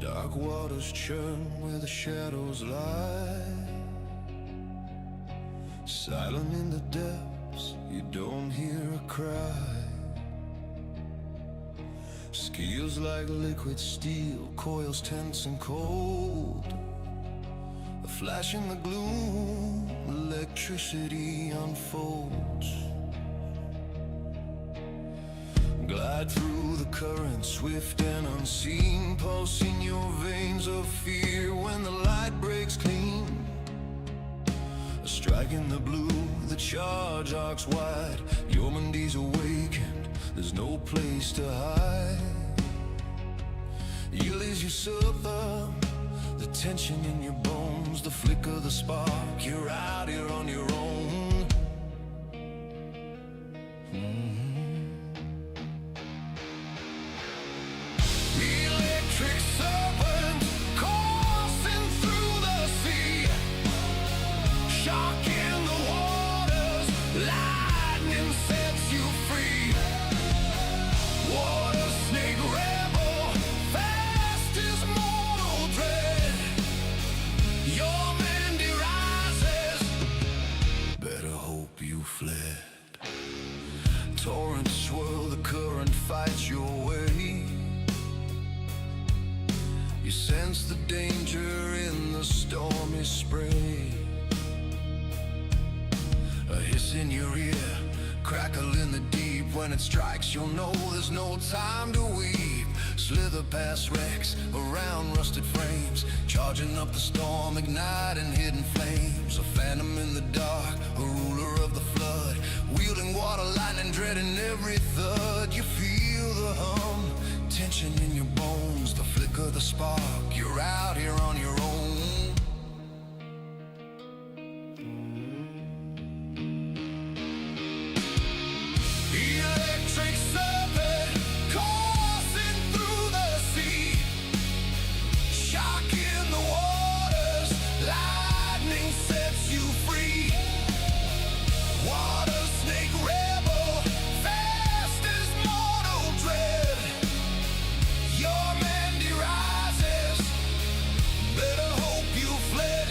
Dark waters churn where the shadows lie. Silent in the depths, you don't hear a cry. Scales like liquid steel, coils tense and cold. A flash in the gloom, electricity unfolds. Glide through the current, swift and unseen, pulsing your veins of fear when the light breaks clean. A strike in the blue, the charge arcs wide. Your Mondays awakened, there's no place to hide. Yield is usurper, the tension in your bones, the flicker, the spark. You're out here on your own. Electric serpent coursing through the sea, shock in the waters, lightning sets you free. Water snake rebel, fast as mortal dread. Your Mandy rises, better hope you fled. Torrents swirl, the current fights your way. You sense the danger in the stormy spray. A hiss in your ear, crackle in the deep. When it strikes, you'll know there's no time to weep. Slither past wrecks, around rusted frames, charging up the storm, igniting hidden flames. A phantom in the dark, a ruler of the flood, wielding water, lightning, dreading every thud. You feel the hum, tension in your bones, the flicker, the spark. You're out here on your own. Electric serpent coursing through the sea, shock in the waters, lightning sets you free. Water snake rebel, fast as mortal dread. Your Mandy rises, better hope you fled.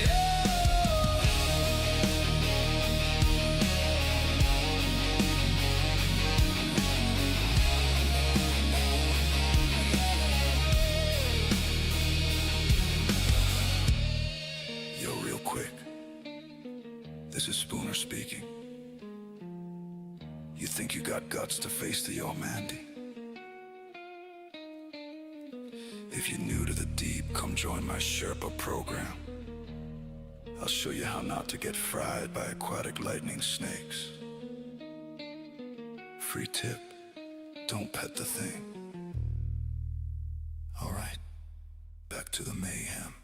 Yo, real quick, this is Spooner speaking. You think you got guts to face the Yo Mandy? If you're new to the deep, come join my Sherpa program. I'll show you how not to get fried by aquatic lightning snakes. Free tip, don't pet the thing. Alright, back to the mayhem.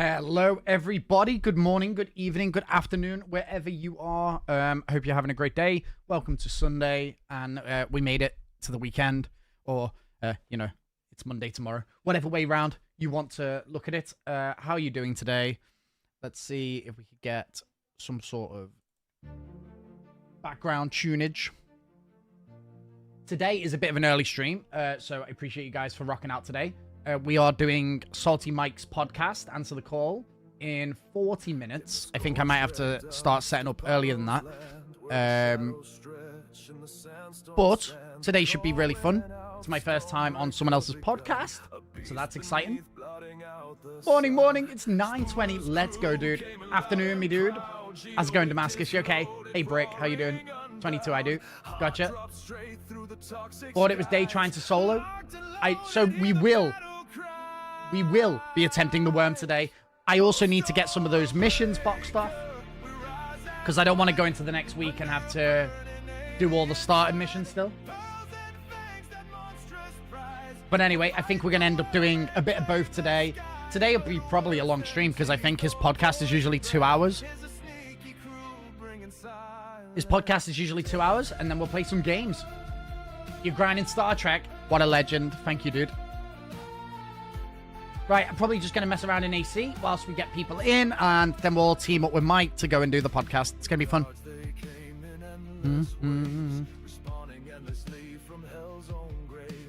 Hello, everybody. Good morning, good evening, good afternoon, wherever you are. I hope you're having a great day. Welcome to Sunday, and we made it to the weekend, or, it's Monday tomorrow. Whatever way round you want to look at it. How are you doing today? Let's see if we could get some sort of background tunage. Today is a bit of an early stream, so I appreciate you guys for rocking out today. We are doing Salty Mike's podcast, Answer the Call, in 40 minutes. I think I might have to start setting up earlier than that. But today should be really fun. It's my first time on someone else's podcast, so that's exciting. Morning. It's 9:20. Let's go, dude. Afternoon, me dude. How's it going, Damascus? You okay? Hey, Brick. How you doing? 22, I do. Gotcha. Thought it was day trying to solo. So we will be attempting the worm today. I also need to get some of those missions boxed off, because I don't want to go into the next week and have to do all the started missions still. But anyway, I think we're going to end up doing a bit of both today. Today will be probably a long stream, because I think his podcast is usually 2 hours. His podcast is usually 2 hours, and then we'll play some games. You're grinding Star Trek. What a legend. Thank you, dude. Right, I'm probably just going to mess around in AC whilst we get people in, and then we'll team up with Mike to go and do the podcast. It's going to be fun.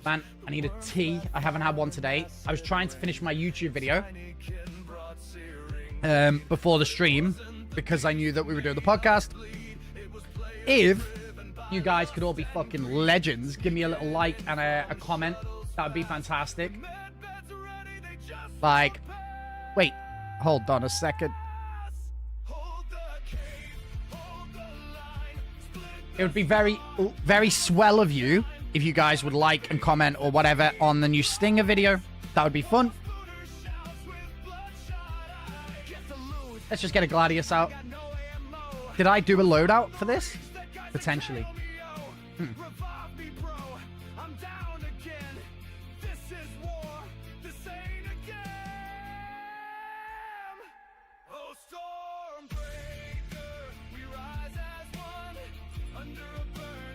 Man, I need a tea. I haven't had one today. I was trying to finish my YouTube video before the stream, because I knew that we were doing the podcast. If you guys could all be fucking legends, give me a little like and a comment. That would be fantastic. Like, wait, hold on a second. It would be very, very swell of you if you guys would like and comment or whatever on the new Stinger video. That would be fun. Let's just get a Gladius out. Did I do a loadout for this? Potentially.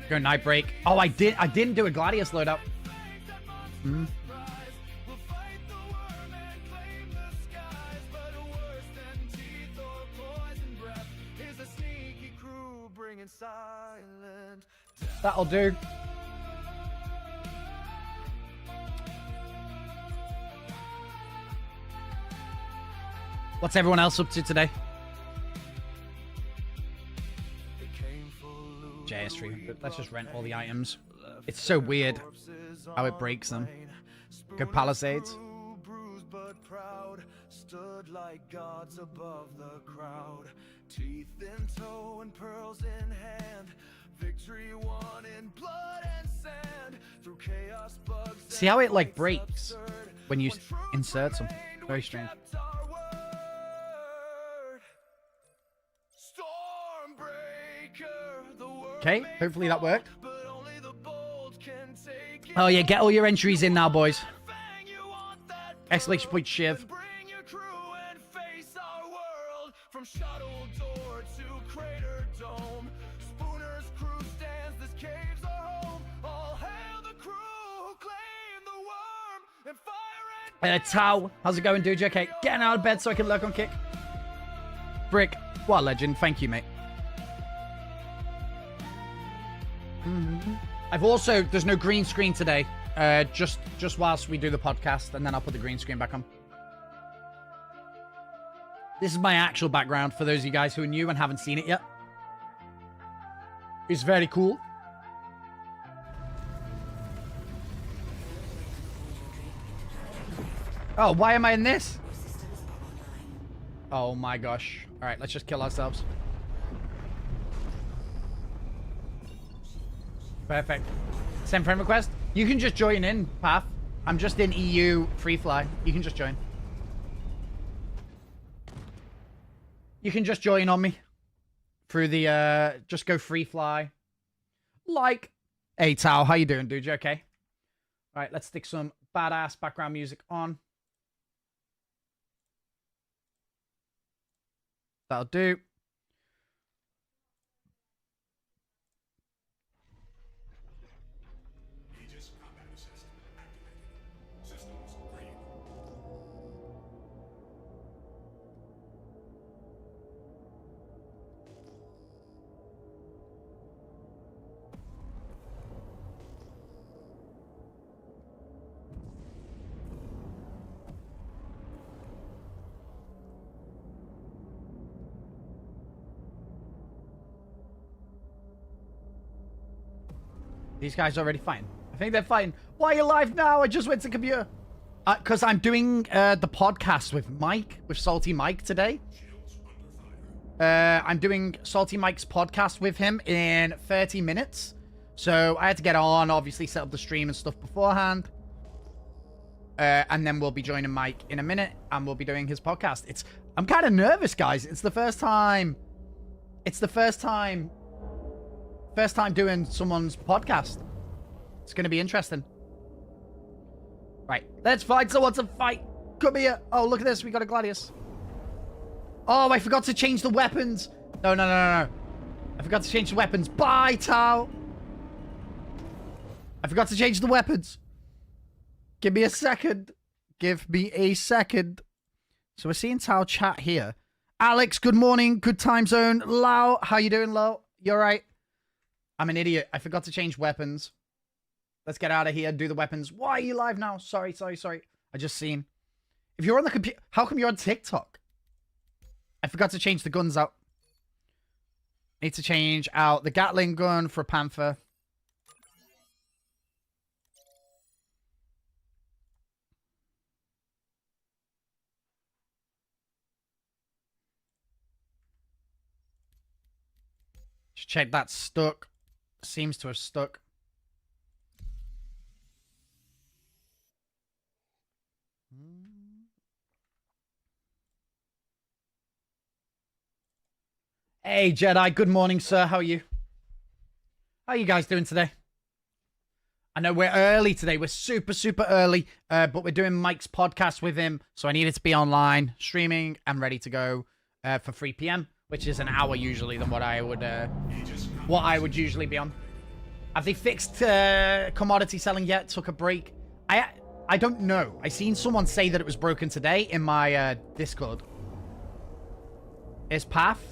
Go Nightbreak. Oh, I didn't do a Gladius loadout. That'll do. What's everyone else up to today? JS300. Let's just rent all the items. It's so weird how it breaks them. Go Palisades. Stood like gods above the crowd. Teeth in toe and pearls in hand. Victory won in blood and sand. Through chaos bugs. See how it like breaks when you insert some. Very strange. Okay, hopefully that worked. Oh yeah, get all your entries in now, boys. Exclamation point shiv. Tao, how's it going, dude? You okay? Getting out of bed so I can lurk on kick. Brick, what a legend. Thank you, mate. I've also, there's no green screen today. Just whilst we do the podcast, and then I'll put the green screen back on. This is my actual background for those of you guys who are new and haven't seen it yet. It's very cool. Oh, why am I in this? Oh my gosh. All right, let's just kill ourselves. Perfect. Send friend request. You can just join in, Path. I'm just in EU free fly. You can just join. You can just join on me through the just go free fly. Like, hey Tao, how you doing, dude? You okay? All right, let's stick some badass background music on. That'll do. These guys already fighting. I think they're fighting. Why are you live now? I just went to computer. Because I'm doing the podcast with Mike, with Salty Mike today. I'm doing Salty Mike's podcast with him in 30 minutes. So I had to get on, obviously set up the stream and stuff beforehand. And then we'll be joining Mike in a minute and we'll be doing his podcast. I'm kind of nervous, guys. It's the first time. First time doing someone's podcast. It's going to be interesting. Right. Let's find someone to fight. Come here. Oh, look at this. We got a Gladius. Oh, I forgot to change the weapons. No. I forgot to change the weapons. Bye, Tao. I forgot to change the weapons. Give me a second. Give me a second. So we're seeing Tao chat here. Alex, good morning. Good time zone. Lau, how you doing, Lau? You all right? I'm an idiot. I forgot to change weapons. Let's get out of here. Do the weapons. Why are you live now? Sorry. I just seen. If you're on the computer, how come you're on TikTok? I forgot to change the guns out. Need to change out the Gatling gun for a Panther. Just check that's stuck. Seems to have stuck. Hey, Jedi. Good morning, sir. How are you? How are you guys doing today? I know we're early today. We're super early, but we're doing Mike's podcast with him, so I needed to be online, streaming, and ready to go for 3 p.m., which is an hour usually than what I would usually be on. Have they fixed commodity selling yet? Took a break. I don't know. I seen someone say that it was broken today in my Discord. Is Path?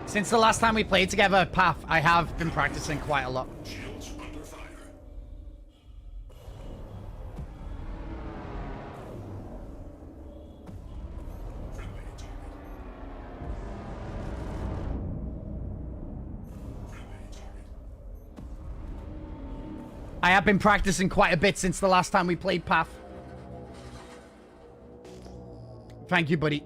Since the last time we played together, Path, I have been practicing quite a lot. I have been practicing quite a bit since the last time we played Path. Thank you, buddy.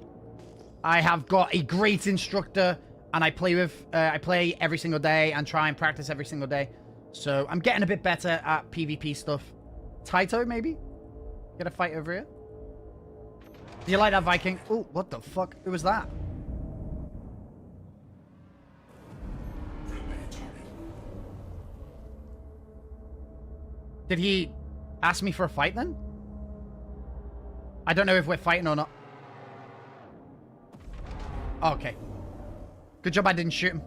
I have got a great instructor. And I play every single day and try and practice every single day. So I'm getting a bit better at PvP stuff. Taito, maybe? Get a fight over here? Do you like that Viking? Oh, what the fuck? Who was that? Did he ask me for a fight then? I don't know if we're fighting or not. Oh, okay. Good job I didn't shoot him.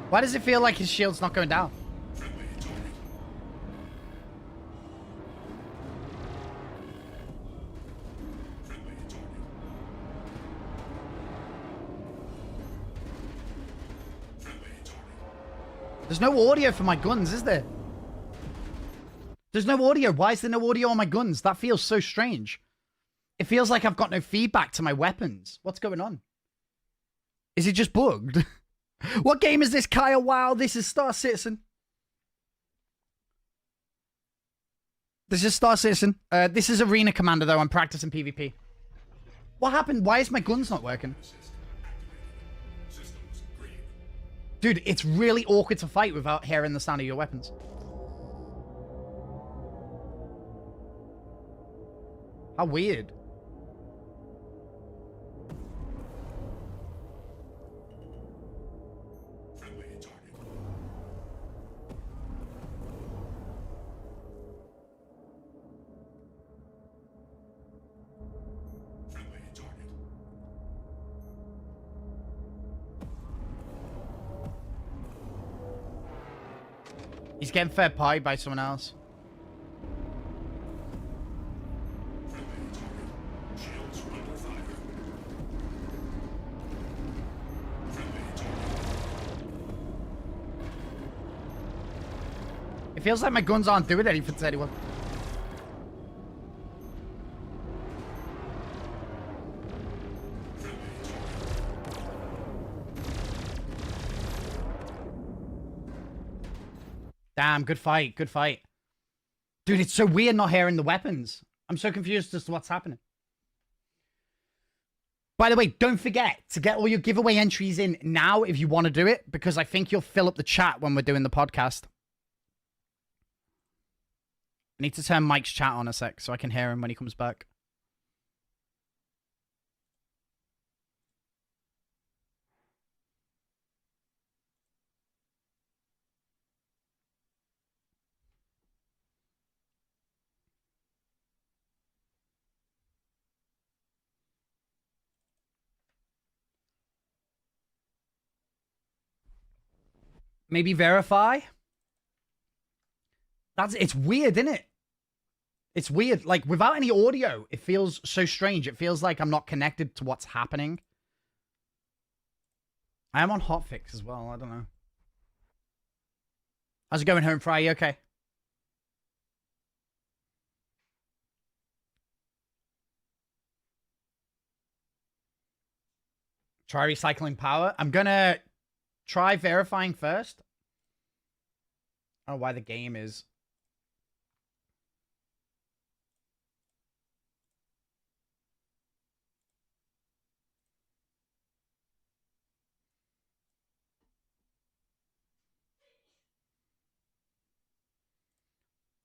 Why does it feel like his shield's not going down? There's no audio for my guns, is there? There's no audio. Why is there no audio on my guns? That feels so strange. It feels like I've got no feedback to my weapons. What's going on? Is it just bugged? What game is this, Kyle? Wow, this is Star Citizen. This is Star Citizen. This is Arena Commander, though. I'm practicing PvP. What happened? Why is my guns not working? Dude, it's really awkward to fight without hearing the sound of your weapons. How weird. He's getting third party by someone else. It feels like my guns aren't doing anything to anyone. Damn, good fight, good fight. Dude, it's so weird not hearing the weapons. I'm so confused as to what's happening. By the way, don't forget to get all your giveaway entries in now if you want to do it, because I think you'll fill up the chat when we're doing the podcast. I need to turn Mike's chat on a sec so I can hear him when he comes back. Maybe verify? It's weird, isn't it? It's weird. Like, without any audio, it feels so strange. It feels like I'm not connected to what's happening. I am on hotfix as well. I don't know. How's it going home, Fry? You okay? Try recycling power. I'm gonna try verifying first. I don't know why the game is...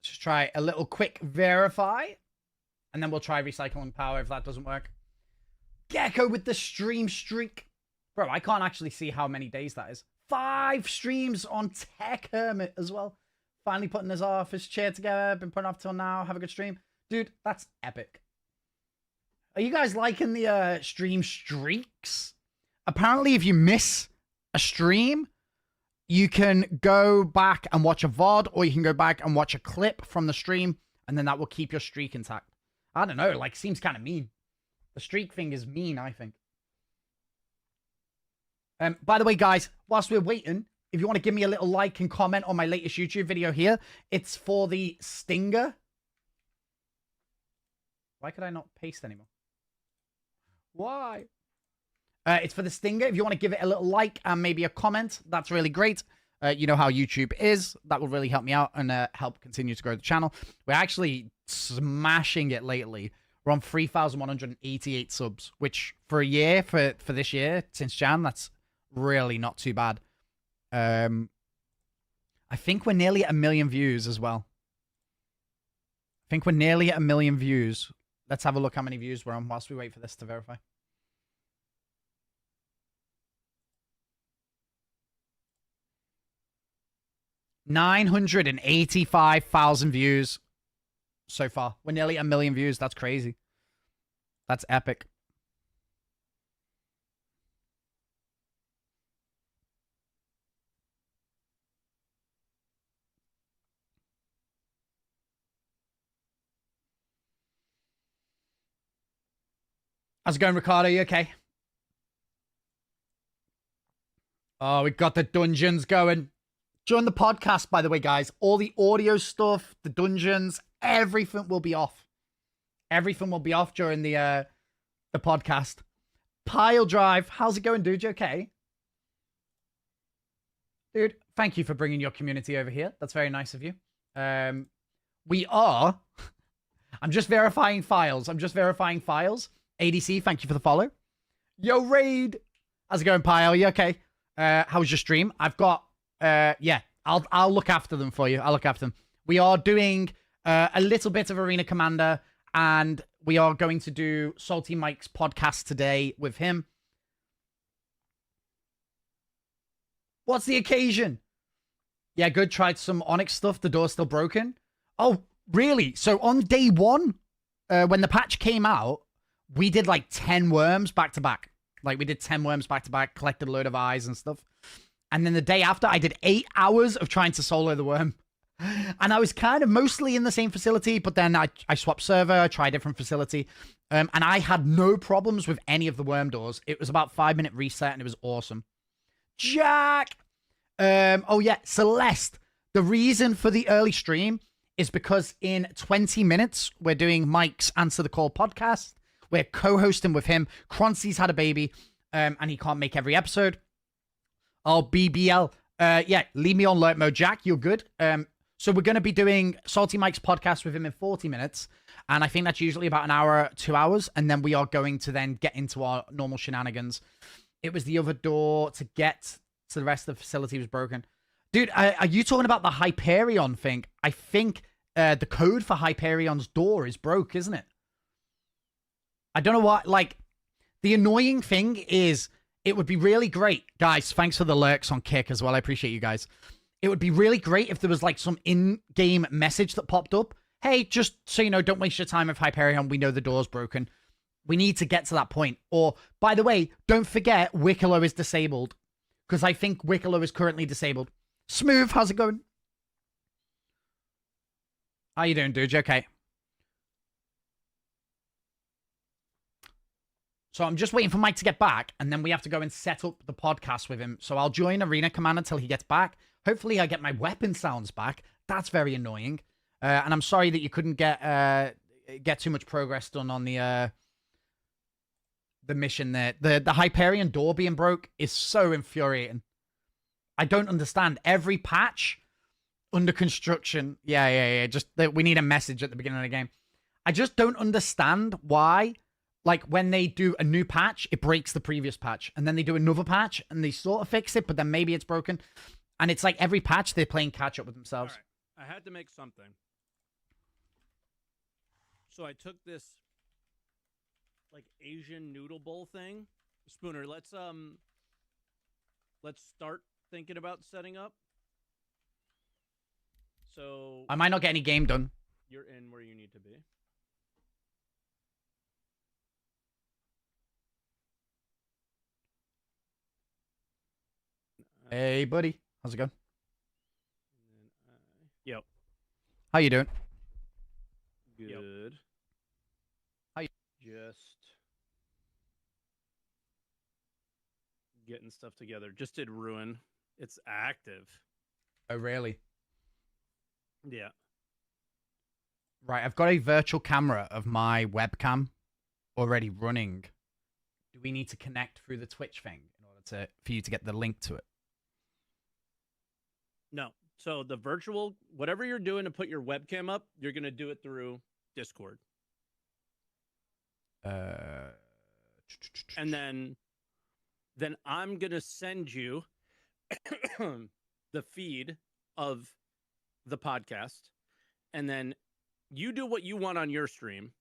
Just try a little quick verify. And then we'll try recycling power if that doesn't work. Gecko with the stream streak. Bro, I can't actually see how many days that is. 5 streams on Tech Hermit as well. Finally putting his office chair together. Been putting off till now. Have a good stream. Dude, that's epic. Are you guys liking the stream streaks? Apparently, if you miss a stream, you can go back and watch a VOD, or you can go back and watch a clip from the stream, and then that will keep your streak intact. I don't know, like, seems kind of mean. The streak thing is mean, I think. By the way, guys, whilst we're waiting, if you want to give me a little like and comment on my latest YouTube video here, it's for the Stinger. Why could I not paste anymore? Why? It's for the Stinger. If you want to give it a little like and maybe a comment, that's really great. You know how YouTube is. That will really help me out and help continue to grow the channel. We're actually smashing it lately. We're on 3,188 subs, which for a year, for this year, since Jan, that's really not too bad. I think we're nearly at 1 million views as well. I think we're nearly at 1 million views. Let's have a look how many views we're on whilst we wait for this to verify. $985,000 views so far. We're nearly at 1 million views. That's crazy. That's epic. How's it going, Ricardo? You okay? Oh, we got the dungeons going. During the podcast, by the way, guys, all the audio stuff, the dungeons, everything will be off. Everything will be off during the podcast. Pile Drive, how's it going, dude? You okay? Dude, thank you for bringing your community over here. That's very nice of you. We are... I'm just verifying files. ADC, thank you for the follow. Yo, Raid. How's it going, Pyle? You okay? How was your stream? I've got, yeah, I'll look after them for you. I'll look after them. We are doing a little bit of Arena Commander, and we are going to do Salty Mike's podcast today with him. What's the occasion? Yeah, good. Tried some Onyx stuff. The door's still broken. Oh, really? So on day one, when the patch came out, we did like 10 worms back to back. Like we did 10 worms back to back, collected a load of eyes and stuff. And then the day after, I did 8 hours of trying to solo the worm. And I was kind of mostly in the same facility, but then I swapped server, I tried a different facility. And I had no problems with any of the worm doors. It was about 5-minute reset and it was awesome. Jack! Oh yeah, Celeste. The reason for the early stream is because in 20 minutes, we're doing Mike's Answer the Call podcast. We're co-hosting with him. Croncy's had a baby, and he can't make every episode. Oh, BBL. Yeah, leave me on lurk mode, Jack. You're good. So we're going to be doing Salty Mike's podcast with him in 40 minutes. And I think that's usually about an hour, 2 hours. And then we are going to then get into our normal shenanigans. It was the other door to get to the rest of the facility was broken. Dude, are you talking about the Hyperion thing? I think the code for Hyperion's door is broke, isn't it? I don't know what, like, the annoying thing is, it would be really great. Guys, thanks for the lurks on Kick as well. I appreciate you guys. It would be really great if there was, like, some in-game message that popped up. Hey, just so you know, don't waste your time with Hyperion. We know the door's broken. We need to get to that point. Or, by the way, don't forget Wicklow is disabled. Because I think Wicklow is currently disabled. Smooth, how's it going? How you doing, dude? You okay? So I'm just waiting for Mike to get back, and then we have to go and set up the podcast with him. So I'll join Arena Command until he gets back. Hopefully I get my weapon sounds back. That's very annoying. And I'm sorry that you couldn't get too much progress done on the mission there. The Hyperion door being broke is so infuriating. I don't understand. Every patch under construction. Yeah. Just we need a message at the beginning of the game. I just don't understand why. Like, when they do a new patch, it breaks the previous patch. And then they do another patch, and they sort of fix it, but then maybe it's broken. And it's like every patch, they're playing catch-up with themselves. All right. I had to make something. So I took this, like, Asian noodle bowl thing. Spooner, let's start thinking about setting up. So... I might not get any game done. You're in where you need to be. Hey, buddy. How's it going? Yep. How you doing? Good. Yep. How you... Just getting stuff together. Just did Ruin. It's active. Oh, really? Yeah. Right, I've got a virtual camera of my webcam already running. Do we need to connect through the Twitch thing in order for you to get the link to it? No. So the virtual, whatever you're doing to put your webcam up, you're going to do it through Discord. And then I'm going to send you the feed of the podcast. And then you do what you want on your stream.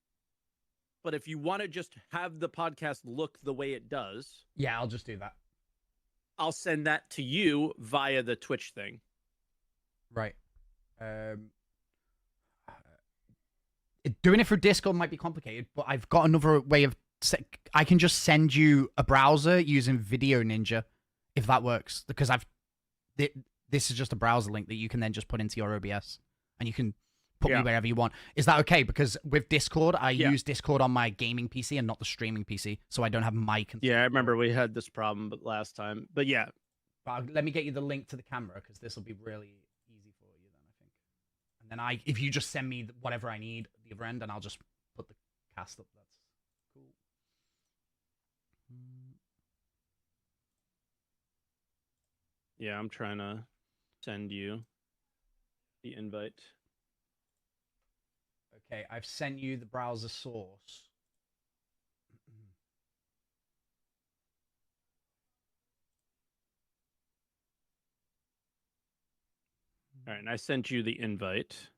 But if you want to just have the podcast look the way it does. Yeah, I'll just do that. I'll send that to you via the Twitch thing. Right. Doing it through Discord might be complicated, but I've got another way of... I can just send you a browser using Video Ninja, if that works. Because this is just a browser link that you can then just put into your OBS. And you can put me wherever you want. Is that okay? Because with Discord, I use Discord on my gaming PC and not the streaming PC. So I don't have mic. Yeah, I remember we had this problem last time. But yeah. Let me get you the link to the camera, because this will be really... And then if you just send me whatever I need at the other end, and I'll just put the cast up. That's cool. Yeah, I'm trying to send you the invite. Okay, I've sent you the browser source. All right, and I sent you the invite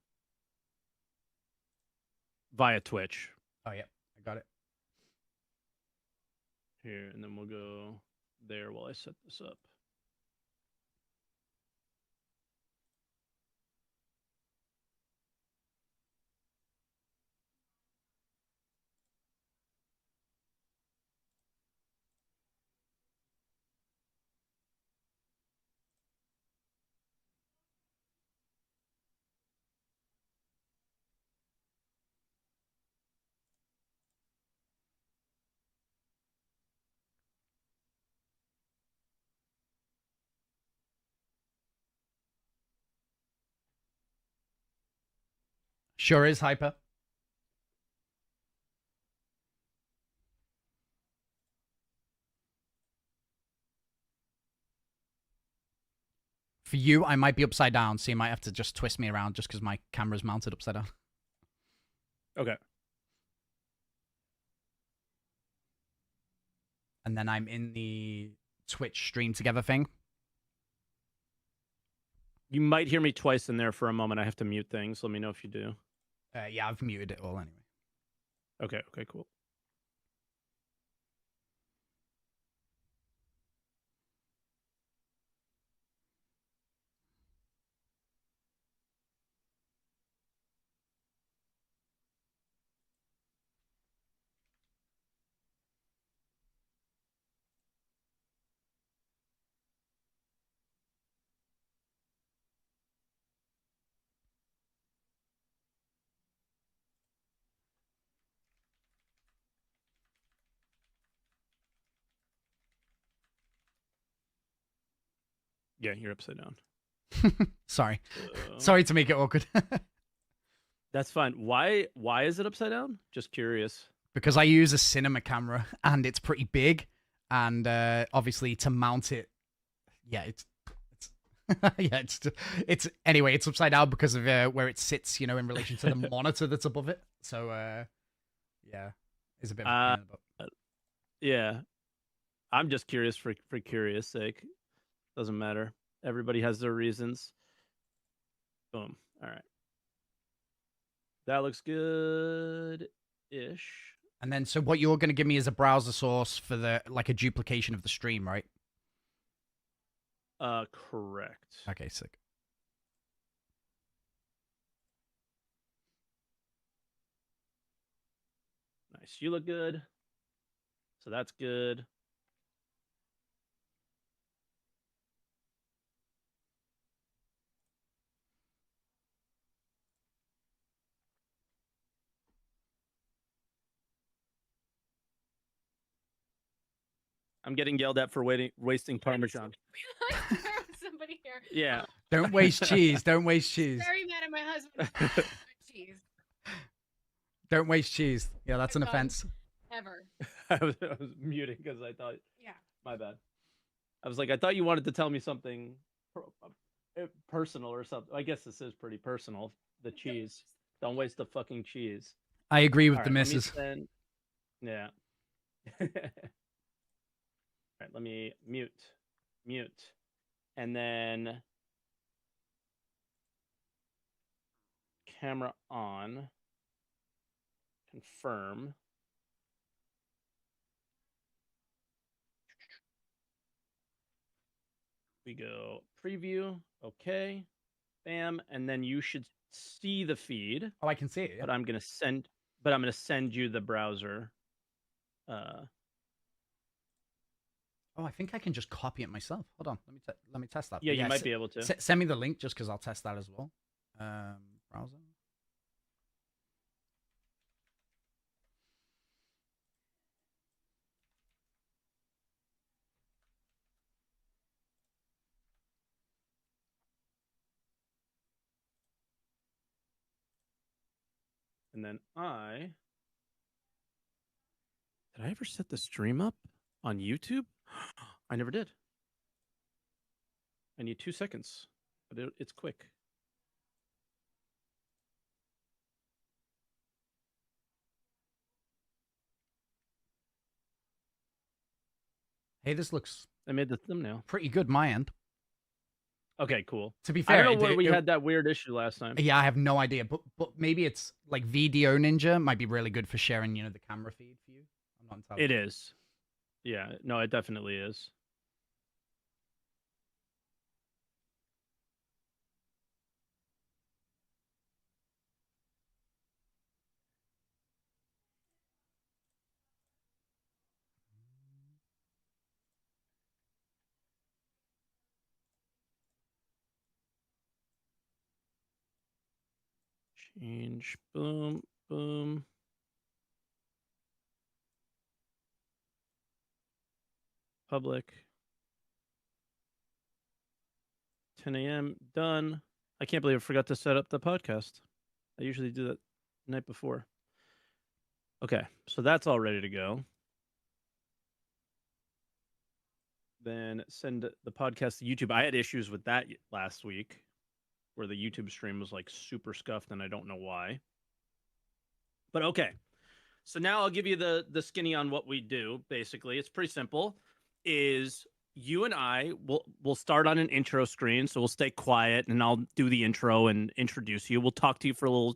via Twitch. Oh, yeah. I got it. Here, and then we'll go there while I set this up. Sure is hyper. For you, I might be upside down, so you might have to just twist me around just because my camera's mounted upside down. Okay. And then I'm in the Twitch stream together thing. You might hear me twice in there for a moment. I have to mute things. Let me know if you do. Yeah, I've muted it all anyway. Okay, cool. Yeah, you're upside down. Sorry. Sorry to make it awkward. That's fine. Why is it upside down? Just curious. Because I use a cinema camera and it's pretty big, and obviously to mount it, yeah, it's yeah, it's anyway, it's upside down because of where it sits, you know, in relation to the monitor that's above it. So yeah, it's a bit of a pain, but... Yeah. I'm just curious for curious sake. Doesn't matter. Everybody has their reasons. Boom. All right. That looks good-ish. And then, so what you're going to give me is a browser source for the, like, a duplication of the stream, right? Correct. Okay, sick. Nice. You look good. So that's good. I'm getting yelled at for wasting Parmesan. Somebody here. Yeah. Don't waste cheese. Don't waste cheese. Very mad at my husband. Cheese. Don't waste cheese. Yeah, that's an offense. Ever. I was muting because I thought. Yeah. My bad. I was like, I thought you wanted to tell me something personal or something. I guess this is pretty personal. The cheese. Don't waste the fucking cheese. I agree with All the right, missus. Yeah. All right, let me mute. And then camera on. Confirm. We go preview. Okay. Bam. And then you should see the feed. Oh, I can see it. Yeah. But I'm gonna send you the browser. Oh, I think I can just copy it myself. Hold on, let me test that. Yeah, you might be able to. Send me the link just because I'll test that as well. Browser. And then did I ever set the stream up on YouTube? I never did. I need 2 seconds, but it's quick. Hey, this looks I made the thumbnail. pretty good my end. Okay, cool. To be I fair, don't know where we had that weird issue last time. Yeah, I have no idea, but maybe it's like Video Ninja might be really good for sharing, the camera feed for you. I'm not entirely It sure. is. Yeah, no, it definitely is. Change. Boom. Boom. Public. 10 a.m. Done. I can't believe I forgot to set up the podcast. I usually do that the night before. Okay, so that's all ready to go. Then send the podcast to YouTube. I had issues with that last week where the YouTube stream was like super scuffed and I don't know why. But okay. So now I'll give you the skinny on what we do. Basically, it's pretty simple. Is you and I will start on an intro screen, so we'll stay quiet and I'll do the intro and introduce you. We'll talk to you for a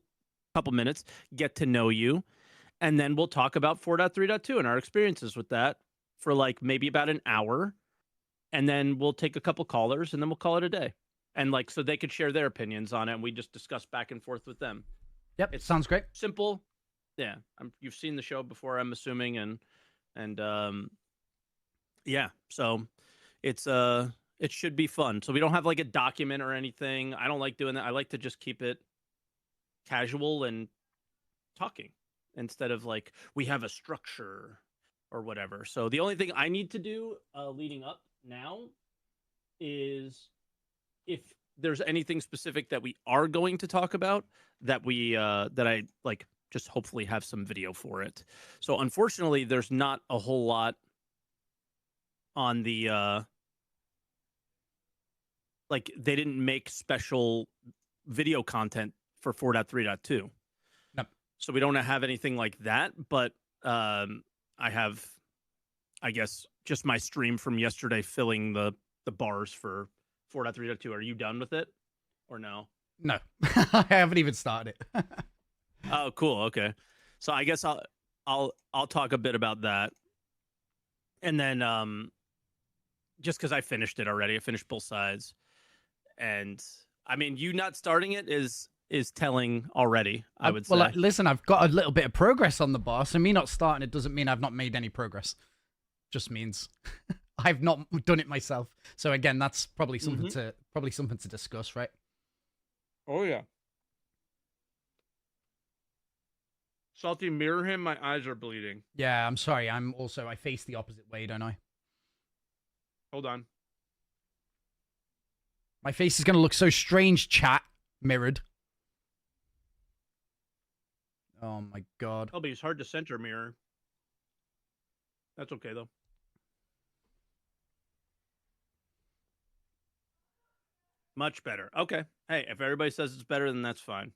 couple minutes, get to know you, and then we'll talk about 4.3.2 and our experiences with that for like maybe about an hour, and then we'll take a couple callers and then we'll call it a day. And like so they could share their opinions on it, and we just discuss back and forth with them. Yep, it sounds great. Simple. Yeah, you've seen the show before, I'm assuming, and yeah, so it's it should be fun. So we don't have like a document or anything. I don't like doing that. I like to just keep it casual and talking instead of like we have a structure or whatever. So the only thing I need to do leading up now is if there's anything specific that we are going to talk about that we that I like just hopefully have some video for it. So unfortunately there's not a whole lot on the like they didn't make special video content for 4.3.2. Nope. So we don't have anything like that, but I have, I guess, just my stream from yesterday filling the bars for 4.3.2. Are you done with it or no? No, I haven't even started it. Oh, cool. Okay. So I guess I'll talk a bit about that. And then just because I finished it already, I finished both sides. And I mean, you not starting it is telling already, I would say. Well, listen, I've got a little bit of progress on the bar, so me not starting it doesn't mean I've not made any progress. Just means I've not done it myself. So again, that's probably something to discuss, right? Oh yeah. Salty, mirror him. My eyes are bleeding. Yeah, I'm sorry. I face the opposite way, don't I? Hold on. My face is going to look so strange, chat, mirrored. Oh my god. Tobii, it's hard to center mirror. That's okay though. Much better. Okay. Hey, if everybody says it's better, then that's fine.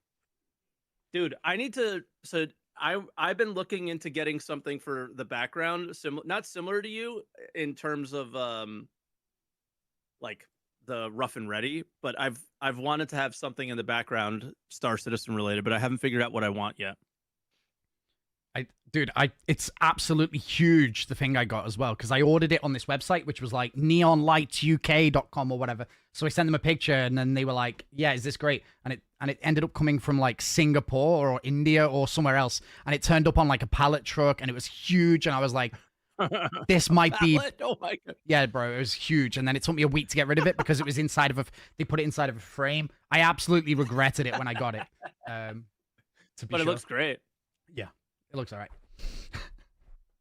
Dude, I need to. So I've been looking into getting something for the background, not similar to you in terms of like the rough and ready, but I've wanted to have something in the background Star Citizen related, but I haven't figured out what I want yet. It's absolutely huge, the thing I got as well, because I ordered it on this website, which was like neonlightsuk.com or whatever. So I sent them a picture, and then they were like, yeah, is this great? And it ended up coming from like Singapore or India or somewhere else, and it turned up on like a pallet truck, and it was huge, and I was like, this might be... Oh my God. Yeah, bro, it was huge, and then it took me a week to get rid of it because it was inside of they put it inside of a frame. I absolutely regretted it when I got it. But it looks great. Yeah, it looks all right.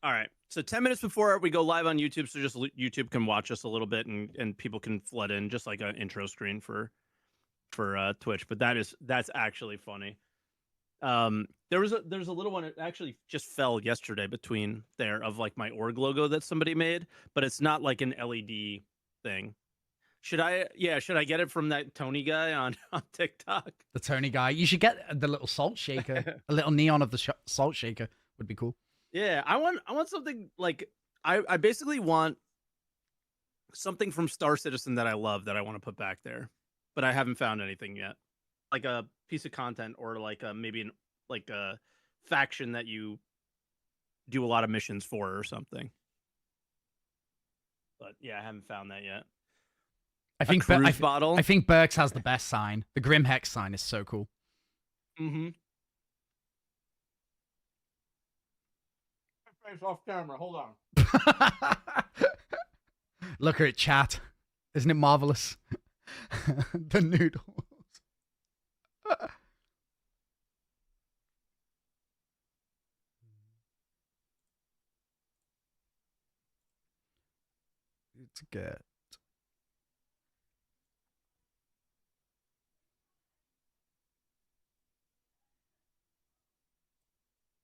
All right. So 10 minutes before we go live on YouTube, so just YouTube can watch us a little bit and people can flood in just like an intro screen for Twitch. But that's actually funny. There's a little one. It actually just fell yesterday between there of like my org logo that somebody made, but it's not like an LED thing. Should I get it from that Tony guy on TikTok? The Tony guy. You should get the little salt shaker. A little neon of the salt shaker would be cool. Yeah, I want something like I basically want something from Star Citizen that I love that I want to put back there, but I haven't found anything yet. Like a piece of content or like maybe like a faction that you do a lot of missions for or something. But yeah, I haven't found that yet. I think cruise bottle. I think Burks has the best sign. The Grim Hex sign is so cool. Mm-hmm. Face off camera. Hold on. Look at it, chat. Isn't it marvelous? The noodles. It's good.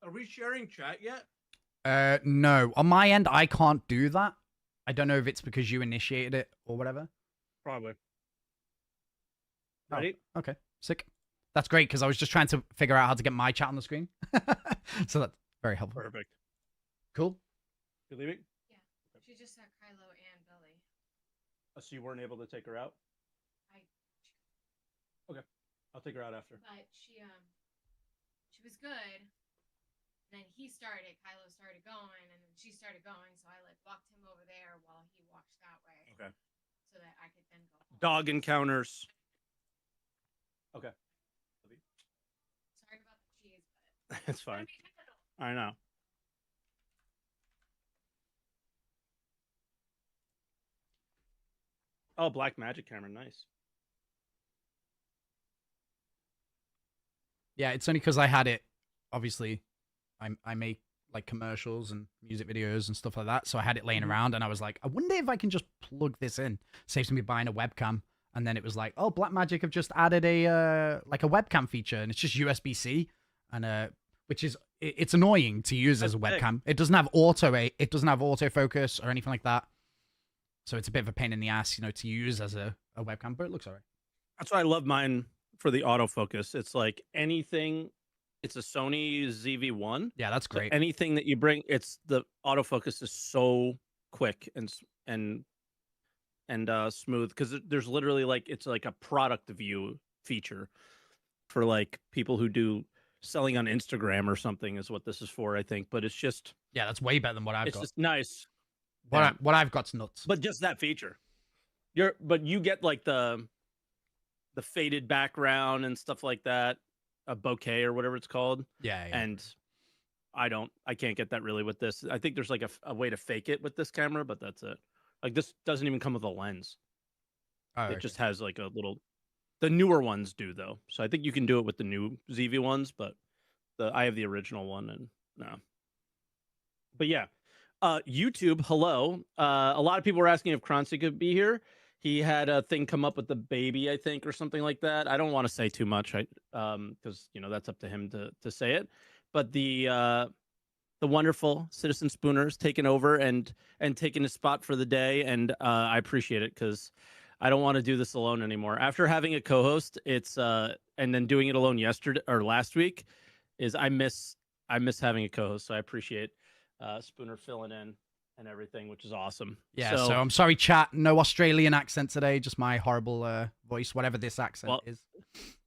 Are we sharing chat yet? No. On my end, I can't do that. I don't know if it's because you initiated it or whatever. Probably. Oh, Ready? okay. Sick. That's great because I was just trying to figure out how to get my chat on the screen. So that's very helpful. Perfect. Cool. You leaving? Yeah. She just saw Kylo and Billy. Oh, so you weren't able to take her out? Okay. I'll take her out after. But she was good. And then he started, Kylo started going, and then she started going, so I like walked him over there while he walked that way. Okay. So that I could then go home. Dog encounters. Okay. Sorry about the cheese, but It's fine. I know. Oh, black magic camera, nice. Yeah, it's only because I had it. Obviously, I make like commercials and music videos and stuff like that. So I had it laying around, and I was like, I wonder if I can just plug this in. Saves me buying a webcam. And then it was like, oh, Blackmagic have just added a like a webcam feature, and it's just USB-C, and which is it's annoying to use as a webcam. It doesn't have autofocus or anything like that. So it's a bit of a pain in the ass, to use as a webcam, but it looks all right. That's why I love mine for the autofocus. It's like anything. It's a Sony ZV-1. Yeah, that's great. So anything that you bring, it's the autofocus is so quick and smooth because there's literally like it's like a product view feature for like people who do selling on Instagram or something is what this is for, I think. But it's just that's way better than what I've got. It's just nice. What I've got's nuts. But just that feature, you get like the faded background and stuff like that, a bokeh or whatever it's called. Yeah. And I can't get that really with this. I think there's like a way to fake it with this camera, but that's it. Like this doesn't even come with a lens. It just has like a little. The newer ones do though, so I think you can do it with the new ZV ones. But I have the original one, and no. But yeah, YouTube. Hello. A lot of people were asking if Kroncy could be here. He had a thing come up with the baby, I think, or something like that. I don't want to say too much, because that's up to him to say it. But the wonderful Citizen Spooner's taken over and taken his spot for the day, and I appreciate it because I don't want to do this alone anymore. After having a co-host, it's and then doing it alone yesterday or last week, I miss having a co-host. So I appreciate Spooner filling in and everything, which is awesome. Yeah. So I'm sorry, chat. No Australian accent today. Just my horrible voice, whatever this accent is.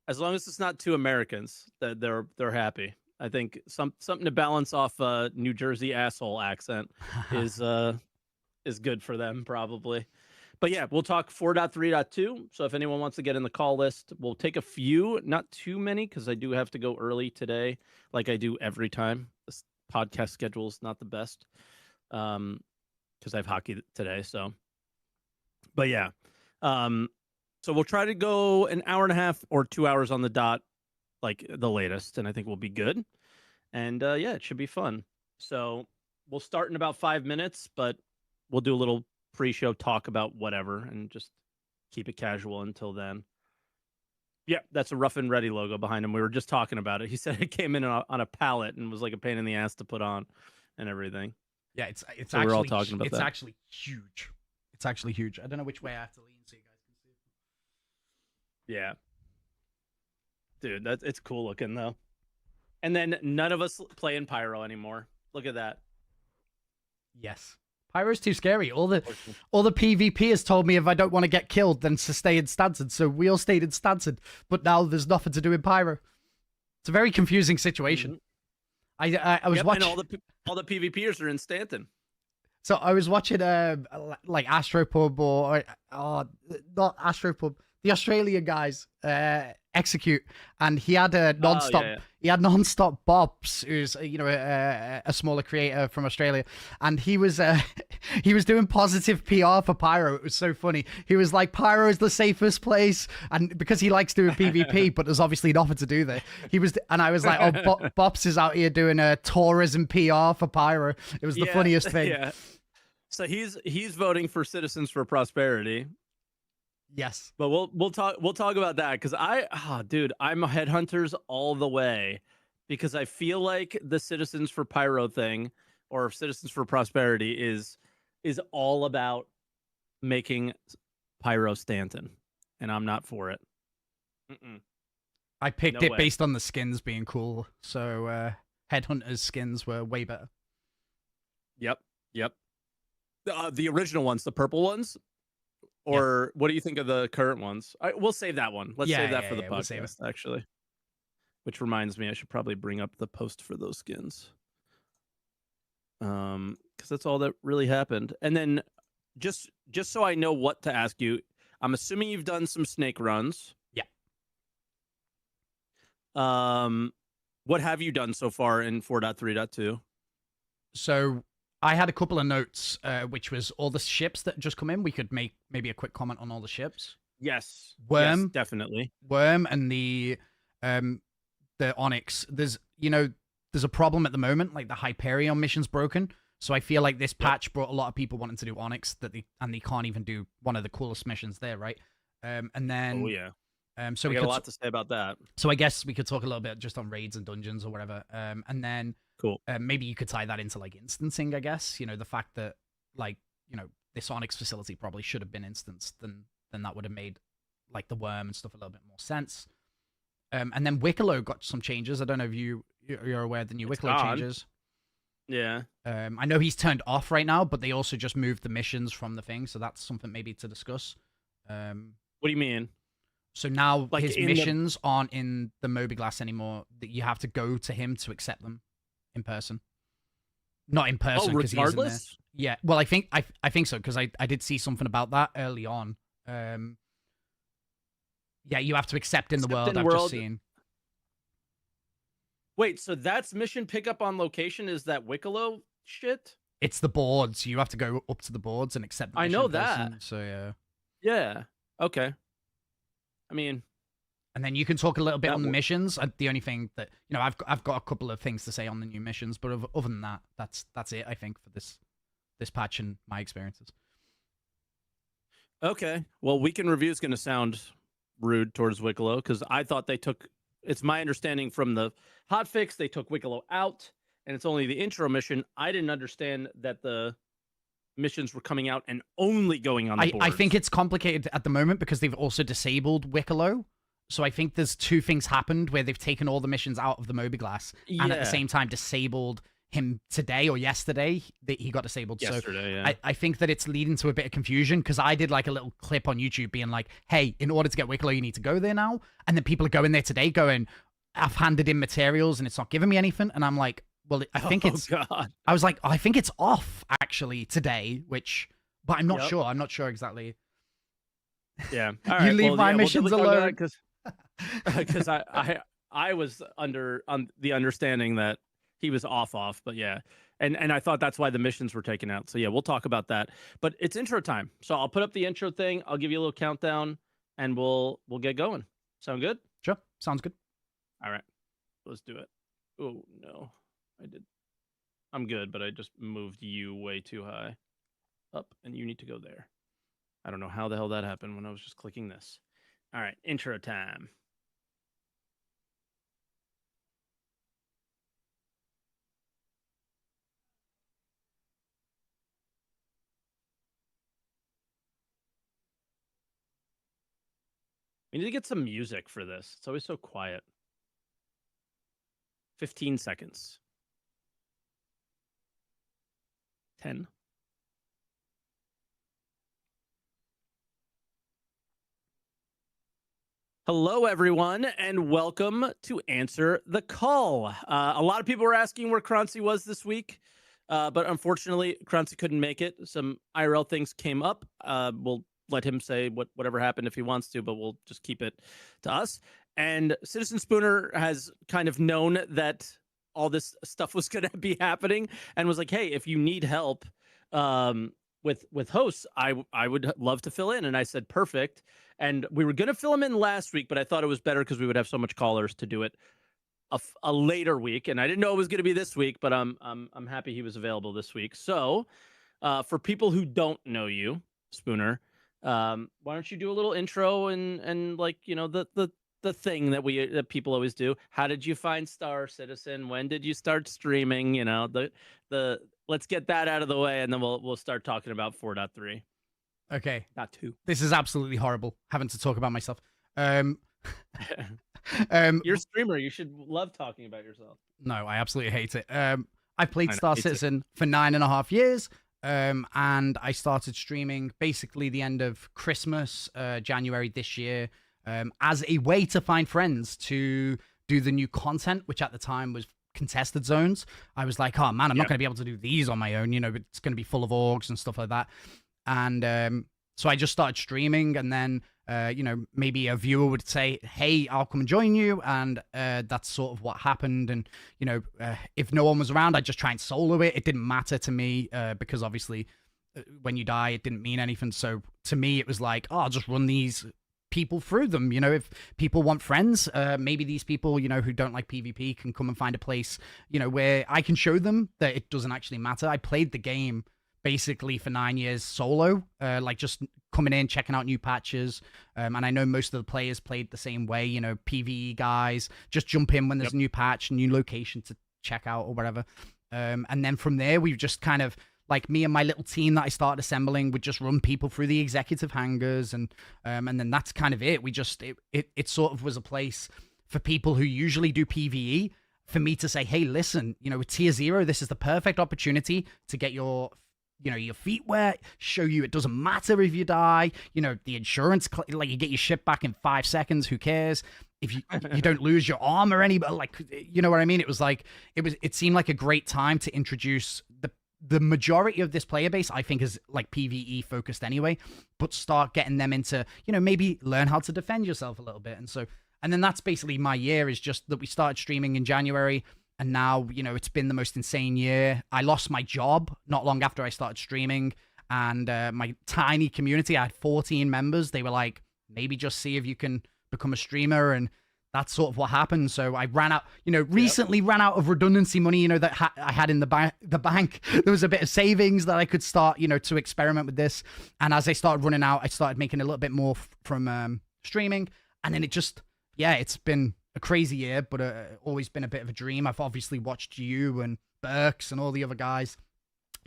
As long as it's not two Americans, they're happy. I think something to balance off a New Jersey asshole accent is good for them probably. But yeah, we'll talk 4.3.2. So if anyone wants to get in the call list, we'll take a few, not too many, because I do have to go early today, like I do every time. This podcast schedule is not the best, because I have hockey today. So, but yeah, so we'll try to go an hour and a half or 2 hours on the dot, like the latest, and I think we'll be good. And yeah, it should be fun. So we'll start in about 5 minutes, but we'll do a little pre-show talk about whatever and just keep it casual until then. Yeah, that's a Rough and Ready logo behind him. We were just talking about it. He said it came in on a pallet and was like a pain in the ass to put on and everything. Yeah, it's so actually we're all talking about it's that. actually huge. It's actually huge. I don't know which way I have to lean so you guys can see it. Yeah. Dude, it's cool looking though. And then none of us play in pyro anymore. Look at that. Yes. Pyro's too scary. All the PvP has told me if I don't want to get killed, then to stay in Stanton. So we all stayed in Stanton, but now there's nothing to do in Pyro. It's a very confusing situation. I was watching. And all the PvPers are in Stanton. So I was watching like Astropub or not Astropub, the Australian guys execute, and he had a non-stop. He had non-stop Bobs, who's a smaller creator from Australia, and he was doing positive PR for Pyro. It was so funny. He was like, Pyro is the safest place, and because he likes doing PvP, but there's obviously nothing to do there. And I was like, oh, Bobs is out here doing a tourism PR for Pyro. It was the funniest thing. Yeah. So he's voting for Citizens for Prosperity. Yes, but we'll talk about that because dude, I'm a headhunters all the way because I feel like the Citizens for Pyro thing or Citizens for Prosperity is all about making Pyro Stanton, and I'm not for it. I picked it based on the skins being cool, so Headhunters skins were way better. Yep. The original ones, the purple ones. Or what do you think of the current ones? We'll save that one. Let's save that for the podcast, actually. Which reminds me, I should probably bring up the post for those skins. Because that's all that really happened. And then just so I know what to ask you, I'm assuming you've done some snake runs. Yeah. What have you done so far in 4.3.2? So I had a couple of notes, which was all the ships that just come in. We could make maybe a quick comment on all the ships. Yes. Worm, yes, definitely. Worm and the Onyx. There's a problem at the moment. Like the Hyperion mission's broken. So I feel like this patch brought a lot of people wanting to do Onyx they can't even do one of the coolest missions there, right? And then so we got a lot to say about that. So I guess we could talk a little bit just on raids and dungeons or whatever. And then cool. Maybe you could tie that into like instancing, I guess. The fact that this Onyx facility probably should have been instanced, then that would have made like the Worm and stuff a little bit more sense. And then Wicklow got some changes. I don't know if you're aware of the new Wicklow changes. Yeah. I know he's turned off right now, but they also just moved the missions from the thing, so that's something maybe to discuss. What do you mean? So now like his missions aren't in the Moby-Glass anymore. That you have to go to him to accept them in person. Not in person because he isn't there. Yeah, well, I think so because I did see something about that early on. Yeah, you have to accept in the world. I've just seen. Wait, so that's mission pickup on location? Is that Wicklow shit? It's the boards. You have to go up to the boards and accept the mission. I know that. So yeah. Yeah. Okay. I mean, and then you can talk a little bit on the missions. The only thing that I've got a couple of things to say on the new missions, but other than that, that's it. I think for this patch and my experiences. Okay. Well, Weekend Review is going to sound rude towards Wicklow because I thought they took. It's my understanding from the hotfix they took Wicklow out, and it's only the intro mission. I didn't understand that the missions were coming out and only going on the boards. I think it's complicated at the moment because they've also disabled Wicklow. So I think there's two things happened where they've taken all the missions out of the Moby-Glass and at the same time disabled him today or yesterday. He got disabled. Yesterday, so I think that it's leading to a bit of confusion because I did like a little clip on YouTube being like, hey, in order to get Wicklow, you need to go there now. And then people are going there today going, I've handed in materials and it's not giving me anything. And I'm like, well, I think God. I was like, I think it's off actually today, but I'm not sure. I'm not sure exactly. Yeah. All right. You leave my missions alone. Because I was under the understanding that he was off, but yeah. And I thought that's why the missions were taken out. So yeah, we'll talk about that. But it's intro time. So I'll put up the intro thing. I'll give you a little countdown and we'll get going. Sound good? Sure. Sounds good. All right. Let's do it. Oh no. I'm good, but I just moved you way too high up and you need to go there. I don't know how the hell that happened when I was just clicking this. All right. Intro time. We need to get some music for this. It's always so quiet. 15 seconds. 10. Hello, everyone, and welcome to Answer the Call. A lot of people were asking where Croncy was this week, but unfortunately, Croncy couldn't make it. Some IRL things came up. We'll let him say whatever happened if he wants to, but we'll just keep it to us. And Citizen Spooner has kind of known that all this stuff was going to be happening and was like, hey, if you need help with hosts, I would love to fill in. And I said, perfect. And we were going to fill him in last week, but I thought it was better because we would have so much callers to do it a later week. And I didn't know it was going to be this week, but I'm happy he was available this week. So for people who don't know you, Spooner, why don't you do a little intro and like, you know, the thing that people always do. How did you find Star Citizen? When did you start streaming? You know, the let's get that out of the way, and then we'll start talking about 4.3. Okay. Not 2. This is absolutely horrible, having to talk about myself. You're a streamer. You should love talking about yourself. No, I absolutely hate it. I played I know, Star me too. Citizen for 9.5 years, and I started streaming basically the end of Christmas, January this year, as a way to find friends to do the new content, which at the time was contested zones. I was like, oh man, I'm not going to be able to do these on my own, you know, but it's going to be full of orgs and stuff like that. And so I just started streaming, and then, you know, maybe a viewer would say, hey, I'll come and join you. And that's sort of what happened. And, you know, if no one was around, I'd just try and solo it. It didn't matter to me because obviously when you die, it didn't mean anything. So to me, it was like, oh, I'll just run these people through them. You know, if people want friends, maybe these people, you know, who don't like PvP can come and find a place, you know, where I can show them that it doesn't actually matter. I played the game basically for 9 years solo, like just coming in, checking out new patches. And I know most of the players played the same way, you know, PvE guys, just jump in when there's a new patch, new location to check out or whatever. And then from there, we've just kind of, like me and my little team that I started assembling would just run people through the executive hangars, and then that's kind of it. We just, it sort of was a place for people who usually do PvE for me to say, hey, listen, you know, with tier 0, this is the perfect opportunity to get your, you know, your feet wet, show you it doesn't matter if you die, you know, the insurance, like you get your ship back in 5 seconds, who cares? If you don't lose your arm or any, like, you know what I mean? It was like, it seemed like a great time to introduce the majority of this player base, I think, is like PvE focused anyway, but start getting them into, you know, maybe learn how to defend yourself a little bit. And then that's basically my year, is just that we started streaming in January. And now, you know, it's been the most insane year. I lost my job not long after I started streaming, and my tiny community, I had 14 members. They were like, maybe just see if you can become a streamer. And that's sort of what happened. So I ran out, you know, recently ran out of redundancy money, you know, that I had in the bank. There was a bit of savings that I could start, you know, to experiment with this. And as I started running out, I started making a little bit more from streaming. And then it just, yeah, it's been a crazy year, but always been a bit of a dream. I've obviously watched you and Burks and all the other guys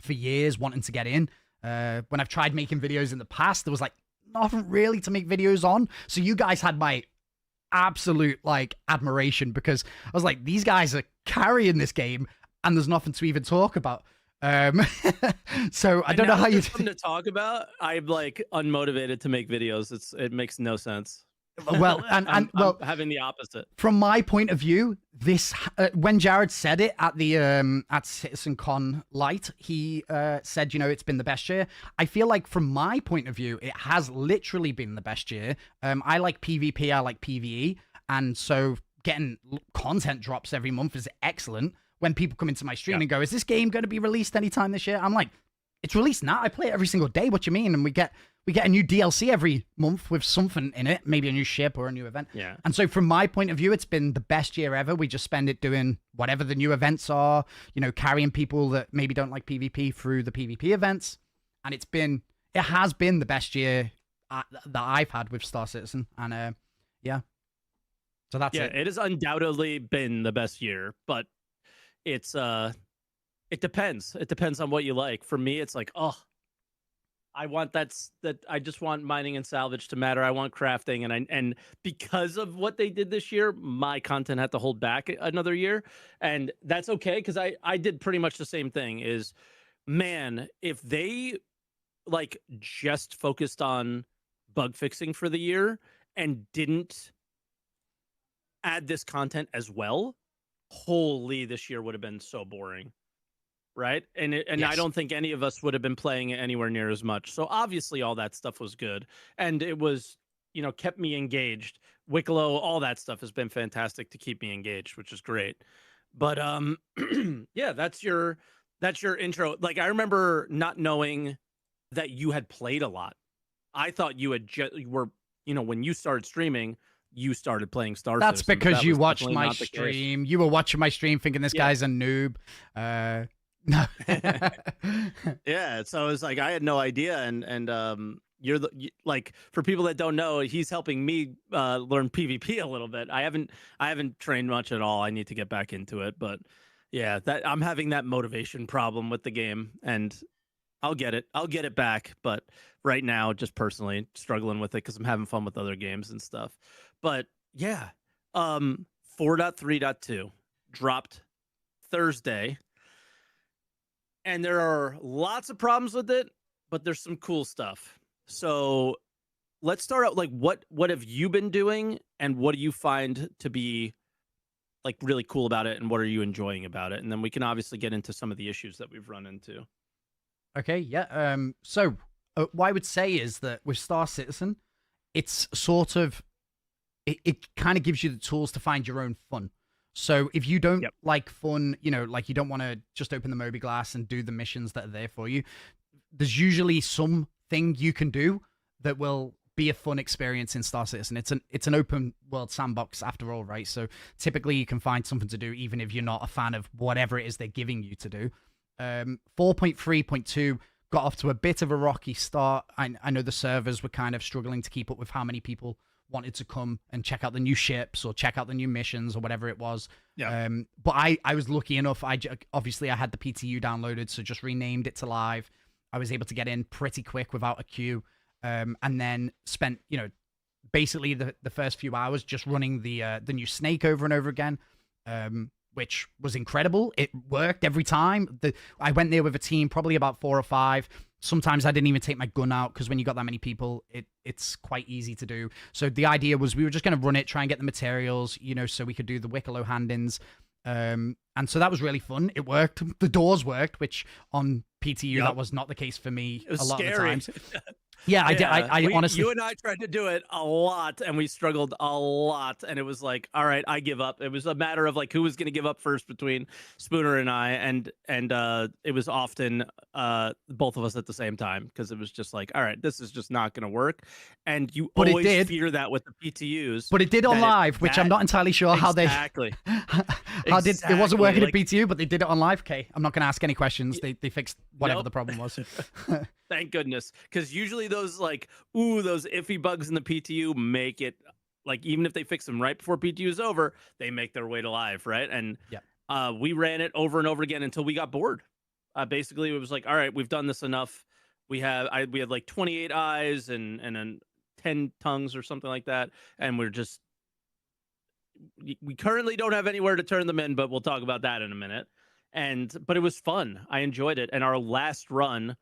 for years wanting to get in. When I've tried making videos in the past, there was like nothing really to make videos on. So you guys had my absolute like admiration, because I was like, these guys are carrying this game and there's nothing to even talk about. So I don't know how you something to talk about. I'm like unmotivated to make videos. It makes no sense. Well, and well, I'm having the opposite. From my point of view, this when Jared said it at the at CitizenCon Light, he said, you know, it's been the best year. I feel like from my point of view, it has literally been the best year. I like PvP, I like PvE, and so getting content drops every month is excellent. When people come into my stream and go, is this game going to be released anytime this year? I'm like, it's released now. I play it every single day. What you mean? And we get a new DLC every month with something in it, maybe a new ship or a new event. Yeah. And so from my point of view, it's been the best year ever. We just spend it doing whatever the new events are, you know, carrying people that maybe don't like PvP through the PvP events. And it has been the best year that I've had with Star Citizen. And yeah. So that's it. It has undoubtedly been the best year, but it's it depends. It depends on what you like. For me, it's like, oh, I want that I just want mining and salvage to matter. I want crafting, and because of what they did this year, my content had to hold back another year, and that's okay, because I did pretty much the same thing. Is, man, if they like just focused on bug fixing for the year and didn't add this content as well, holy, this year would have been so boring. Right. And I Yes. don't think any of us would have been playing it anywhere near as much. So obviously all that stuff was good. And it was, kept me engaged. Wicklow, all that stuff has been fantastic to keep me engaged, which is great. But yeah, that's your intro. Like, I remember not knowing that you had played a lot. I thought you had when you started streaming, you started playing Star That's Citizen, but because that you was watched definitely my not the case. stream. You were watching my stream thinking this Yeah. guy's a noob. No. Yeah, so it's like I had no idea, and you're like, for people that don't know, he's helping me learn PvP a little bit. I haven't trained much at all. I need to get back into it, but yeah, that I'm having that motivation problem with the game, and I'll get it back, but right now, just personally struggling with it because I'm having fun with other games and stuff. But yeah, 4.3.2 dropped Thursday. And there are lots of problems with it, but there's some cool stuff. So let's start out, like, what have you been doing, and what do you find to be like really cool about it, and what are you enjoying about it? And then we can obviously get into some of the issues that we've run into. Okay, yeah. So what I would say is that with Star Citizen, it's sort of it kind of gives you the tools to find your own fun. So if you don't like fun, like you don't want to just open the Moby Glass and do the missions that are there for you, there's usually something you can do that will be a fun experience in Star Citizen. It's an open world sandbox after all, right? So typically you can find something to do even if you're not a fan of whatever it is they're giving you to do. 4.3.2 got off to a bit of a rocky start. I know the servers were kind of struggling to keep up with how many people wanted to come and check out the new ships or check out the new missions or whatever it was. Yeah. But I was lucky enough. Obviously I had the PTU downloaded, so just renamed it to live. I was able to get in pretty quick without a queue, and then spent basically the first few hours just running the new snake over and over again, which was incredible. It worked every time. I went there with a team, probably about 4 or 5. Sometimes I didn't even take my gun out because when you got that many people, it's quite easy to do. So the idea was we were just going to run it, try and get the materials, so we could do the Wicklow hand-ins. And so that was really fun. It worked. The doors worked, which on PTU, that was not the case for me a lot of the times. Yeah, I did. I honestly, you and I tried to do it a lot, and we struggled a lot. And it was like, all right, I give up. It was a matter of like who was going to give up first between Spooner and I, and it was often both of us at the same time because it was just like, all right, this is just not going to work. And you always fear that with the PTUs, but it did on live, which I'm not entirely sure how they exactly. It wasn't working at PTU, but they did it on live. Okay, I'm not going to ask any questions. They fixed whatever the problem was. Thank goodness, because usually those those iffy bugs in the PTU make it like, even if they fix them right before PTU is over, they make their way to live, right? And we ran it over and over again until we got bored. Basically, it was like, all right, we've done this enough. We had like 28 eyes and 10 tongues or something like that, and we currently don't have anywhere to turn them in, but we'll talk about that in a minute. But it was fun. I enjoyed it. And our last run,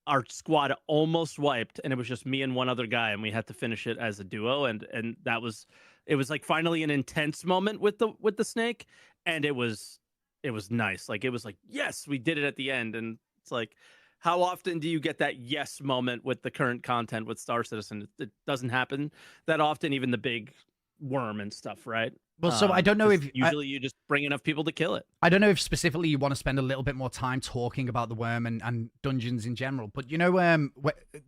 our squad almost wiped, and it was just me and one other guy, and we had to finish it as a duo. And it was like finally an intense moment with the snake, and it was nice. Like, it was like, yes, we did it at the end. And it's like, how often do you get that yes moment with the current content with Star Citizen? It doesn't happen that often, even the big worm and stuff, right? Well, so I don't know if usually you just bring enough people to kill it. I don't know if specifically you want to spend a little bit more time talking about the worm and dungeons in general, but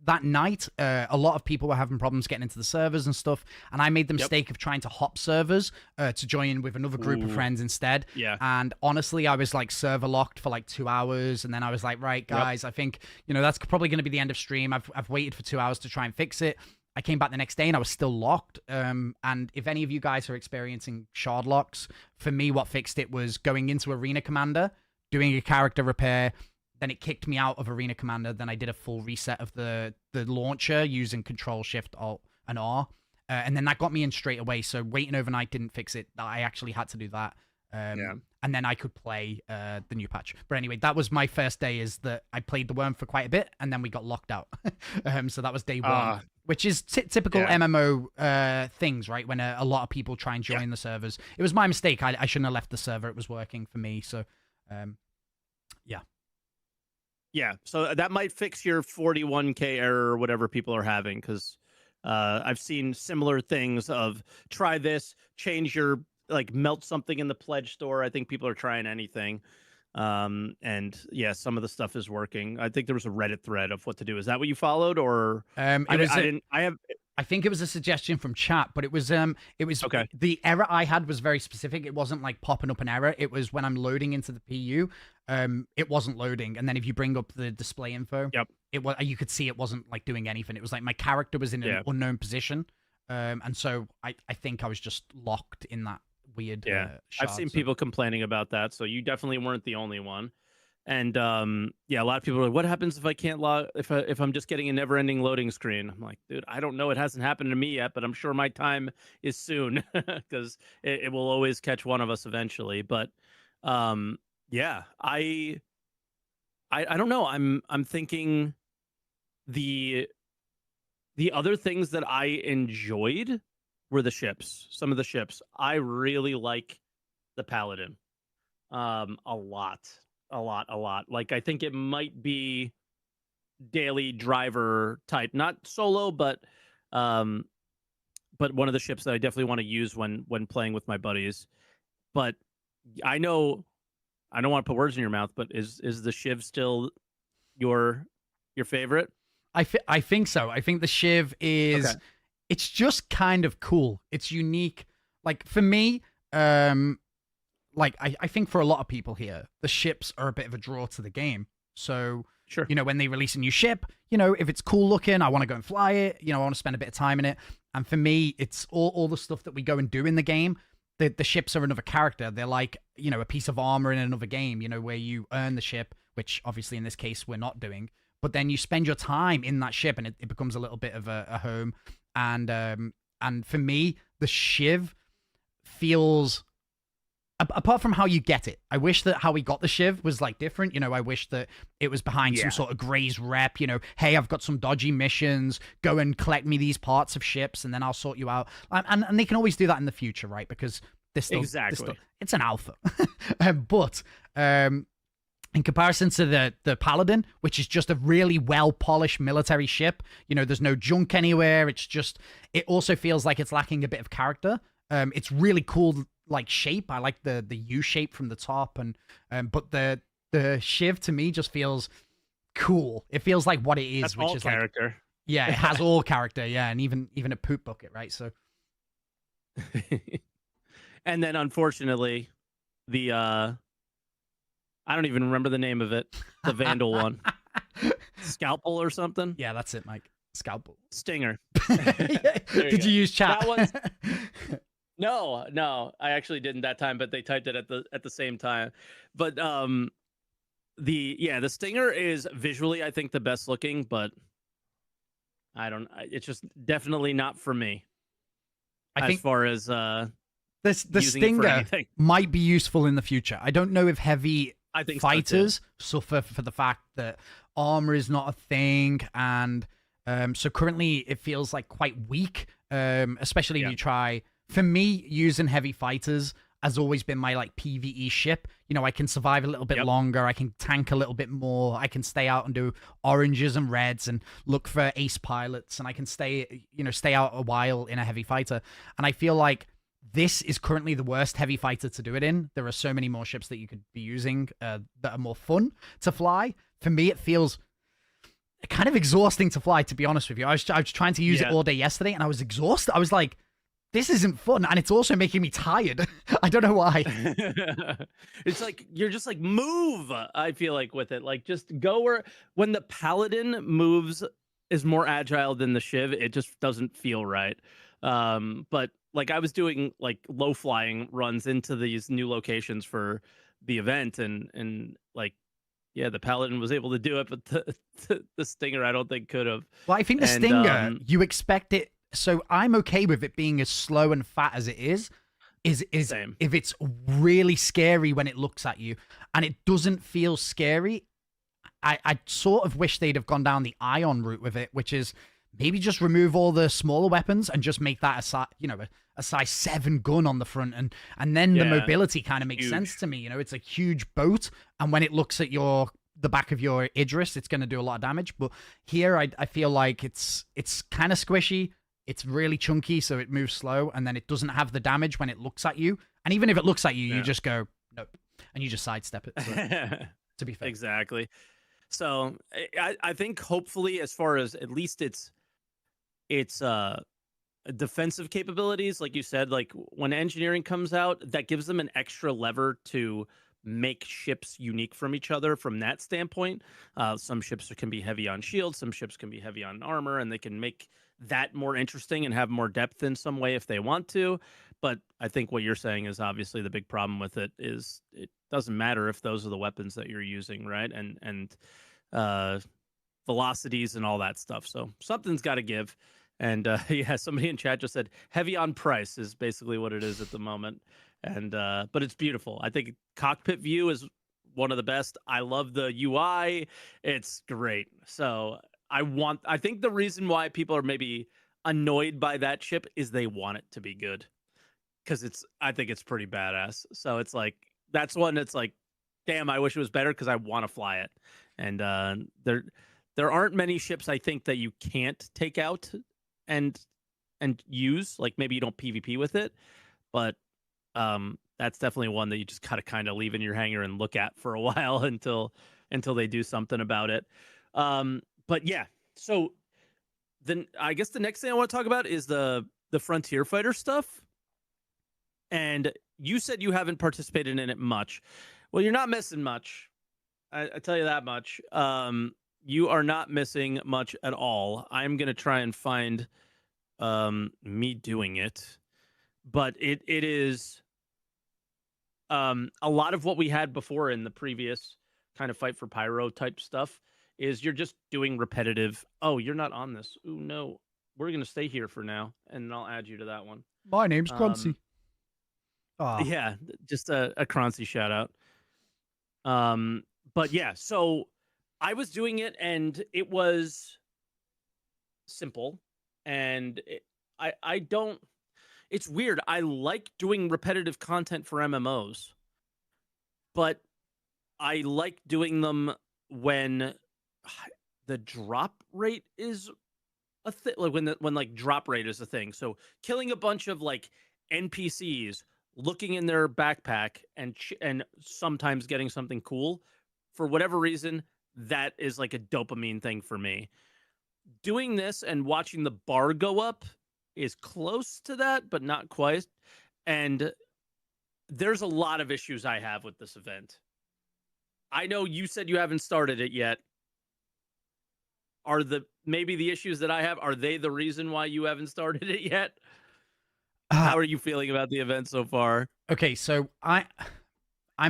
that night, a lot of people were having problems getting into the servers and stuff, and I made the mistake of trying to hop servers to join with another group of friends instead. Yeah. And honestly, I was like server locked for like 2 hours, and then I was like, right, guys, I think that's probably going to be the end of stream. I've waited for 2 hours to try and fix it. I came back the next day and I was still locked. And if any of you guys are experiencing shard locks, for me, what fixed it was going into Arena Commander, doing a character repair. Then it kicked me out of Arena Commander. Then I did a full reset of the launcher using Control, Shift, Alt, and R. And then that got me in straight away. So waiting overnight didn't fix it. I actually had to do that. And then I could play the new patch. But anyway, that was my first day, is that I played the worm for quite a bit, and then we got locked out. So that was day 1. which is typical Yeah. MMO things, right? When a lot of people try and join the servers. It was my mistake. I shouldn't have left the server. It was working for me. So, yeah. Yeah, so that might fix your 41K error or whatever people are having, because I've seen similar things of try this, change your, like, melt something in the pledge store. I think people are trying anything. And yeah, some of the stuff is working. I think there was a Reddit thread of what to do. Is that what you followed, or I think it was a suggestion from chat, but it was Okay. The error I had was very specific. It wasn't like popping up an error. It was when I'm loading into the PU, it wasn't loading, and then if you bring up the display info, Yep. it was, you could see it wasn't like doing anything. It was like my character was in an unknown position, and so I think I was just locked in that weird. I've seen people complaining about that, so you definitely weren't the only one. And yeah, a lot of people are like, what happens if I can't log, if I'm just getting a never-ending loading screen? I'm like, dude, I don't know, it hasn't happened to me yet, but I'm sure my time is soon, because it will always catch one of us eventually. But yeah, I don't know, I'm thinking the other things that I enjoyed were the ships. Some of the ships I really like, the Paladin a lot. Like, I think it might be daily driver type, not solo, but one of the ships that I definitely want to use when playing with my buddies. But I know I don't want to put words in your mouth, but is the Shiv still your favorite? I think so. I think the Shiv is. Okay. It's just kind of cool. It's unique. Like, for me, like, I think for a lot of people here, the ships are a bit of a draw to the game. So, sure, you know, when they release a new ship, you know, if it's cool looking, I want to go and fly it. You know, I want to spend a bit of time in it. And for me, it's all the stuff that we go and do in the game. The ships are another character. They're like, you know, a piece of armor in another game, you know, where you earn the ship, which obviously in this case we're not doing. But then you spend your time in that ship, and it becomes a little bit of a home. And for me, the Shiv feels, apart from how you get it, I wish that how we got the Shiv was like different. You know, I wish that it was behind some sort of Grey's rep. You know, hey, I've got some dodgy missions. Go and collect me these parts of ships, and then I'll sort you out. And they can always do that in the future, right? Because this still, it's an alpha. But in comparison to the Paladin, which is just a really well-polished military ship, you know, there's no junk anywhere. It's just, it also feels like it's lacking a bit of character. It's really cool, like, shape. I like the U shape from the top, and but the Shiv to me just feels cool. It feels like what it is. That's which all is character. Like, yeah, it has all character. Yeah, and even a poop bucket, right? So, and then unfortunately, the I don't even remember the name of it. The Vandal one. Scalpel or something? Yeah, that's it, Mike. Scalpel. Stinger. Did you use chat? That one's... No, I actually didn't that time, but they typed it at the same time. But the Stinger is visually, I think, the best looking, but it's just definitely not for me. I think as far as the Stinger might be useful in the future. I don't know if heavy fighters suffer for the fact that armor is not a thing, and so currently it feels like quite weak, especially if you try. For me, using heavy fighters has always been my, like, PvE ship. You know, I can survive a little bit longer, I can tank a little bit more, I can stay out and do oranges and reds and look for ace pilots, and I can stay out a while in a heavy fighter. And I feel like this is currently the worst heavy fighter to do it in. There are so many more ships that you could be using that are more fun to fly. For me, it feels kind of exhausting to fly, to be honest with you. I was trying to use it all day yesterday, and I was exhausted. I was like, this isn't fun, and it's also making me tired. I don't know why. It's like, you're just like, move, I feel like, with it. Like, just go where... When the Paladin moves is more agile than the Shiv, it just doesn't feel right. But, like, I was doing, like, low flying runs into these new locations for the event, and like, yeah, the Paladin was able to do it, but the Stinger, I don't think, could have. Well, I think the Stinger, you expect it. So I'm okay with it being as slow and fat as it is Same. If it's really scary when it looks at you, and it doesn't feel scary. I sort of wish they'd have gone down the ion route with it, which is maybe just remove all the smaller weapons and just make that a size 7 gun on the front, and then the mobility kind of makes sense to me. It's a huge boat, and when it looks at the back of your Idris, it's going to do a lot of damage. But here, I feel like it's kind of squishy. It's really chunky, so it moves slow, and then it doesn't have the damage when it looks at you. And even if it looks at you, you just go, nope, and you just sidestep it. So, to be fair. Exactly. So I think hopefully, as far as at least its defensive capabilities, like you said, like when engineering comes out, that gives them an extra lever to make ships unique from each other from that standpoint. Some ships can be heavy on shields, some ships can be heavy on armor, and they can make that more interesting and have more depth in some way if they want to. But I think what you're saying is obviously the big problem with it is it doesn't matter if those are the weapons that you're using, right? And velocities and all that stuff. So something's got to give. And yeah, somebody in chat just said heavy on price is basically what it is at the moment. And but it's beautiful. I think cockpit view is one of the best. I love the UI. It's great. So I think the reason why people are maybe annoyed by that ship is they want it to be good, because I think it's pretty badass. So it's like, that's one that's like, damn, I wish it was better because I want to fly it. And there aren't many ships, I think, that you can't take out and use. Like maybe you don't PvP with it, but that's definitely one that you just gotta kind of leave in your hangar and look at for a while until they do something about it. But yeah, so then I guess the next thing I want to talk about is the Frontier Fighter stuff. And you said you haven't participated in it much. Well, you're not missing much. I tell you that much. You are not missing much at all. I'm gonna try and find me doing it, but it is a lot of what we had before in the previous kind of fight for pyro type stuff. Is you're just doing repetitive. Oh, you're not on this. Ooh, no. We're going to stay here for now, and I'll add you to that one. My name's Crunchy. Yeah, just a Crunchy shout out. But yeah, so I was doing it, and it was simple. And I don't... It's weird. I like doing repetitive content for MMOs, but I like doing them when the drop rate is a thing, like when like drop rate is a thing. So killing a bunch of like NPCs, looking in their backpack and sometimes getting something cool, for whatever reason, that is like a dopamine thing for me. Doing this and watching the bar go up is close to that, but not quite. And there's a lot of issues I have with this event. I know you said you haven't started it yet. Are maybe the issues that I have, are they the reason why you haven't started it yet? How are you feeling about the event so far? Okay, so I'm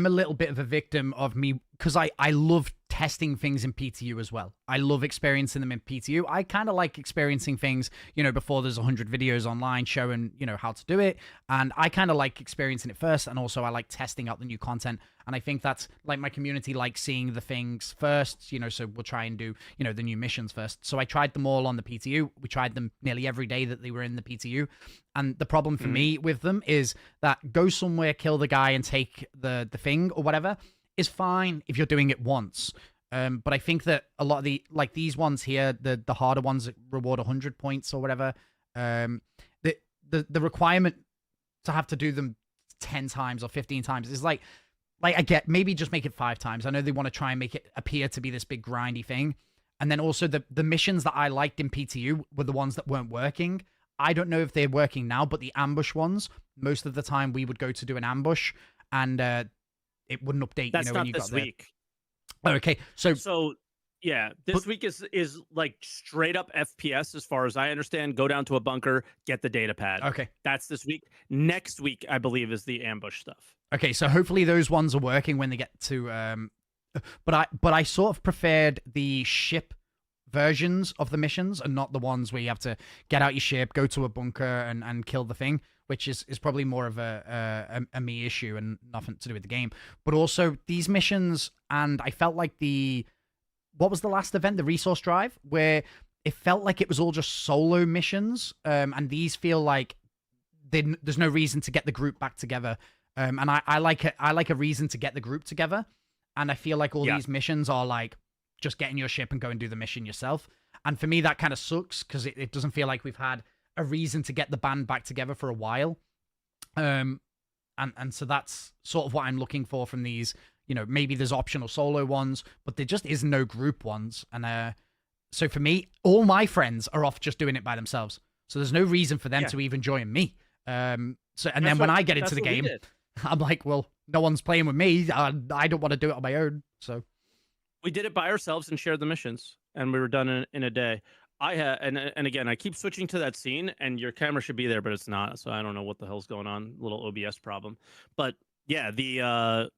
a little bit of a victim of me, because I love testing things in PTU as well. I love experiencing them in PTU. I kind of like experiencing things, before there's 100 videos online showing, how to do it. And I kind of like experiencing it first. And also I like testing out the new content. And I think that's like my community likes seeing the things first, so we'll try and do, the new missions first. So I tried them all on the PTU. We tried them nearly every day that they were in the PTU. And the problem for me with them is that go somewhere, kill the guy and take the thing or whatever is fine if you're doing it once. But I think that a lot of these ones here, the harder ones that reward 100 points or whatever, the requirement to have to do them 10 times or 15 times is like I get, maybe just make it 5 times. I know they want to try and make it appear to be this big grindy thing. And then also the missions that I liked in PTU were the ones that weren't working. I don't know if they're working now, but the ambush ones, most of the time we would go to do an ambush and it wouldn't update. That's when you not got this week. There. Okay, so yeah, this week is like straight up FPS as far as I understand. Go down to a bunker, get the data pad. Okay, that's this week. Next week, I believe, is the ambush stuff. Okay, so hopefully those ones are working when they get to. But I sort of preferred the ship versions of the missions and not the ones where you have to get out your ship, go to a bunker, and kill the thing, which is probably more of a me issue and nothing to do with the game. But also these missions, and I felt like what was the last event? The resource drive, where it felt like it was all just solo missions, and these feel like there's no reason to get the group back together. And I like a reason to get the group together, and I feel like all these missions are like just get in your ship and go and do the mission yourself. And for me, that kind of sucks because it doesn't feel like we've had a reason to get the band back together for a while. And so that's sort of what I'm looking for from these. You know, maybe there's optional solo ones, but there just is no group ones. And so for me, all my friends are off just doing it by themselves. So there's no reason for them to even join me. Then when I get into the game, I'm like, well, no one's playing with me. I don't want to do it on my own. So we did it by ourselves and shared the missions, and we were done in a day. And again, I keep switching to that scene, and your camera should be there, but it's not. So I don't know what the hell's going on. Little OBS problem. But yeah, the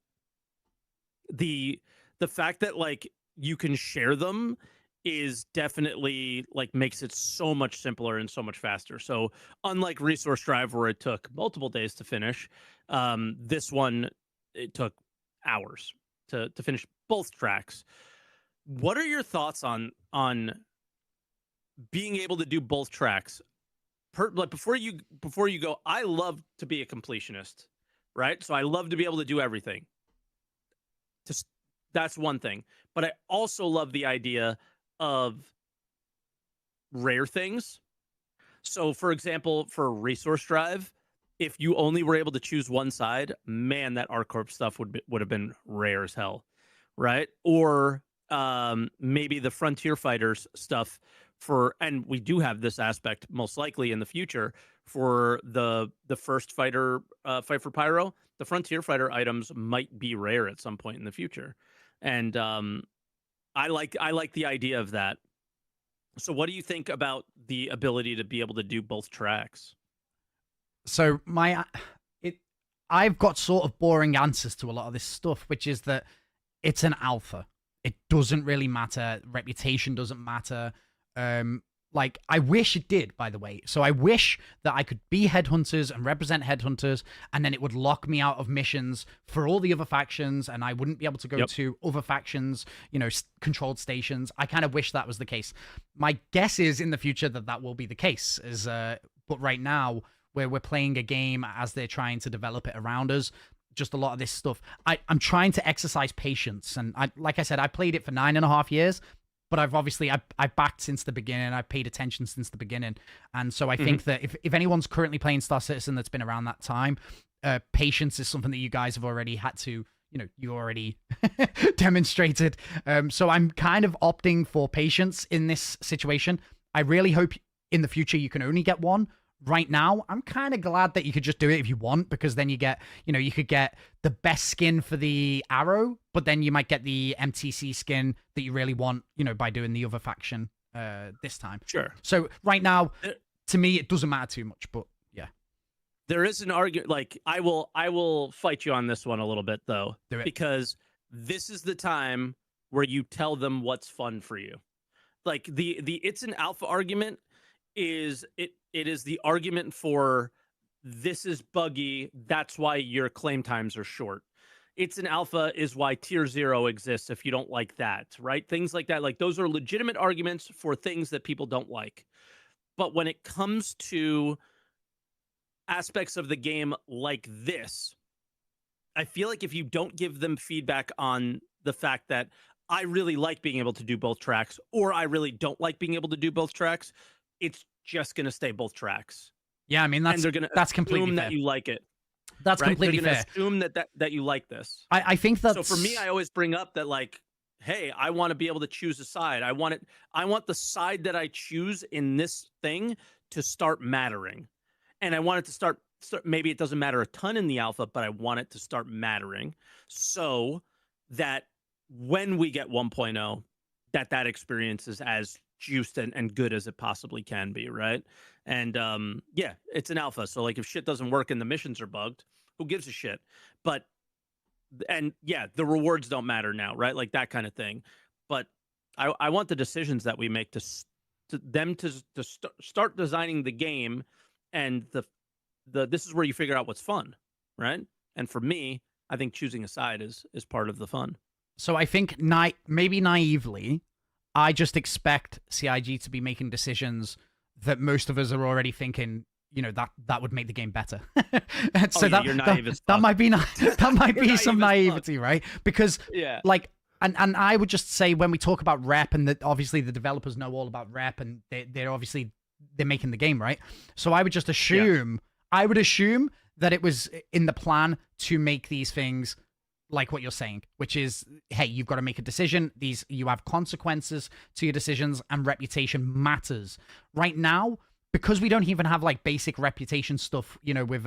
fact that like you can share them is definitely like makes it so much simpler and so much faster. So unlike Resource Drive, where it took multiple days to finish, this one it took hours to finish both tracks. What are your thoughts on being able to do both tracks? Like before you go, I love to be a completionist, right? So I love to be able to do everything. That's one thing. But I also love the idea of rare things. So for example, for Resource Drive, if you only were able to choose one side, man, that ArcCorp stuff would have been rare as hell, right? Or maybe the Frontier Fighters stuff and we do have this aspect most likely in the future for the first fighter Fight for Pyro. The Frontier Fighter items might be rare at some point in the future, and I like the idea of that. So what do you think about the ability to be able to do both tracks? So I've got sort of boring answers to a lot of this stuff, which is that it's an alpha. It doesn't really matter. Reputation doesn't matter. Like, I wish it did, by the way. So I wish that I could be Headhunters and represent Headhunters, and then it would lock me out of missions for all the other factions, and I wouldn't be able to go to other factions, you know, controlled stations. I kind of wish that was the case. My guess is in the future that will be the case. But right now, where we're playing a game as they're trying to develop it around us, just a lot of this stuff. I'm trying to exercise patience, and like I said, I played it for 9.5 years. But I've backed since the beginning. I've paid attention since the beginning. And so I think that if anyone's currently playing Star Citizen that's been around that time, patience is something that you guys have already had to, you know, you already demonstrated. So I'm kind of opting for patience in this situation. I really hope in the future you can only get one. Right now, I'm kind of glad that you could just do it if you want, because then you get, you know, you could get the best skin for the arrow, but then you might get the MTC skin that you really want, you know, by doing the other faction this time. Sure. So right now, to me, it doesn't matter too much, but yeah. There is an argument, like, I will fight you on this one a little bit, though, because this is the time where you tell them what's fun for you. Like, the it's an alpha argument is it is the argument for this is buggy, that's why your claim times are short. It's an alpha is why tier 0 exists if you don't like that, right? Things like that. Like, those are legitimate arguments for things that people don't like. But when it comes to aspects of the game like this, I feel like if you don't give them feedback on the fact that I really like being able to do both tracks, or I really don't like being able to do both tracks, it's just going to stay both tracks. Yeah, I mean, that's completely assume fair. that you like it. That's right? completely They're fair. Assume that you like this. I think that's... So for me, I always bring up that, like, hey, I want to be able to choose a side. I want the side that I choose in this thing to start mattering. And I want it to start maybe it doesn't matter a ton in the alpha, but I want it to start mattering so that when we get 1.0, that experience is as juiced and good as it possibly can be, right? And yeah, it's an alpha, so like if shit doesn't work and the missions are bugged, who gives a shit? But and yeah, the rewards don't matter now, right? Like that kind of thing. But I want the decisions that we make to start designing the game, and this is where you figure out what's fun, right? And for me, I think choosing a side is part of the fun. So I think maybe naively, I just expect CIG to be making decisions that most of us are already thinking, that would make the game better. So you're naive as that fuck. might be that might be some naive as naivety, right? Because like, and I would just say when we talk about rep, and that obviously the developers know all about rep, and they're making the game, right? So I would just assume, that it was in the plan to make these things like what you're saying, which is, hey, you've got to make a decision. You have consequences to your decisions, and reputation matters. Right now, because we don't even have like basic reputation stuff, with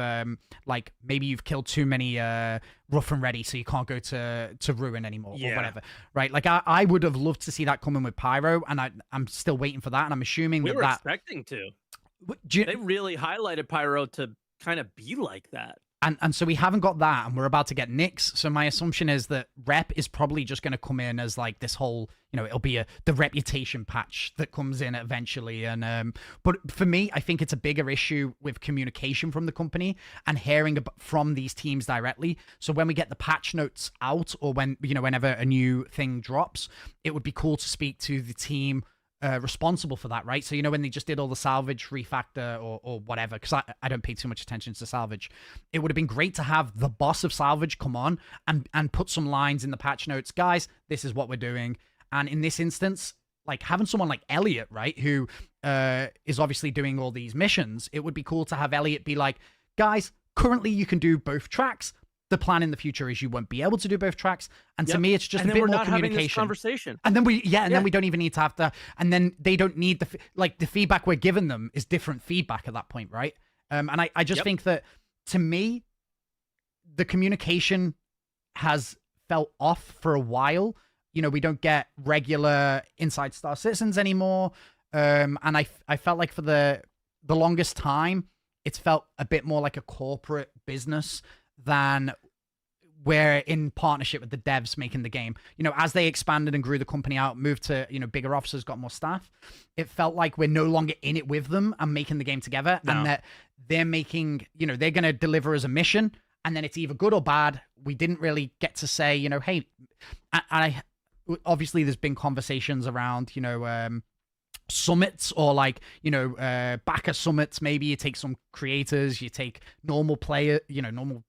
like maybe you've killed too many rough and ready, so you can't go to ruin anymore or whatever, right? Like I would have loved to see that coming with pyro, and I'm still waiting for that, and I'm assuming we were expecting to. They really highlighted pyro to kind of be like that. And so we haven't got that, and we're about to get Nyx. So my assumption is that rep is probably just going to come in as like this whole, it'll be the reputation patch that comes in eventually. And but for me, I think it's a bigger issue with communication from the company and hearing from these teams directly. So when we get the patch notes out, or whenever a new thing drops, it would be cool to speak to the team responsible for that, right? So when they just did all the salvage refactor or whatever, because I don't pay too much attention to salvage, it would have been great to have the boss of salvage come on and put some lines in the patch notes. Guys, this is what we're doing. And in this instance, like having someone like Elliot, right, who is obviously doing all these missions, it would be cool to have Elliot be like, guys, currently you can do both tracks. The plan in the future is you won't be able to do both tracks. And to me, it's just a bit more communication. Conversation. And then then we don't even need to have to, and then they don't need the feedback we're giving them is different feedback at that point, right? And I just think that, to me, the communication has felt off for a while. We don't get regular Inside Star Citizens anymore. And I felt like for the longest time, it's felt a bit more like a corporate business than we're in partnership with the devs making the game. As they expanded and grew the company out, moved to, bigger offices, got more staff, it felt like we're no longer in it with them and making the game together. No. And that they're making, they're going to deliver us a mission, and then it's either good or bad. We didn't really get to say, hey, obviously there's been conversations around, summits, or like, backer summits. Maybe you take some creators, you take normal player, normal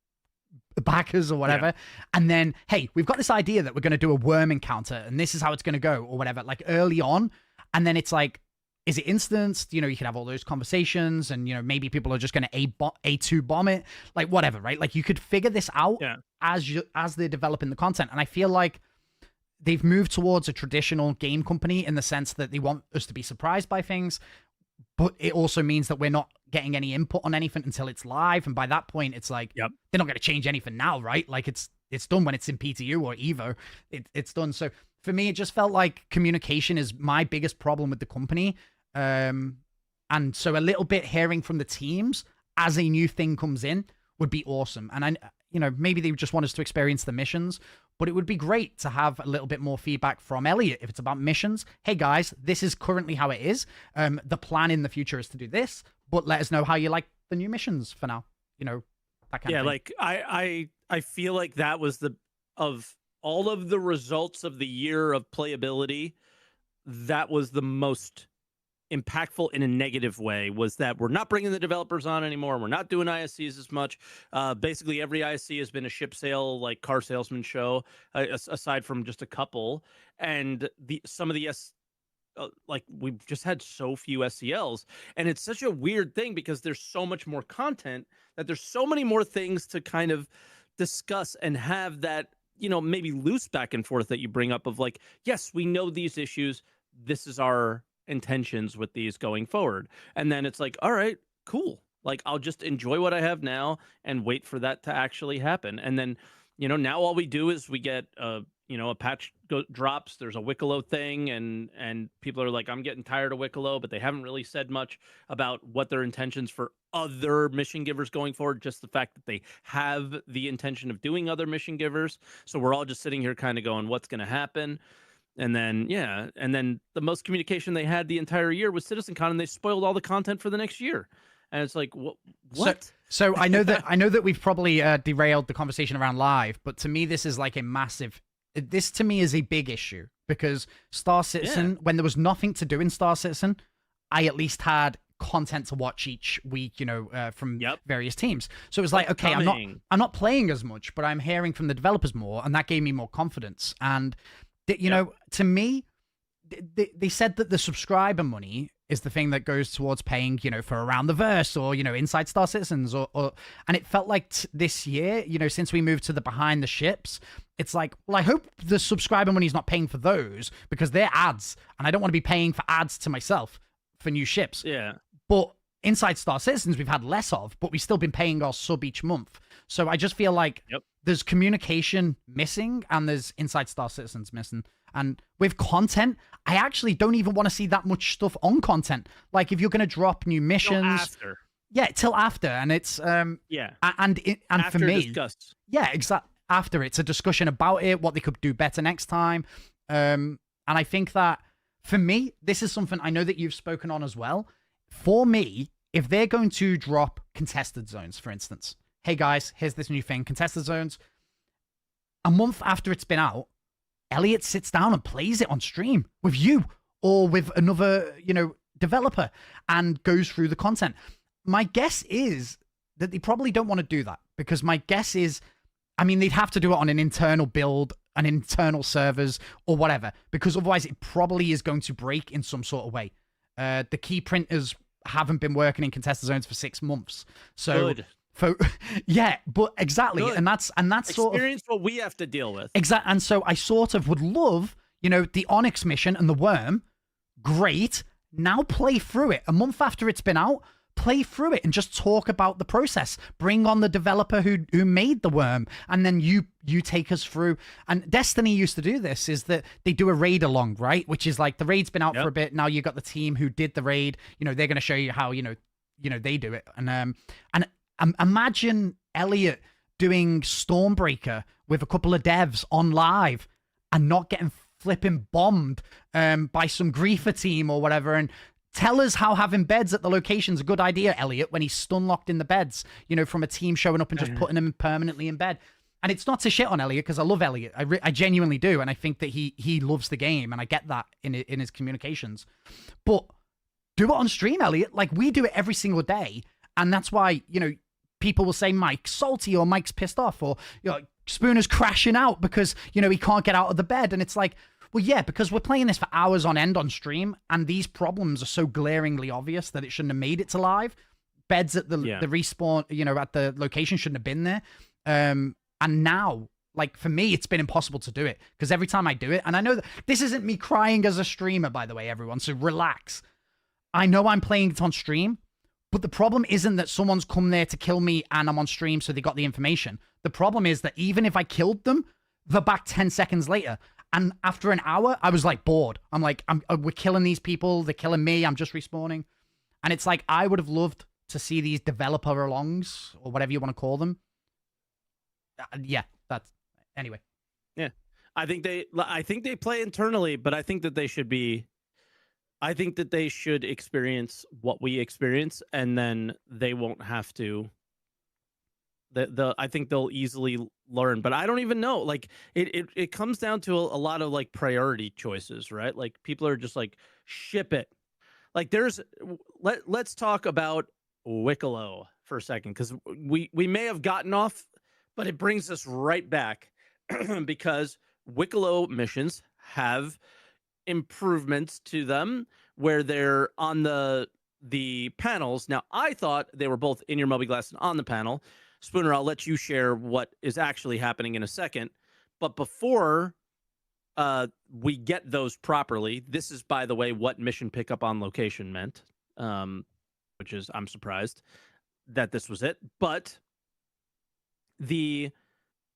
backers or whatever, and then, hey, we've got this idea that we're going to do a worm encounter and this is how it's going to go or whatever, like early on. And then it's like, is it instanced? You can have all those conversations, and maybe people are just going to A2 bomb it, like whatever, right? Like you could figure this out as they're developing the content. And I feel like they've moved towards a traditional game company in the sense that they want us to be surprised by things, but it also means that we're not getting any input on anything until it's live. And by that point, it's like, they're not going to change anything now, right? Like it's done when it's in PTU or Evo. It's done. So for me, it just felt like communication is my biggest problem with the company. And so a little bit hearing from the teams as a new thing comes in would be awesome. And maybe they just want us to experience the missions, but it would be great to have a little bit more feedback from Elliot if it's about missions. Hey guys, this is currently how it is. The plan in the future is to do this, but let us know how you like the new missions for now. That kind of thing. Like I feel like that was of all of the results of the year of playability, that was the most impactful in a negative way, was that we're not bringing the developers on anymore. We're not doing ISCs as much. Basically, every ISC has been a ship sale, like car salesman show, aside from just a couple. And some of the like we've just had so few SCLs, and it's such a weird thing because there's so much more content that there's so many more things to kind of discuss and have that, maybe loose back and forth that you bring up of like, yes, we know these issues. This is our intentions with these going forward. And then it's like, all right, cool. Like I'll just enjoy what I have now and wait for that to actually happen. And then, now all we do is we get a patch drops, there's a Wicklow thing, and people are like, I'm getting tired of Wicklow, but they haven't really said much about what their intentions for other mission givers going forward, just the fact that they have the intention of doing other mission givers. So we're all just sitting here kind of going, what's going to happen? And then, the most communication they had the entire year was CitizenCon, and they spoiled all the content for the next year. And it's like, what? So I know that we've probably derailed the conversation around live, but to me, this is like a massive this to me is a big issue because Star Citizen, when there was nothing to do in Star Citizen, I at least had content to watch each week, from various teams. So it was like, okay, I'm not playing as much, but I'm hearing from the developers more, and that gave me more confidence. And to me, they said that the subscriber money is the thing that goes towards paying, for Around the Verse or, Inside Star Citizens and it felt like this year, since we moved to the Behind the Ships, it's like, well, I hope the subscriber money is not paying for those because they're ads and I don't want to be paying for ads to myself for new ships. Yeah. But Inside Star Citizens, we've had less of, but we've still been paying our sub each month. So I just feel like there's communication missing and there's Inside Star Citizens missing. And with content, I actually don't even want to see that much stuff on content. Like if you're going to drop new missions, till after, and it's and after for me, discussed. Exactly. After it's a discussion about it, what they could do better next time, and I think that for me, this is something I know that you've spoken on as well. For me, if they're going to drop contested zones, for instance, hey guys, here's this new thing, contested zones. A month after it's been out, Elliot sits down and plays it on stream with you or with another, developer and goes through the content. My guess is that they probably don't want to do that because my guess is, they'd have to do it on an internal build, an internal servers or whatever, because otherwise it probably is going to break in some sort of way. The key printers haven't been working in contested zones for 6 months. So Good. But exactly. Good. And that's sort of experience what we have to deal with. Exactly. And so I sort of would love, the Onyx mission and the Worm. Great. Now play through it. A month after it's been out, play through it and just talk about the process. Bring on the developer who made the Worm, and then you take us through. And Destiny used to do this, is that they do a raid along, right? Which is like the raid's been out for a bit. Now you got the team who did the raid. They're going to show you how, they do it. And imagine Elliot doing Stormbreaker with a couple of devs on live and not getting flipping bombed by some griefer team or whatever, and tell us how having beds at the location's a good idea, Elliot, when he's stun locked in the beds, from a team showing up and just putting him permanently in bed. And it's not to shit on Elliot, because I love Elliot. I genuinely do, and I think that he loves the game, and I get that in his communications. But do it on stream, Elliot. Like, we do it every single day, and that's why, people will say Mike's salty or Mike's pissed off or Spooner's crashing out because, he can't get out of the bed. And it's like, well, yeah, because we're playing this for hours on end on stream and these problems are so glaringly obvious that it shouldn't have made it to live. Beds at the respawn, at the location shouldn't have been there. And now, like, for me, it's been impossible to do it because every time I do it, and I know that this isn't me crying as a streamer, by the way, everyone, so relax. I know I'm playing it on stream, but the problem isn't that someone's come there to kill me and I'm on stream, so they got the information. The problem is that even if I killed them, they're back 10 seconds later. And after an hour, I was like bored. I'm like, we're killing these people. They're killing me. I'm just respawning. And it's like, I would have loved to see these developer alongs or whatever you want to call them. Anyway. Yeah. I think they play internally, but I think that they should experience what we experience, and then they won't have to. I think they'll easily learn, but I don't even know. Like, it comes down to a lot of like priority choices, right? Like, people are just like, ship it. Like, let's talk about Wicklow for a second, because we may have gotten off, but it brings us right back because Wicklow missions have improvements to them where they're on the panels. Now, I thought they were both in your mobiGlas and on the panel. Spooner, I'll let you share what is actually happening in a second. But before we get those properly, this is, by the way, what mission pickup on location meant, which is, I'm surprised that this was it. But the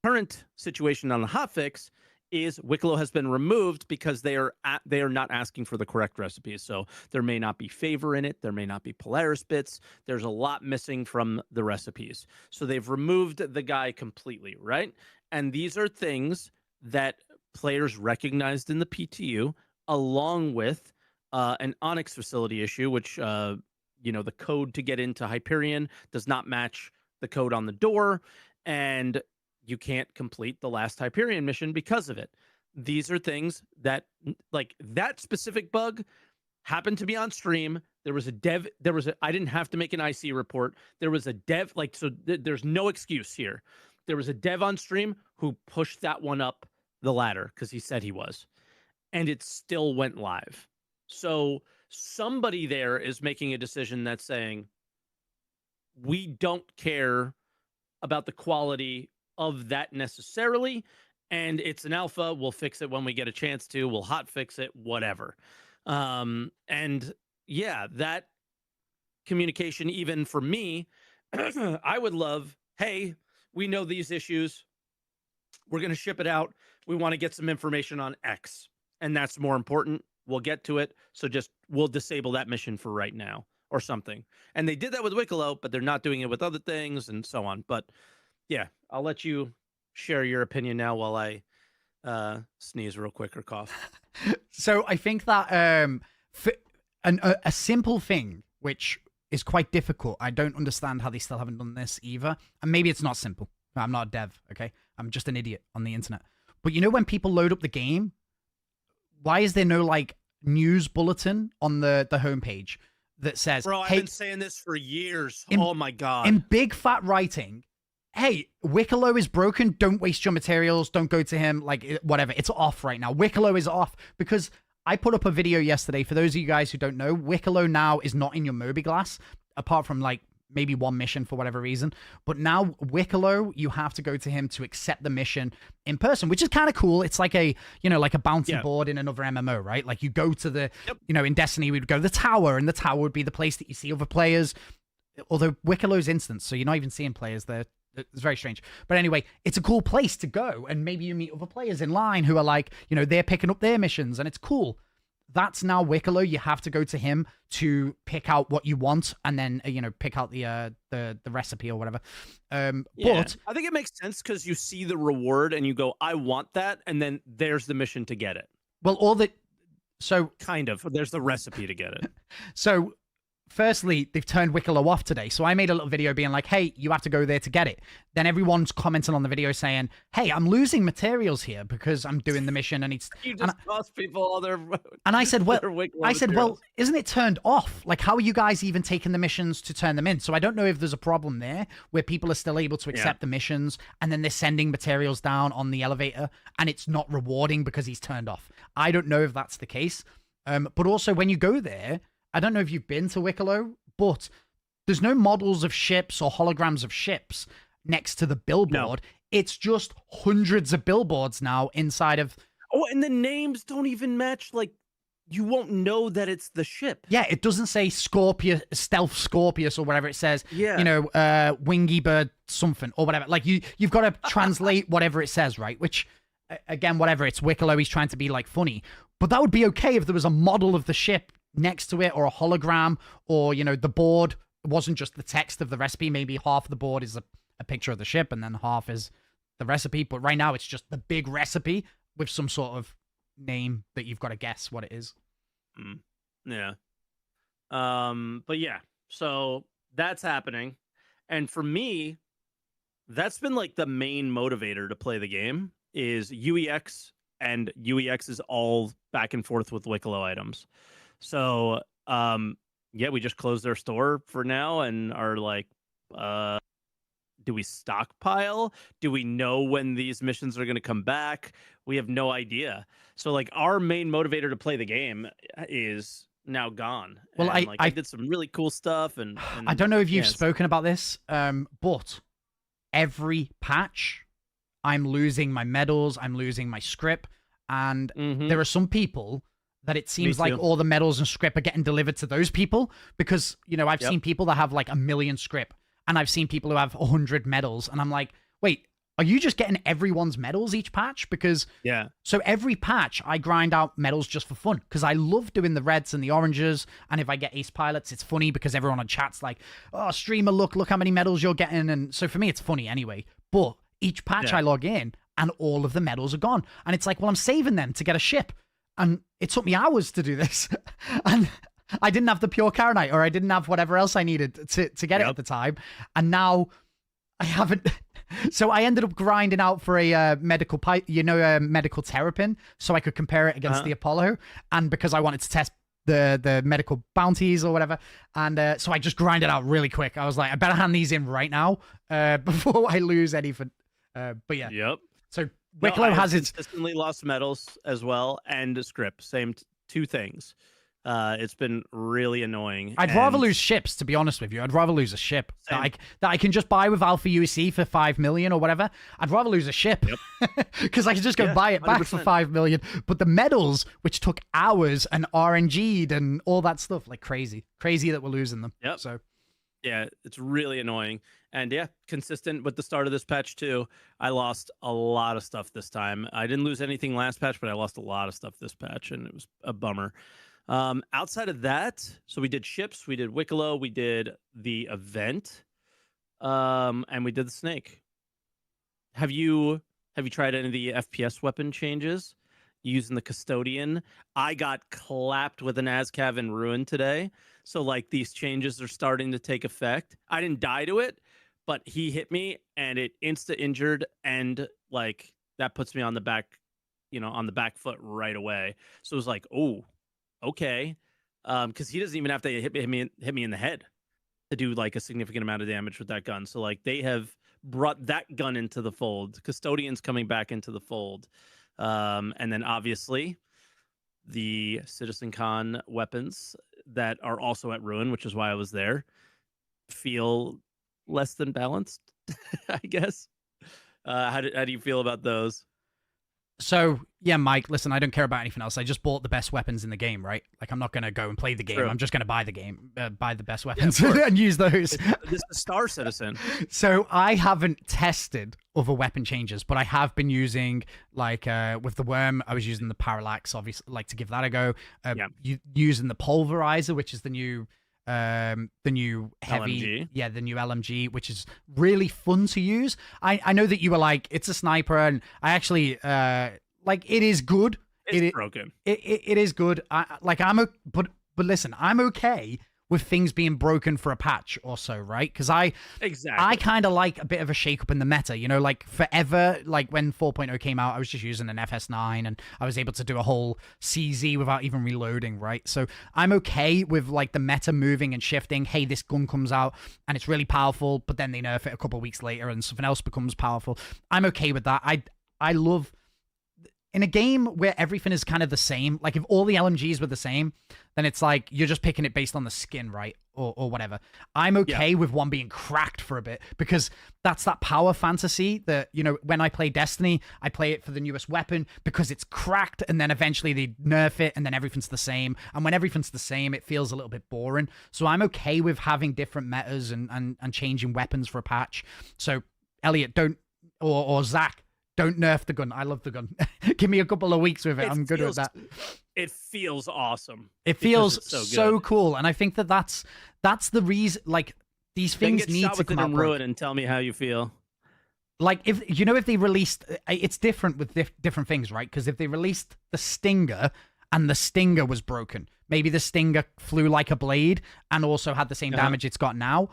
current situation on the hotfix is Wicklow has been removed because they are not asking for the correct recipes. So there may not be favor in it. There may not be Polaris bits. There's a lot missing from the recipes. So they've removed the guy completely, right? And these are things that players recognized in the PTU, along with an Onyx facility issue, which, the code to get into Hyperion does not match the code on the door. And you can't complete the last Hyperion mission because of it. these are things that, like, that specific bug happened to be on stream. There was a dev. I didn't have to make an IC report. There was a dev. Like, so there's no excuse here. There was a dev on stream who pushed that one up the ladder because he said he was, and it still went live. So somebody there is making a decision that's saying, we don't care about the quality of that necessarily, and it's an alpha. We'll fix it when we get a chance to. We'll hot fix it, whatever. And yeah, that communication, even for me, I would love, hey, we know these issues. We're going to ship it out. We want to get some information on X, and that's more important. We'll get to it. So just, we'll disable that mission for right now or something. And they did that with Wicklow, but they're not doing it with other things and so on. But yeah, I'll let you share your opinion now while I sneeze real quick or cough. So I think that a simple thing, which is quite difficult. I don't understand how they still haven't done this either. And maybe it's not simple. I'm not a dev, okay? I'm just an idiot on the internet. But you know when people load up the game, why is there no, like, news bulletin on the homepage that says, bro, I've hey, been saying this for years. Oh my God. In big fat writing, hey, Wicklow is broken. Don't waste your materials. Don't go to him. Like, whatever. It's off right now. Wicklow is off because I put up a video yesterday. For those of you guys who don't know, Wicklow now is not in your Moby-Glass, apart from, like, maybe one mission for whatever reason. But now Wicklow, you have to go to him to accept the mission in person, which is kind of cool. It's like a, you know, like a bounty board in another MMO, right? Like you go to the, you know, in Destiny, we'd go to the tower, and the tower would be the place that you see other players. Although Wicklow's instance, so you're not even seeing players there. It's very strange. But anyway, it's a cool place to go. And maybe you meet other players in line who are like, you know, they're picking up their missions, and it's cool. That's now Wicklow. You have to go to him to pick out what you want, and then you know, pick out the recipe or whatever. But I think it makes sense because you see the reward and you go, I want that, and then there's the mission to get it. Well, kind of. There's the recipe to get it. So firstly, they've turned Wicklow off today. So I made a little video being like, hey, you have to go there to get it. Then everyone's commenting on the video saying, hey, I'm losing materials here because I'm doing the mission and it's... You just cost people all their... And I said, well, isn't it turned off? Like, how are you guys even taking the missions to turn them in? So I don't know if there's a problem there where people are still able to accept the missions and then they're sending materials down on the elevator and it's not rewarding because he's turned off. I don't know if that's the case. But also when you go there, I don't know if you've been to Wicklow, but there's no models of ships or holograms of ships next to the billboard. No. It's just hundreds of billboards now inside of... Oh, and the names don't even match. Like, you won't know that it's the ship. Yeah, it doesn't say Scorpius, Stealth Scorpius or whatever. It says, you know, Wingy Bird something or whatever. Like, you've got to translate whatever it says, right? Which, again, whatever, it's Wicklow. He's trying to be, like, funny. But that would be okay if there was a model of the ship next to it, or a hologram, or, you know, the board wasn't just the text of the recipe. Maybe half the board is a picture of the ship and then half is the recipe. But right now it's just the big recipe with some sort of name that you've got to guess what it is. Yeah. But yeah, so that's happening. And for me, that's been like the main motivator to play the game is UEX, and UEX is all back and forth with Wicklow items. So, yeah, we just closed their store for now and are like, do we stockpile? Do we know when these missions are going to come back? We have no idea. So, like, our main motivator to play the game is now gone. Well, and, I did some really cool stuff. And I don't know if you've spoken about this, but every patch, I'm losing my medals, I'm losing my script, and there are some people that it seems like all the medals and script are getting delivered to those people because, you know, I've seen people that have like 1 million script and I've seen people who have 100 medals and I'm like, wait, are you just getting everyone's medals each patch? Because so every patch I grind out medals just for fun because I love doing the reds and the oranges. And if I get ace pilots, it's funny because everyone on chat's like, oh, streamer, look how many medals you're getting. And so for me, it's funny anyway. But each patch I log in and all of the medals are gone. And it's like, well, I'm saving them to get a ship. And it took me hours to do this. And I didn't have the pure Karenite, or I didn't have whatever else I needed to get it at the time. And now I haven't So I ended up grinding out for a medical pipe, a medical terrapin, so I could compare it against the Apollo, and because I wanted to test the medical bounties or whatever, and so I just grinded out really quick. I was like, I better hand these in right now before I lose anything. But yeah. Yep. So Wicklow has its consistently lost medals as well, and a script, same two things. It's been really annoying. I'd rather lose ships, to be honest with you. I'd rather lose a ship that I can just buy with Alpha UC for 5 million or whatever. I'd rather lose a ship because I can just go buy it back 100%. For 5 million. But the medals, which took hours and RNG'd and all that stuff, like crazy that we're losing them. Yep. So yeah, it's really annoying. And yeah, consistent with the start of this patch too. I lost a lot of stuff this time. I didn't lose anything last patch, but I lost a lot of stuff this patch, and it was a bummer. Outside of that, so we did ships, we did Wicklow, we did the event, and we did the snake. Have you tried any of the FPS weapon changes using the custodian? I got clapped with an ASCAV in Ruin today, so like these changes are starting to take effect. I didn't die to it, but he hit me and it insta injured, and like that puts me on the back, on the back foot right away. So it was like, oh. Okay, because he doesn't even have to hit me in the head to do like a significant amount of damage with that gun. So like they have brought that gun into the fold. Custodian's coming back into the fold, and then obviously the Citizen Con weapons that are also at Ruin, which is why I was there, feel less than balanced, I guess. How do you feel about those? So, yeah, Mike, listen, I don't care about anything else. I just bought the best weapons in the game, right? Like, I'm not going to go and play the game. True. I'm just going to buy the game, buy the best weapons and use those. This is Star Citizen. So, I haven't tested other weapon changes, but I have been using, like, with the worm, I was using the parallax, obviously, like, to give that a go. Using the pulverizer, which is the new heavy LMG. The new LMG, which is really fun to use. I know that you were like, it's a sniper, and I actually like, it is good. It's broken. It is good. But listen, I'm okay with things being broken for a patch or so, right? Because I kind of like a bit of a shake up in the meta, like forever, like when 4.0 came out, I was just using an FS9 and I was able to do a whole CZ without even reloading, right? So I'm okay with like the meta moving and shifting. Hey, this gun comes out and it's really powerful, but then they nerf it a couple of weeks later and something else becomes powerful. I'm okay with that. I love... In a game where everything is kind of the same, like if all the LMGs were the same, then it's like you're just picking it based on the skin, right? Or whatever. I'm okay with one being cracked for a bit because that's that power fantasy that, when I play Destiny, I play it for the newest weapon because it's cracked, and then eventually they nerf it and then everything's the same. And when everything's the same, it feels a little bit boring. So I'm okay with having different metas and changing weapons for a patch. So Elliot, or Zach, don't nerf the gun. I love the gun. Give me a couple of weeks with it. I'm good with that. It feels awesome. It feels so cool. And I think that's the reason, like, these things need to come out. Ruin and tell me how you feel. Like, if they released, it's different with different things, right? Because if they released the Stinger and the Stinger was broken, maybe the Stinger flew like a blade and also had the same damage it's got now,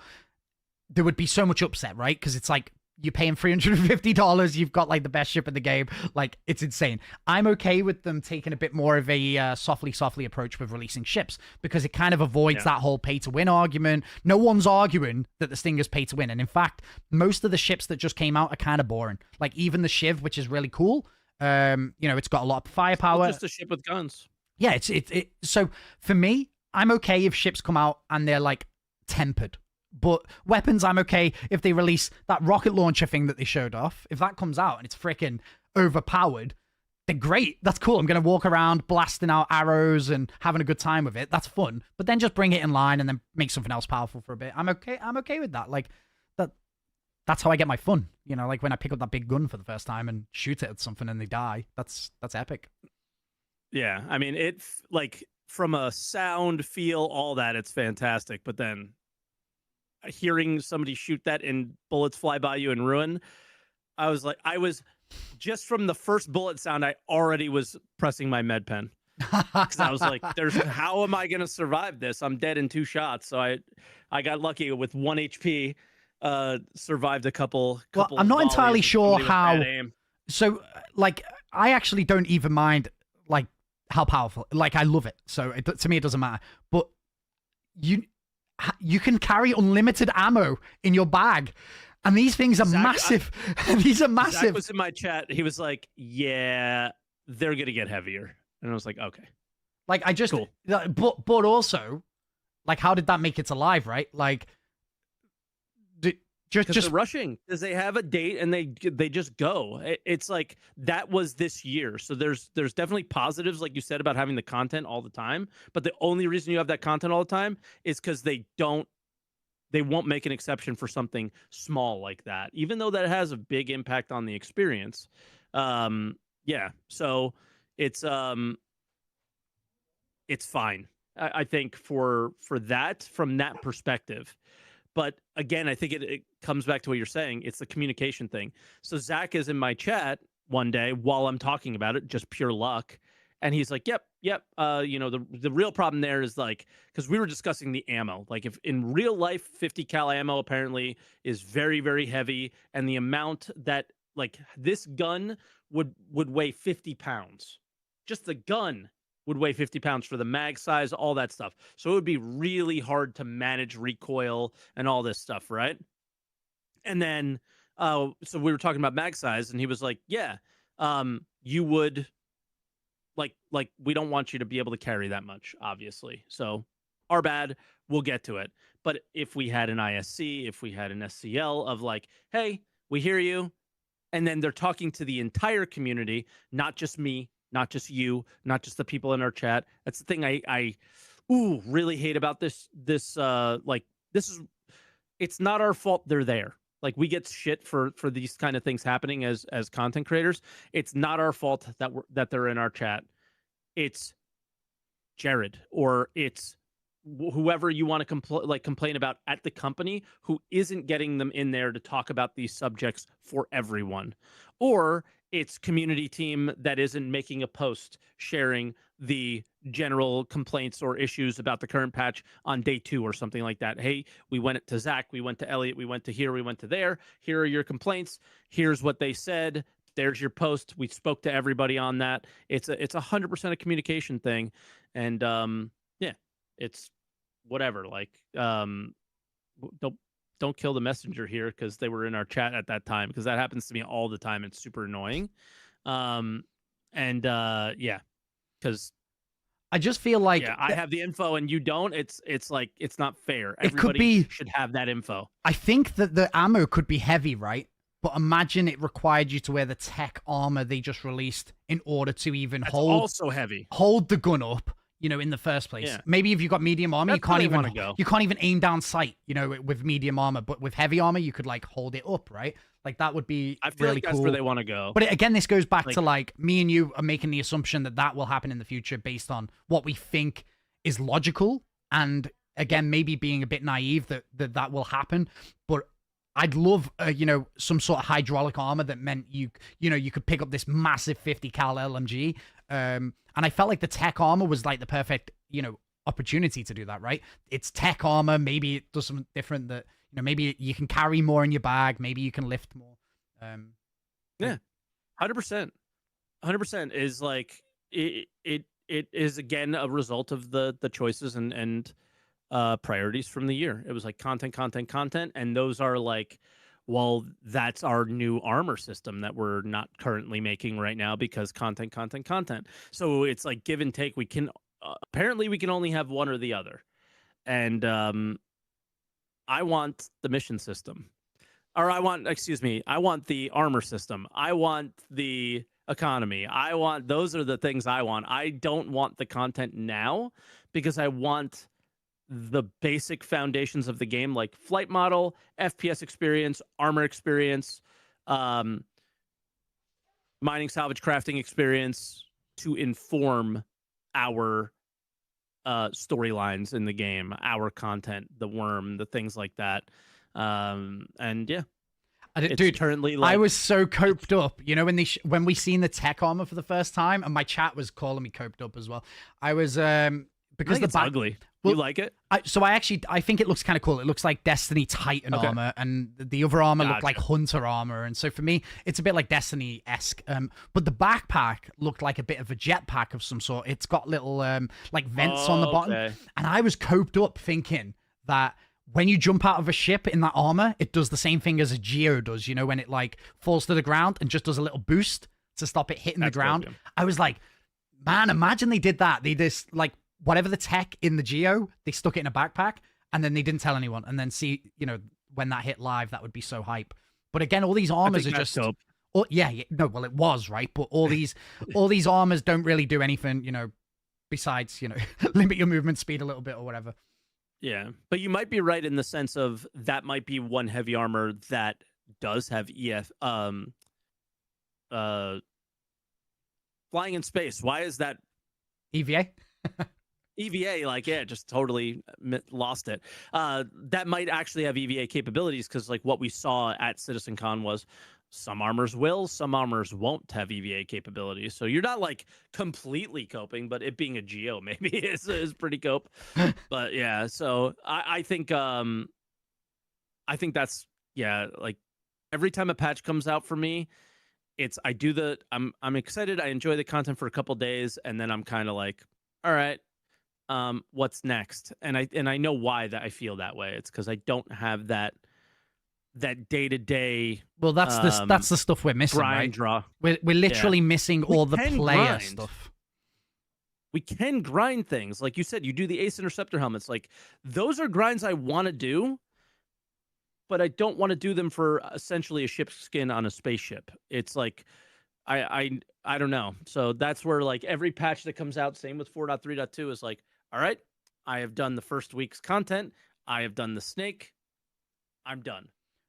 there would be so much upset, right? Because it's like, you're paying $350, you've got like the best ship in the game. Like, it's insane. I'm okay with them taking a bit more of a softly approach with releasing ships because it kind of avoids that whole pay-to-win argument. No one's arguing that the Stinger's pay-to-win. And in fact, most of the ships that just came out are kind of boring. Like, even the Shiv, which is really cool. It's got a lot of firepower. It's just a ship with guns. Yeah, so for me, I'm okay if ships come out and they're like tempered. But weapons, I'm okay if they release that rocket launcher thing that they showed off. If that comes out and it's freaking overpowered, then great. That's cool. I'm going to walk around blasting out arrows and having a good time with it. That's fun. But then just bring it in line and then make something else powerful for a bit. I'm okay with that. Like, that's how I get my fun. Like when I pick up that big gun for the first time and shoot it at something and they die. That's epic. Yeah. I mean, it's like from a sound, feel, all that, it's fantastic. But then hearing somebody shoot that and bullets fly by you and Ruin, I was just from the first bullet sound, I already was pressing my med pen because I was like, how am I going to survive this? I'm dead in 2 shots. So I got lucky with 1 HP survived a couple. Well, I'm not entirely sure how. Aim. So, like, I actually don't even mind, like, how powerful. Like, I love it. So, to me, it doesn't matter. But you can carry unlimited ammo in your bag. And these things are massive. These are massive. Zach was in my chat. He was like, yeah, they're going to get heavier. And I was like, okay. Like, I just... Cool. But also, like, how did that make it alive, right? Like... Just they're rushing because they have a date and they just go. It's like that was this year. So there's definitely positives, like you said, about having the content all the time. But the only reason you have that content all the time is because they won't make an exception for something small like that, even though that has a big impact on the experience. Yeah. So it's fine. I think for that, from that perspective. But again, I think it comes back to what you're saying. It's the communication thing. So Zach is in my chat one day while I'm talking about it, just pure luck. And he's like, yep. You know, the real problem there is like, because we were discussing the ammo. Like if in real life, 50 cal ammo apparently is very, very heavy. And the amount that like this gun would weigh 50 pounds. Just the gun would weigh 50 pounds for the mag size, all that stuff. So it would be really hard to manage recoil and all this stuff, right? And then, so we were talking about mag size, and he was like, yeah, you would, like we don't want you to be able to carry that much, obviously. So our bad, we'll get to it. But if we had an ISC, if we had an SCL of like, hey, we hear you, and then they're talking to the entire community, not just me, not just you, not just the people in our chat. That's the thing I really hate about this like this is, it's not our fault they're there. Like we get shit for these kind of things happening as content creators. It's not our fault that they're in our chat. It's Jared or it's whoever you want to complain about at the company who isn't getting them in there to talk about these subjects for everyone. Or it's community team that isn't making a post sharing the general complaints or issues about the current patch on day 2 or something like that. Hey, we went to Zach, we went to Elliot, we went to here, we went to there. Here are your complaints. Here's what they said. There's your post. We spoke to everybody on that. It's 100% a communication thing. And yeah, it's whatever. Like don't kill the messenger here because they were in our chat at that time, because that happens to me all the time. It's super annoying. Yeah, because I just feel like I have the info and you don't. It's like it's not fair. Everybody should have that info. I think that the ammo could be heavy, right? But imagine it required you to wear the tech armor they just released in order to even hold the gun up, you know, in the first place. Yeah. Maybe if you got medium armor, you can't even aim down sight, you know, with medium armor. But with heavy armor, you could like hold it up, right? Like that would be I feel really like that's cool. where they want to go. But again, this goes back to like me and you are making the assumption that will happen in the future based on what we think is logical, and again, maybe being a bit naive that will happen. But I'd love, you know, some sort of hydraulic armor that meant you could pick up this massive 50 cal LMG. And I felt like the tech armor was like the perfect, you know, opportunity to do that, right? It's tech armor. Maybe it does something different that, you know, maybe you can carry more in your bag. Maybe you can lift more. Yeah, 100%. 100% is like, it is again a result of the choices and priorities from the year. It was like content, and those are like, well, that's our new armor system that we're not currently making right now because content. So it's like give and take. We can apparently we can only have one or the other, and I want the mission system, or I want the armor system. I want the economy. Those are the things I want. I don't want the content now because I want the basic foundations of the game, like flight model, FPS experience, armor experience, mining, salvage, crafting experience to inform our storylines in the game, our content, the worm, the things like that. And yeah. Dude, currently like, I was so coped up, you know, when we seen the tech armor for the first time, and my chat was calling me coped up as well. I was because it's ugly. Well, you like it? I think it looks kind of cool. It looks like Destiny Titan armor, and the other armor looked like Hunter armor, and so for me, it's a bit like Destiny-esque. But the backpack looked like a bit of a jetpack of some sort. It's got little like vents on the bottom, and I was coped up thinking that when you jump out of a ship in that armor, it does the same thing as a Geo does. You know, when it like falls to the ground and just does a little boost to stop it hitting the ground. Cool, I was like, man, imagine they did that. They just like. Whatever the tech in the Geo, they stuck it in a backpack, and then they didn't tell anyone. And then see, you know, when that hit live, that would be so hype. But again, all these armors are just... dope. Oh, yeah, no, well, it was, right? But all these armors don't really do anything, you know, besides, you know, limit your movement speed a little bit or whatever. Yeah, but you might be right in the sense of that might be one heavy armor that does have flying in space. Why is that? EVA? EVA, like, yeah, just totally lost it. That might actually have EVA capabilities because, like, what we saw at CitizenCon was some armors will, some armors won't have EVA capabilities. So you're not, like, completely coping, but it being a Geo maybe is pretty cope. But, yeah, so I think that's, yeah, like, every time a patch comes out for me, I'm excited, I enjoy the content for a couple days, and then I'm kind of like, all right, what's next? And I know why that I feel that way. It's because I don't have that day-to-day. Well, that's the stuff we're missing, right? Draw. We're literally missing all the player grind. stuff. We can grind things, like you said. You do the Ace Interceptor helmets. Like, those are grinds I want to do, but I don't want to do them for essentially a ship skin on a spaceship. It's like I don't know. So that's where, like, every patch that comes out, same with 4.3.2, is like, all right, I have done the first week's content. I have done the snake. I'm done.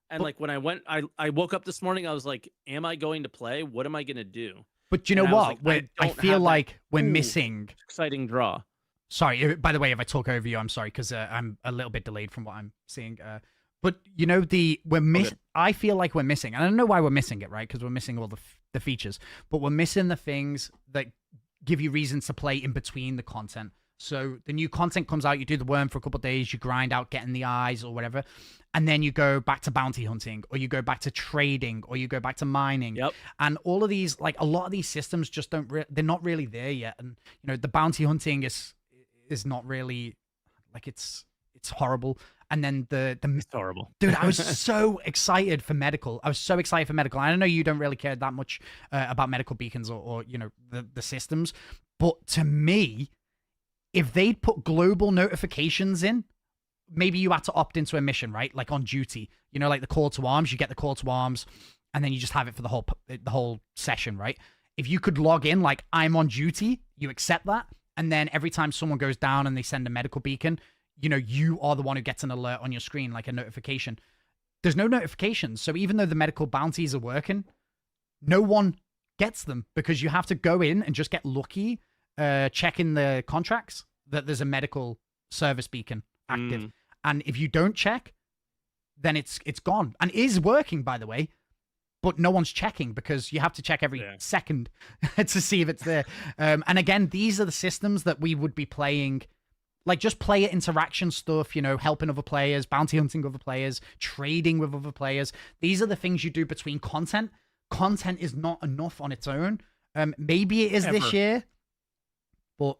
And like when I woke up this morning, I was like, am I going to play? What am I going to do? But you know what? Like, I feel like we're missing exciting draw. Sorry, by the way, if I talk over you, I'm sorry, because I'm a little bit delayed from what I'm seeing. But you know, I feel like we're missing, and I don't know why we're missing it, right? Because we're missing all the features, but we're missing the things that give you reasons to play in between the content. So the new content comes out, you do the worm for a couple of days, you grind out getting the eyes or whatever, and then you go back to bounty hunting, or you go back to trading, or you go back to mining. Yep. And all of these, like a lot of these systems just they're not really there yet. And you know, the bounty hunting is not really, like, it's horrible. And then it's horrible. Dude, I was so excited for medical. I know you don't really care that much about medical beacons or you know, the systems, but to me, if they'd put global notifications in, maybe you had to opt into a mission, right? Like on duty, you know, like the call to arms, you get the call to arms, and then you just have it for the whole session, right? If you could log in, like, I'm on duty, you accept that, and then every time someone goes down and they send a medical beacon, you know, you are the one who gets an alert on your screen, like a notification. There's no notifications, so even though the medical bounties are working, no one gets them because you have to go in and just get lucky, checking the contracts that there's a medical service beacon active. And if you don't check, then it's gone. And is working, by the way, but no one's checking because you have to check every second to see if it's there. And again, these are the systems that we would be playing, like just player interaction stuff, you know, helping other players, bounty hunting other players, trading with other players. These are the things you do between content. Content is not enough on its own. Maybe it is this year, but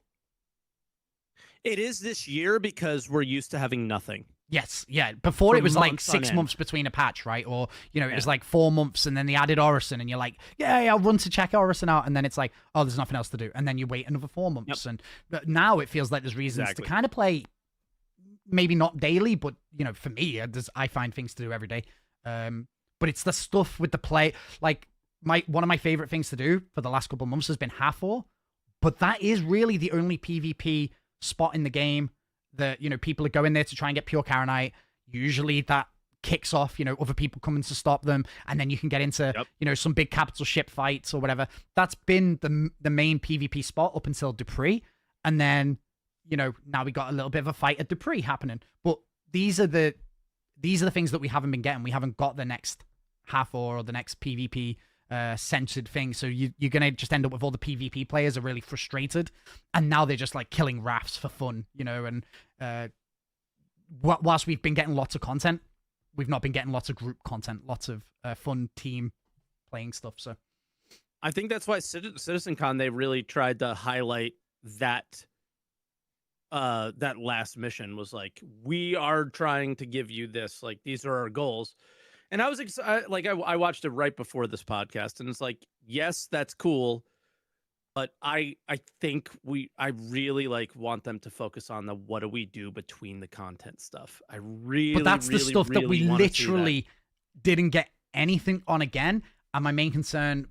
it is this year because we're used to having nothing. Yes, yeah. Before it was like 6 months between a patch, right? Or, you know, it was like 4 months and then they added Orison and you're like, yeah, I'll run to check Orison out. And then it's like, oh, there's nothing else to do. And then you wait another 4 months. And but now it feels like there's reasons to kind of play, maybe not daily, but, you know, for me, I find things to do every day. But it's the stuff with the play. Like, one of my favorite things to do for the last couple of months has been Hathor. But that is really the only PvP spot in the game that, you know, people are going there to try and get pure Karenite. Usually that kicks off, you know, other people coming to stop them, and then you can get into, you know, some big capital ship fights or whatever. That's been the main PvP spot up until Dupree, and then, you know, now we got a little bit of a fight at Dupree happening. But these are the things that we haven't been getting. We haven't got the next Hathor or the next PvP censored thing. So you're gonna just end up with all the PvP players are really frustrated, and now they're just like killing rafts for fun, you know. And whilst we've been getting lots of content, we've not been getting lots of group content, lots of fun team playing stuff. So I think that's why CitizenCon, they really tried to highlight that that last mission was like, we are trying to give you this, like, these are our goals. And I was excited, like, I watched it right before this podcast, and it's like, yes, that's cool, but I think I really like want them to focus on the what do we do between the content stuff. I really, but that's the stuff that we wanna see literally didn't get anything on again. And my main concern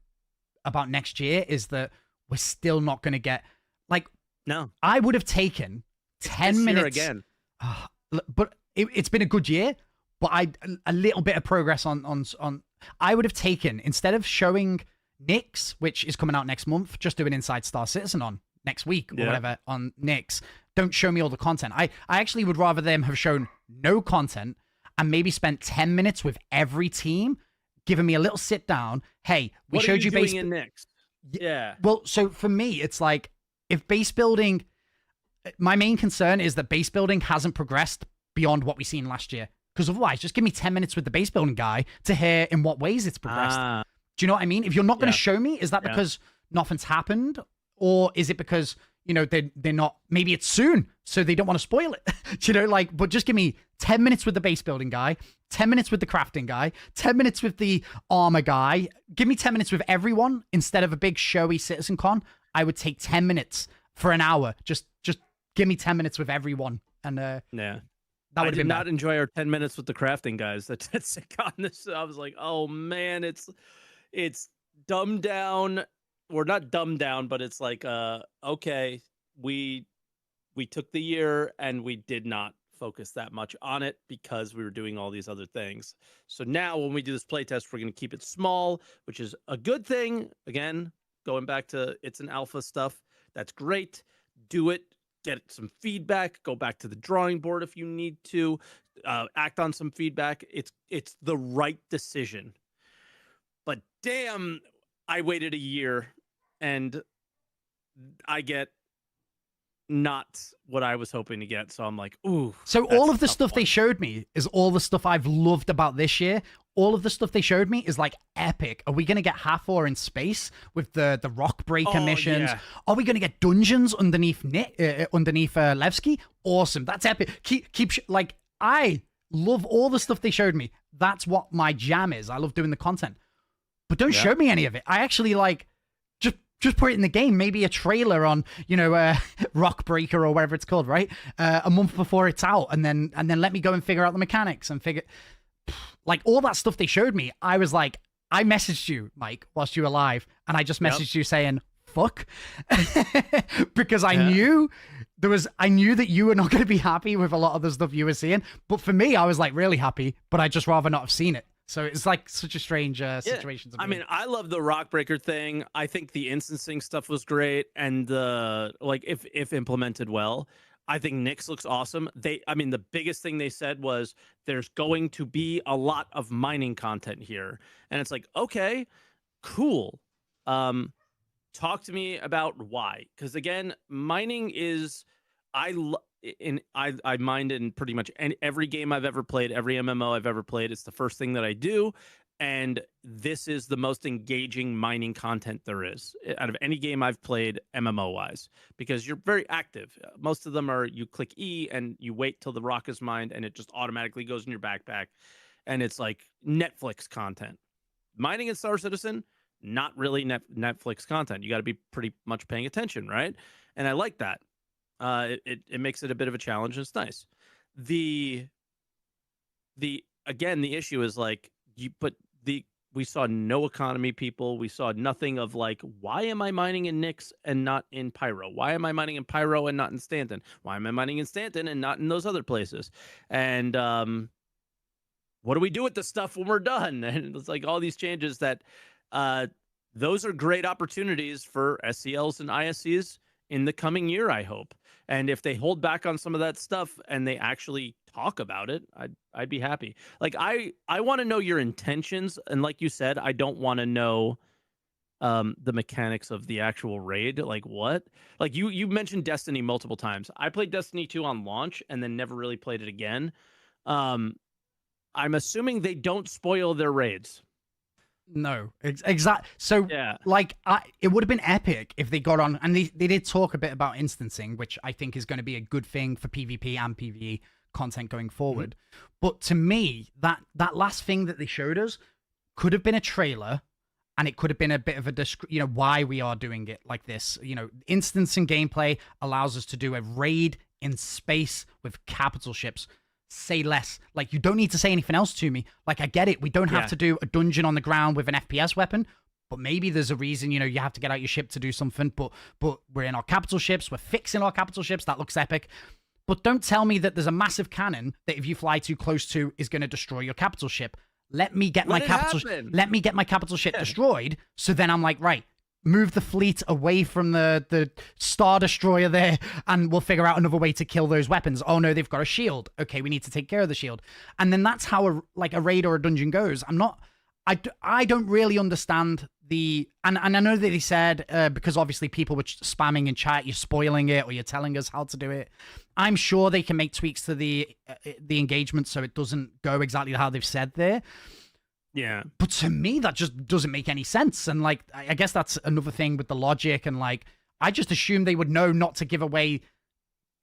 about next year is that we're still not going to get, like, no, I would have taken 10 this year minutes again. But it's been a good year. But a little bit of progress on. I would have taken, instead of showing Nyx, which is coming out next month, just do an Inside Star Citizen on next week or whatever on Nyx. Don't show me all the content. I actually would rather them have shown no content and maybe spent 10 minutes with every team, giving me a little sit down. Hey, we showed you base in Nyx. Yeah. Well, so for me, it's like, if base building, my main concern is that base building hasn't progressed beyond what we seen last year. Because otherwise, just give me 10 minutes with the base building guy to hear in what ways it's progressed. Do you know what I mean? If you're not going to show me, is that because nothing's happened? Or is it because, you know, they're not, maybe it's soon, so they don't want to spoil it. You know, like, but just give me 10 minutes with the base building guy, 10 minutes with the crafting guy, 10 minutes with the armor guy. Give me 10 minutes with everyone instead of a big showy CitizenCon. I would take 10 minutes for an hour. Just give me 10 minutes with everyone. And yeah. I did not enjoy our 10 minutes with the crafting guys. That's on this. I was like, oh man, it's dumbed down. Or not dumbed down, but it's like, okay, we took the year and we did not focus that much on it because we were doing all these other things. So now when we do this playtest, we're going to keep it small, which is a good thing. Again, going back to it's an alpha stuff. That's great. Do it. Get some feedback. Go back to the drawing board if you need to. Act on some feedback. It's the right decision. But damn, I waited a year and I get not what I was hoping to get. So I'm like, ooh. So all of the stuff they showed me is all the stuff I've loved about this year. All of the stuff they showed me is like epic. Are we going to get Hathor in space with the rock breaker missions? Yeah. Are we going to get dungeons underneath Levski? Awesome. That's epic. Keep like, I love all the stuff they showed me. That's what my jam is. I love doing the content. But don't show me any of it. I actually like just put it in the game. Maybe a trailer on, you know, Rock Breaker or whatever it's called, right? A month before it's out, and then let me go and figure out the mechanics and figure, like, all that stuff they showed me. I was like, I messaged you, Mike, whilst you were live, and I just messaged you saying fuck, because I knew that you were not going to be happy with a lot of the stuff you were seeing. But for me, I was like really happy, but I'd just rather not have seen it. So it's like such a strange situation to be I mean, I love the rock breaker thing. I think the instancing stuff was great, and the like, if implemented well, I think Nyx looks awesome. I mean, the biggest thing they said was there's going to be a lot of mining content here, and it's like, okay, cool. Talk to me about why, because again, mining is I mined in pretty much every game I've ever played, every MMO I've ever played. It's the first thing that I do. And this is the most engaging mining content there is out of any game I've played MMO wise, because you're very active. Most of them are you click E and you wait till the rock is mined and it just automatically goes in your backpack. And it's like Netflix content. Mining in Star Citizen, not really Netflix content. You got to be pretty much paying attention, right? And I like that. It makes it a bit of a challenge. And it's nice. The issue is like we saw no economy people. We saw nothing of like, why am I mining in Nyx and not in Pyro? Why am I mining in Pyro and not in Stanton? Why am I mining in Stanton and not in those other places? And what do we do with the stuff when we're done? And it's like all these changes that those are great opportunities for SCLs and ISCs in the coming year, I hope. And if they hold back on some of that stuff and they actually talk about it, I'd be happy. Like I want to know your intentions, and like you said, I don't want to know the mechanics of the actual raid. Like what? Like you mentioned Destiny multiple times. I played Destiny 2 on launch and then never really played it again. I'm assuming they don't spoil their raids. No, exactly. So, Yeah. like, it would have been epic if they got on, and they did talk a bit about instancing, which I think is going to be a good thing for PvP and PvE content going forward. But to me, that last thing that they showed us could have been a trailer, and it could have been a bit of a, why we are doing it like this. Instancing gameplay allows us to do a raid in space with capital ships. Say less. Like, you don't need to say anything else to me. Like, I get it. We don't have to do a dungeon on the ground with an FPS weapon, but maybe there's a reason, you have to get out your ship to do something, but we're in our capital ships. We're fixing our capital ships. That looks epic. But don't tell me that there's a massive cannon that if you fly too close to is going to destroy your capital ship. Let me get my capital ship destroyed. So then I'm like, right, move the fleet away from the Star Destroyer there, and we'll figure out another way to kill those weapons. Oh no, they've got a shield. Okay, we need to take care of the shield. And then that's how a raid or a dungeon goes. I don't really understand and I know that they said, because obviously people were spamming in chat, you're spoiling it or you're telling us how to do it. I'm sure they can make tweaks to the engagement so it doesn't go exactly how they've said there. Yeah. But to me, that just doesn't make any sense. And like, I guess that's another thing with the logic. And like, I just assumed they would know not to give away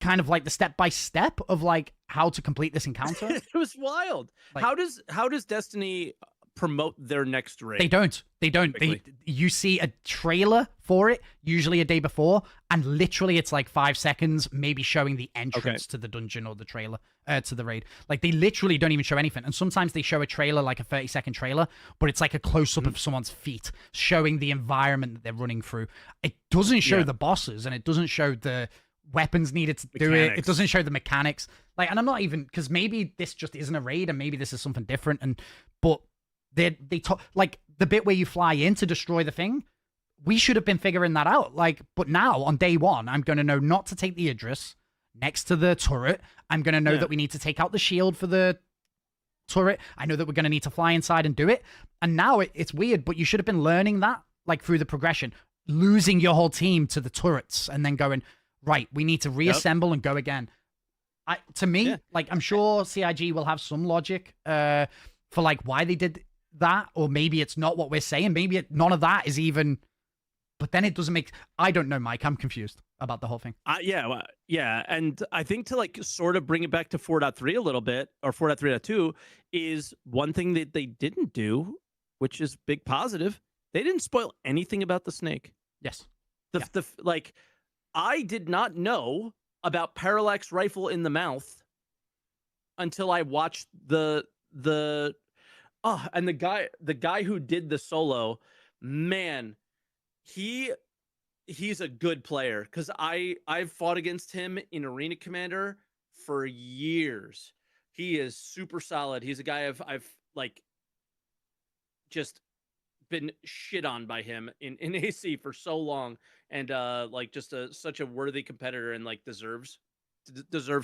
kind of like the step-by-step of like how to complete this encounter. It was wild. Like, how does Destiny promote their next raid? They don't. You see a trailer for it, usually a day before, and literally it's like 5 seconds, maybe showing the entrance to the dungeon or the trailer, to the raid. Like, they literally don't even show anything. And sometimes they show a trailer, like a 30-second trailer, but it's like a close-up of someone's feet, showing the environment that they're running through. It doesn't show the bosses, and it doesn't show the weapons needed to do it. It doesn't show the mechanics. Like, and I'm not even, because maybe this just isn't a raid, and maybe this is something different, but they talk like the bit where you fly in to destroy the thing. We should have been figuring that out. Like, but now on day one, I'm going to know not to take the Idris next to the turret. I'm going to know that we need to take out the shield for the turret. I know that we're going to need to fly inside and do it. And now it's weird, but you should have been learning that like through the progression, losing your whole team to the turrets and then going, right, we need to reassemble and go again. To me, like, I'm sure CIG will have some logic for like why they did that, or maybe it's not what we're saying. Maybe none of that is even, but then it doesn't make, I don't know, Mike. I'm confused about the whole thing. Yeah. And I think to like sort of bring it back to 4.3 a little bit, or 4.3.2, is one thing that they didn't do, which is big positive. They didn't spoil anything about the snake. Yes. Like, I did not know about parallax rifle in the mouth until I watched and the guy who did the solo, man, he's a good player, because I've fought against him in Arena Commander for years. He is super solid. He's a guy I've like just been shit on by him in AC for so long, and like just such a worthy competitor, and like deserves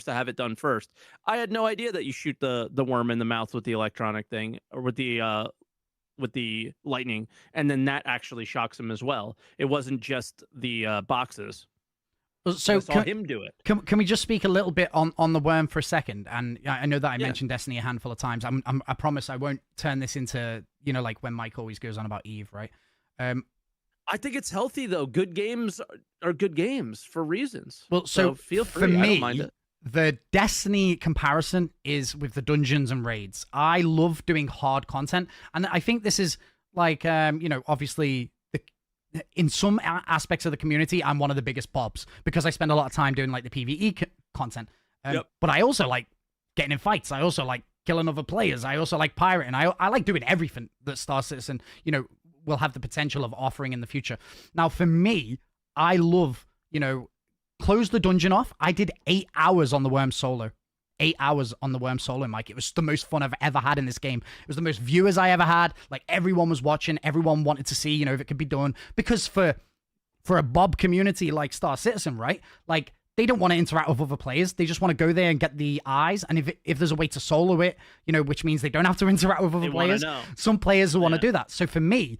to have it done first. I had no idea that you shoot the worm in the mouth with the electronic thing, or with the lightning, and then that actually shocks him as well. It wasn't just the boxes. So I saw him do it. Can we just speak a little bit on the worm for a second? And I know that I mentioned Destiny a handful of times. I promise I won't turn this into, like when Mike always goes on about Eve, right? I think it's healthy, though. Good games are good games for reasons. Well, so feel free. For me, I don't mind it. The Destiny comparison is with the dungeons and raids. I love doing hard content, and I think this is like, obviously, in some aspects of the community, I'm one of the biggest bobs because I spend a lot of time doing like the PvE content. But I also like getting in fights. I also like killing other players. I also like pirating. I like doing everything that Star Citizen, will have the potential of offering in the future. Now, for me, I love, close the dungeon off. I did 8 hours on the Worm solo. 8 hours on the Worm solo, Mike. It was the most fun I've ever had in this game. It was the most viewers I ever had. Like, everyone was watching. Everyone wanted to see, if it could be done. Because for a Bob community like Star Citizen, right? Like, they don't want to interact with other players. They just want to go there and get the eyes. And if there's a way to solo it, which means they don't have to interact with other players. Some players will want to do that. So for me,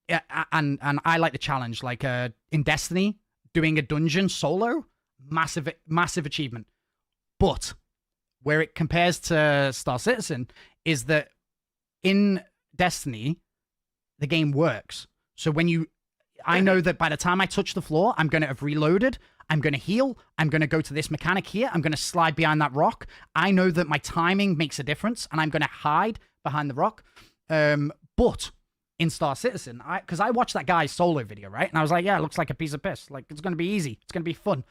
yeah, and I like the challenge. Like in Destiny, doing a dungeon solo, massive achievement. But where it compares to Star Citizen is that in Destiny, the game works. So when I know that by the time I touch the floor, I'm going to have reloaded. I'm going to heal. I'm going to go to this mechanic here. I'm going to slide behind that rock. I know that my timing makes a difference, and I'm going to hide behind the rock. But in Star Citizen, because I watched that guy's solo video, right? And I was like, yeah, it looks like a piece of piss. Like, it's going to be easy. It's going to be fun.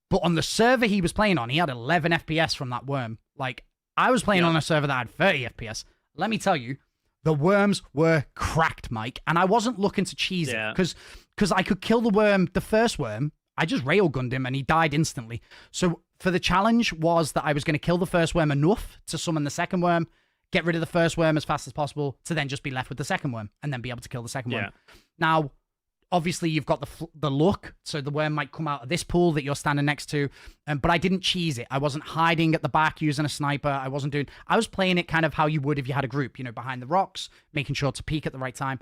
But on the server he was playing on, he had 11 FPS from that worm. Like, I was playing on a server that had 30 FPS. Let me tell you, the worms were cracked, Mike. And I wasn't looking to cheese it because I could kill the first worm. I just railgunned him and he died instantly. So for the challenge was that I was going to kill the first worm enough to summon the second worm, get rid of the first worm as fast as possible to then just be left with the second worm and then be able to kill the second worm. Now, obviously, you've got the luck, so the worm might come out of this pool that you're standing next to, but I didn't cheese it. I wasn't hiding at the back using a sniper. I was playing it kind of how you would if you had a group, behind the rocks, making sure to peek at the right time.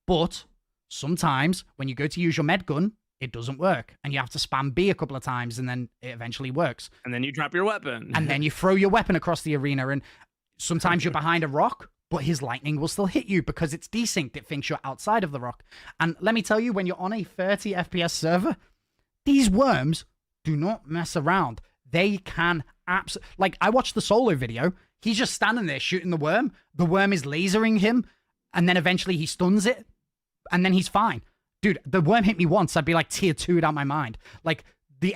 But sometimes when you go to use your med gun, it doesn't work, and you have to spam B a couple of times, and then it eventually works. And then you drop your weapon. And then you throw your weapon across the arena, and sometimes you're behind a rock, but his lightning will still hit you because it's desynced. It thinks you're outside of the rock. And let me tell you, when you're on a 30 FPS server, these worms do not mess around. They can absolutely... Like, I watched the solo video. He's just standing there shooting the worm. The worm is lasering him, and then eventually he stuns it, and then he's fine. Dude, the worm hit me once. I'd be like tier 2'd out my mind. Like, the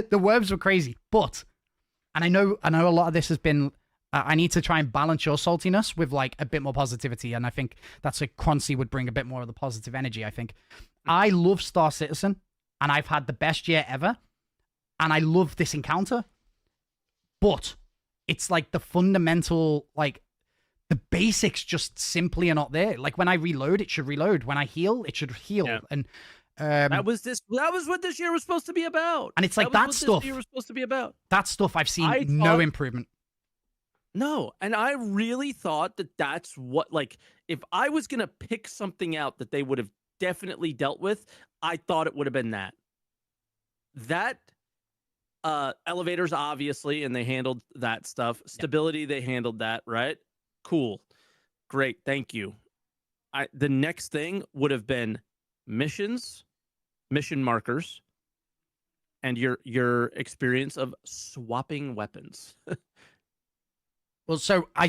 the worms were crazy. But, and I know a lot of this has been... I need to try and balance your saltiness with like a bit more positivity, and I think that's a Quancy would bring a bit more of the positive energy. I think I love Star Citizen, and I've had the best year ever, and I love this encounter, but it's like the fundamental, like the basics just simply are not there. Like when I reload, it should reload. When I heal, it should heal, and that was what this year was supposed to be about. And it's like that stuff. This year was supposed to be about that stuff. I've seen no improvement. No, and I really thought that that's what, like, if I was going to pick something out that they would have definitely dealt with, I thought it would have been that. That, elevators, obviously, and they handled that stuff. Stability, they handled that, right? Cool. Great, thank you. The next thing would have been missions, mission markers, and your experience of swapping weapons. Well, so I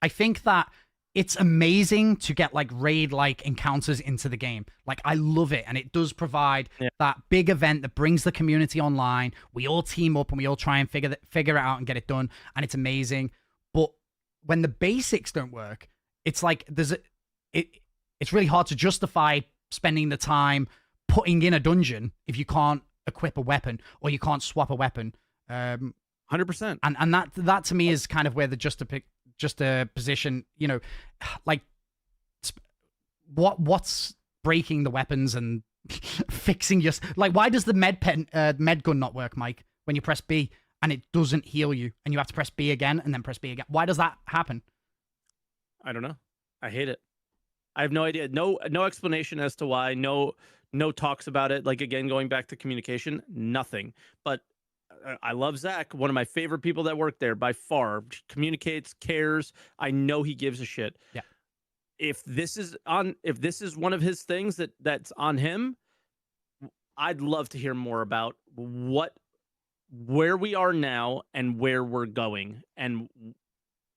think that it's amazing to get like raid-like encounters into the game. Like, I love it, and it does provide that big event that brings the community online. We all team up and we all try and figure it out and get it done, and it's amazing. But when the basics don't work, it's like it's really hard to justify spending the time putting in a dungeon if you can't equip a weapon or you can't swap a weapon. 100%. And that to me is kind of where the just a position, like what's breaking the weapons and fixing your, like, why does the med gun not work, Mike, when you press B and it doesn't heal you and you have to press B again and then press B again? Why does that happen? I don't know. I hate it. I have no idea. No explanation as to why. No talks about it. Like, again, going back to communication, nothing. But I love Zach, one of my favorite people that work there by far. Communicates, cares. I know he gives a shit. Yeah. If this is one of his things that's on him, I'd love to hear more about where we are now and where we're going, and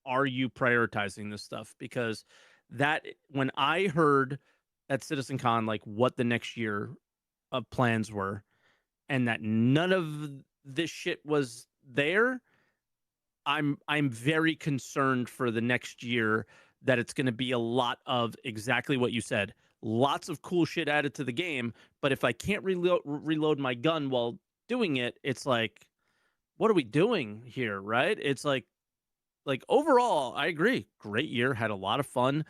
are you prioritizing this stuff? Because that, when I heard at CitizenCon like what the next year of plans were, and that none of this shit was there, I'm very concerned for the next year that it's going to be a lot of exactly what you said. Lots of cool shit added to the game, but if I can't reload my gun while doing it, it's like, what are we doing here, right? It's like overall, I agree. Great year, had a lot of fun.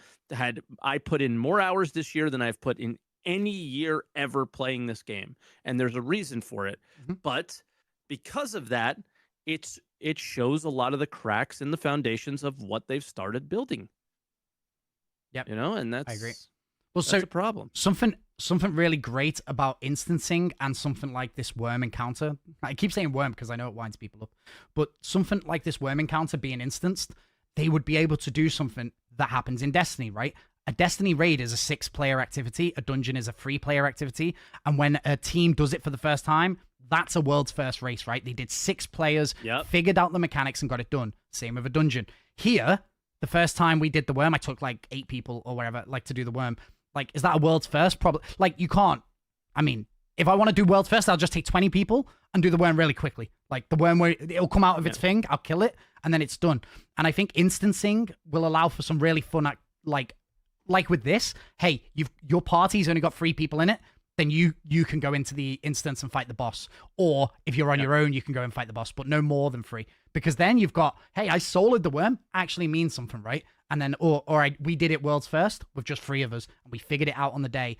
I put in more hours this year than I've put in any year ever playing this game, and there's a reason for it. Mm-hmm. But because of that, it shows a lot of the cracks in the foundations of what they've started building. Yep. And that's... I agree. Well, That's so a problem. something really great about instancing and something like this worm encounter. I keep saying worm because I know it winds people up, but something like this worm encounter being instanced, they would be able to do something that happens in Destiny, right? A Destiny raid is a 6-player activity. A dungeon is a 3-player activity. And when a team does it for the first time, that's a world's first race, right? They did 6 players, figured out the mechanics and got it done. Same with a dungeon. Here, the first time we did the worm, I took like 8 people or whatever, like to do the worm. Like, is that a world's first? Probably. Like, you can't. I mean, if I want to do world's first, I'll just take 20 people and do the worm really quickly. Like, the worm where it'll come out of its thing, I'll kill it, and then it's done. And I think instancing will allow for some really fun, like with this. Hey, your party's only got 3 people in it, then you can go into the instance and fight the boss. Or if you're on your own, you can go and fight the boss, but no more than 3. Because then you've got, hey, I soloed the worm, actually means something, right? And then, we did it world's first with just 3 of us, and we figured it out on the day.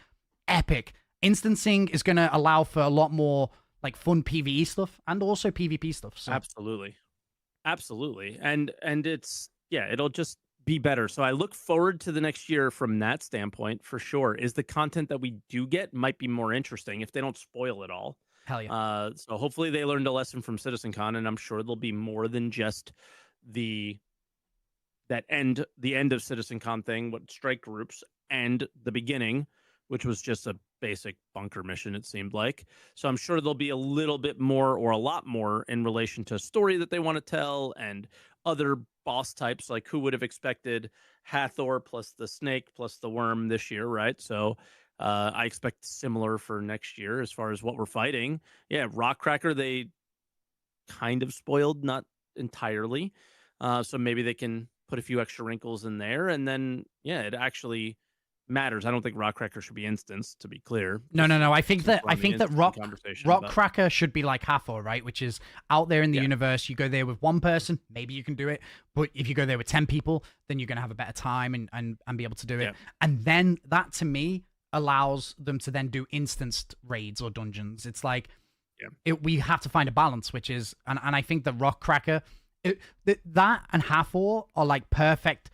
Epic. Instancing is going to allow for a lot more like fun PvE stuff and also PvP stuff. So. Absolutely. And it's, it'll just be better. So I look forward to the next year from that standpoint for sure. Is the content that we do get might be more interesting if they don't spoil it all. Hell yeah. So hopefully they learned a lesson from CitizenCon, and I'm sure there'll be more than just the end of CitizenCon thing, what strike groups, and the beginning, which was just a basic bunker mission, it seemed like. So I'm sure there'll be a little bit more or a lot more in relation to a story that they want to tell and other boss types. Like, who would have expected Hathor plus the snake plus the worm this year, right? So I expect similar for next year as far as what we're fighting. Yeah, Rockcracker, they kind of spoiled, not entirely. So maybe they can put a few extra wrinkles in there, and then it actually matters. I don't think Rockcracker should be instanced, to be clear. No. I think that Rockcracker should be like Hathor, right? Which is out there in the universe. You go there with 1 person, maybe you can do it. But if you go there with 10 people, then you're gonna have a better time and be able to do it. Yeah. And then that, to me, allows them to then do instanced raids or dungeons. It's like we have to find a balance, which is, and I think that Rockcracker, that and Hathor are like perfect.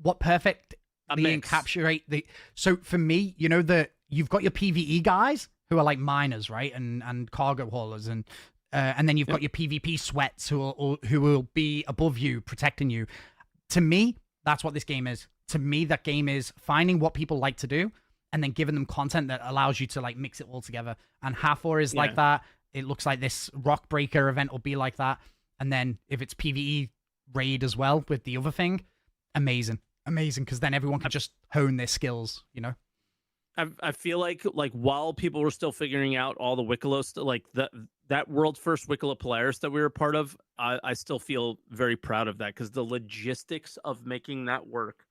What perfect? Encapsulate the. So for me, you've got your PvE guys who are like miners, right, and cargo haulers, and then you've got your PvP sweats who will be above you, protecting you. To me, that's what this game is. To me, that game is finding what people like to do and then giving them content that allows you to like mix it all together. And Hathor is like that. It looks like this Rockbreaker event will be like that. And then if it's PvE raid as well with the other thing, amazing, because then everyone can just hone their skills, I feel like while people were still figuring out all the Wicklow stuff, like that world's first Wicklow Polaris that we were part of, I still feel very proud of that, because the logistics of making that work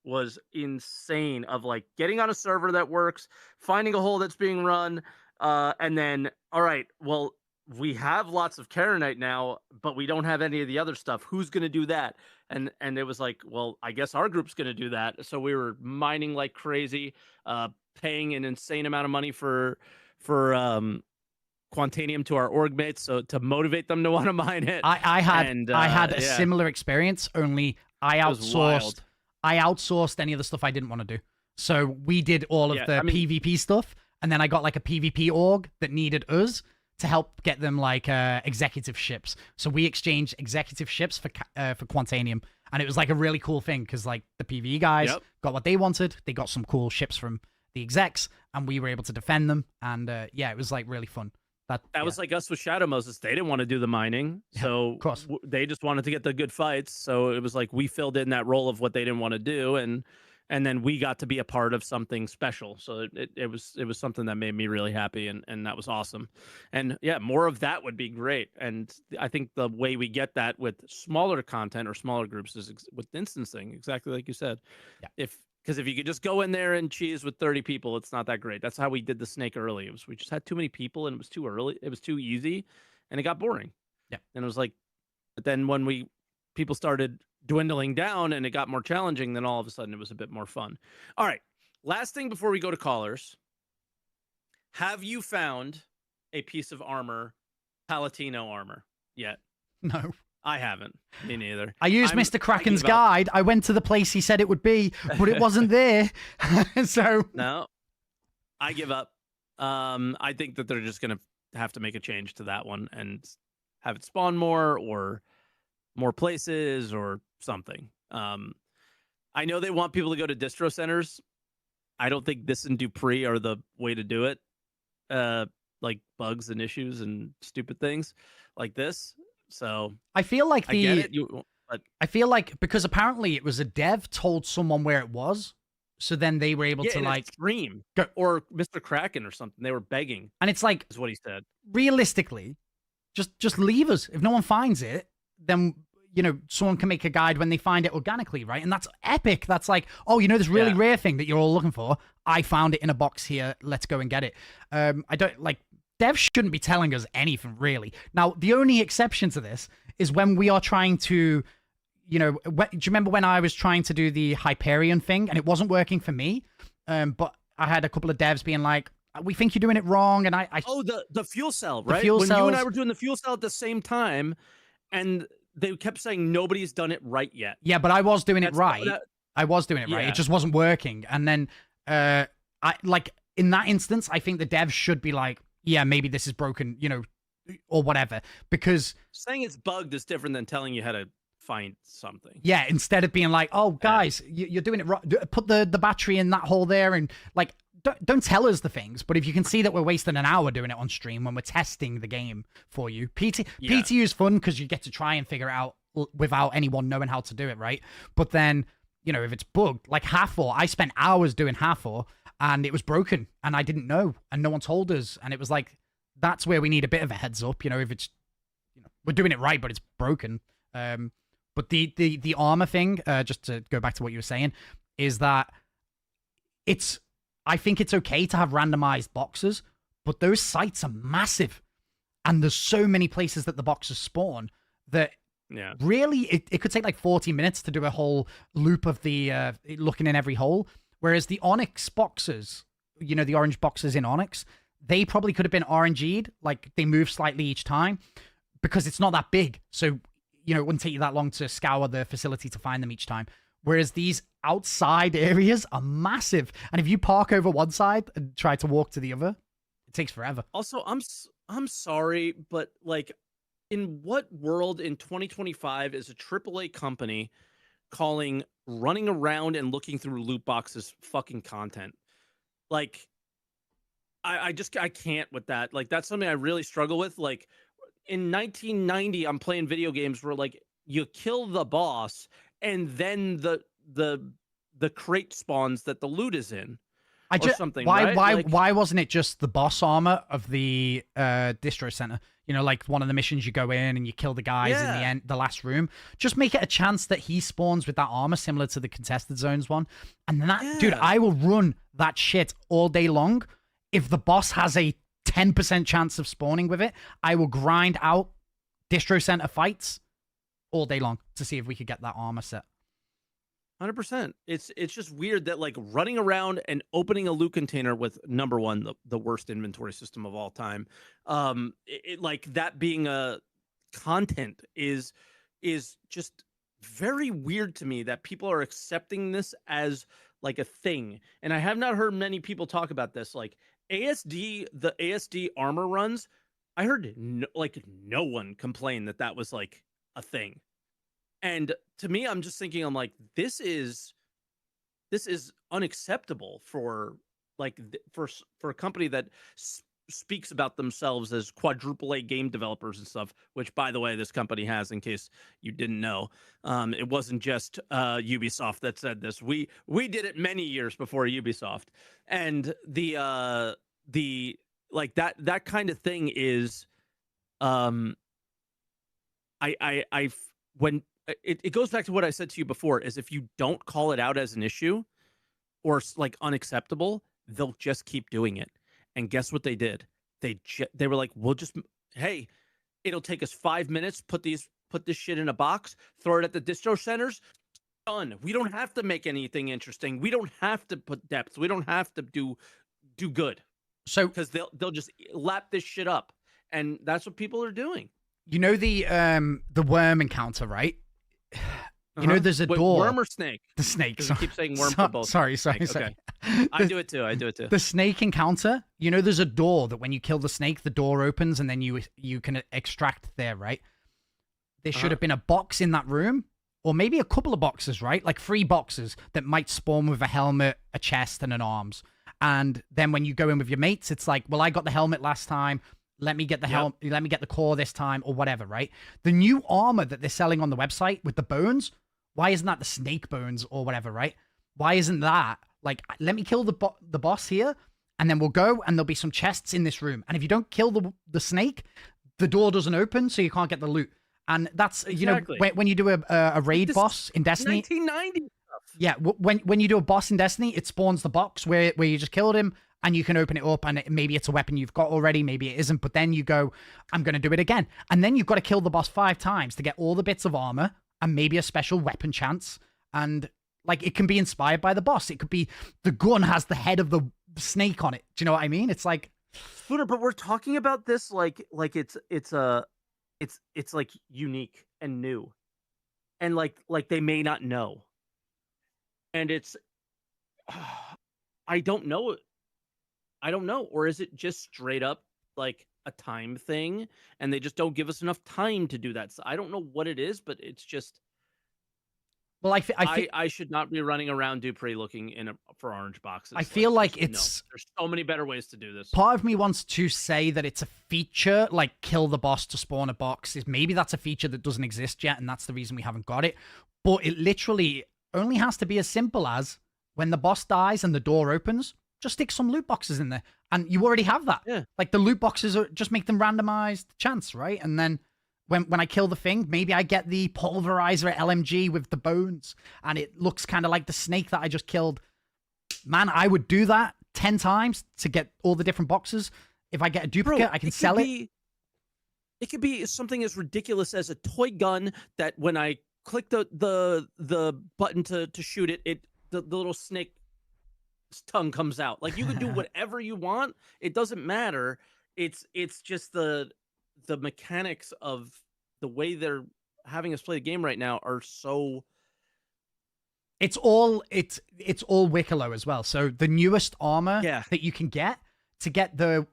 was insane. Of like getting on a server that works, finding a hole that's being run, and then, all right, well, we have lots of Karenite now, but we don't have any of the other stuff. Who's going to do that? And it was like, well, I guess our group's going to do that. So we were mining like crazy, paying an insane amount of money for Quantanium to our org mates, so to motivate them to want to mine it. I had a similar experience, only I outsourced any of the stuff I didn't want to do. So we did all of the PvP stuff, and then I got like a PvP org that needed us to help get them like executive ships. So we exchanged executive ships for Quantanium, and it was like a really cool thing, because like the PvE guys got what they wanted. They got some cool ships from the execs, and we were able to defend them. And it was like really fun. That was like us with Shadow Moses. They didn't want to do the mining, so of course they just wanted to get the good fights. So it was like we filled in that role of what they didn't want to do, and then we got to be a part of something special. So it was something that made me really happy, and that was awesome. And more of that would be great. And I think the way we get that with smaller content or smaller groups is with instancing, exactly like you said. Yeah. Because if you could just go in there and cheese with 30 people, it's not that great. That's how we did the snake early. We just had too many people, and it was too early. It was too easy, and it got boring. Yeah. And it was like, but then when people started dwindling down and it got more challenging, then all of a sudden it was a bit more fun. All right. Last thing before we go to callers. Have you found a piece of armor, Palatino armor, yet? No. I haven't. Me neither. I used Mr. Kraken's guide. I went to the place he said it would be, but it wasn't there. So no, I give up. I think that they're just gonna have to make a change to that one and have it spawn more or more places or something. I know they want people to go to distro centers. I don't think this and Dupree are the way to do it. Like bugs and issues and stupid things like this. So I feel like I get it. I feel like because apparently it was a dev told someone where it was, so then they were able to like stream go, or Mr. Kraken or something. They were begging, and it's like is what he said. Realistically, just leave us. If no one finds it, then someone can make a guide when they find it organically, right? And that's epic. That's like, oh, this really rare thing that you're all looking for. I found it in a box here. Let's go and get it. I don't like. Devs shouldn't be telling us anything, really. Now, the only exception to this is when we are trying to, do you remember when I was trying to do the Hyperion thing and it wasn't working for me? But I had a couple of devs being like, we think you're doing it wrong. And I oh, the fuel cell, right? Fuel when cells, you and I were doing the fuel cell at the same time, and they kept saying nobody's done it right yet. Yeah, but I was doing it right. I was doing it right. It just wasn't working. And then, in that instance, I think the devs should be like, yeah, maybe this is broken, or whatever, because saying it's bugged is different than telling you how to find something. Yeah, instead of being like, oh, guys, you're doing it wrong. Put the battery in that hole there, and like, don't tell us the things. But if you can see that we're wasting an hour doing it on stream when we're testing the game for you, PTU is fun because you get to try and figure it out without anyone knowing how to do it, right? But then, if it's bugged, like Hathor, I spent hours doing Hathor, and it was broken, and I didn't know, and no one told us, and it was like, that's where we need a bit of a heads up, if it's, we're doing it right, but it's broken. But the armor thing, just to go back to what you were saying, is that I think it's okay to have randomized boxes, but those sites are massive, and there's so many places that the boxes spawn that really it could take like 40 minutes to do a whole loop of the looking in every hole. Whereas the Onyx boxes, the orange boxes in Onyx, they probably could have been RNG'd, like they move slightly each time because it's not that big. So, it wouldn't take you that long to scour the facility to find them each time. Whereas these outside areas are massive. And if you park over one side and try to walk to the other, it takes forever. Also, I'm sorry, but like, in what world in 2025 is a AAA company calling running around and looking through loot boxes fucking content? Like, I can't with that. Like, that's something I really struggle with. Like, in 1990, I'm playing video games where like you kill the boss and then the crate spawns that the loot is in. Something. Why wasn't it just the boss armor of the distro center? Like one of the missions you go in and you kill the guys in the end, the last room. Just make it a chance that he spawns with that armor similar to the contested zones one. And then dude, I will run that shit all day long. If the boss has a 10% chance of spawning with it, I will grind out distro center fights all day long to see if we could get that armor set. 100%. It's just weird that like running around and opening a loot container with number one, the worst inventory system of all time. Like that being a content is just very weird to me that people are accepting this as like a thing. And I have not heard many people talk about this. Like the ASD armor runs, I heard no one complain that was like a thing. And to me, I'm just thinking, I'm like, this is unacceptable for like for a company that speaks about themselves as quadruple A game developers and stuff, which by the way, this company has, in case you didn't know. It wasn't just Ubisoft that said this. We did it many years before Ubisoft. And the like that kind of thing is when it goes back to what I said to you before, is if you don't call it out as an issue or like unacceptable, they'll just keep doing it. And guess what they did? They were like, hey, it'll take us 5 minutes, put this shit in a box, throw it at the distro centers, done. We don't have to make anything interesting. We don't have to put depth. We don't have to do good. So because they'll just lap this shit up. And that's what people are doing. You know the worm encounter, right? You know, there's a Wait, door. Worm or snake? The snake. Because you keep saying worm for both. Sorry. Snake, sorry. okay. I do it too. The snake encounter. You know, there's a door that when you kill the snake, the door opens and then you can extract there, right? There should have been a box in that room, or maybe a couple of boxes, right? Like 3 boxes that might spawn with a helmet, a chest, and an arms. And then when you go in with your mates, it's like, well, I got the helmet last time. Let me get the helmet. Let me get the core this time, or whatever, right? The new armor that they're selling on the website with the bones. Why isn't that the snake bones or whatever, right? Why isn't that like, let me kill the boss here, and then we'll go, and there'll be some chests in this room. And if you don't kill the snake, the door doesn't open, so you can't get the loot. And that's, you know, when you do a raid boss in Destiny. 1990 stuff. Yeah, when you do a boss in Destiny, it spawns the box where you just killed him, and you can open it up, and maybe it's a weapon you've got already, maybe it isn't, but then you go, I'm going to do it again. And then you've got to kill the boss 5 times to get all the bits of armor, and maybe a special weapon chance, and like it can be inspired by the boss. It could be the gun has the head of the snake on it. Do you know what I mean? It's like, Spooner, but we're talking about this like it's like unique and new, and like they may not know, and it's I don't know, or is it just straight up like a time thing, and they just don't give us enough time to do that? So I don't know what it is, but it's just. Well, I should not be running around Dupree looking for orange boxes. I feel like no. it's. There's so many better ways to do this. Part of me wants to say that it's a feature, like kill the boss to spawn a box. Maybe that's a feature that doesn't exist yet, and that's the reason we haven't got it. But it literally only has to be as simple as when the boss dies and the door opens, just stick some loot boxes in there, and you already have that. Yeah. Like the loot boxes just make them randomized chance, right? And then. When I kill the thing, maybe I get the pulverizer LMG with the bones, and it looks kind of like the snake that I just killed. Man, I would do that 10 times to get all the different boxes. If I get a duplicate, I can sell it. It could be something as ridiculous as a toy gun that when I click the button to shoot it, the little snake tongue comes out. Like you can do whatever you want. It doesn't matter. It's just the mechanics of the way they're having us play the game right now are so. It's all Wicklow as well. So the newest armor that you can get to get the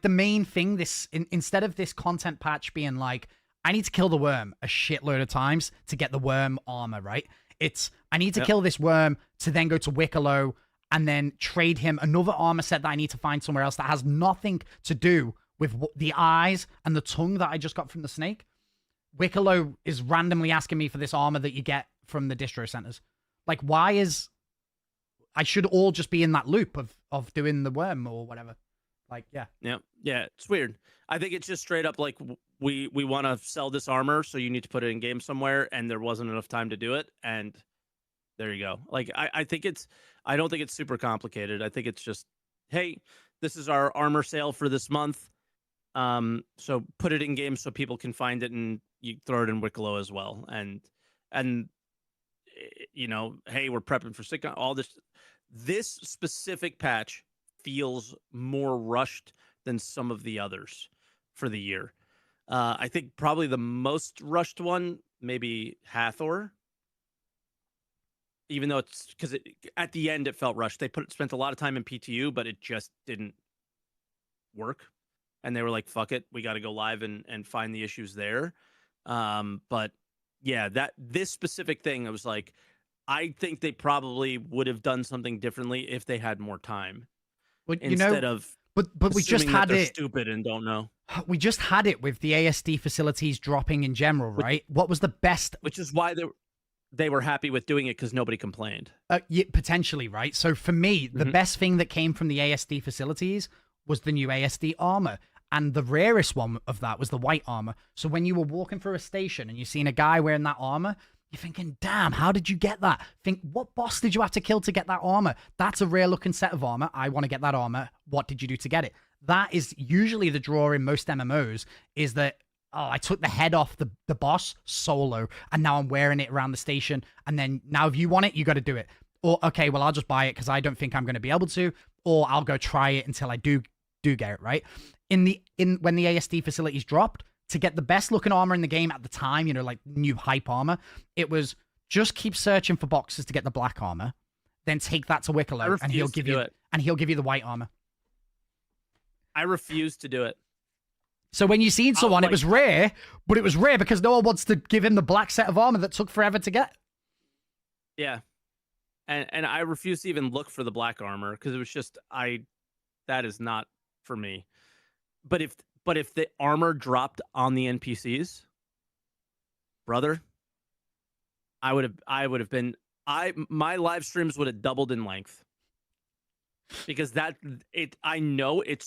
main thing. Instead of this content patch being like, I need to kill the worm a shitload of times to get the worm armor, right? It's I need to kill this worm to then go to Wicklow and then trade him another armor set that I need to find somewhere else that has nothing to do with the eyes and the tongue that I just got from the snake. Wicklow is randomly asking me for this armor that you get from the distro centers. Like, why is... I should all just be in that loop of doing the worm or whatever. Like, yeah. Yeah, it's weird. I think it's just straight up like, we want to sell this armor, so you need to put it in game somewhere, and there wasn't enough time to do it, and there you go. Like, I don't think it's super complicated. I think it's just, hey, this is our armor sale for this month. So put it in game so people can find it, and you throw it in Wicklow as well. And you know, hey, we're prepping for sick. All this specific patch feels more rushed than some of the others for the year. I think probably the most rushed one, maybe Hathor. Even though it's because at the end it felt rushed. They spent a lot of time in PTU, but it just didn't work. And they were like, fuck it, we got to go live and find the issues there. But yeah, this specific thing, I was like, I think they probably would have done something differently if they had more time. But, instead of but we just had it stupid and don't know. We just had it with the ASD facilities dropping in general, right? What was the best? Which is why they were happy with doing it, because nobody complained. Yeah, potentially, right? So for me, the best thing that came from the ASD facilities was the new ASD armor. And the rarest one of that was the white armor. So when you were walking through a station and you're seeing a guy wearing that armor, you're thinking, damn, how did you get that? Think, what boss did you have to kill to get that armor? That's a rare looking set of armor. I want to get that armor. What did you do to get it? That is usually the draw in most MMOs, is that, oh, I took the head off the boss solo, and now I'm wearing it around the station. And then now if you want it, you got to do it. Or, okay, well, I'll just buy it because I don't think I'm going to be able to. Or I'll go try it until I do get it, right? When the ASD facilities dropped, to get the best looking armor in the game at the time, you know, like new hype armor, it was just keep searching for boxes to get the black armor, then take that to Wicklow and he'll give you the white armor. I refuse to do it. So when you seen someone, it was rare, but it was rare because no one wants to give him the black set of armor that took forever to get. Yeah. And I refuse to even look for the black armor because it was just that is not for me. But if the armor dropped on the NPCs, brother, I would have been my live streams would have doubled in length. Because I know it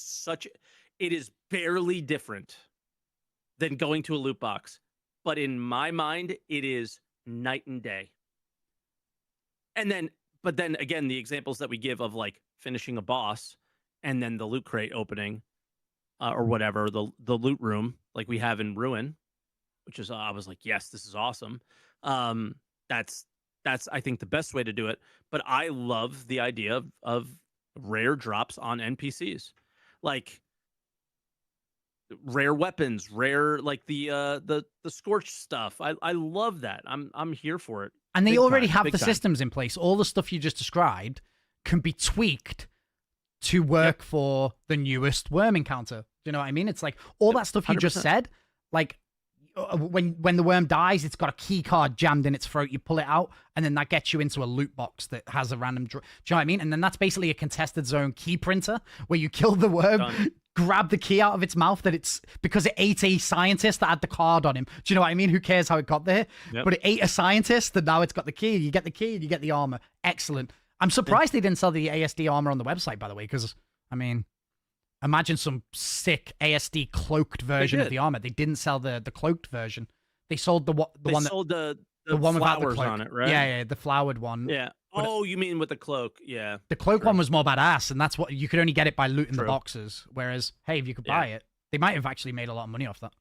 is barely different than going to a loot box, but in my mind it is night and day. But then again, the examples that we give of like finishing a boss and then the loot crate opening or whatever, the loot room like we have in Ruin, which is I was like, yes, this is awesome. That's I think the best way to do it. But I love the idea of rare drops on NPCs, like rare weapons, rare like the scorched stuff. I love that. I'm here for it. And they already have the systems in place. All the stuff you just described can be tweaked to work for the newest worm encounter. Do you know what I mean? It's like all that stuff you 100%. just said, like when the worm dies, it's got a key card jammed in its throat. You pull it out, and then that gets you into a loot box that has a random. Do you know what I mean? And then that's basically a contested zone key printer where you kill the worm, grab the key out of its mouth because it ate a scientist that had the card on him. Do you know what I mean? Who cares how it got there? Yep. But it ate a scientist, and now it's got the key. You get the key, and you get the armor. Excellent. I'm surprised they didn't sell the ASD armor on the website, by the way, because I mean, imagine some sick ASD cloaked version of the armor. They didn't sell the cloaked version. They sold the one that sold the one without the flowers cloak on it, right? Yeah, the flowered one. Yeah. Oh, you mean with the cloak? Yeah. The cloak one was more badass, and that's what you could only get it by looting the boxes. Whereas, hey, if you could buy it, they might have actually made a lot of money off that.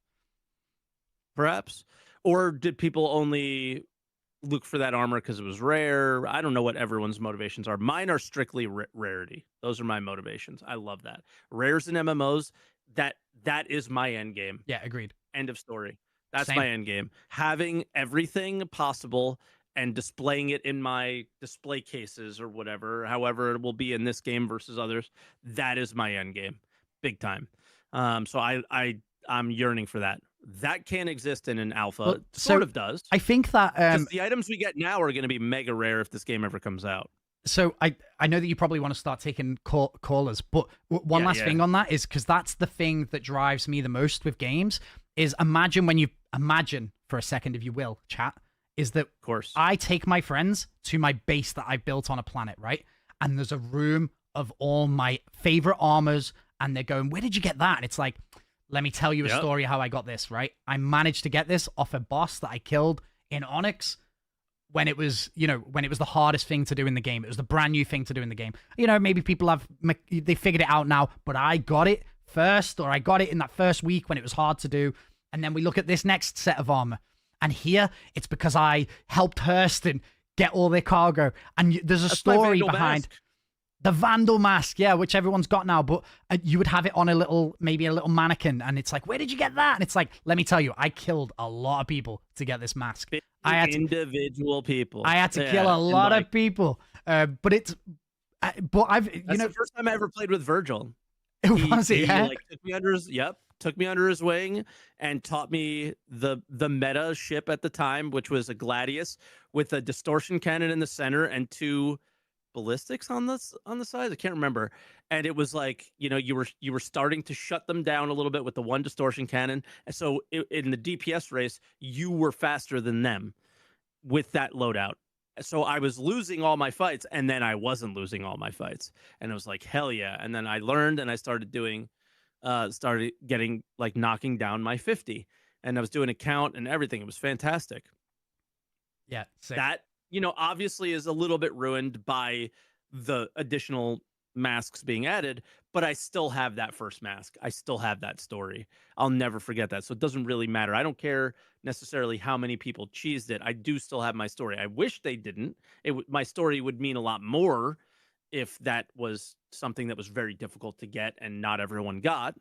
Perhaps. Or did people only look for that armor because it was rare? I don't know what everyone's motivations are. Mine are strictly rarity. Those are my motivations. I love that. Rares and MMOs, that is my end game. Yeah, agreed. End of story. That's Same. my end game. Having everything possible and displaying it in my display cases or whatever, however it will be in this game versus others, that is my end game. Big time. So I'm yearning for that. That can't exist in an alpha. Well, sort of does. I think that the items we get now are going to be mega rare if this game ever comes out. So I know that you probably want to start taking callers, but one last thing on that is because that's the thing that drives me the most with games is imagine for a second, if you will, chat, is that of course I take my friends to my base that I built on a planet, right? And there's a room of all my favorite armors, and they're going, where did you get that? And it's like, let me tell you a story how I got this, right? I managed to get this off a boss that I killed in Onyx when it was the hardest thing to do in the game. It was the brand new thing to do in the game. You know, maybe people they figured it out now, but I got it first, or I got it in that first week when it was hard to do. And then we look at this next set of armor. And here, it's because I helped Hurston get all their cargo. And there's a story behind... Mask. The Vandal mask, yeah, which everyone's got now, but you would have it on maybe a little mannequin, and it's like, where did you get that? And it's like, let me tell you, I killed a lot of people to get this mask. Individual people. I had to kill a lot of people, but I've, That's the first time I ever played with Virgil. He like, took me under his wing and taught me the meta ship at the time, which was a Gladius with a distortion cannon in the center and 2 ballistics on the sides. I can't remember. And it was like, you were starting to shut them down a little bit with the 1 distortion cannon. And so in the DPS race, you were faster than them with that loadout. So I was losing all my fights, and then I wasn't losing all my fights. And it was like, hell yeah. And then I learned, and I started getting like knocking down my 50. And I was doing a count and everything. It was fantastic. Yeah. Sick. That obviously is a little bit ruined by the additional masks being added, but I still have that first mask. I still have that story. I'll never forget that. So it doesn't really matter. I don't care necessarily how many people cheesed it. I do still have my story. I wish they didn't. My story would mean a lot more if that was something that was very difficult to get and not everyone got.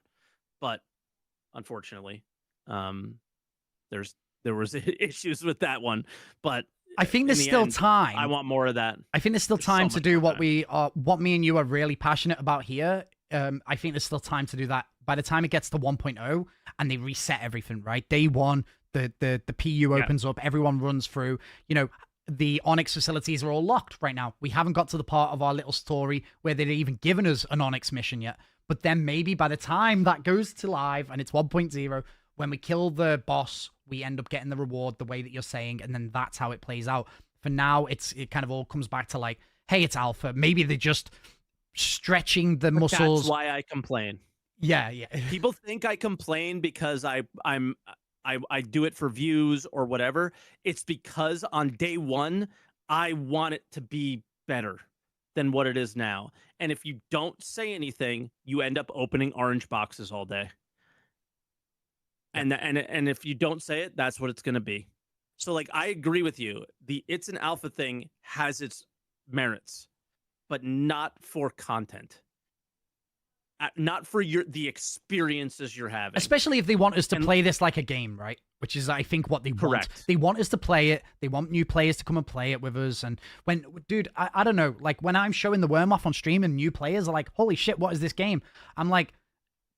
But unfortunately, There was issues with that one, but I think in there's the still end, time. I want more of that. I think there's still There's so time to much do more what time. we are, what me and you are really passionate about here. I think there's still time to do that. By the time it gets to 1.0 and they reset everything, right? Day one, the PU opens up, everyone runs through. You know, the Onyx facilities are all locked right now. We haven't got to the part of our little story where they've even given us an Onyx mission yet. But then maybe by the time that goes to live and it's 1.0, when we kill the boss, we end up getting the reward the way that you're saying, and then that's how it plays out. For now, it kind of all comes back to like, hey, it's alpha. Maybe they're just stretching the muscles. That's why I complain. Yeah. People think I complain because I do it for views or whatever. It's because on day one, I want it to be better than what it is now. And if you don't say anything, you end up opening orange boxes all day. And if you don't say it, that's what it's going to be. So like, I agree with you. The it's an alpha thing has its merits, but not for content. Not for the experiences you're having. Especially if they want us to play this like a game, right? Which is, I think, what they want. Correct. They want us to play it. They want new players to come and play it with us. And when, dude, I don't know, like when I'm showing the worm off on stream and new players are like, holy shit, what is this game? I'm like,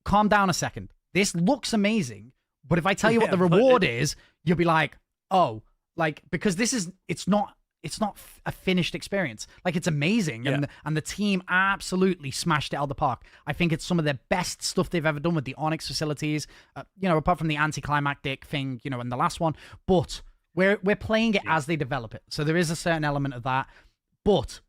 calm down a second. This looks amazing. But if I tell you what the reward is, you'll be like, oh, like, because it's not a finished experience. Like, it's amazing. Yeah. And the team absolutely smashed it out of the park. I think it's some of their best stuff they've ever done with the Onyx facilities, you know, apart from the anticlimactic thing, you know, in the last one. But we're playing it as they develop it. So there is a certain element of that. But,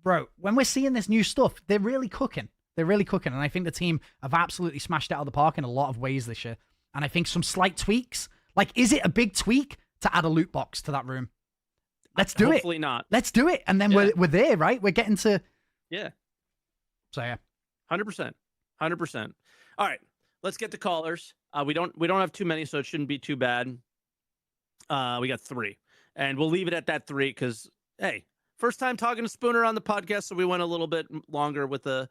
bro, when we're seeing this new stuff, they're really cooking. They're really cooking. And I think the team have absolutely smashed it out of the park in a lot of ways this year. And I think some slight tweaks, like, is it a big tweak to add a loot box to that room? Let's do it. Hopefully not. Let's do it. And then we're there, right? We're getting to... Yeah. So, yeah. 100%. 100%. All right. Let's get to callers. We don't have too many, so it shouldn't be too bad. We got 3. And we'll leave it at that 3 because, hey, first time talking to Spooner on the podcast, so we went a little bit longer with a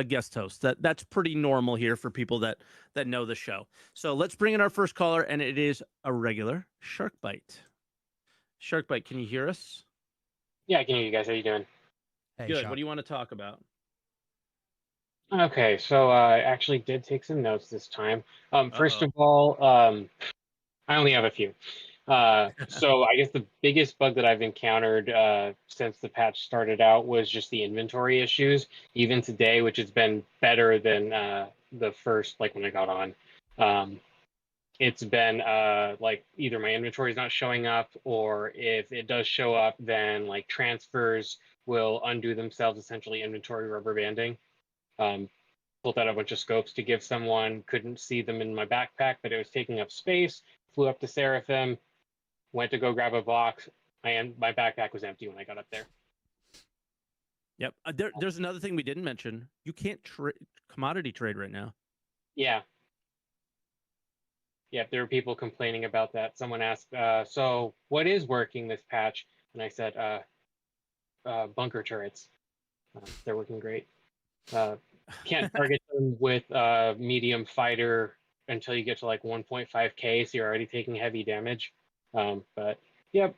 guest host. That's pretty normal here for people that know the show. So let's bring in our first caller, and it is a regular Shark Bite. Shark Bite, can you hear us? Yeah, I can hear you guys. How you doing? Hey, Good. Shark. What do you want to talk about? Okay, so I actually did take some notes this time. First of all, I only have a few. So I guess the biggest bug that I've encountered since the patch started out was just the inventory issues. Even today, which has been better than the first, like when I got on. It's been like either my inventory is not showing up, or if it does show up, then like transfers will undo themselves, essentially inventory rubber banding. Pulled out a bunch of scopes to give someone, couldn't see them in my backpack, but it was taking up space. Flew up to Seraphim, went to go grab a box, and my backpack was empty when I got up there. Yep. There's another thing we didn't mention. You can't commodity trade right now. Yeah. Yeah, there were people complaining about that. Someone asked, so what is working this patch? And I said, bunker turrets. They're working great. Can't target them with medium fighter until you get to like 1.5k, so you're already taking heavy damage. But, yep.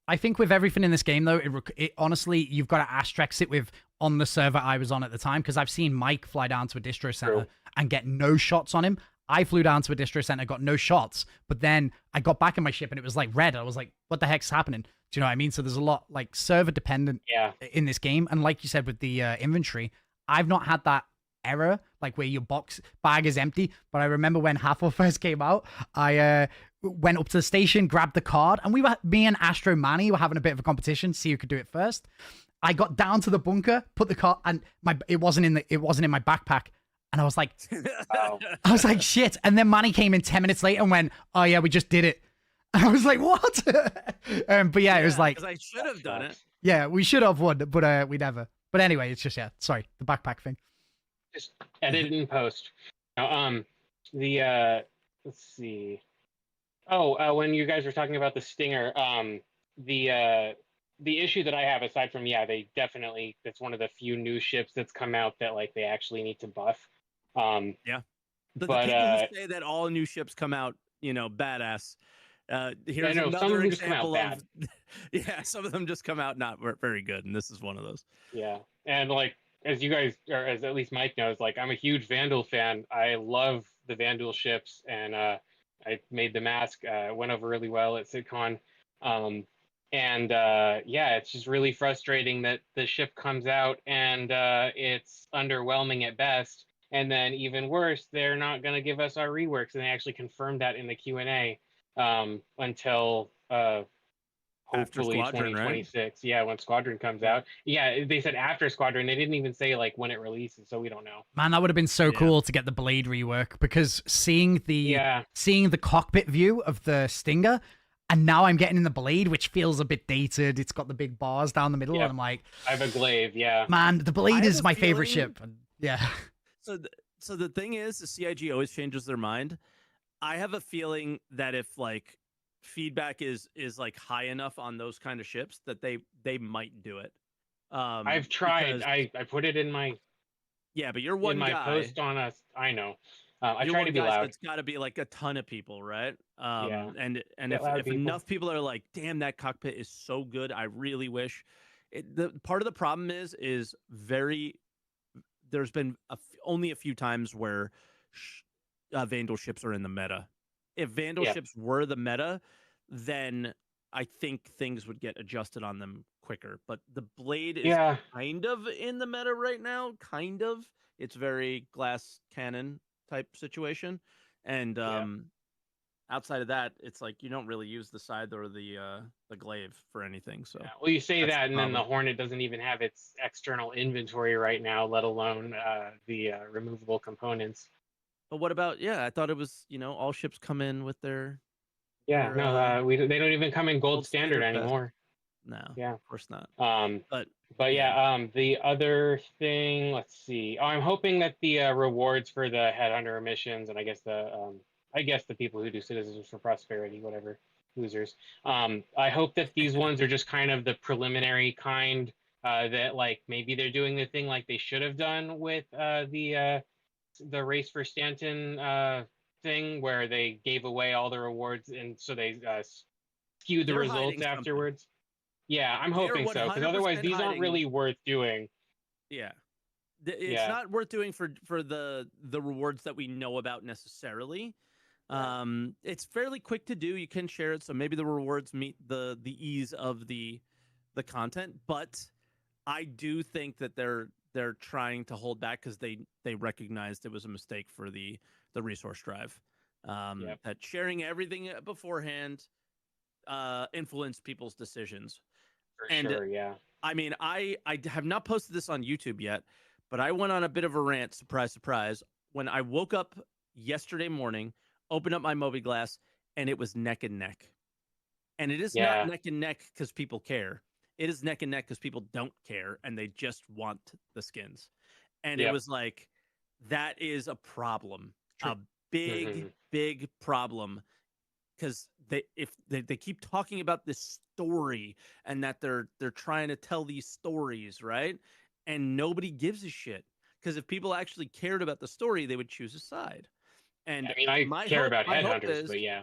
I think with everything in this game, though, it honestly, you've got to asterisk it with on the server I was on at the time, because I've seen Mike fly down to a distro center and get no shots on him. I flew down to a distro center, got no shots, but then I got back in my ship and it was like red. I was like, what the heck's happening? Do you know what I mean? So there's a lot like server dependent in this game. And like you said with the inventory, I've not had that error, like where your bag is empty. But I remember when Hathor first came out, I went up to the station, grabbed the card, and me and Astro Manny were having a bit of a competition, see who could do it first. I got down to the bunker, put the card, and it wasn't in my backpack. And I was like, shit. And then Manny came in 10 minutes later and went, oh yeah, we just did it. And I was like, what? But yeah, it was like, because I should have done it. Yeah, we should have won, but we never. But anyway, it's just, sorry, the backpack thing. Just edit it in post. Now, let's see. When you guys were talking about the Stinger, the issue that I have, aside from, that's one of the few new ships that's come out that like they actually need to buff. The But people who say that all new ships come out, badass. Here's no, some of another them just come out example of yeah, some of them just come out not very good, and this is one of those. yeah, and like as you guys, or as at least Mike knows, like I'm a huge Vandal fan. I love the Vandal ships, and I made the mask. Went over really well at SitCon. And yeah, it's just really frustrating that the ship comes out and it's underwhelming at best. And then even worse, they're not going to give us our reworks, and they actually confirmed that in the Q&A until hopefully Squadron, right? 2026. Yeah, when Squadron comes out. Yeah, they said after Squadron. They didn't even say like when it releases, so we don't know. Man, that would have been so cool to get the blade rework, because seeing the cockpit view of the Stinger, and now I'm getting in the blade, which feels a bit dated. It's got the big bars down the middle, and I'm like, I have a glaive. Yeah, man, the blade is my favorite ship. Yeah. So the thing is, the CIG always changes their mind. I have a feeling that if like feedback is like high enough on those kind of ships, that they might do it. I've tried. I put it in my but you're one guy. Post on us. I know. I You're try one to be guy, so loud. it's got to be like a ton of people, right? Yeah. And Get loud, if people. enough people are like, damn, that cockpit is so good, I really wish. The part of the problem is there's been only a few times where Vandal ships are in the meta. If Vandal ships were the meta, then I think things would get adjusted on them quicker. But the blade is kind of in the meta right now. Kind of. It's very glass cannon type situation. And outside of that, it's like you don't really use the scythe or the glaive for anything. So well, you say that, and then the Hornet doesn't even have its external inventory right now, let alone the removable components. But what about I thought it was all ships come in with their they don't even come in gold standard anymore. No, yeah, of course not. But yeah, the other thing, let's see. I'm hoping that the rewards for the Headhunter missions, and I guess the people who do Citizens for Prosperity, whatever, losers. I hope that these ones are just kind of the preliminary kind, that like maybe they're doing the thing like they should have done with the Race for Stanton thing, where they gave away all the rewards, and so they skewed the results afterwards. Yeah, I'm hoping so, because otherwise these aren't really worth doing. Yeah, it's not worth doing for the rewards that we know about necessarily. It's fairly quick to do. You can share it, so maybe the rewards meet the ease of the content. But I do think that they're trying to hold back because they recognized it was a mistake for the resource drive. That sharing everything beforehand influenced people's decisions. Sure, yeah. I mean, I have not posted this on YouTube yet, but I went on a bit of a rant, surprise, surprise, when I woke up yesterday morning, opened up my Mobiglass, and it was neck and neck. And it is not neck and neck because people care. It is neck and neck because people don't care, and they just want the skins. And it was like, that is a problem. A big, big problem. Because they keep talking about this story and that they're trying to tell these stories, right? And nobody gives a shit. Because if people actually cared about the story, they would choose a side. And I mean, I care about Headhunters, but yeah.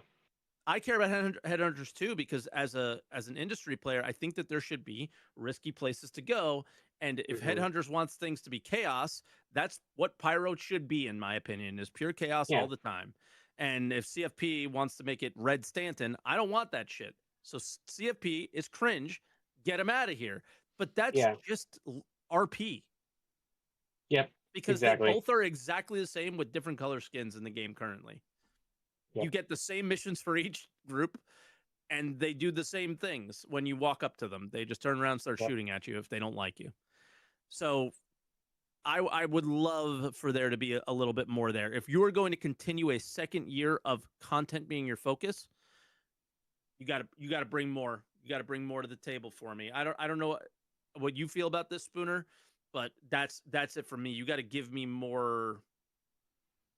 I care about Headhunters too, because as an industry player, I think that there should be risky places to go. And if Headhunters wants things to be chaos, that's what Pyro should be, in my opinion, is pure chaos all the time. And if CFP wants to make it Red Stanton, I don't want that shit. So CFP is cringe. Get him out of here. But that's just RP. Yep. Because they both are exactly the same with different color skins in the game currently. Yep. You get the same missions for each group, and they do the same things when you walk up to them. They just turn around and start shooting at you if they don't like you. So I would love for there to be a little bit more there. If you are going to continue a second year of content being your focus, you got to bring more. You got to bring more to the table for me. I don't know what you feel about this, Spooner, but that's it for me. You got to give me more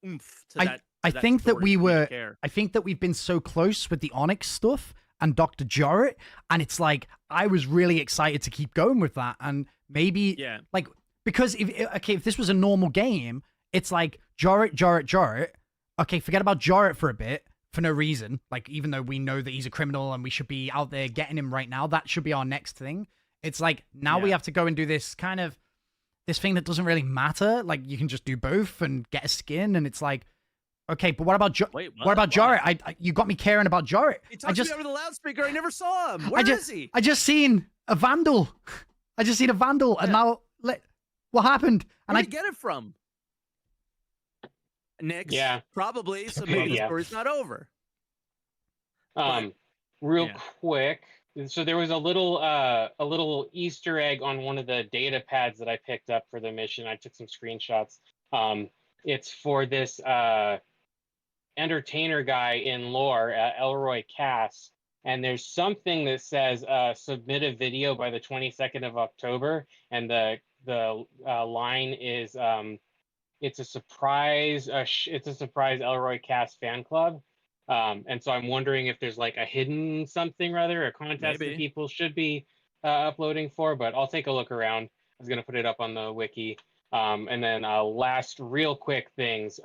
oomph to that. I think that we've been so close with the Onyx stuff and Dr. Jarrett, and it's like I was really excited to keep going with that, and maybe like. Because if this was a normal game, it's like Jarrett, okay, forget about Jarrett for a bit for no reason. Like, even though we know that he's a criminal and we should be out there getting him right now, that should be our next thing. It's like, now we have to go and do this kind of, this thing that doesn't really matter. Like, you can just do both and get a skin, and it's like, okay, but what about what about Jarrett? You got me caring about Jarrett. He talked to me over the loudspeaker. I never saw him. Where is he? I just seen a vandal. And now what happened? And Where'd you get it from? Nick's. Yeah. Probably. So maybe the story's not over. Real quick. So there was a little Easter egg on one of the data pads that I picked up for the mission. I took some screenshots. It's for this entertainer guy in lore, Elroy Cass, and there's something that says submit a video by the 22nd of October, and the line is it's a surprise Elroy Cass fan club. And so I'm wondering if there's like a hidden something rather, a contest that people should be uploading for, but I'll take a look around. I was going to put it up on the wiki. And then last real quick things.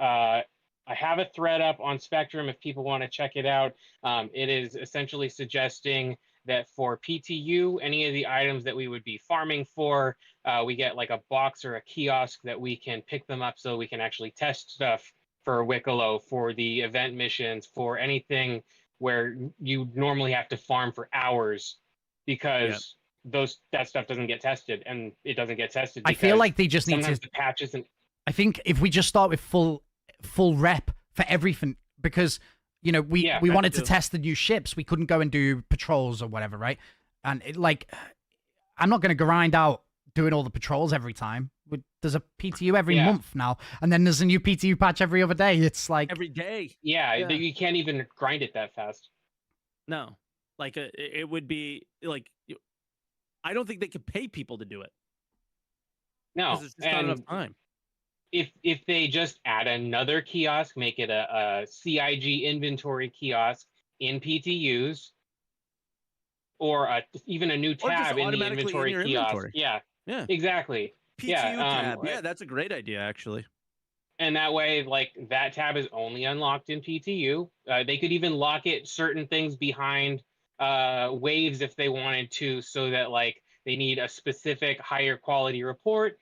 I have a thread up on Spectrum if people want to check it out. It is essentially suggesting that for PTU, any of the items that we would be farming for, we get like a box or a kiosk that we can pick them up so we can actually test stuff for Wicklow, for the event missions, for anything where you normally have to farm for hours because that stuff doesn't get tested, and it doesn't get tested. I feel like they just need to the patches. And I think if we just start with full rep for everything, because we wanted to test the new ships, we couldn't go and do patrols or whatever, right? And I'm not going to grind out doing all the patrols every time. There's a PTU every month now, and then there's a new PTU patch every other day. It's like every day. Yeah, you can't even grind it that fast. No, like it would be like, I don't think they could pay people to do it. No, there's just not enough time. If they just add another kiosk, make it a CIG inventory kiosk in PTUs, or even a new tab in the inventory kiosk. Yeah, exactly. PTU tab. Yeah, that's a great idea, actually. And that way, like, that tab is only unlocked in PTU. They could even lock it certain things behind waves if they wanted to, so that like they need a specific higher quality report.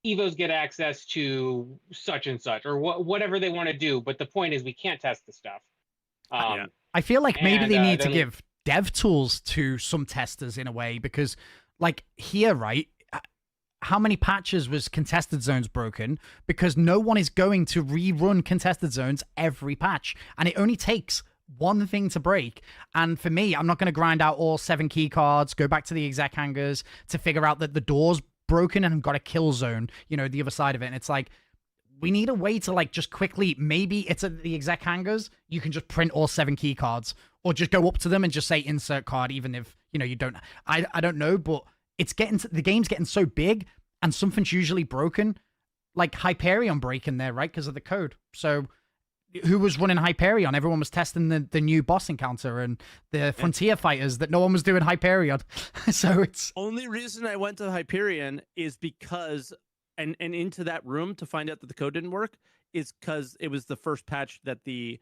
Evos get access to such and such, or whatever they want to do. But the point is, we can't test the stuff. I feel like maybe they need to give dev tools to some testers in a way, because like here, right? How many patches was contested zones broken? Because no one is going to rerun contested zones every patch, and it only takes one thing to break. And for me, I'm not going to grind out all 7 key cards, go back to the exec hangars to figure out that the door's broken and I've got a kill zone, the other side of it. And it's like, we need a way to like just quickly, maybe it's at the exec hangars, you can just print all 7 key cards, or just go up to them and just say insert card, even if you don't. I don't know, but the game's getting so big, and something's usually broken, like Hyperion breaking there, right? Because of the code. So who was running Hyperion? Everyone was testing the new boss encounter and the Frontier fighters, that no one was doing Hyperion. So it's only reason I went to Hyperion is because and into that room to find out that the code didn't work is because it was the first patch that the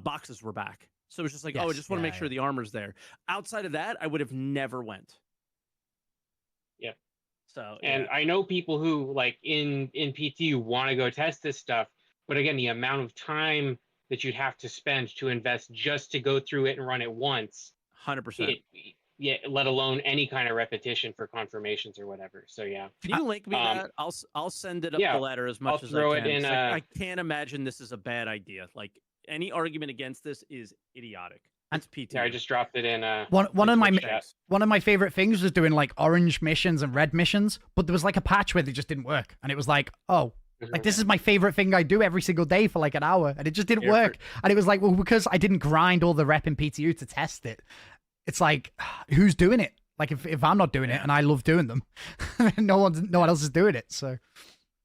boxes were back. So it was just like, I just want to make sure the armor's there. Outside of that, I would have never went. Yeah. So and I know people who like in PTU want to go test this stuff, but again, the amount of time that you'd have to spend to invest just to go through it and run it once, 100%. Yeah, let alone any kind of repetition for confirmations or whatever. So yeah. Can you link me that? I'll send it up the ladder as much as I can. Throw it in. I can't imagine this is a bad idea. Like, any argument against this is idiotic. It's PT. Yeah, I just dropped it in. One of my favorite things was doing like orange missions and red missions, but there was like a patch where they just didn't work, and it was like, like this is my favorite thing I do every single day for like an hour, and it just didn't work. And it was like, well, because I didn't grind all the rep in PTU to test it. It's like, who's doing it? Like if I'm not doing it and I love doing them, no one else is doing it. So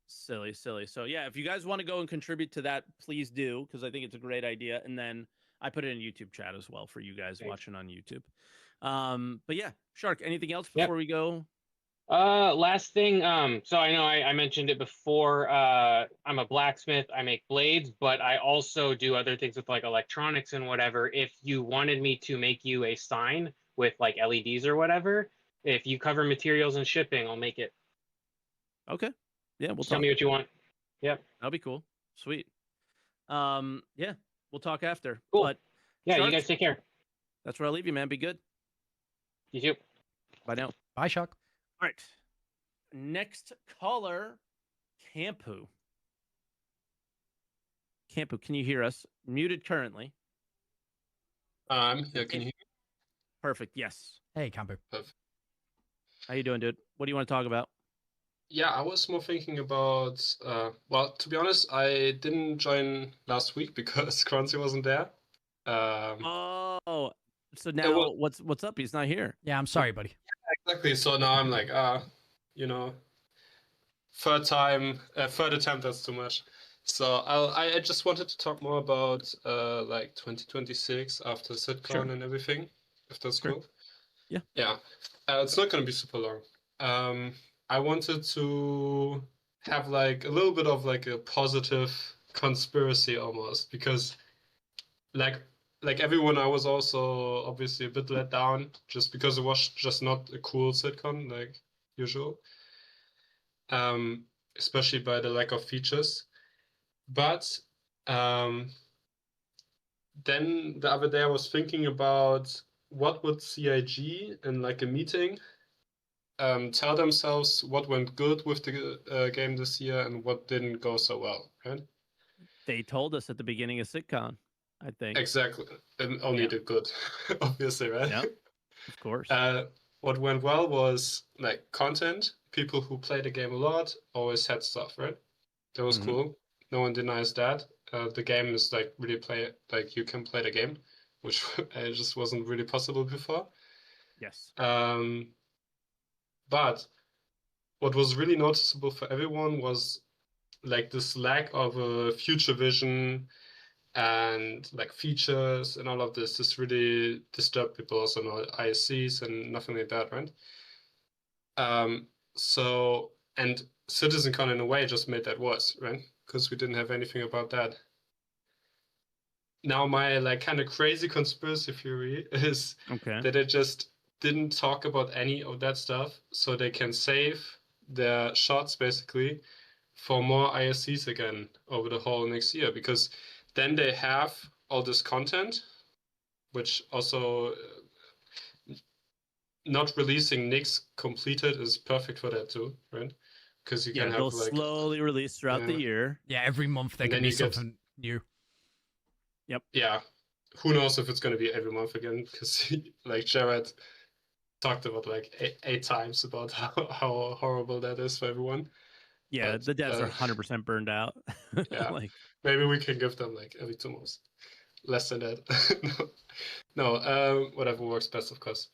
silly. So yeah, if you guys want to go and contribute to that, please do, because I think it's a great idea. And then I put it in YouTube chat as well for you guys watching on YouTube. But yeah, Shark, anything else before we go? Last thing, so I know I mentioned it before. I'm a blacksmith, I make blades, but I also do other things with like electronics and whatever. If you wanted me to make you a sign with like LEDs or whatever, if you cover materials and shipping, I'll make it. Okay. Yeah, we'll Just tell talk. me what you want. Yep. That'll be cool. Sweet. Yeah, we'll talk after. Cool. But Yeah, you Sharks, guys take care. that's where I'll leave you, man. Be good. You too. Bye now. Bye, Shark. All right. Next caller, Campu. Campu, can you hear us? Muted currently. I'm here. Can you hear me? Perfect. Yes. Hey, Campu. Perfect. How you doing, dude? What do you want to talk about? Yeah, I was more thinking about, well, to be honest, I didn't join last week because Crunchy wasn't there. Oh, so it now was what's up? He's not here. Yeah, I'm sorry, buddy. exactly. So now I'm like, you know, third attempt, that's too much. So I just wanted to talk more about like 2026 after SitCon Sure. and everything, if that's Sure. cool. Yeah. Yeah. It's not going to be super long. I wanted to have like a little bit of like a positive conspiracy almost, because like everyone, I was also obviously a bit let down just because it was just not a cool sitcom like usual. Especially by the lack of features. But then the other day I was thinking about what would CIG in like a meeting tell themselves what went good with the game this year and what didn't go so well, right? They told us at the beginning of SitCon, I think. Exactly. And only Yeah. the good, obviously, right? Yeah, of course. What went well was like content. People who play the game a lot always had stuff, right? That was Mhm. cool. No one denies that. The game is like really like you can play the game, which it just wasn't really possible before. Yes. But what was really noticeable for everyone was like this lack of a future vision and like features and all of this. This really disturbed people, also no ISCs and nothing like that, right? So, and CitizenCon in a way just made that worse, right? Because we didn't have anything about that. Now my like kind of crazy conspiracy theory is Okay. that it just didn't talk about any of that stuff so they can save their shots basically for more ISCs again over the whole next year, because then they have all this content, which also not releasing Nix completed is perfect for that too, right? Because you Yeah, can they'll have like slowly release throughout the Yeah. year. Yeah, every month there And could then be you get- something new. yeah, who knows if it's going to be every month again, because like Jared talked about like eight times about how horrible that is for everyone. Yeah, But, the devs are 100% burned out. Yeah. Like, Maybe we can give them like every 2 months, less than that. Whatever works best, of course.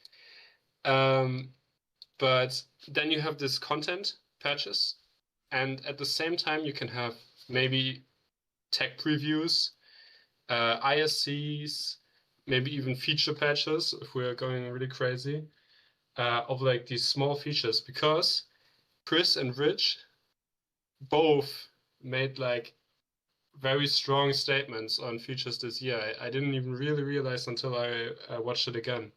But then you have this content patches, and at the same time you can have maybe tech previews, ISCs, maybe even feature patches if we're going really crazy, of like these small features, because Chris and Rich both made like very strong statements on features this year. I didn't even really realize until I watched it again.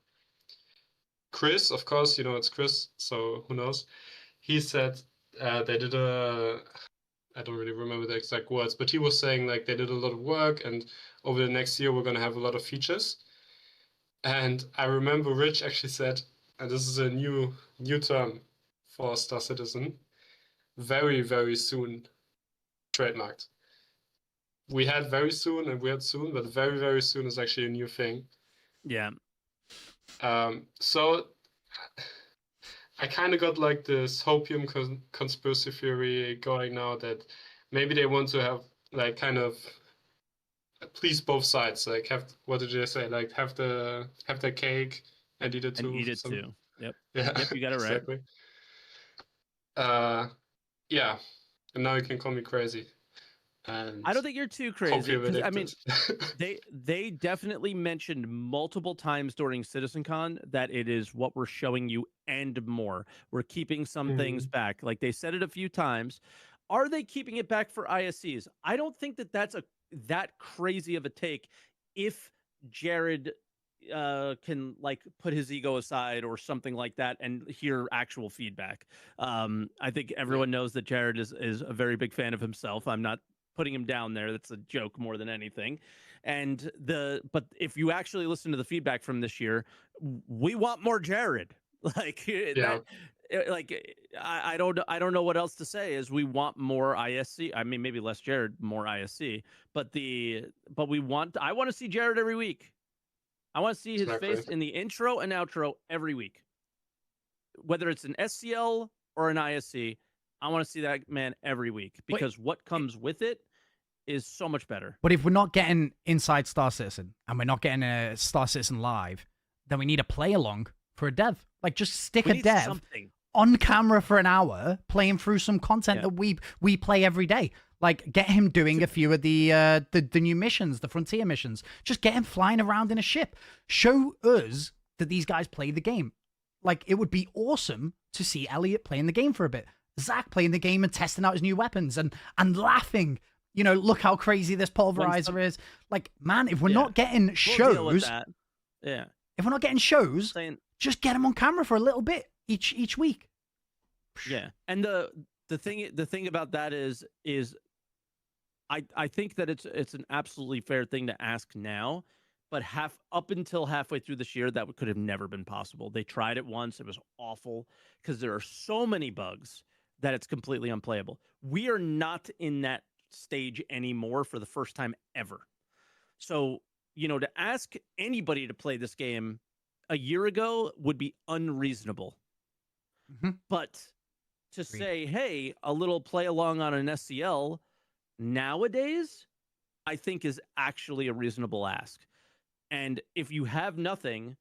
Chris, of course, it's Chris, so who knows? He said they did I don't really remember the exact words, but he was saying like they did a lot of work, and over the next year we're going to have a lot of features. And I remember Rich actually said, and this is a new term for Star Citizen, very, very soon trademarked. We had very soon and we had soon, but very, very soon is actually a new thing. yeah. So I kind of got like this hopium conspiracy theory going now that maybe they want to have like kind of please both sides. Like have, what did you say? Like have the cake and eat it too. And eat it too. Yep. Yeah. Yep, you got it right. Exactly. Yeah. And now you can call me crazy. And I don't think you're too hope crazy. you're 'Cause, I mean, addicted. they definitely mentioned multiple times during CitizenCon that it is what we're showing you and more. We're keeping some things back. Like they said it a few times. Are they keeping it back for ISCs? I don't think that that's that crazy of a take if Jared can like put his ego aside or something like that and hear actual feedback. I think everyone knows that Jared is a very big fan of himself. I'm not putting him down there. That's a joke more than anything. And but if you actually listen to the feedback from this year, we want more Jared. Like Yeah. I don't know what else to say. Is we want more ISC. I mean, maybe less Jared, more ISC. But I want to see Jared every week. I want to see his Exactly. face in the intro and outro every week. Whether it's an SCL or an ISC, I want to see that man every week because what comes with it is so much better. But if we're not getting inside Star Citizen and we're not getting a Star Citizen live, then we need a play along for a dev. Like just stick a dev something on camera for an hour playing through some content that we play every day. Like get him doing a few of the new missions, the frontier missions. Just get him flying around in a ship. Show us that these guys play the game. Like it would be awesome to see Elliot playing the game for a bit. Zach playing the game and testing out his new weapons and laughing. You know, look how crazy this pulverizer is. Like, man, if we're not getting shows, deal with that. Yeah. If we're not getting shows, just get them on camera for a little bit each week. Yeah, and the thing about that is I think that it's an absolutely fair thing to ask now, but up until halfway through this year, that could have never been possible. They tried it once; it was awful because there are so many bugs that it's completely unplayable. We are not in that stage anymore for the first time ever. So, you know, to ask anybody to play this game a year ago would be unreasonable. But to say, hey, a little play along on an SCL nowadays, I think is actually a reasonable ask. And if you have nothing,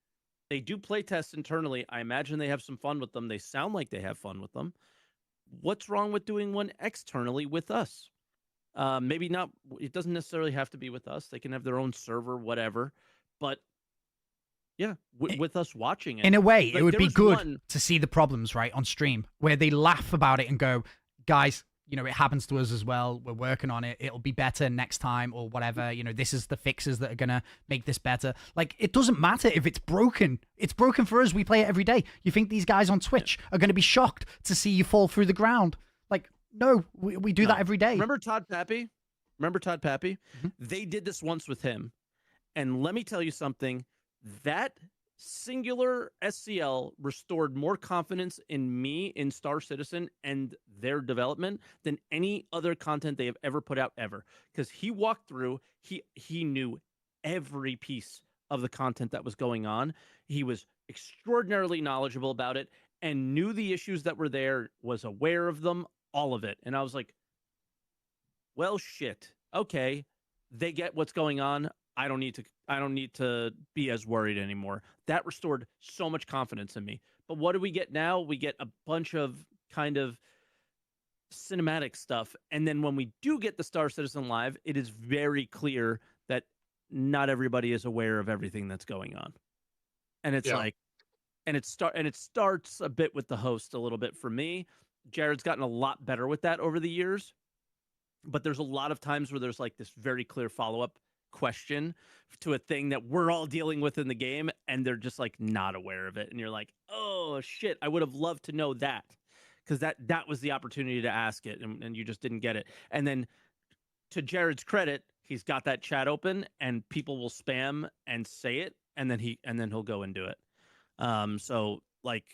they do play tests internally. I imagine they have some fun with them. They sound like they have fun with them. What's wrong with doing one externally with us? Maybe not. It doesn't necessarily have to be with us. They can have their own server, whatever. But yeah, with us watching it. In a way, like, it would be good to see the problems, right, on stream, where they laugh about it and go, guys, you know, it happens to us as well. We're working on it. It'll be better next time or whatever. You know, this is the fixes that are going to make this better. Like, it doesn't matter if it's broken. It's broken for us. We play it every day. You think these guys on Twitch are going to be shocked to see you fall through the ground? Like, no, we do that every day. Remember Todd Pappy? They did this once with him. And let me tell you something. That singular SCL restored more confidence in me in Star Citizen and their development than any other content they have ever put out ever. Because he walked through, he knew every piece of the content that was going on. He was extraordinarily knowledgeable about it and knew the issues that were there, was aware of them, all of it. And I was like, well, shit. Okay, they get what's going on. I don't need to be as worried anymore. That restored so much confidence in me. But what do we get now? We get a bunch of kind of cinematic stuff. And then when we do get the Star Citizen Live, it is very clear that not everybody is aware of everything that's going on. And it's it starts a bit with the host a little bit for me. Jared's gotten a lot better with that over the years. But there's a lot of times where there's like this very clear follow-up question to a thing that we're all dealing with in the game, and they're just like not aware of it. And you're like, oh shit, I would have loved to know that, because that was the opportunity to ask it, and you just didn't get it. And then to Jared's credit, he's got that chat open and people will spam and say it, and then he'll go and do it. So like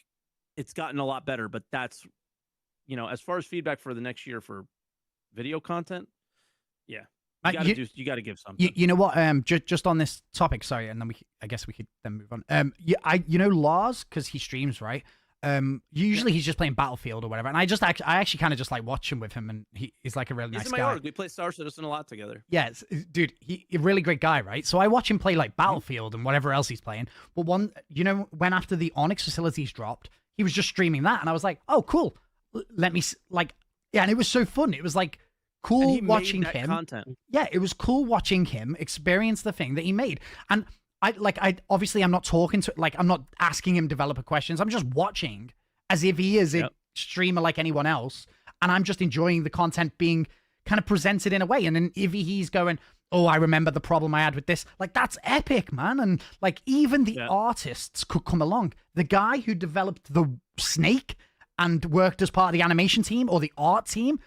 it's gotten a lot better, but that's, you know, as far as feedback for the next year for video content, yeah. You got to give something. You know what? Just on this topic, sorry, and then I guess we could then move on. You know Lars, because he streams, right? Usually he's just playing Battlefield or whatever, and I actually kind of just like watching with him, and he's like a really nice guy. He's in my org. We play Star Citizen a lot together. Yeah, dude, he's a really great guy, right? So I watch him play like Battlefield and whatever else he's playing. But when after the Onyx facilities dropped, he was just streaming that, and I was like, oh, cool. Let me and it was so fun. It was like cool he watching made that him. content. Yeah, it was cool watching him experience the thing that he made. And I obviously I'm not talking to, like, I'm not asking him developer questions. I'm just watching as if he is a streamer like anyone else. And I'm just enjoying the content being kind of presented in a way. And then if he's going, oh, I remember the problem I had with this. Like, that's epic, man. And like, even the artists could come along. The guy who developed the snake and worked as part of the animation team or the art team,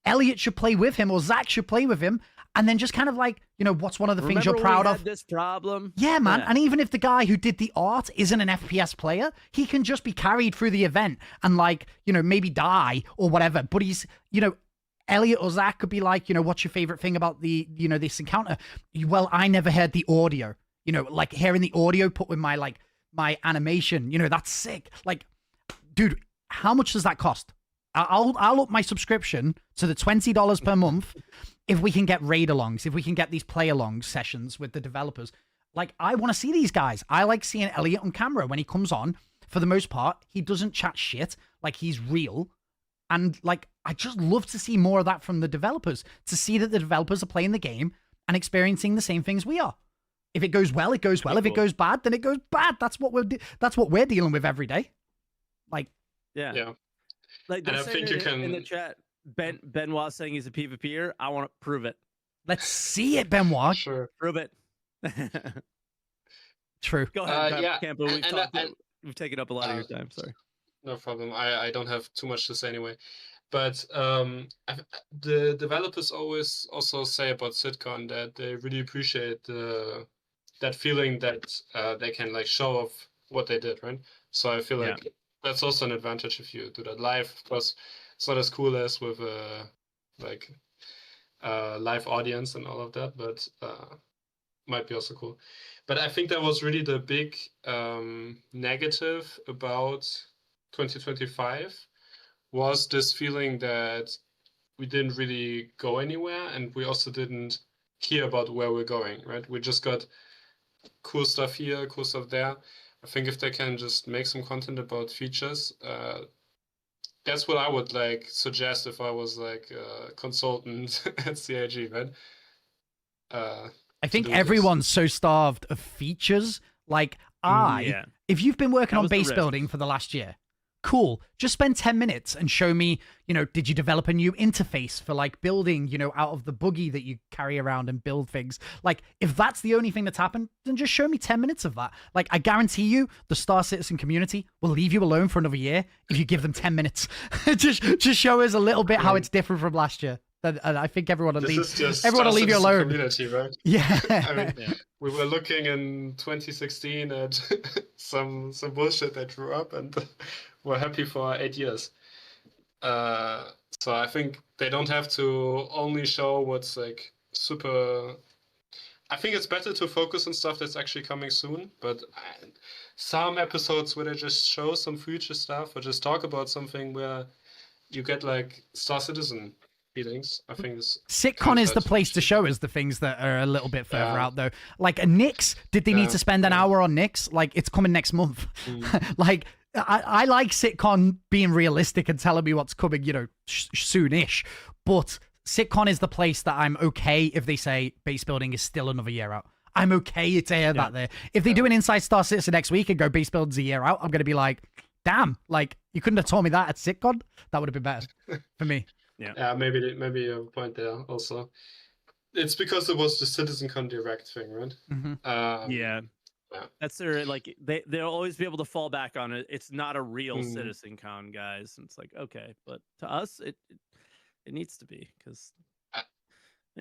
Elliot should play with him, or Zach should play with him. And then just kind of like, you know, what's one of the things you're proud of? This problem. Yeah, man. And even if the guy who did the art isn't an FPS player, he can just be carried through the event and, like, you know, maybe die or whatever. But he's, you know, Elliot or Zach could be like, you know, what's your favorite thing about the, you know, this encounter? Well, I never heard the audio, you know, like hearing the audio put with my, like, my animation, you know, that's sick. Like, dude, how much does that cost? I'll up my subscription to the $20 per month if we can get raid alongs, if we can get these play along sessions with the developers. Like, I want to see these guys. I like seeing Elliot on camera when he comes on. For the most part, he doesn't chat shit. Like, he's real. And, like, I just love to see more of that from the developers, to see that the developers are playing the game and experiencing the same things we are. If it goes well, it goes well. If it goes bad, then it goes bad. That's what we're dealing with every day. Like, Yeah. Like, And I think you can in the chat. Benoit saying he's a PvPer. I want to prove it. let's see it, Benoit. Sure. Prove it. True. Go ahead, Yeah, Campo. We've taken up a lot of your time. Sorry. No problem. I don't have too much to say anyway. But the developers always also say about SitCon that they really appreciate that feeling that they can, like, show off what they did, right? So I feel like that's also an advantage if you do that live. Of course, it's not as cool as with like live audience and all of that, but might be also cool. But I think that was really the big negative about 2025, was this feeling that we didn't really go anywhere, and we also didn't hear about where we're going, right? We just got cool stuff here, cool stuff there. I think if they can just make some content about features, that's what I would, like, suggest if I was, like, a consultant at CIG, right? I think everyone's so starved of features. Like, if you've been working on base building for the last year, cool. Just spend 10 minutes and show me, you know, did you develop a new interface for, like, building, you know, out of the buggy that you carry around and build things? Like, if that's the only thing that's happened, then just show me 10 minutes of that. Like, I guarantee you the Star Citizen community will leave you alone for another year if you give them 10 minutes. just show us a little bit how it's different from last year. And I think everyone will leave you alone. Community, right? Yeah. I mean, we were looking in 2016 at some bullshit they drew up, and we're happy for 8 years. So I think they don't have to only show what's, like, super. I think it's better to focus on stuff that's actually coming soon. But some episodes where they just show some future stuff or just talk about something where you get, like, Star Citizen feelings, I think SitCon is the place to show us the things that are a little bit further out, though. Like, a Nix, did they need to spend an hour on Nix? Like, it's coming next month. Like, I like SitCon being realistic and telling me what's coming, you know, soonish. But SitCon is the place that I'm okay if they say base building is still another year out. I'm okay to hear that there. If they do an Inside Star Citizen next week and go base building's a year out, I'm going to be like, damn, like, you couldn't have told me that at SitCon? That would have been better for me. Yeah, maybe a point there also. It's because it was the CitizenCon Direct thing, right? Yeah. That's their, like, they'll always be able to fall back on it. It's not a real CitizenCon, guys. And it's like, okay, but to us, it needs to be, because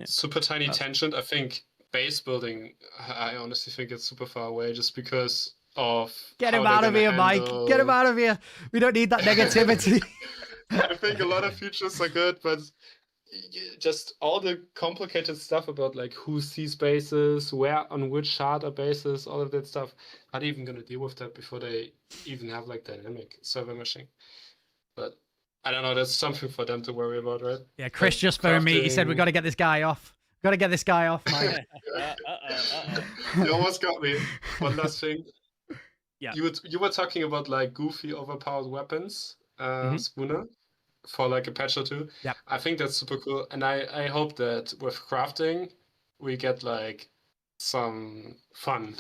super tiny tangent. I think base building, I honestly think it's super far away, just because of get him out of here, Mike. Get him out of here. We don't need that negativity. I think a lot of features are good, but just all the complicated stuff about, like, who sees bases, where on which chart are bases, all of that stuff. Not even going to deal with that before they even have, like, dynamic server meshing. But I don't know, that's something for them to worry about, right? Yeah, Chris just phoned me. He said, we got to get this guy off. Got to get this guy off, Mike. You almost got me. One last thing. Yeah. You were talking about, like, goofy, overpowered weapons, Spooner. for like a patch or two. Yep. I think that's super cool, and I hope that with crafting we get like some fun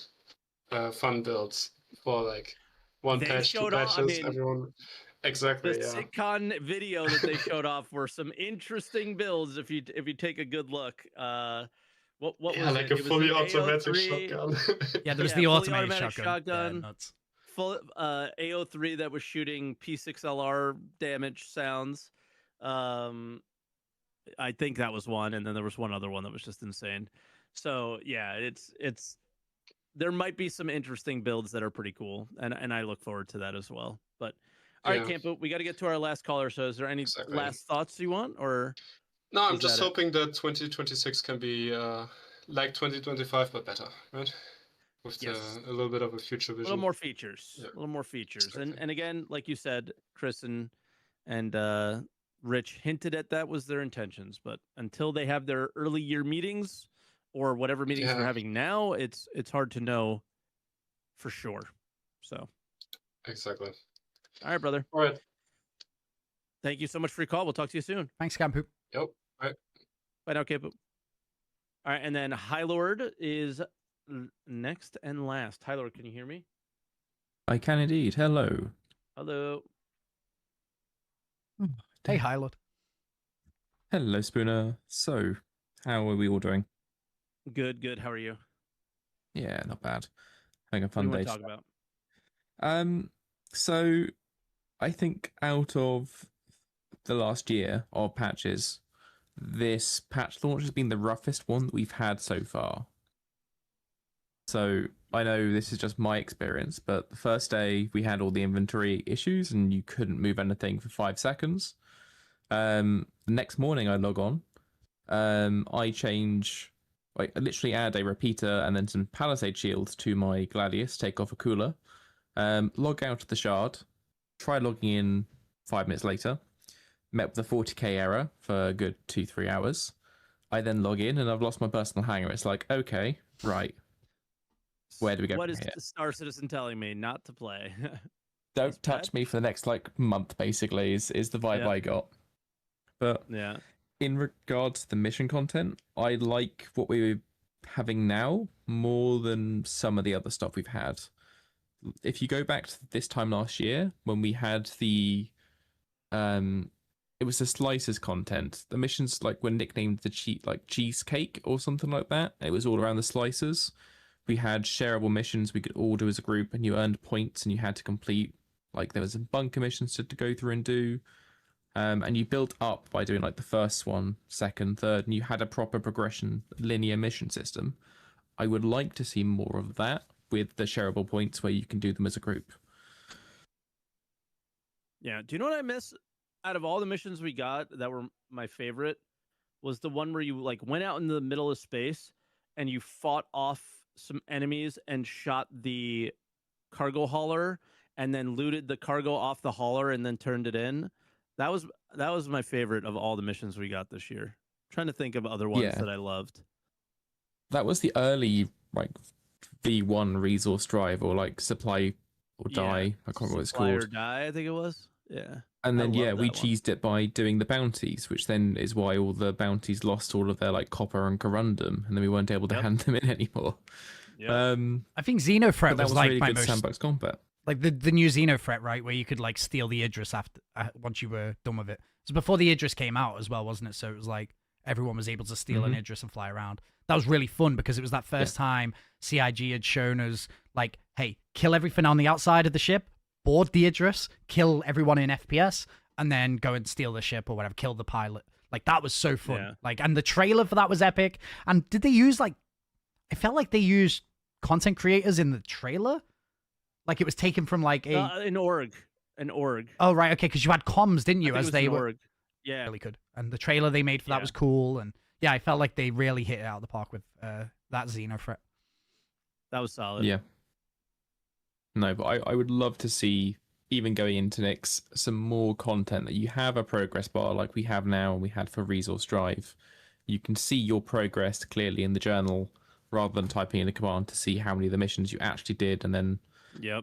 builds for like one They patch, two showed off. I patches. mean, Everyone, exactly, the yeah. SitCon video that they showed off were some interesting builds. If you take a good look, what was like it? a It was fully an automatic AO3. shotgun. Yeah, there was Yeah, the fully automated automatic shotgun. Yeah, nuts. Full AO3 that was shooting P6LR damage sounds. I think that was one, and then there was one other one that was just insane. So yeah, it's there might be some interesting builds that are pretty cool, and I look forward to that as well. But all right, Yeah. Campo, we got to get to our last caller. So is there any Exactly. last thoughts you want, or No, I'm is just that it? hoping that 2026 can be like 2025 but better, right? With Yes. a little bit of a future A vision. little more features, Yeah. a little more features, Exactly. and again, like you said, Chris and Rich hinted at that was their intentions, but until they have their early year meetings or whatever meetings they're Yeah. having now, it's hard to know for sure. So, Exactly. all right, brother. All right. Thank you so much for your call. We'll talk to you soon. Thanks, Campo. Yep. Bye. Bye now, Campo. All right, and then High Lord is next and last. High Lord, can you hear me? I can indeed. Hello. Hello. Hey, Hylord. Hello, Spooner. So, how are we all doing? Good, good. How are you? Yeah, not bad. Having a What do fun you day. want to talk about? So I think out of the last year of patches, this patch launch has been the roughest one that we've had so far. So I know this is just my experience, but the first day we had all the inventory issues and you couldn't move anything for 5 seconds. The next morning I log on. I literally add a repeater and then some palisade shields to my Gladius, take off a cooler, log out of the shard, try logging in 5 minutes later, met with a 40k error for a good 2-3 hours. I then log in and I've lost my personal hangar. It's like, okay, right. Where do we go What from is here? Star Citizen telling me? Not to play. Don't touch me for the next month, basically, is the vibe Yeah. I got. But Yeah. in regards to the mission content, I like what we're having now more than some of the other stuff we've had. If you go back to this time last year when we had the it was the slices content. The missions were nicknamed the cheesecake or something like that. It was all around the slices. We had shareable missions we could all do as a group, and you earned points and you had to complete. There was some bunker missions to go through and do. And you built up by doing the first one, second, third, and you had a proper progression linear mission system. I would like to see more of that with the shareable points where you can do them as a group. Yeah. Do you know what I miss out of all the missions we got that were my favorite? Was the one where you went out in the middle of space and you fought off some enemies and shot the cargo hauler and then looted the cargo off the hauler and then turned it in. That was my favorite of all the missions we got this year. I'm trying to think of other ones that I loved. That was the early V1 resource drive or supply or die. I can't remember what it's Supply or called. die, I think it was. Yeah. And then I love we that one. cheesed it by doing the bounties, which then is why all the bounties lost all of their copper and corundum, and then we weren't able to hand them in anymore. Yep. I think Xenofret But that was really my good most sandbox combat. the new Xenofret, right, where you could steal the Idris after once you were done with it. So before the Idris came out as well, wasn't it? So it was everyone was able to steal an Idris and fly around. That was really fun because it was that first time CIG had shown us hey, kill everything on the outside of the ship, board the Idris, kill everyone in FPS, and then go and steal the ship or whatever, kill the pilot. That was so fun. Yeah. And the trailer for that was epic. And did they use I felt like they used content creators in the trailer? It was taken from an org. Oh, right, okay, because you had comms, didn't you? I think As it was they an were org. Yeah. really good. And the trailer they made for that was cool. And yeah, I felt like they really hit it out of the park with that Xenofret. That was solid. Yeah. No, but I would love to see, even going into next, some more content that you have a progress bar like we have now and we had for Resource Drive. You can see your progress clearly in the journal rather than typing in a command to see how many of the missions you actually did, and then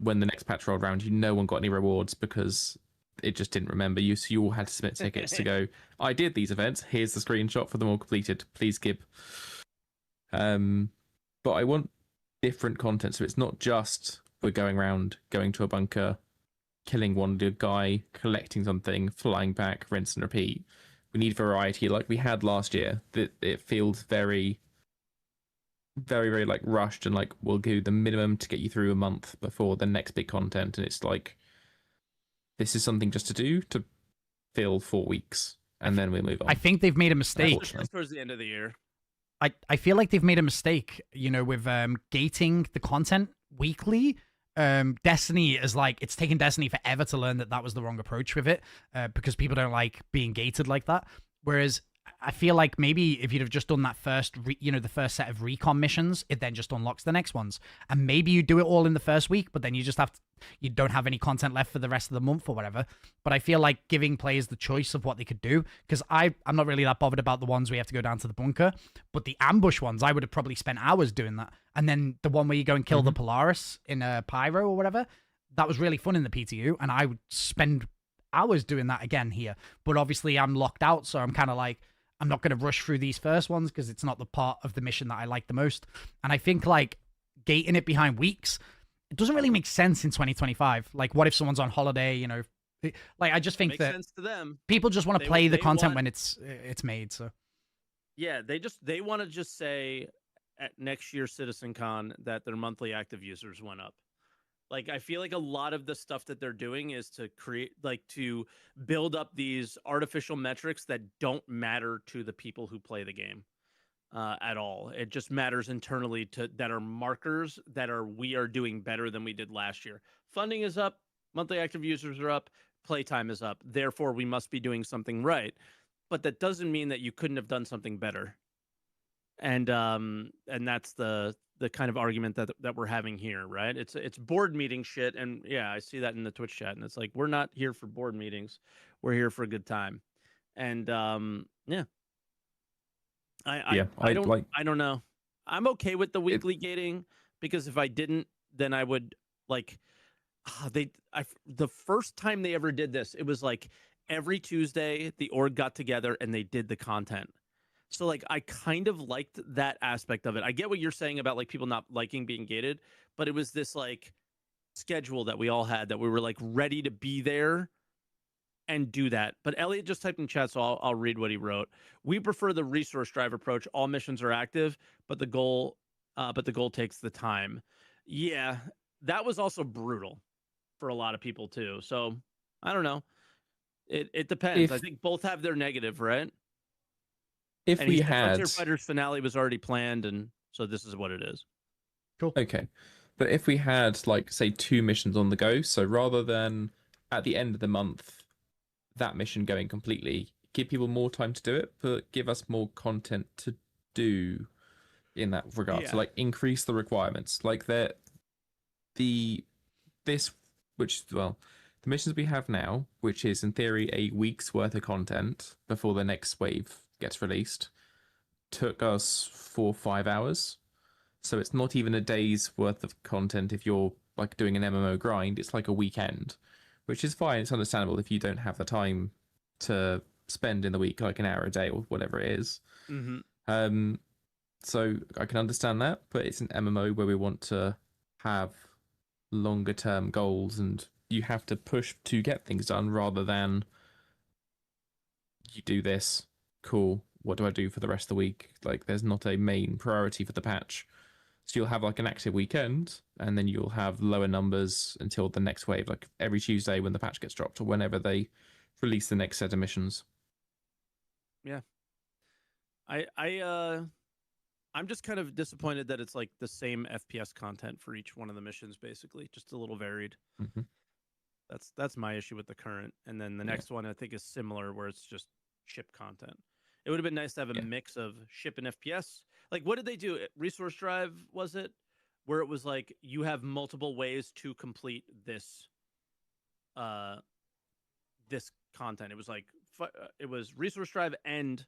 when the next patch rolled around, no one got any rewards because it just didn't remember you, so you all had to submit tickets to go, I did these events, here's the screenshot for them all completed, please Gib. But I want different content, so it's not just we're going around, going to a bunker, killing one good guy, collecting something, flying back, rinse and repeat. We need variety like we had last year. That it feels very, very, very like rushed, and like we'll do the minimum to get you through a month before the next big content, and it's like this is something just to do to fill 4 weeks, and then we move on. I think they've made a mistake. Just towards the end of the year. I feel like they've made a mistake, you know, with gating the content weekly. Destiny is like, it's taken Destiny forever to learn that that was the wrong approach with it, because people don't like being gated like that. Whereas I feel like maybe if you'd have just done that first, the first set of recon missions, it then just unlocks the next ones. And maybe you do it all in the first week, but then you just you don't have any content left for the rest of the month or whatever. But I feel like giving players the choice of what they could do, because I'm not really that bothered about the ones where you have to go down to the bunker, but the ambush ones, I would have probably spent hours doing that. And then the one where you go and kill the Polaris in a Pyro or whatever, that was really fun in the PTU, and I would spend hours doing that again here. But obviously I'm locked out, so I'm kind of like, I'm not going to rush through these first ones because it's not the part of the mission that I like the most. And I think like gating it behind weeks, it doesn't really make sense in 2025. Like, what if someone's on holiday, you know? Like, I just think that sense to them. People just want to play the content when it's made. So yeah, they want to just say at next year's CitizenCon that their monthly active users went up. Like, I feel like a lot of the stuff that they're doing is to create, like, to build up these artificial metrics that don't matter to the people who play the game at all. It just matters internally that are markers that we are doing better than we did last year. Funding is up, monthly active users are up, playtime is up. Therefore, we must be doing something right. But that doesn't mean that you couldn't have done something better. And that's the kind of argument that we're having here, right? It's board meeting shit, and yeah, I see that in the Twitch chat, and it's like, we're not here for board meetings, we're here for a good time. And yeah, I don't know. I'm okay with the weekly gating, because if I didn't, then I would like the first time they ever did this, it was like every Tuesday the org got together and they did the content. So, like, I kind of liked that aspect of it. I get what you're saying about, like, people not liking being gated, but it was this, like, schedule that we all had that we were, like, ready to be there and do that. But Elliot just typed in chat, so I'll read what he wrote. We prefer the resource drive approach. All missions are active, but the goal takes the time. Yeah, that was also brutal for a lot of people, too. So, I don't know. It depends. I think both have their negative, right? If we had Frontier Fighters finale was already planned, and so this is what it is. Cool. Okay. But if we had, like, say 2 missions on the go, so rather than at the end of the month that mission going completely, give people more time to do it, but give us more content to do in that regard. Yeah. So, like, increase the requirements. Like, the missions we have now, which is in theory a week's worth of content before the next wave gets released, took us 4 or 5 hours. So it's not even a day's worth of content if you're like doing an MMO grind. It's like a weekend, which is fine. It's understandable if you don't have the time to spend in the week, like an hour a day or whatever it is. Mm-hmm. So I can understand that, but it's an MMO where we want to have longer term goals, and you have to push to get things done rather than you do this. Cool, what do I do for the rest of the week? Like, there's not a main priority for the patch. So you'll have like an active weekend, and then you'll have lower numbers until the next wave, like every Tuesday when the patch gets dropped or whenever they release the next set of missions. Yeah. I'm just kind of disappointed that it's like the same FPS content for each one of the missions, basically, just a little varied. Mm-hmm. That's my issue with the current. And then the next one I think is similar, where it's just ship content. It would have been nice to have a mix of ship and FPS. Like, what did they do? Resource Drive, was it? Where it was like, you have multiple ways to complete this this content. It was like, it was Resource Drive and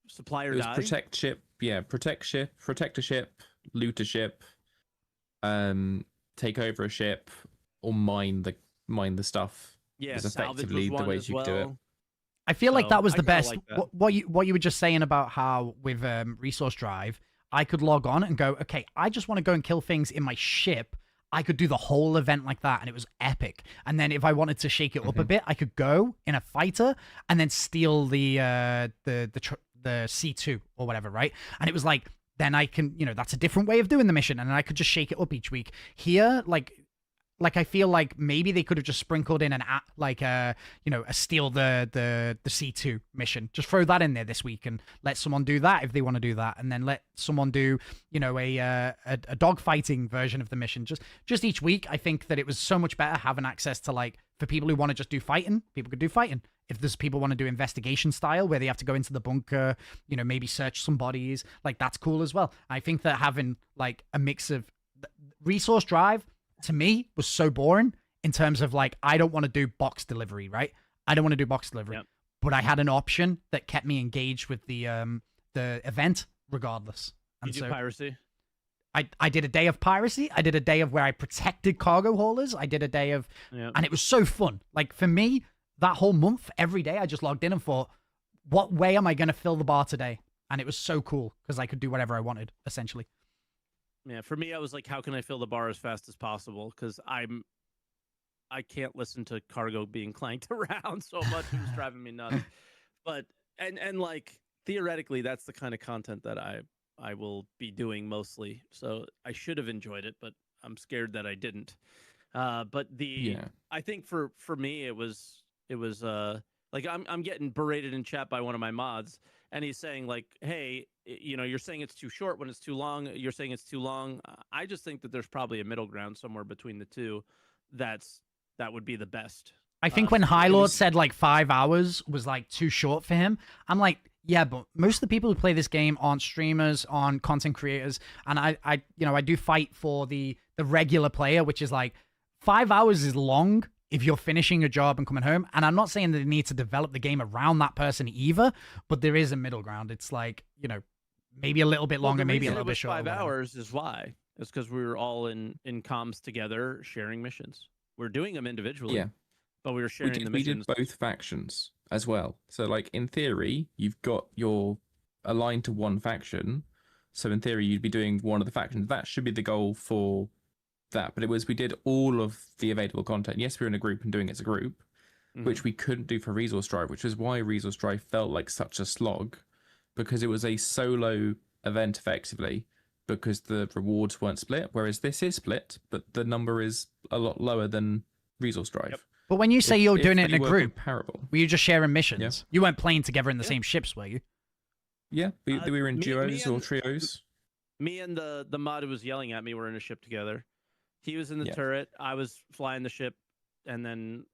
supply or die? Protect ship, protect a ship, loot a ship, take over a ship, or mine the stuff. Yeah, is salvage effectively was the one way as you could do it. well. I feel like So, that was I the kinda best. like that. What you were just saying about how with Resource Drive, I could log on and go, okay, I just want to go and kill things in my ship. I could do the whole event like that, and it was epic. And then if I wanted to shake it up a bit, I could go in a fighter and then steal the C2 or whatever, right? And it was like, then I can, that's a different way of doing the mission, and then I could just shake it up each week. Here, like I feel like maybe they could have just sprinkled in a steal the C2 mission. Just throw that in there this week and let someone do that if they want to do that, and then let someone do a dogfighting version of the mission. Just each week. I think that it was so much better having access to for people who want to just do fighting, people could do fighting. If there's people want to do investigation style where they have to go into the bunker, maybe search some bodies, that's cool as well. I think that having a mix of Resource Drive, to me, was so boring in terms of I don't want to do box delivery, right? I don't want to do box delivery, but I had an option that kept me engaged with the event regardless. And You do piracy? I did a day of piracy. I did a day of where I protected cargo haulers. I did a day of, and it was so fun. For me, that whole month, every day, I just logged in and thought, what way am I going to fill the bar today? And it was so cool because I could do whatever I wanted, essentially. Yeah, for me, I was like, how can I fill the bar as fast as possible? Because I can't listen to cargo being clanked around so much. It was driving me nuts. But and theoretically, that's the kind of content that I will be doing mostly. So I should have enjoyed it, but I'm scared that I didn't. But I think for me, it was I'm getting berated in chat by one of my mods, and he's saying hey, you're saying it's too short when it's too long. You're saying it's too long. I just think that there's probably a middle ground somewhere between the two. That would be the best. I think when High Lord said 5 hours was too short for him, I'm like, yeah, but most of the people who play this game aren't streamers, aren't content creators, and I do fight for the regular player, which is 5 hours is long if you're finishing a job and coming home. And I'm not saying that they need to develop the game around that person either, but there is a middle ground. It's maybe a little bit longer, maybe a little bit shorter. 5 hours is why. It's because we were all in comms together, sharing missions. We're doing them individually, but we were sharing the missions. We did both factions as well. So, in theory, you've got your aligned to one faction. So, in theory, you'd be doing one of the factions. That should be the goal for that. But we did all of the available content. Yes, we were in a group and doing it as a group, which we couldn't do for Resource Drive, which is why Resource Drive felt like such a slog, because it was a solo event effectively, because the rewards weren't split, whereas this is split, but the number is a lot lower than Resource Drive. But when you say you're doing it in a group, comparable. Were you just sharing missions? Yeah. You weren't playing together in the same ships, were you? Yeah, we were in duos or trios. Me and the mod who was yelling at me were in a ship together. He was in the turret, I was flying the ship, and then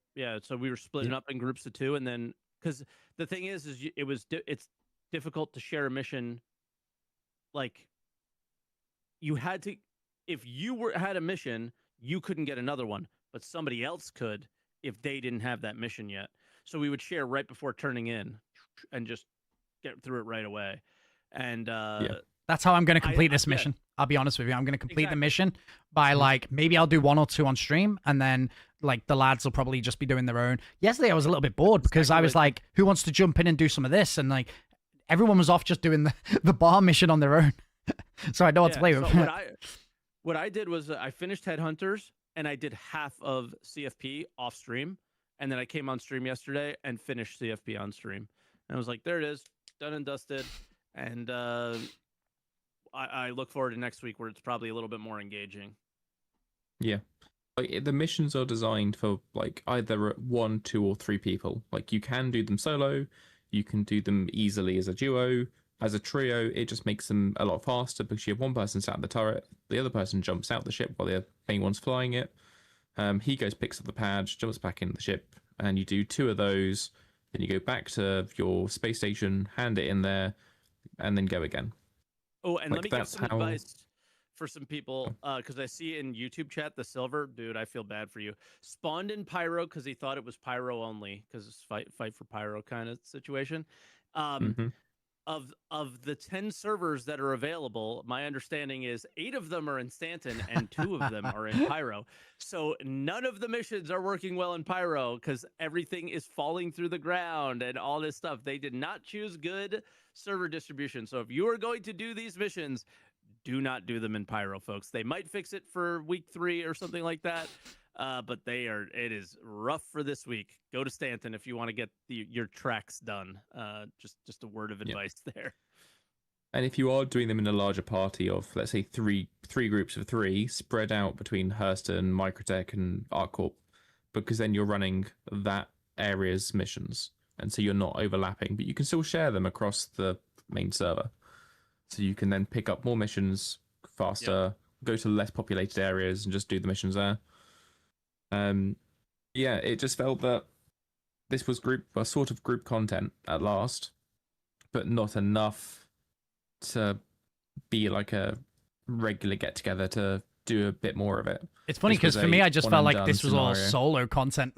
so we were splitting up in groups of two, and then because the thing is it's difficult to share a mission. You had to, if you had a mission, you couldn't get another one, but somebody else could if they didn't have that mission yet. So we would share right before turning in, and just get through it right away. And that's how I'm going to complete this mission. I'll be honest with you. I'm going to complete the mission by maybe I'll do 1 or 2 on stream, and then the lads will probably just be doing their own. Yesterday I was a little bit bored because I was like, who wants to jump in and do some of this? And everyone was off just doing the bar mission on their own. So I know what to play with. So what I did was I finished Headhunters, and I did half of CFP off stream, and then I came on stream yesterday and finished CFP on stream. And I was like, there it is, done and dusted. And I look forward to next week where it's probably a little bit more engaging. Yeah. The missions are designed for either 1, 2, or 3 people. You can do them solo, you can do them easily as a duo, as a trio. It just makes them a lot faster because you have one person sat in the turret, the other person jumps out the ship while the main one's flying it. He goes, picks up the badge, jumps back in the ship, and you do 2 of those. Then you go back to your space station, hand it in there, and then go again. Oh, and let me give some advice for some people, because I see in YouTube chat, the Silver, dude, I feel bad for you. Spawned in Pyro because he thought it was Pyro only, because it's fight for Pyro kind of situation. of the 10 servers that are available, my understanding is 8 of them are in Stanton and 2 of them are in Pyro. So none of the missions are working well in Pyro because everything is falling through the ground and all this stuff. They did not choose good server distribution. So if you are going to do these missions, do not do them in Pyro, folks. They might fix it for week 3 or something like that. But it is rough for this week. Go to Stanton if you want to get your tracks done. Just a word of advice there. And if you are doing them in a larger party of, let's say, three groups of 3, spread out between Hurston, Microtech, and ArcCorp, because then you're running that area's missions, and so you're not overlapping, but you can still share them across the main server. So you can then pick up more missions faster, go to less populated areas, and just do the missions there. Yeah, it just felt that this was sort of group content at last, but not enough to be like a regular get together to do a bit more of it. It's funny because for me, I just felt like this was all solo content.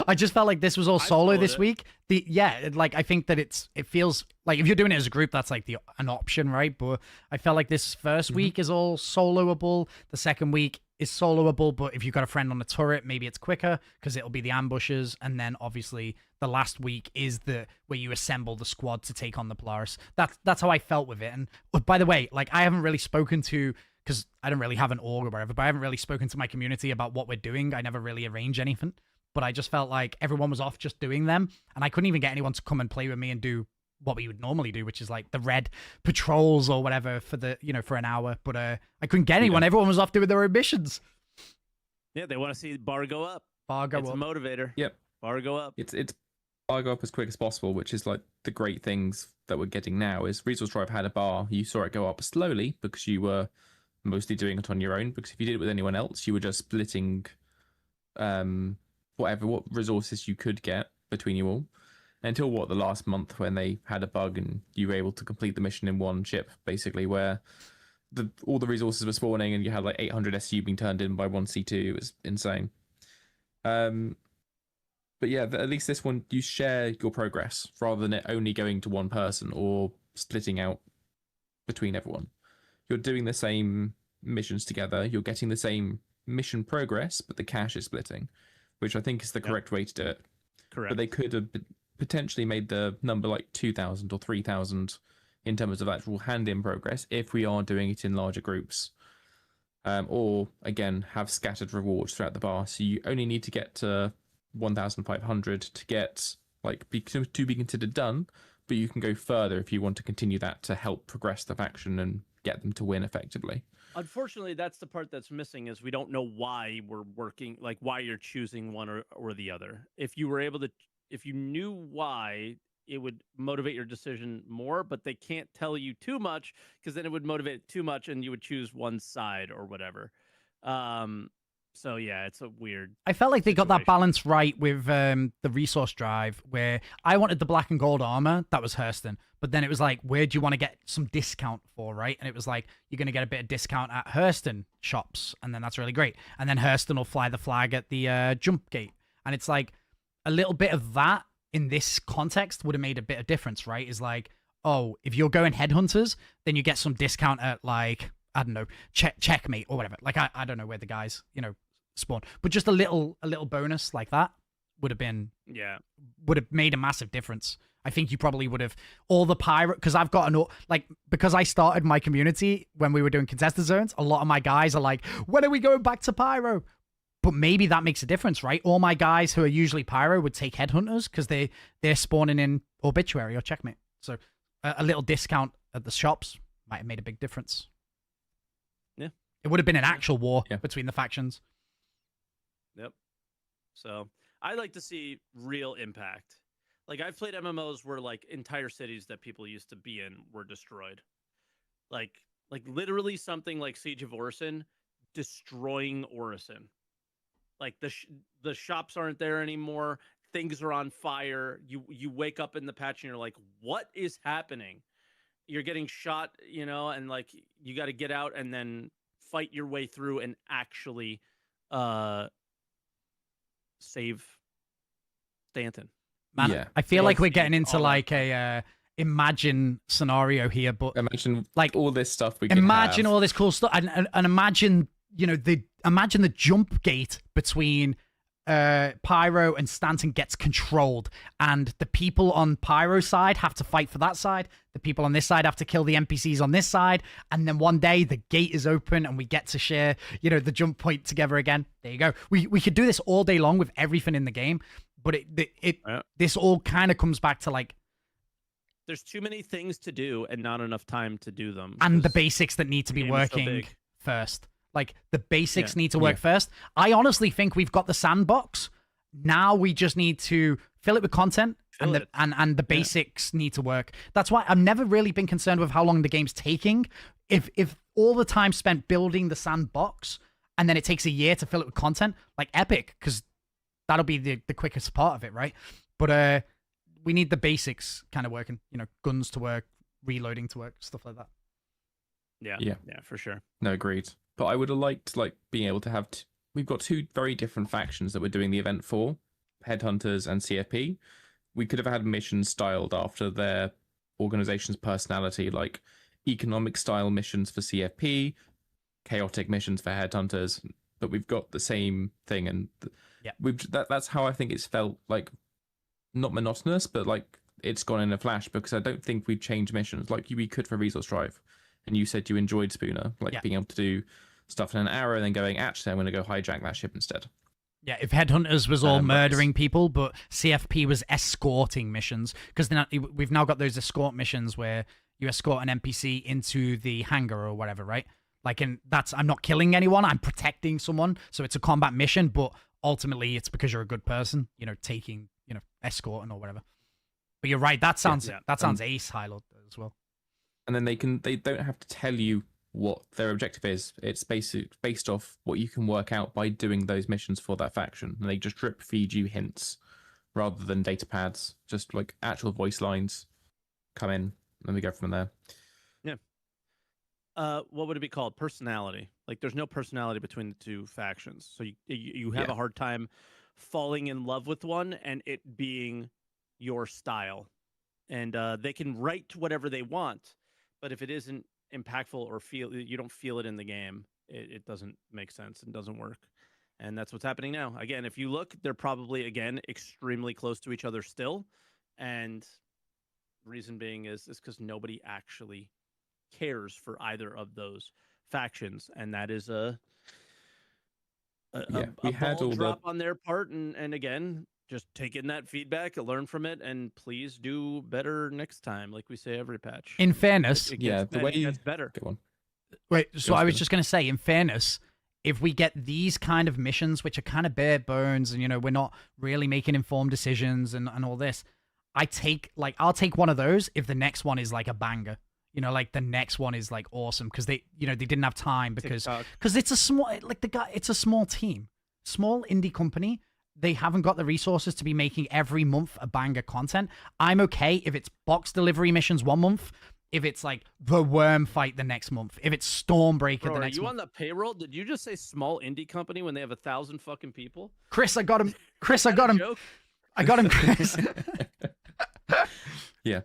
I just felt like this was all solo this week. I think that it feels like if you're doing it as a group, that's like an option, right? But I felt like this first week is all soloable. The second week is soloable, but if you've got a friend on the turret, maybe it's quicker because it'll be the ambushes. And then obviously the last week is where you assemble the squad to take on the Polaris. That's how I felt with it. And by the way, like I haven't really spoken to, because I don't really have an org or whatever, but I haven't really spoken to my community about what we're doing. I never really arrange anything, but I just felt like everyone was off just doing them, and I couldn't even get anyone to come and play with me and do what we would normally do, which is like the red patrols or whatever for an hour. But I couldn't get anyone. Yeah. Everyone was off doing their own missions. Yeah, they want to see bar go up. It's a motivator. Yep. Bar go up. It's bar go up as quick as possible, which is like the great things that we're getting now. Is Resource Drive had a bar, you saw it go up slowly because you were mostly doing it on your own, because if you did it with anyone else, you were just splitting what resources you could get between you all, until the last month when they had a bug and you were able to complete the mission in one ship, basically, where all the resources were spawning and you had like 800 SU being turned in by one C2. It was insane. But yeah, at least this one, you share your progress rather than it only going to one person or splitting out between everyone. You're doing the same missions together. You're getting the same mission progress, but the cash is splitting, which I think is the correct way to do it. Correct. But they could have potentially made the number like 2,000 or 3,000 in terms of actual hand-in progress if we are doing it in larger groups. Or, again, have scattered rewards throughout the bar. So you only need to get to 1,500 to get, to be considered done, but you can go further if you want to continue that to help progress the faction and get them to win effectively. Unfortunately, that's the part that's missing, is we don't know why we're working, like why you're choosing one or the other. If you knew why, it would motivate your decision more, but they can't tell you too much because then it would motivate it too much and you would choose one side or whatever. So yeah, it's a weird. I felt like they situation. got that balance right with the resource drive, where I wanted the black and gold armor. That was Hurston. But then it was like, where do you want to get some discount for, right? And it was like, you're going to get a bit of discount at Hurston shops, and then that's really great. And then Hurston will fly the flag at the jump gate. And it's like, a little bit of that in this context would have made a bit of difference, right? Is like, oh, if you're going headhunters, then you get some discount at like, I don't know, checkmate or whatever. Like, I don't know where the guys, spawn, but just a little bonus like that would have made a massive difference. I think you probably would have all the pirate, because I've got because I started my community when we were doing contested zones. A lot of my guys are like, when are we going back to pyro? But maybe that makes a difference, right? All my guys who are usually pyro would take headhunters because they're spawning in obituary or checkmate. So a little discount at the shops might have made a big difference. Yeah, it would have been an actual war between the factions. Yep. So I like to see real impact. Like, I've played MMOs where like entire cities that people used to be in were destroyed. Like literally something like Siege of Orison destroying Orison. Like the shops aren't there anymore. Things are on fire. You wake up in the patch and you're like, what is happening? You're getting shot, and like you got to get out and then fight your way through and actually save Stanton. Man, I feel like we're getting into like a imagine scenario here, but Imagine like all this stuff we could imagine have. all this cool stuff, and imagine imagine the jump gate between Pyro and Stanton gets controlled, and the people on Pyro's side have to fight for that side. The people on this side have to kill the NPCs on this side, and then one day the gate is open and we get to share, the jump point together again. There you go. We could do this all day long with everything in the game, but this all kind of comes back to like There's too many things to do and not enough time to do them. and the 'cause basics that need to the be game is so working big. first. Like the basics Yeah. need to work first. I honestly think we've got the sandbox. Now we just need to fill it with content, Fill and it. the basics need to work. That's why I've never really been concerned with how long the game's taking. If all the time spent building the sandbox and then it takes a year to fill it with content, like Epic, because that'll be the quickest part of it, right? But we need the basics kind of working. Guns to work, reloading to work, stuff like that. Yeah, for sure. No, agreed. But I would have liked being able to have. We've got two very different factions that we're doing the event for, Headhunters and CFP. We could have had missions styled after their organization's personality, like economic style missions for CFP, chaotic missions for Headhunters. But we've got the same thing, and that's how I think it's felt like, not monotonous, but like it's gone in a flash, because I don't think we've changed missions like we could for Resource Drive. And you said you enjoyed Spooner, being able to do stuff in an hour and then going, actually, I'm going to go hijack that ship instead. Yeah, if Headhunters was all murdering people, but CFP was escorting missions, because we've now got those escort missions where you escort an NPC into the hangar or whatever, right? I'm not killing anyone, I'm protecting someone, so it's a combat mission, but ultimately it's because you're a good person, taking, escorting or whatever. But you're right, that sounds ace, Hylord, as well. And then they don't have to tell you what their objective is. It's based off what you can work out by doing those missions for that faction. And they just drip feed you hints rather than data pads, just like actual voice lines come in, and then we go from there. Yeah. What would it be called? Personality. Like there's no personality between the two factions. So you have a hard time falling in love with one and it being your style. And they can write whatever they want, but if it isn't impactful or you don't feel it in the game, it doesn't make sense and doesn't work. And that's what's happening now. Again, if you look, they're probably, again, extremely close to each other still. And reason being is because nobody actually cares for either of those factions. And that is a ball drop on their part. And again, just take in that feedback, learn from it, and please do better next time, like we say every patch. In fairness, it gets better. Good one. Wait, so I was just going to say, in fairness, if we get these kind of missions, which are kind of bare bones, and we're not really making informed decisions and all this, I'll take one of those if the next one is like a banger. Like the next one is like awesome, because they didn't have time, because it's a small, it's a small team, small indie company. They haven't got the resources to be making every month a banger content. I'm okay if it's box delivery missions one month, if it's like the worm fight the next month, if it's Stormbreaker the next month. Are you on the payroll? Did you just say small indie company when they have 1,000 fucking people? Chris, I got him. Chris, I got him. I got him, Chris. Yeah.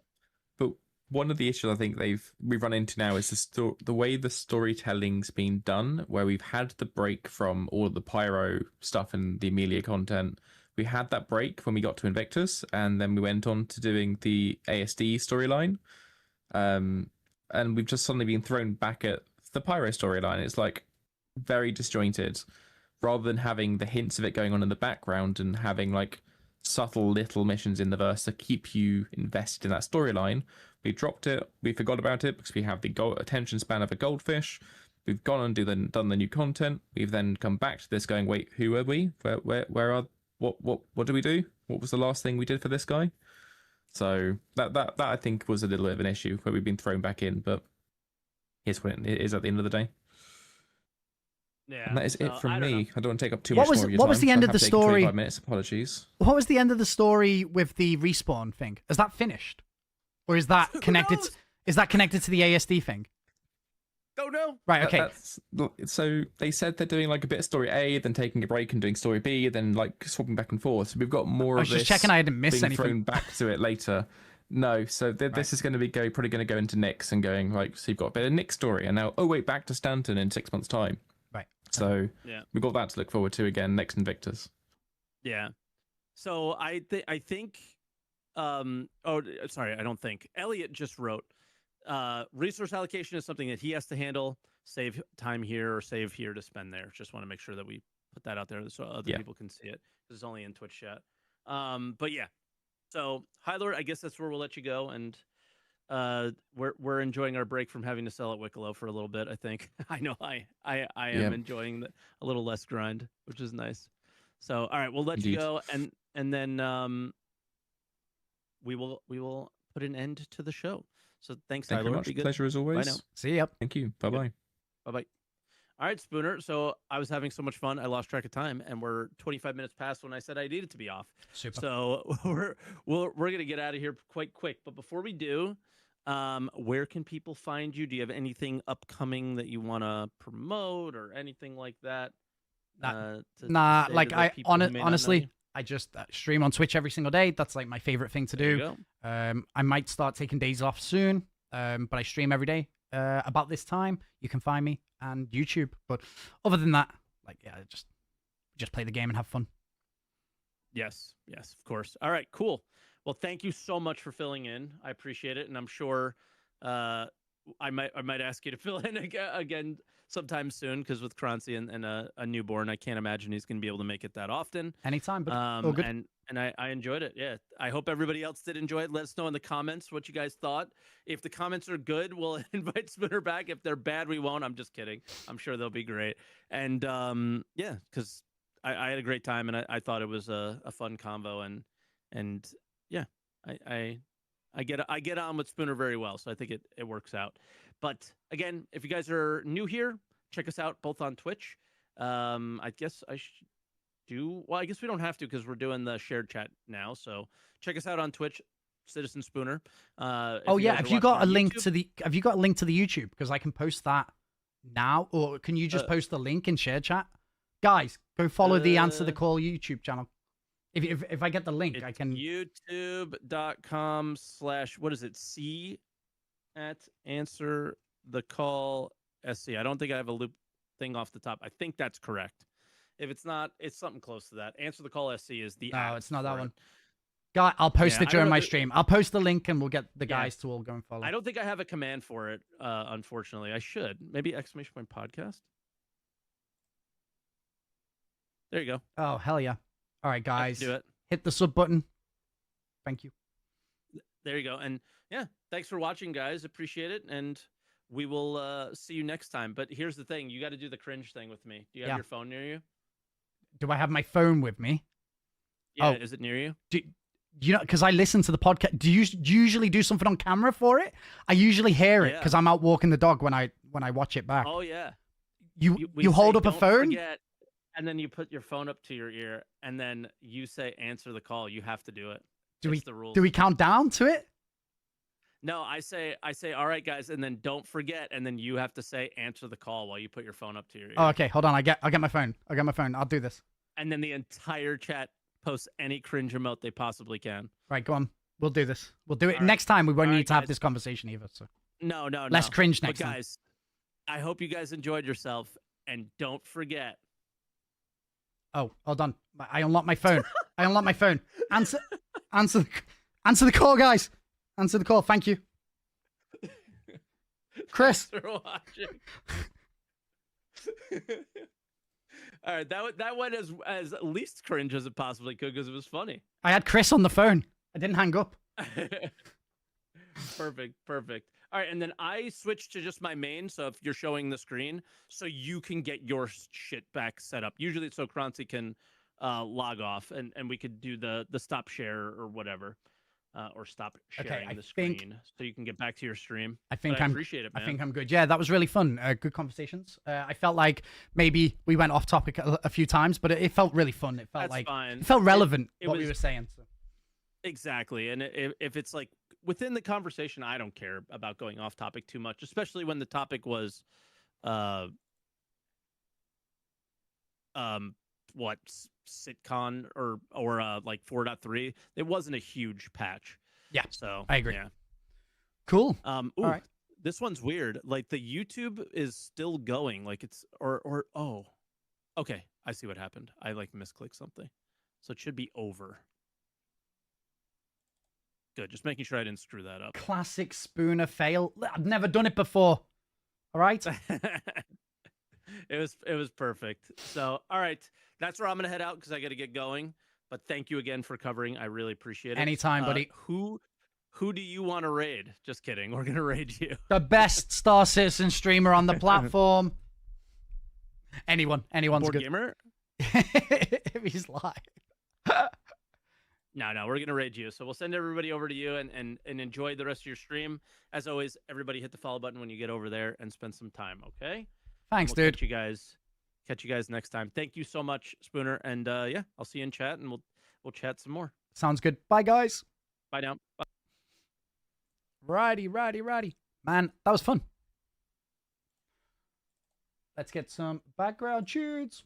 But one of the issues I think we've run into now is the way the storytelling's been done, where we've had the break from all of the Pyro stuff and the Amelia content. We had that break when we got to Invictus, and then we went on to doing the ASD storyline. And we've just suddenly been thrown back at the Pyro storyline. It's like very disjointed, rather than having the hints of it going on in the background and having like subtle little missions in the verse to keep you invested in that storyline. We dropped it. We forgot about it because we have the attention span of a goldfish. We've gone and done the new content. We've then come back to this going, wait, who are we? Where are, what do we do? What was the last thing we did for this guy? So that I think was a little bit of an issue where we've been thrown back in, but here's what it is at the end of the day. Yeah. And that is it from me. I don't want to take up too What much more of your time. What was the end of the story? 25 minutes, apologies. What was the end of the story with the respawn thing? Is that finished? Or is that connected? Is that connected to the ASD thing? Don't know. Right. Okay. So they said they're doing like a bit of story A, then taking a break and doing story B, then like swapping back and forth. So we've got more. I was just checking I didn't miss anything. Thrown back to it later. No, so this is going to be probably going to go into Nick's and going like, so you've got a bit of Nick's story, and now back to Stanton in 6 months' time. Right. So yeah, we've got that to look forward to again. Nick's and Victor's. yeah. So I think, sorry, I don't think Elliot just wrote, resource allocation is something that he has to handle. Save time here or save here to spend there. Just want to make sure that we put that out there so other people can see it, because it's only in Twitch chat. But yeah, so High Lord, I guess that's where we'll let you go, and we're enjoying our break from having to sell at Wicklow for a little bit. I think I know I am enjoying a little less grind, which is nice. So all right, we'll let you go, and then we will put an end to the show. So thanks, Thank you very High Lord. much. Pleasure as always. Bye now. See ya. Thank you. Bye bye. Bye bye. All right, Spooner. So I was having so much fun, I lost track of time, and we're 25 minutes past when I said I needed to be off. Super. So we're gonna get out of here quite quick. But before we do, where can people find you? Do you have anything upcoming that you want to promote or anything like that? Honestly, I just stream on Twitch every single day. That's like my favorite thing to do. I might start taking days off soon, but I stream every day. About this time, you can find me on YouTube. But other than that, just play the game and have fun. Yes, of course. All right, cool. Well, thank you so much for filling in. I appreciate it, and I'm sure I might ask you to fill in again sometime soon, because with Kranzi and a newborn, I can't imagine he's going to be able to make it that often. Anytime, but all good. And I enjoyed it. Yeah, I hope everybody else did enjoy it. Let us know in the comments what you guys thought. If the comments are good, we'll invite Spooner back. If they're bad, we won't. I'm just kidding. I'm sure they'll be great. And yeah, because I had a great time, and I thought it was a fun convo, and yeah, I get on with Spooner very well, so I think it works out. But again, if you guys are new here, check us out both on Twitch. I guess I should do. Well, I guess we don't have to, because we're doing the shared chat now. So check us out on Twitch, Citizen Spooner. Have you got a link to the YouTube? Because I can post that now, or can you just post the link in shared chat? Guys, go follow the Answer the Call YouTube channel. If I get the link, I can. YouTube.com/ what is it? C at Answer the Call SC. I don't think I have a loop thing off the top. I think that's correct. If it's not, it's something close to that. Answer the Call SC is the. No, it's not that one. Guy, I'll post it during my stream. I'll post the link, and we'll get the guys to all go and follow. I don't think I have a command for it. Unfortunately, I should. Maybe ! Podcast. There you go. Oh, hell yeah. All right, guys. Do it. Hit the sub button. Thank you. There you go. And yeah, thanks for watching, guys. Appreciate it. And we will see you next time. But here's the thing. You got to do the cringe thing with me. Do you have your phone near you? Do I have my phone with me? Yeah, is it near you? You know, because I listen to the podcast. Do you usually do something on camera for it? I usually hear it because I'm out walking the dog when I watch it back. Oh, yeah. You hold up a phone? Forget, and then you put your phone up to your ear, and then you say, answer the call. You have to do it. It's the rules. Do we count down to it? No, I say, all right, guys, and then don't forget, and then you have to say, answer the call while you put your phone up to your ear. Oh, okay. Hold on. I'll get my phone. I'll do this. And then the entire chat posts any cringe emote they possibly can. Right, go on. We'll do this. We'll do it next time. We won't need to have this conversation either. So no. Less cringe next time. Guys, I hope you guys enjoyed yourself, and don't forget. Oh, hold on. I unlocked my phone. Answer the call, guys. Answer the call. Thank you. Chris. Thanks for watching. All right, that went as least cringe as it possibly could, because it was funny. I had Chris on the phone. I didn't hang up. Perfect. All right, and then I switched to just my main, so if you're showing the screen, so you can get your shit back set up. Usually it's so Kranzi can log off, and we could do the stop share or whatever, or stop sharing the screen, so you can get back to your stream. I appreciate it, man. I think I'm good. Yeah, that was really fun. Good conversations. I felt like maybe we went off topic a few times, but it felt really fun. It felt fine. It felt relevant, what we were saying. So. Exactly, and if it's like within the conversation, I don't care about going off topic too much, especially when the topic was, sitcon or like 4.3. It wasn't a huge patch, Yeah, So I agree. Yeah. Cool. Ooh, All right. this one's weird. Like the YouTube is still going. Like it's or oh, okay. I see what happened. I like misclicked something, so it should be over. Good. Just making sure I didn't screw that up. Classic Spooner fail. I've never done it before. All right. It was perfect. So all right, that's where I'm gonna head out because I got to get going. But thank you again for covering. I really appreciate it. Anytime, buddy. Who do you want to raid? Just kidding. We're gonna raid you. The best Star Citizen streamer on the platform. Anyone's Board good. Gamer? If he's live. No, we're gonna raid you. So we'll send everybody over to you and enjoy the rest of your stream. As always, everybody hit the follow button when you get over there and spend some time. Okay. Thanks, We'll dude. Catch you guys next time. Thank you so much, Spooner. And yeah, I'll see you in chat and we'll chat some more. Sounds good. Bye, guys. Bye now. Bye. Righty. Man, that was fun. Let's get some background tunes.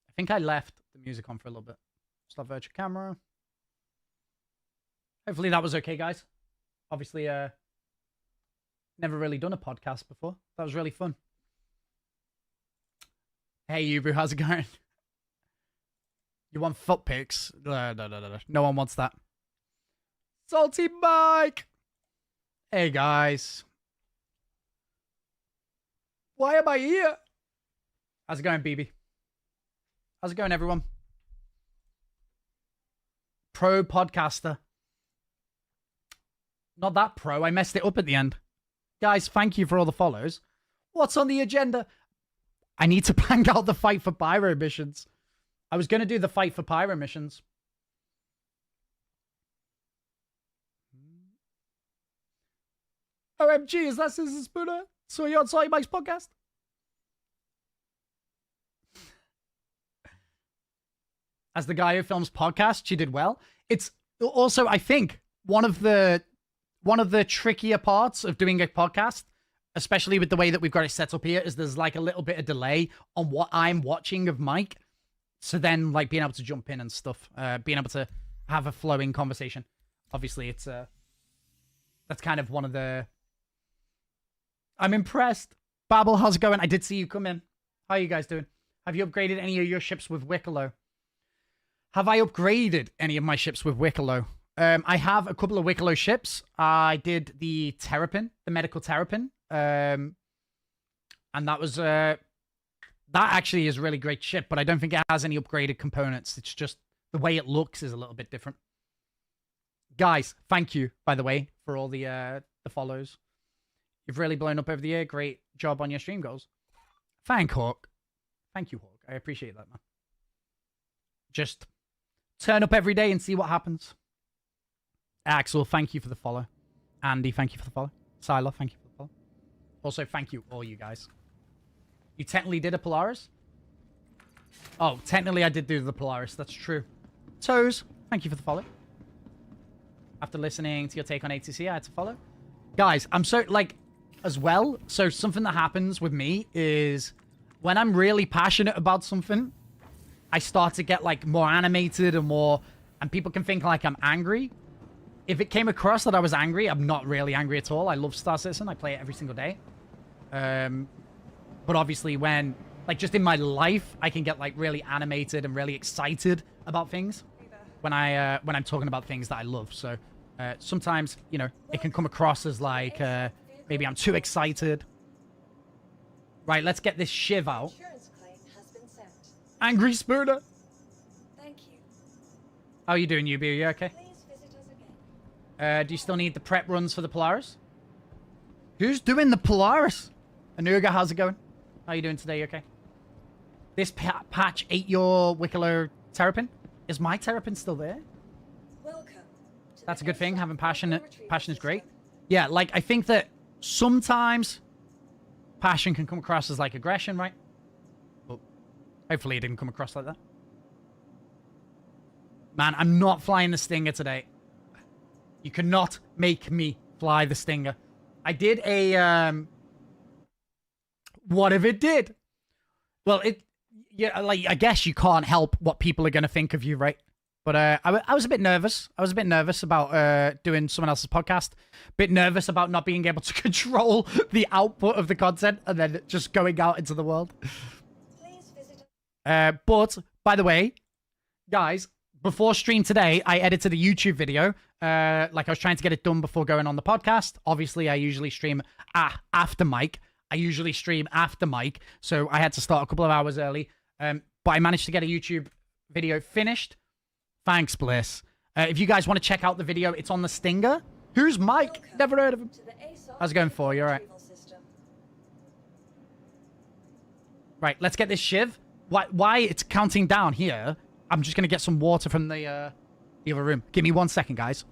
I think I left the music on for a little bit. Stop virtual camera. Hopefully that was okay, guys. Obviously, never really done a podcast before. That was really fun. Hey, Yubu, how's it going? You want foot pics? No. No one wants that. Salty Mike! Hey, guys. Why am I here? How's it going, BB? How's it going, everyone? Pro podcaster. Not that pro. I messed it up at the end. Guys, thank you for all the follows. What's on the agenda? I need to bang out the Fight for Pyro missions. I was going to do the Fight for Pyro missions. OMG, is that Citizen Spooner? Saw you on Salty Mike's podcast? As the guy who films podcasts, you did well. It's also, I think, one of the trickier parts of doing a podcast, especially with the way that we've got it set up here, is there's like a little bit of delay on what I'm watching of Mike. So then, like, being able to jump in and stuff, being able to have a flowing conversation. Obviously, it's that's kind of one of the... I'm impressed. Babel, how's it going? I did see you come in. How are you guys doing? Have you upgraded any of your ships with Wicklow? Have I upgraded any of my ships with Wicklow? I have a couple of Wicklow ships. I did the Terrapin, the medical Terrapin. And that was... that actually is a really great ship, but I don't think it has any upgraded components. It's just the way it looks is a little bit different. Guys, thank you, by the way, for all the follows. You've really blown up over the year. Great job on your stream goals. Thank Hawk. Thank you, Hawk. I appreciate that, man. Just turn up every day and see what happens. Axel, thank you for the follow. Andy, thank you for the follow. Silo, thank you for the follow. Also, thank you, all you guys. You technically did a Polaris? Oh, technically I did do the Polaris. That's true. Toes, thank you for the follow. After listening to your take on ATC, I had to follow. Guys, I'm so, like, as well, so something that happens with me is when I'm really passionate about something, I start to get, like, more animated and more, and people can think, like, I'm angry. If it came across that I was angry, I'm not really angry at all. I love Star Citizen. I play it every single day. But obviously when, like, just in my life, I can get, like, really animated and really excited about things when I'm talking about things that I love. So sometimes, you know, it can come across as, like, maybe I'm too excited. Right, let's get this shiv out. Angry Spooner. Thank you. How are you doing, Yubi? Are you okay? Please visit us again. Do you still need the prep runs for the Polaris? Who's doing the Polaris? Anuga, how's it going? How are you doing today? You okay? This patch ate your Wicklow Terrapin? Is my Terrapin still there? Welcome. That's a good thing. Having passion is great. Yeah, like, I think that sometimes passion can come across as, like, aggression, right? But hopefully it didn't come across like that. Man, I'm not flying the Stinger today. You cannot make me fly the Stinger. I did a, what if it did? Well, yeah, like, I guess you can't help what people are going to think of you, right? But I was a bit nervous. I was a bit nervous about doing someone else's podcast. Bit nervous about not being able to control the output of the content and then just going out into the world. Please visit. But, by the way, guys, before stream today, I edited a YouTube video. Like I was trying to get it done before going on the podcast. Obviously, I usually stream after Mike. So I had to start a couple of hours early. But I managed to get a YouTube video finished. Thanks, Bliss. If you guys want to check out the video, it's on the Stinger. Who's Mike? Welcome Never heard of him. to the ASOS How's it going for you? All right. retrieval system. Right, let's get this shiv. Why it's counting down here? I'm just going to get some water from the other room. Give me 1 second, guys.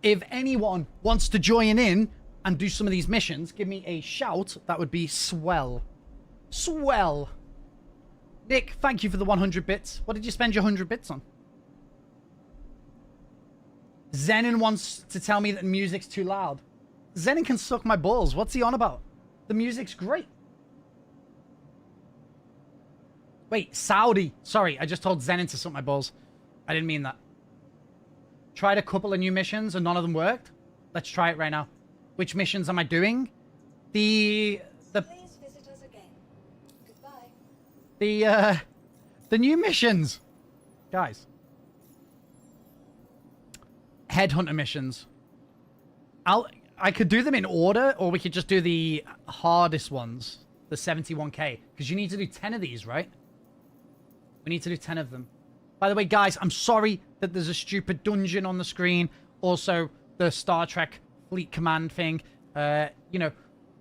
If anyone wants to join in and do some of these missions, give me a shout. That would be swell. Swell. Nick, thank you for the 100 bits. What did you spend your 100 bits on? Zenon wants to tell me that the music's too loud. Zenon can suck my balls. What's he on about? The music's great. Wait, Saudi. Sorry, I just told Zenon to suck my balls. I didn't mean that. Tried a couple of new missions and none of them worked. Let's try it right now. Which missions am I doing? The Please visit us again. Goodbye. the new missions. Guys. Headhunter missions. I could do them in order, or we could just do the hardest ones. The 71k. Because you need to do 10 of these, right? We need to do 10 of them. By the way, guys, I'm sorry that there's a stupid dungeon on the screen. Also, the Star Trek Fleet Command thing. You know,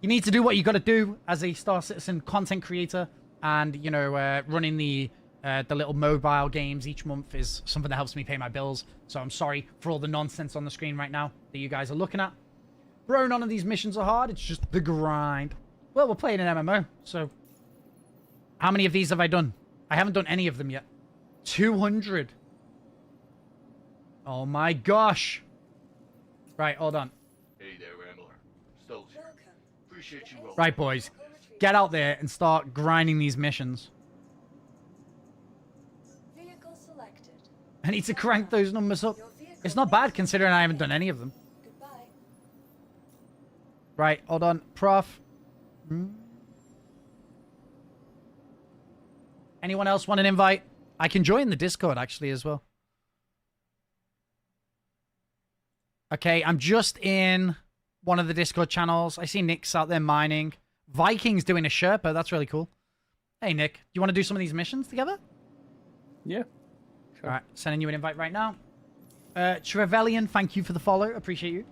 you need to do what you got to do as a Star Citizen content creator. And, you know, running the little mobile games each month is something that helps me pay my bills. So I'm sorry for all the nonsense on the screen right now that you guys are looking at. Bro, none of these missions are hard. It's just the grind. Well, we're playing an MMO, so... How many of these have I done? I haven't done any of them yet. 200. Oh my gosh. Right, hold on. Hey there, Rambler. Soldier. Welcome. Appreciate you rolling. Right, boys. Get out there and start grinding these missions. Vehicle selected. I need to crank those numbers up. Your vehicle It's not bad is- considering I haven't done any of them. Goodbye. Right, hold on. Prof. Anyone else want an invite? I can join the Discord, actually, as well. Okay, I'm just in one of the Discord channels. I see Nick's out there mining. Viking's doing a Sherpa. That's really cool. Hey, Nick. Do you want to do some of these missions together? Yeah. All right, sending you an invite right now. Trevelyan, thank you for the follow. Appreciate you.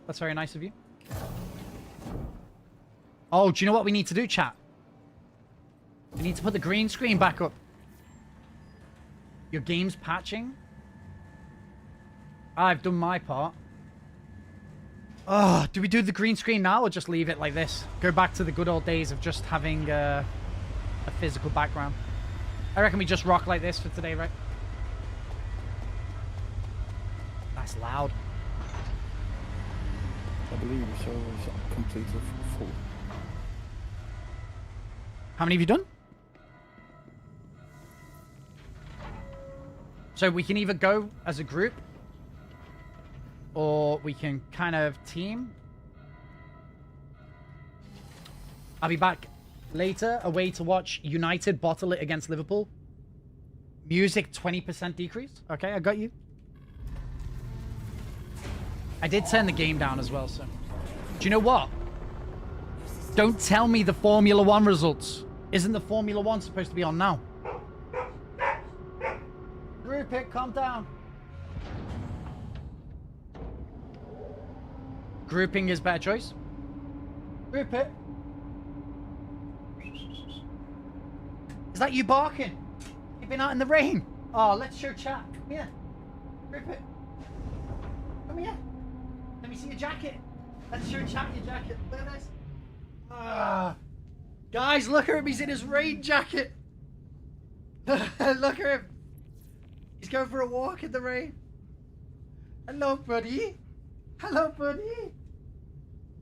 That's very nice of you. Oh, do you know what we need to do, chat? We need to put the green screen back up. Your game's patching? I've done my part. Oh, do we do the green screen now or just leave it like this? Go back to the good old days of just having a physical background. I reckon we just rock like this for today, right? That's loud. I believe your server is completely full. How many have you done? So we can either go as a group, or we can kind of team. I'll be back later, away to watch United bottle it against Liverpool. Music 20% decrease. Okay, I got you. I did turn the game down as well, so. Do you know what? Don't tell me the Formula 1 results. Isn't the Formula 1 supposed to be on now? Group it, calm down. Grouping is better choice. Group it. Is that you barking? You've been out in the rain. Oh, let's show chat. Come here. Group it. Come here. Let me see your jacket. Let's show chat your jacket. Look at this. Guys, look at him. He's in his rain jacket. Look at him. He's going for a walk in the rain. Hello, buddy. Hello, buddy.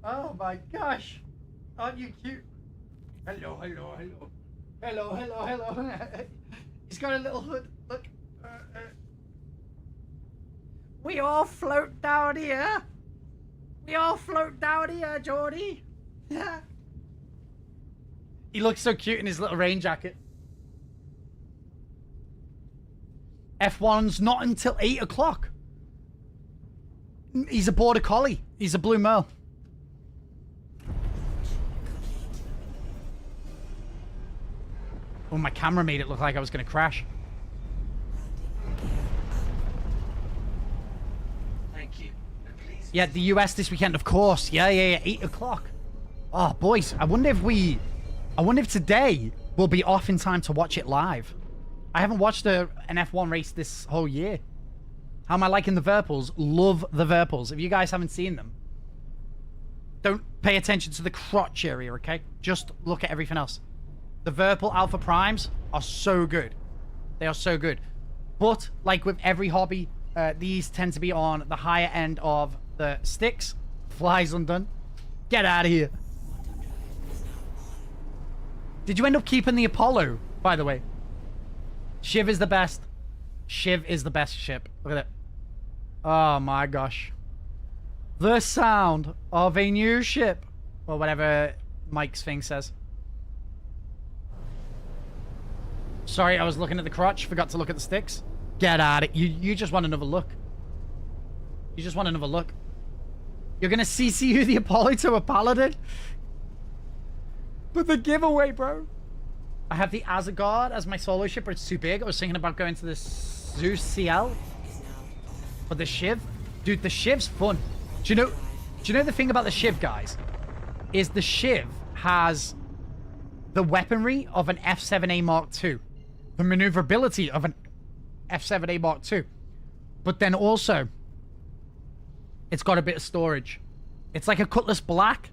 Oh my gosh. Aren't you cute? Hello, hello, hello. Hello, hello, hello. He's got a little hood. Look. We all float down here. We all float down here, Geordie. Yeah. He looks so cute in his little rain jacket. F1's not until 8 o'clock. He's a border collie. He's a blue merle. Oh, my camera made it look like I was going to crash. Thank you. Yeah, the US this weekend, of course. Yeah, 8 o'clock. Oh, boys, I wonder if today will be off in time to watch it live. I haven't watched an F1 race this whole year. How am I liking the Virpils? Love the Virpils. If you guys haven't seen them, don't pay attention to the crotch area, okay? Just look at everything else. The Virpil Alpha Primes are so good. They are so good. But, like with every hobby, these tend to be on the higher end of the sticks. Flies undone. Get out of here. Did you end up keeping the Apollo, by the way? Shiv is the best. Shiv is the best ship. Look at it. Oh my gosh. The sound of a new ship. Or whatever Mike's thing says. Sorry, I was looking at the crotch. Forgot to look at the sticks. Get at it. You just want another look. You just want another look. You're gonna CC who the Apollo to a Paladin? But the giveaway, bro. I have the Asgard as my solo ship, but it's too big. I was thinking about going to the Zeus CL. But the Shiv? Dude, the Shiv's fun. Do you know the thing about the Shiv, guys? Is the Shiv has the weaponry of an F7A Mark II. The maneuverability of an F7A Mark II. But then also, it's got a bit of storage. It's like a Cutlass Black,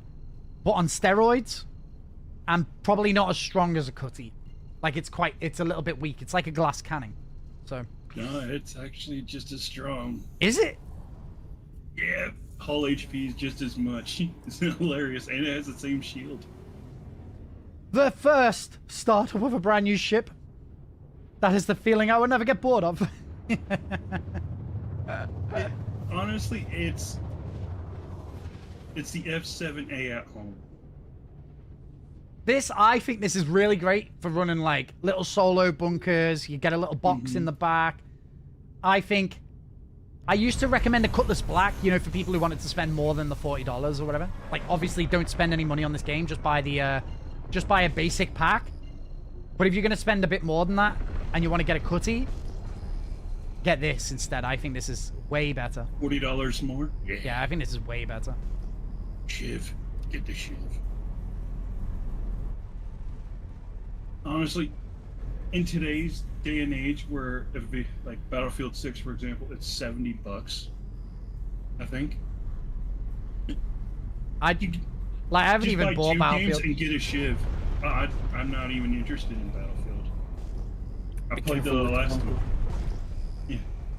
but on steroids. And probably not as strong as a Cutty. Like, it's a little bit weak. It's like a glass cannon. So. No, it's actually just as strong. Is it? Yeah, hull HP is just as much. It's hilarious, and it has the same shield. The first startup of a brand new ship. That is the feeling I would never get bored of. Honestly, it's the F7A at home. I think this is really great for running like little solo bunkers. You get a little box in the back. I think I used to recommend a Cutlass Black, you know, for people who wanted to spend more than the $40 or whatever. Like, obviously, don't spend any money on this game. Just buy a basic pack. But if you're gonna spend a bit more than that and you want to get a Cutty, get this instead. I think this is way better. $40 more? Yeah, I think this is way better. Shiv. Get the Shiv. Honestly, in today's day and age, where like Battlefield 6, for example, it's $70, I think. I haven't even bought Battlefield. And get a Shiv. I'm not even interested in Battlefield. I played the last one. Yeah,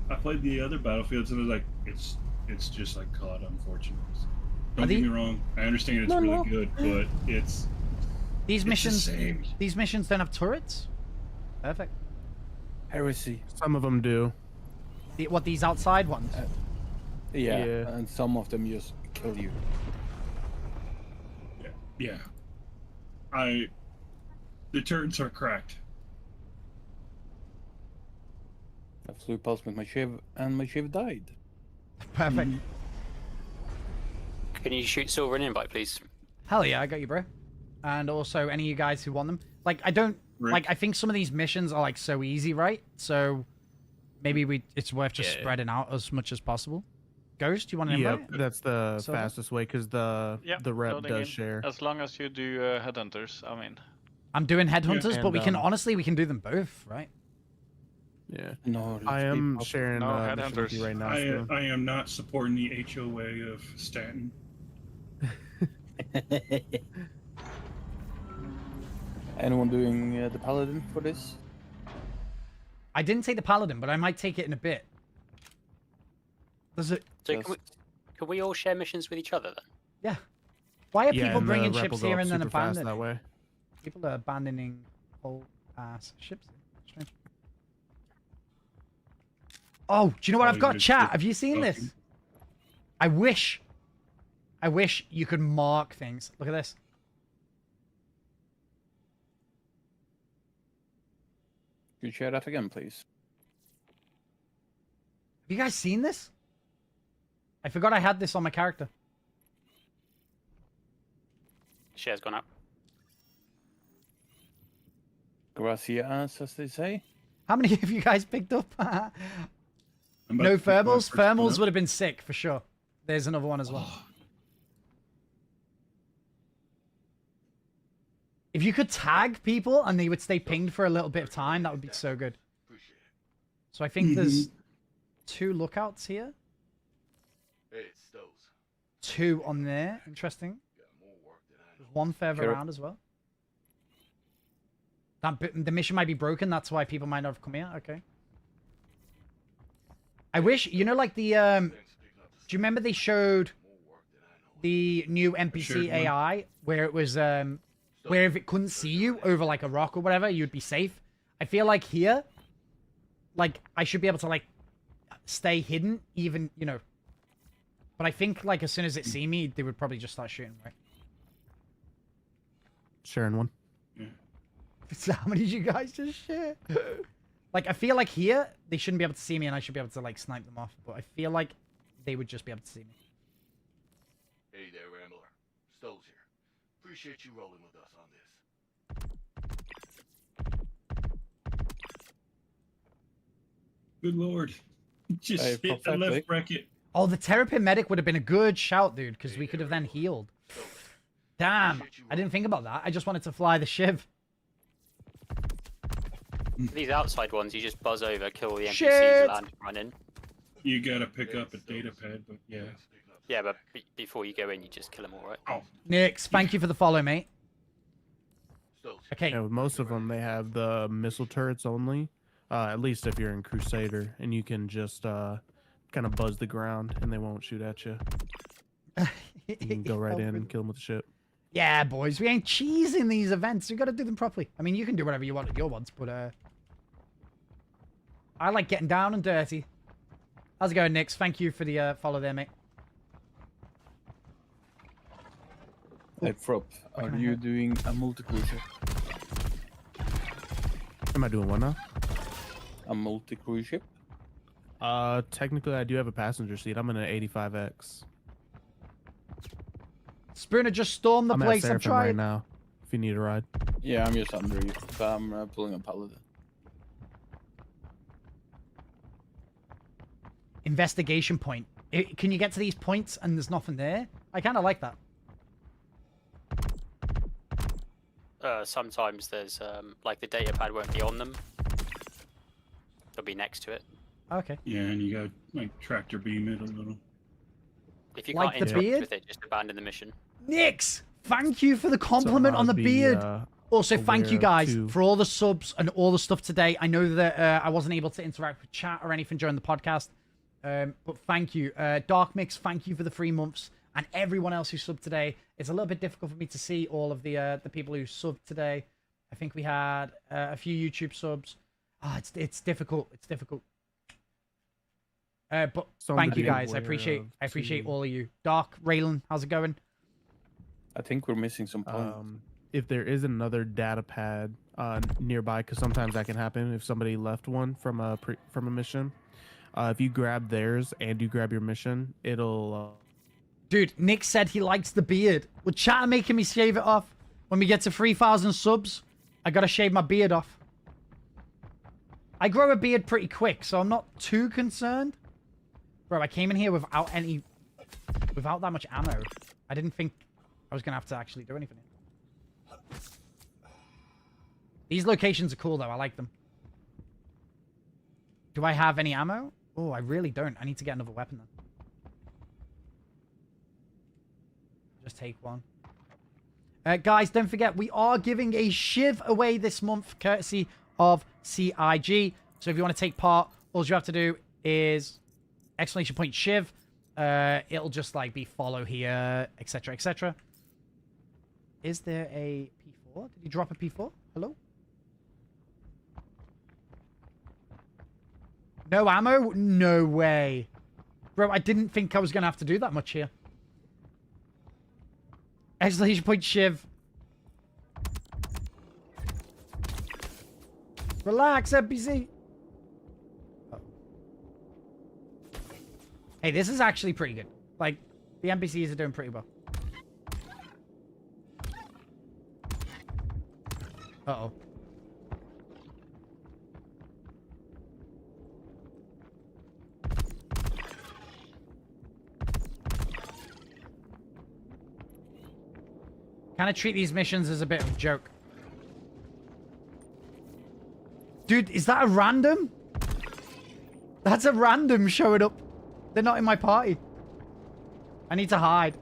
I played the other Battlefields, and I was like, it's just like COD, unfortunately. Don't get me wrong. I understand it's really good, but it's. These missions don't have turrets? Perfect. Heresy. Some of them do. What, these outside ones? Yeah, Yeah. and some of them just kill you. Yeah. The turrets are cracked. I flew past with my shiv, and my shiv died. Perfect. Can you shoot silver and invite, please? Hell yeah, I got you, bro. And also, any of you guys who want them. Like, I don't... Rick. Like, I think some of these missions are, like, so easy, right? So, maybe it's worth just spreading out as much as possible. Ghost, you want to invite? Yep, that's the So- fastest way because the rep loading does in. share. As long as you do headhunters, I mean. I'm doing headhunters, but and, we can honestly we can do them both, right? Yeah. No, I am sharing No, mission with you headhunters. right now. so- I am not supporting the HOA of Stanton. Anyone doing the paladin for this? I didn't take the paladin, but I might take it in a bit. Does it? So can we all share missions with each other then? Yeah. Why are Yeah, people and the bringing rep ships will go here up and then super fast abandoning? that way. People are abandoning whole ass ships. Strange. Oh, do you know what I've got, chat? Have you seen this? I wish you could mark things. Look at this. Could you share that again, please? Have you guys seen this? I forgot I had this on my character. Share's gone up. Gracias, as they say. How many of you guys picked up? I'm about No to pick my thermals? first one Thermals up. would have been sick for sure. There's another one as well. If you could tag people and they would stay pinged for a little bit of time, that would be so good. So I think there's 2 lookouts here. 2 on there. Interesting. There's 1 further around as well. The mission might be broken. That's why people might not have come here. Okay. I wish, you know, like the, do you remember they showed the new NPC AI where it was, where if it couldn't see you over like a rock or whatever, you'd be safe? I feel like here, like, I should be able to, like, stay hidden even, you know. But I think, like, as soon as it see me, they would probably just start shooting, right? Sharing one. So how many did you guys just share? Like, I feel like here, they shouldn't be able to see me and I should be able to, like, snipe them off. But I feel like they would just be able to see me. Hey there, Rambler. Stowe's here. Appreciate you rolling with us on this. Good lord. Just Hey, hit the left prophetic. bracket. Oh, the Terrapin Medic would have been a good shout, dude, because we could have then healed. Damn, I didn't think about that. I just wanted to fly the shiv. These outside ones, you just buzz over, kill the NPCs, Shit! land, and run in. You gotta pick up a data pad, but yeah. Yeah, but before you go in, you just kill them all, right? Oh, Nix, thank you for the follow, mate. Okay, Yeah, with most of them, they have the missile turrets only. At least if you're in Crusader, and you can just kind of buzz the ground, and they won't shoot at you. You can go right in and kill them with the ship. Yeah, boys, we ain't cheesing these events. We gotta do them properly. I mean, you can do whatever you want at your ones, but I like getting down and dirty. How's it going, Nix? Thank you for the follow there, mate. Hey, Prop, What are can I you help? doing a multi-cruiser? Am I doing what now? A multi-cruise ship? Technically, I do have a passenger seat. I'm in an 85X. Spooner just stormed the I'm place. at I'm Serpent right trying. now. If you need a ride. Yeah, I'm just under you. But I'm pulling a paladin. Investigation point. Can you get to these points and there's nothing there? I kind of like that. Sometimes there's, like, the data pad won't be on them. They'll be next to it. Okay. yeah, and you gotta, like, tractor beam it a little. If you Like can't the interact beard? with it, just abandon the mission. Nix, thank you for the compliment on the beard. Also, thank you aware guys too. for all the subs and all the stuff today. I know that I wasn't able to interact with chat or anything during the podcast, but thank you. Dark Mix, thank you for the 3 months, and everyone else who subbed today. It's a little bit difficult for me to see all of the people who subbed today. I think we had a few YouTube subs. Ah, it's difficult. It's difficult. But Something thank to you be guys. I aware appreciate of, all of you. Dark, Raylan, how's it going? I think we're missing some points. If there is another data pad nearby, because sometimes that can happen if somebody left one from a mission. If you grab theirs and you grab your mission, it'll. Dude, Nick said he likes the beard. Well, chat are making me shave it off. When we get to 3,000 subs, I gotta shave my beard off. I grow a beard pretty quick, so I'm not too concerned. Bro, I came in here without that much ammo. I didn't think I was gonna have to actually do anything. These locations are cool, though. I like them. Do I have any ammo? Oh, I really don't. I need to get another weapon, then. Just take one. Guys, don't forget, we are giving a shiv away this month, courtesy of CIG. So if you want to take part, all you have to do is !shiv. It'll just like be follow here, etc., etc. Is there a P4? Did you drop a P4? Hello? No ammo? No way. Bro, I didn't think I was going to have to do that much here. !shiv. Relax, NPC. Oh. Hey, this is actually pretty good. Like, the NPCs are doing pretty well. Uh-oh. Kind of treat these missions as a bit of a joke. Dude, is that a random? That's a random showing up. They're not in my party. I need to hide.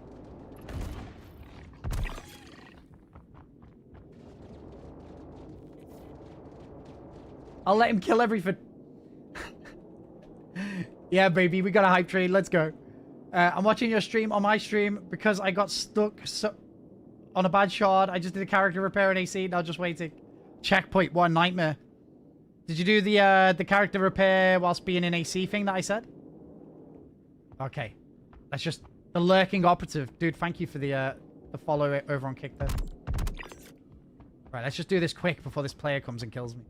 I'll let him kill everything. Yeah, baby, we got a hype train. Let's go. I'm watching your stream on my stream because I got stuck on a bad shard. I just did a character repair in AC. Now just waiting. Checkpoint 1 nightmare. Did you do the character repair whilst being in AC thing that I said? Okay. That's just the lurking operative. Dude, thank you for the follow over on Kick there. Right, let's just do this quick before this player comes and kills me.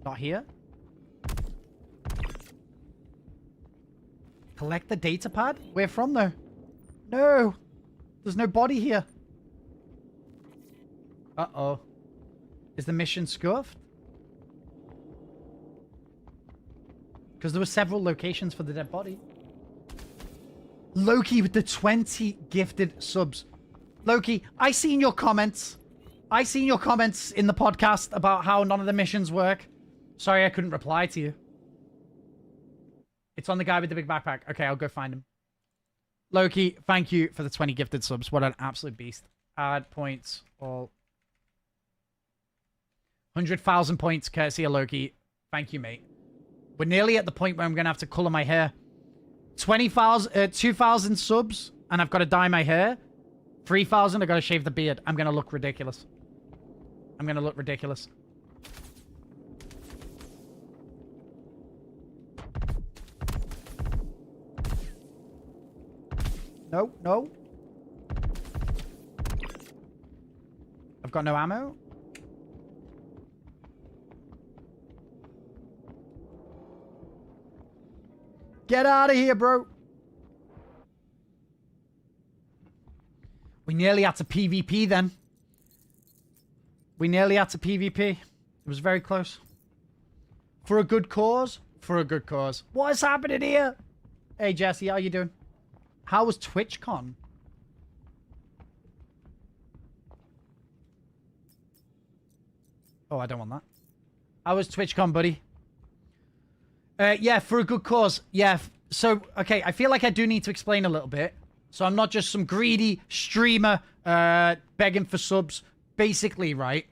Not here. Collect the data pad? Where from, though? No! There's no body here. Uh-oh. Is the mission scuffed? Because there were several locations for the dead body. Loki with the 20 gifted subs. Loki, I seen your comments. I seen your comments in the podcast about how none of the missions work. Sorry I couldn't reply to you. It's on the guy with the big backpack. Okay, I'll go find him. Loki, thank you for the 20 gifted subs. What an absolute beast. Add points. All 100,000 points courtesy of Loki. Thank you, mate. We're nearly at the point where I'm going to have to color my hair. 2,000 subs, and I've got to dye my hair. 3,000, I've got to shave the beard. I'm going to look ridiculous. I'm going to look ridiculous. No, no. I've got no ammo. Get out of here, bro. We nearly had to PvP then. We nearly had to PvP. It was very close. For a good cause? For a good cause. What is happening here? Hey, Jesse, how you doing? How was TwitchCon? Oh, I don't want that. How was TwitchCon, buddy? Yeah, for a good cause. Yeah, so, okay, I feel like I do need to explain a little bit. So I'm not just some greedy streamer begging for subs. Basically, right,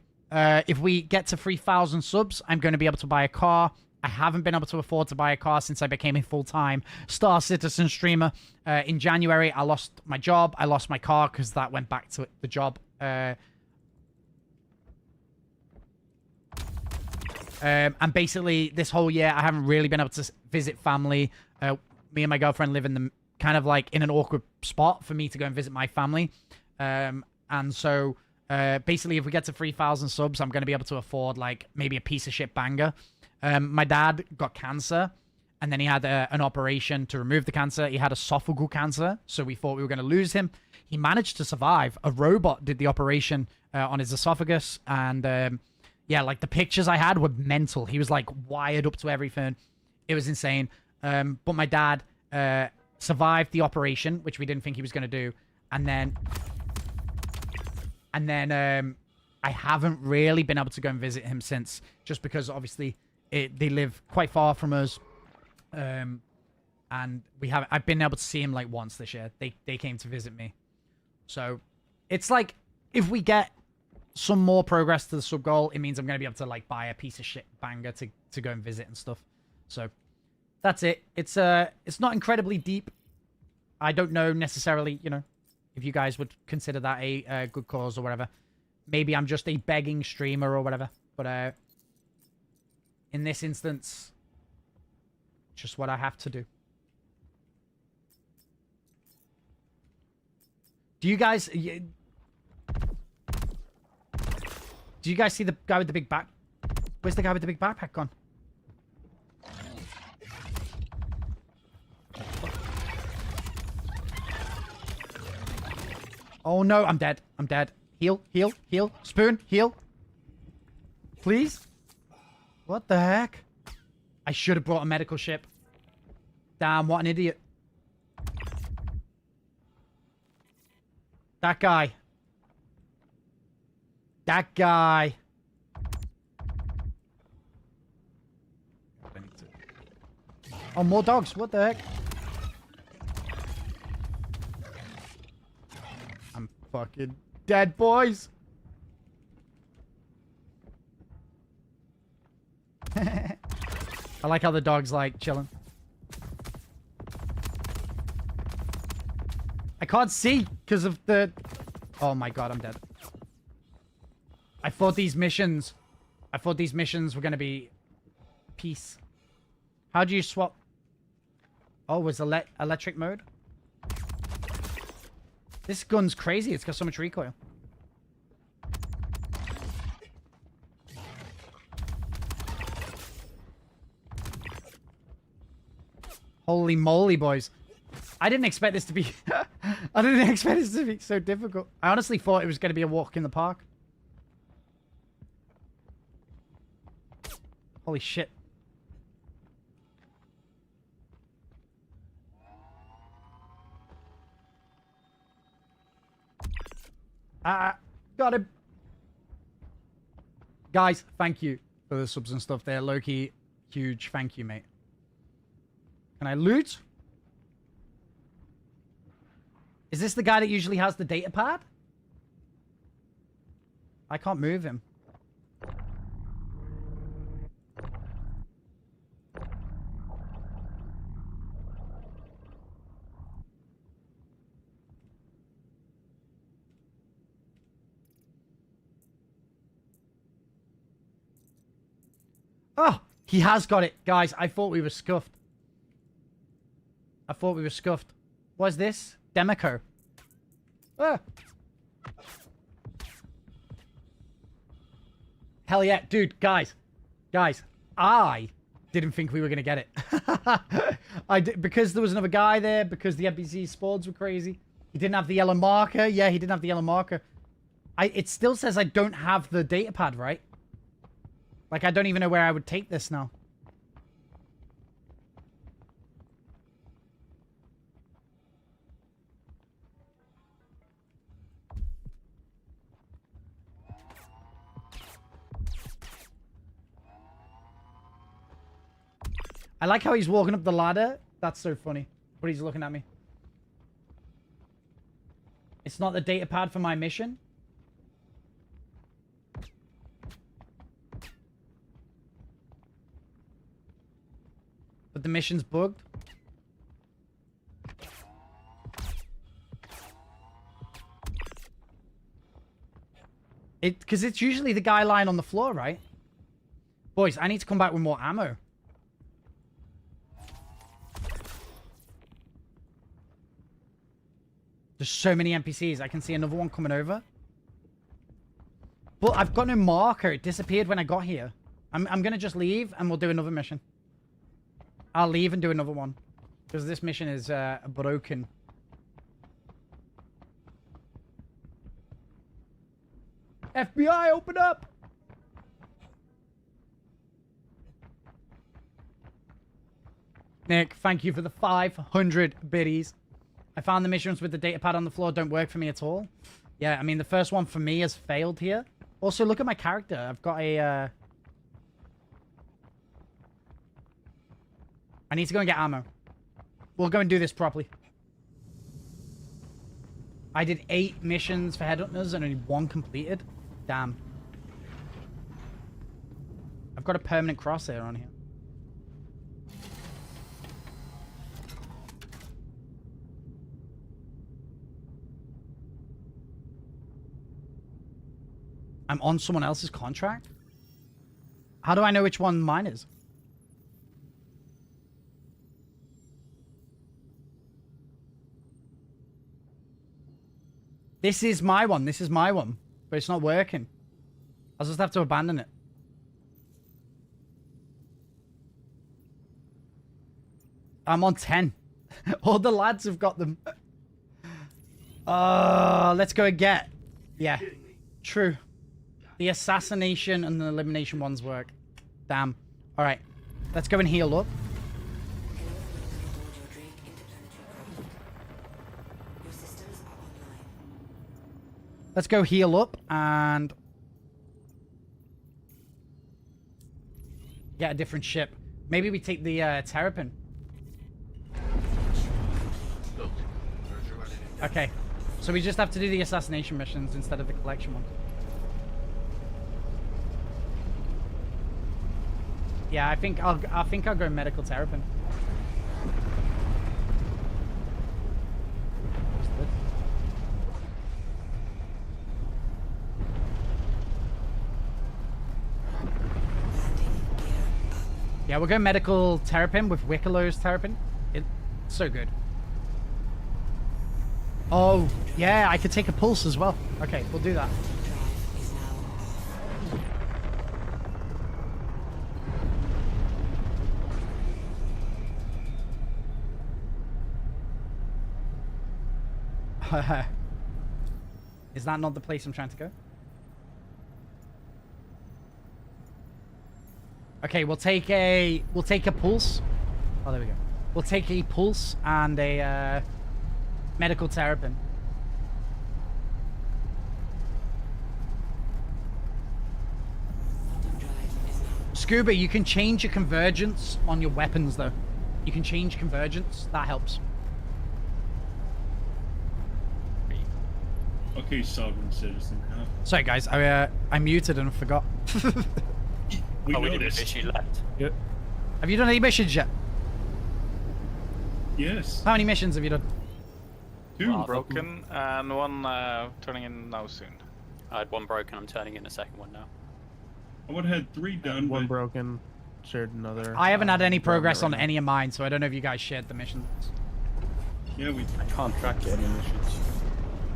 if we get to 3,000 subs, I'm going to be able to buy a car. I haven't been able to afford to buy a car since I became a full-time Star Citizen streamer. In January, I lost my job. I lost my car because that went back to the job. And basically, this whole year, I haven't really been able to visit family. Me and my girlfriend live in the kind of like in an awkward spot for me to go and visit my family. And so basically, if we get to 3,000 subs, I'm going to be able to afford like maybe a piece of shit banger. My dad got cancer, and then he had an operation to remove the cancer. He had esophageal cancer, so we thought we were going to lose him. He managed to survive. A robot did the operation on his esophagus, and yeah, like the pictures I had were mental. He was like wired up to everything. It was insane. But my dad survived the operation, which we didn't think he was going to do, and then I haven't really been able to go and visit him since, just because obviously they live quite far from us. And I've been able to see him like once this year. They came to visit me. So it's like, if we get some more progress to the sub goal, it means I'm going to be able to like buy a piece of shit banger to go and visit and stuff. So that's it. It's not incredibly deep. I don't know necessarily, you know, if you guys would consider that a good cause or whatever. Maybe I'm just a begging streamer or whatever. But in this instance, just what I have to do. Do you guys see the guy with the big back? Where's the guy with the big backpack gone? Oh no, I'm dead. I'm dead. Heal, heal, heal. Spoon, heal. Please? What the heck? I should have brought a medical ship. Damn, what an idiot. That guy. That guy. Oh, more dogs. What the heck? I'm fucking dead, boys. I like how the dog's like chilling. I can't see because of the... Oh my god, I'm dead. I thought these missions were going to be peace. How do you swap? Oh, was electric mode? This gun's crazy. It's got so much recoil. Holy moly, boys. I didn't expect this to be... I didn't expect this to be so difficult. I honestly thought it was going to be a walk in the park. Holy shit. Got him. Guys, thank you for the subs and stuff there. Loki, huge thank you, mate. Can I loot? Is this the guy that usually has the data pad? I can't move him. Oh, he has got it. Guys, I thought we were scuffed. I thought we were scuffed. What is this? Demico. Ah. Hell yeah. Dude, guys. Guys, I didn't think we were going to get it. Because there was another guy there, because the NPC spawns were crazy. He didn't have the yellow marker. Yeah, he didn't have the yellow marker. It still says I don't have the data pad, right? Like, I don't even know where I would take this now. I like how he's walking up the ladder. That's so funny. But he's looking at me. It's not the data pad for my mission. But the mission's bugged. Because it's usually the guy lying on the floor, right? Boys, I need to come back with more ammo. There's so many NPCs. I can see another one coming over. But I've got no marker. It disappeared when I got here. I'm going to just leave and we'll do another mission. I'll leave and do another one. Because this mission is broken. FBI, open up! Nick, thank you for the 500 biddies. I found the missions with the datapad on the floor don't work for me at all. Yeah, I mean, the first one for me has failed here. Also, look at my character. I've got a... I need to go and get ammo. We'll go and do this properly. I did 8 missions for headhunters and only 1 completed. Damn. I've got a permanent crosshair on here. I'm on someone else's contract? How do I know which one mine is? This is my one. This is my one. But it's not working. I'll just have to abandon it. I'm on 10. All the lads have got them. Let's go and get. Yeah. True. The assassination and the elimination ones work. Damn. Alright. Let's go and heal up. Let's go heal up and get a different ship. Maybe we take the terrapin. Okay. So we just have to do the assassination missions instead of the collection ones. Yeah, I think I'll go medical terrapin. Yeah, we'll go medical terrapin with Wickelow's terrapin. It's so good. Oh, yeah, I could take a pulse as well. Okay, we'll do that. Is that not the place I'm trying to go? Okay, we'll take a pulse. Oh, there we go. We'll take a pulse and a medical terrapin. Scuba, you can change your convergence on your weapons, though. You can change convergence. That helps. Okay, sovereign citizen. Sorry, guys. I muted and forgot. We didn't noticed. miss you left. Yep. Have you done any missions yet? Yes. How many missions have you done? 2 broken and 1 turning in now soon. I had 1 broken. I'm turning in a second one now. I would have had 3 done. 1 broken. Shared another. I haven't had any progress on any of mine, so I don't know if you guys shared the missions. Yeah, I can't track any missions.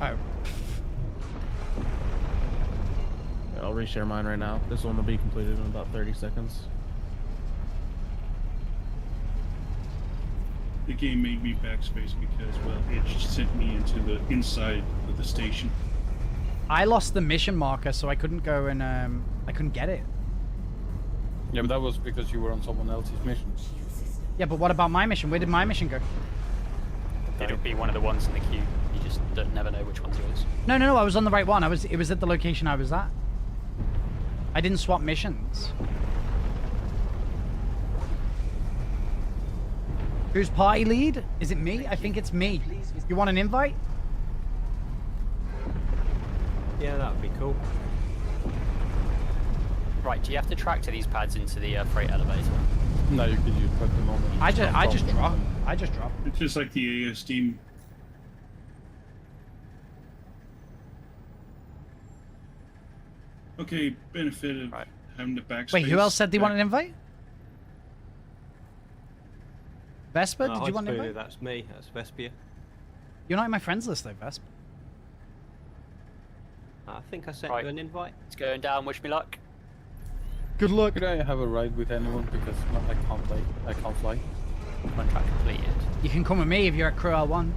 Oh. I'll reshare mine right now. This one will be completed in about 30 seconds. the game made me backspace because, well, it just sent me into the inside of the station. I lost the mission marker, so I couldn't go and I couldn't get it. Yeah, but that was because you were on someone else's mission. Yeah, but what about my mission? Where did my mission go? It'll be one of the ones in the queue. You just never know which one's yours. No, I was on the right one. It was at the location I was at. I didn't swap missions. Who's party lead? Is it me? I think it's me. You want an invite? Yeah, that would be cool. Right, do you have to track to these pads into the freight elevator? No, you could use put them on. I just drop. It's just like the AS team. Okay, benefit of having the backspace. Wait, who else said they want an invite? Vespa, did you want an invite? That's me. That's Vespia. You're not in my friends list though, Vespa. I think I sent Right. you an invite. It's going down. Wish me luck. Good luck. Could I have a ride with anyone because I can't play. I can't fly. Contract completed. You can come with me if you're at Crew L1.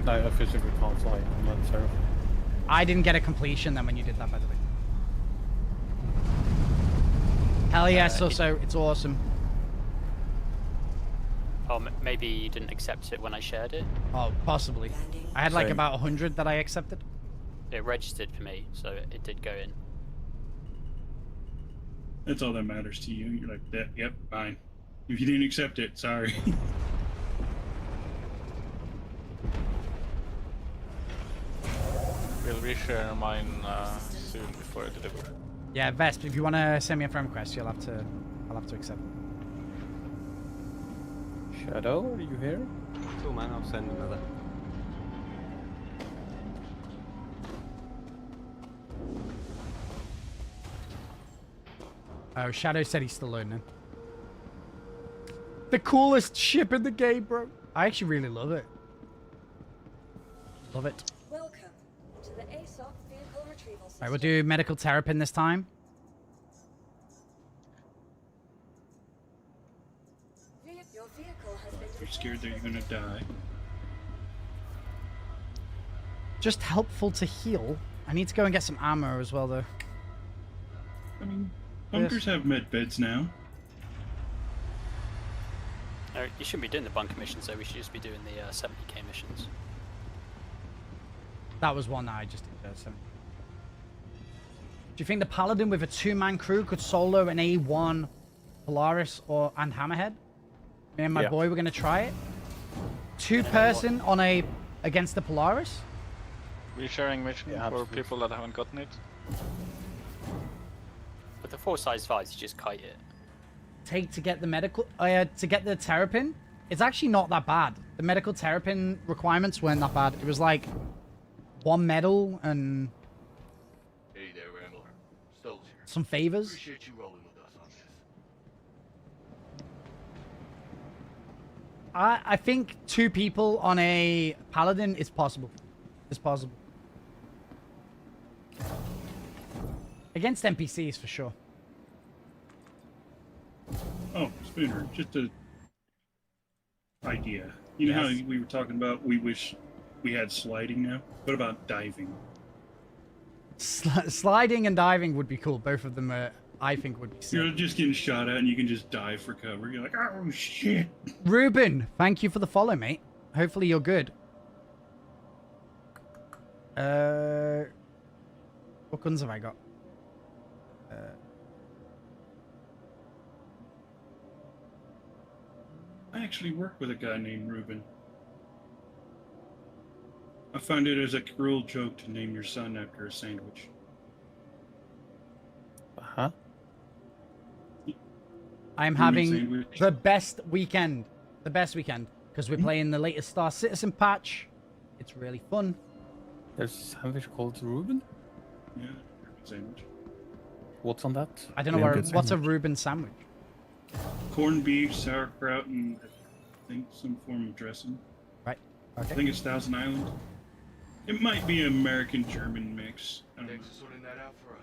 No, I physically can't fly. I'm not terrible. I didn't get a completion then when you did that, by the way. Hell yeah, so it's awesome. Oh, maybe you didn't accept it when I shared it. Oh, possibly. I had like Same. about 100 that I accepted. It registered for me, so it did go in. That's all that matters to you. You're like, that. Yep, fine. If you didn't accept it, sorry. We'll reshare mine soon before I deliver. Yeah, Vesp, if you want to send me a friend request, I'll have to accept it. Shadow, are you here? Cool, man. I'll send another. Oh, Shadow said he's still learning. The coolest ship in the game, bro. I actually really love it. Love it. Welcome to the ASOC vehicle retrieval system. Alright, we'll do medical terrapin this time. Your vehicle has been You're scared that you're gonna die. Just helpful to heal. I need to go and get some ammo as well, though. I mean, bunkers have med beds now. No, you shouldn't be doing the bunker missions, though. We should just be doing the 70k missions. That was one that I just did. So. Do you think the Paladin with a 2-man crew could solo an A1 Polaris and Hammerhead? Me and my boy were going to try it. 2-person on against the Polaris? Resharing mission for people that haven't gotten it. With the 4-size-5s, you just kite it. Take to get the medical to get the terrapin. It's actually not that bad. The medical terrapin requirements weren't that bad. It was like 1 medal and Hey there, Rambler. Stoles here. some favors. Appreciate you rolling with us on this. I think 2 people on a Paladin is possible. It's possible. Against NPCs for sure. Oh, Spooner, just a idea. You know how we were talking about we wish we had sliding now? What about diving? Sliding and diving would be cool. Both of them, I think, would be sick. You're just getting shot at and you can just dive for cover. You're like, oh shit. Ruben, thank you for the follow, mate. Hopefully you're good. What guns have I got? I actually work with a guy named Ruben. I find it as a cruel joke to name your son after a sandwich. Huh? I'm having the best weekend. The best weekend. Because we're playing the latest Star Citizen patch. It's really fun. There's a sandwich called Reuben? Yeah, sandwich. What's on that? I don't know what's a Reuben sandwich. Corned beef, sauerkraut, and I think some form of dressing. Right. I Okay. think it's Thousand Island. It might be an American-German mix. I don't know. Thanks for sorting that out for us.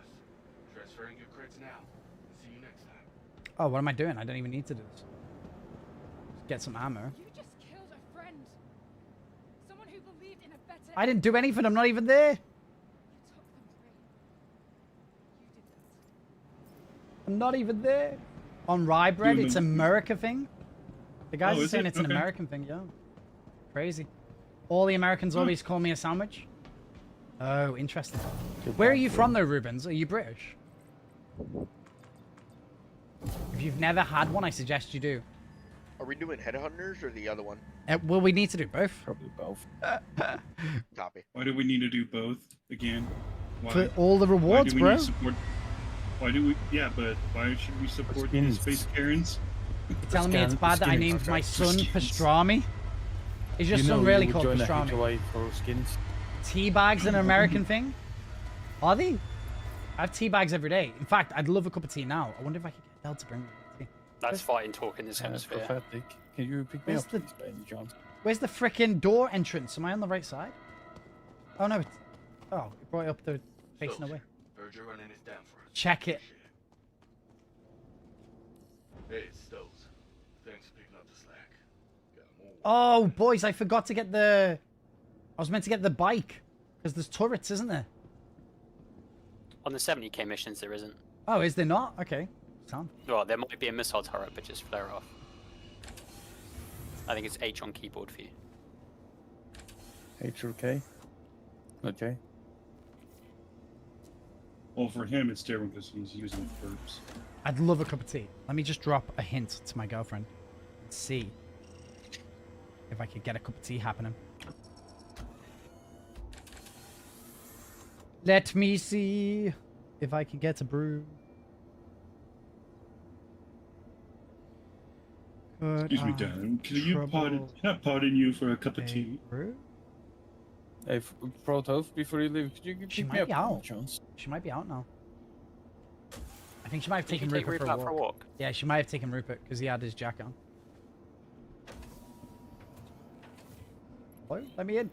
Transferring your crits now. See you next time. Oh, what am I doing? I don't even need to do this. Just get some ammo. You just killed a friend. Someone who believed in a better. I didn't do anything. I'm not even there. You took them free. You did that. I'm not even there. On rye bread, it's an America thing. The guys Oh, are is saying it? it's an Okay. American thing, yeah. Crazy. All the Americans always call me a sandwich. Oh, interesting. Where are you from, though, Rubens? Are you British? If you've never had one, I suggest you do. Are we doing Headhunters or the other one? Well, we need to do both. Probably both. Copy. Why do we need to do both again? Why? For all the Why rewards, do we bro. need to support? Why do we? Yeah, but why should we support the space Karens? You're telling me it's bad that I named my son Pastrami? Is your son really called Pastrami? For skins. Teabag's an American thing? Are they? I have tea bags every day. In fact, I'd love a cup of tea now. I wonder if I could get Del to bring me a cup of tea. That's fighting talk in this hemisphere. Pathetic. Can you pick me Where's up, the- please, by any chance? Where's the frickin' door entrance? Am I on the right side? Oh, no. It's... Oh, it brought it up the facing away. Check it. Hey, Stokes. Thanks for picking up the slack. Got more. Oh, boys, I forgot to get the... I was meant to get the bike. Because there's turrets, isn't there? On the 70k missions, there isn't. Oh, is there not? Okay. Sound. Well, there might be a missile turret, but just flare off. I think it's H on keyboard for you. H or K? Okay. Well, for him, it's different because he's using verbs. I'd love a cup of tea. Let me just drop a hint to my girlfriend. Let's see if I could get a cup of tea happening. Let me see if I can get a brew. Excuse me, Dan. Can I pardon you for a cup of tea? Brew? Hey, Proto, before you leave, could you She pick me might up be by any out. chance? She might be out now. I think she might have You taken can take Rupert Rupert out for a walk. Yeah, she might have taken Rupert because he had his jacket on. Hello? Let me in.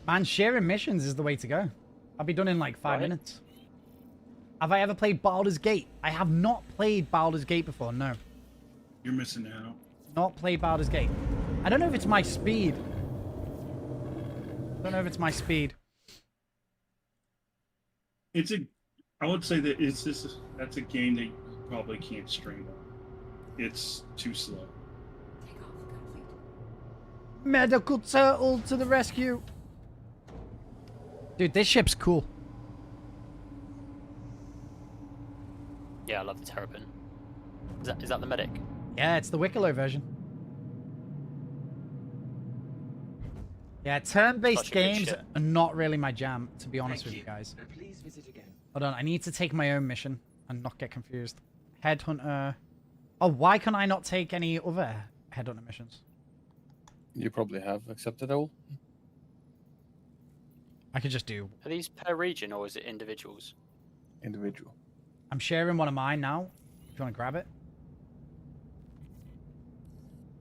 Man, sharing missions is the way to go. I'll be done in like 5 minutes. Have I ever played Baldur's Gate? I have not played Baldur's Gate before, no. You're missing out. Not played Baldur's Gate. I don't know if it's my speed. Don't know if it's my speed. I would say that that's a game that you probably can't stream on. It's too slow. Medical turtle to the rescue. Dude, this ship's cool. Yeah, I love the Terrapin. Is that the medic? Yeah, it's the Wicklow version. Yeah, turn-based Such a good games ship. are not really my jam, to be honest with you guys. Please visit again. Hold on, I need to take my own mission and not get confused. Headhunter. Oh, why can I not take any other Headhunter missions? You probably have accepted all. I could just do... Are these per region or is it individuals? Individual. I'm sharing one of mine now. If you want to grab it.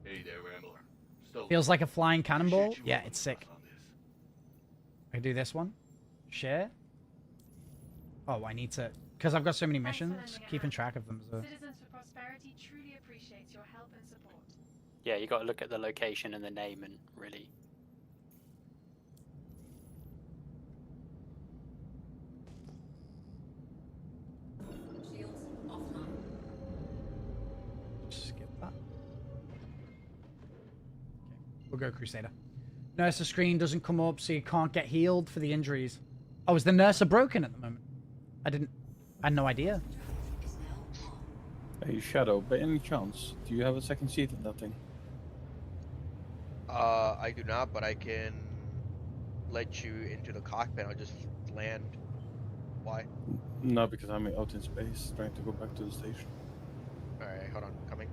Hey there, Rambler. Stokes. Feels like a flying cannonball. Appreciate you Yeah, holding it's the sick. line on this. I can do this one. Share. Oh, I need to... Because I've got so many missions, keeping track of them. So. Citizens for Prosperity truly appreciates your help and support. Yeah, you got to look at the location and the name and really. Shields offline. Skip that. Okay. We'll go Crusader. Nurser screen doesn't come up, so you can't get healed for the injuries. Oh, is the Nurser broken at the moment? I had no idea. Hey, Shadow, by any chance, do you have a second seat in that thing? I do not, but I can let you into the cockpit. I'll just land. Why? No, because I'm out in space trying to go back to the station. Alright, hold on. Coming.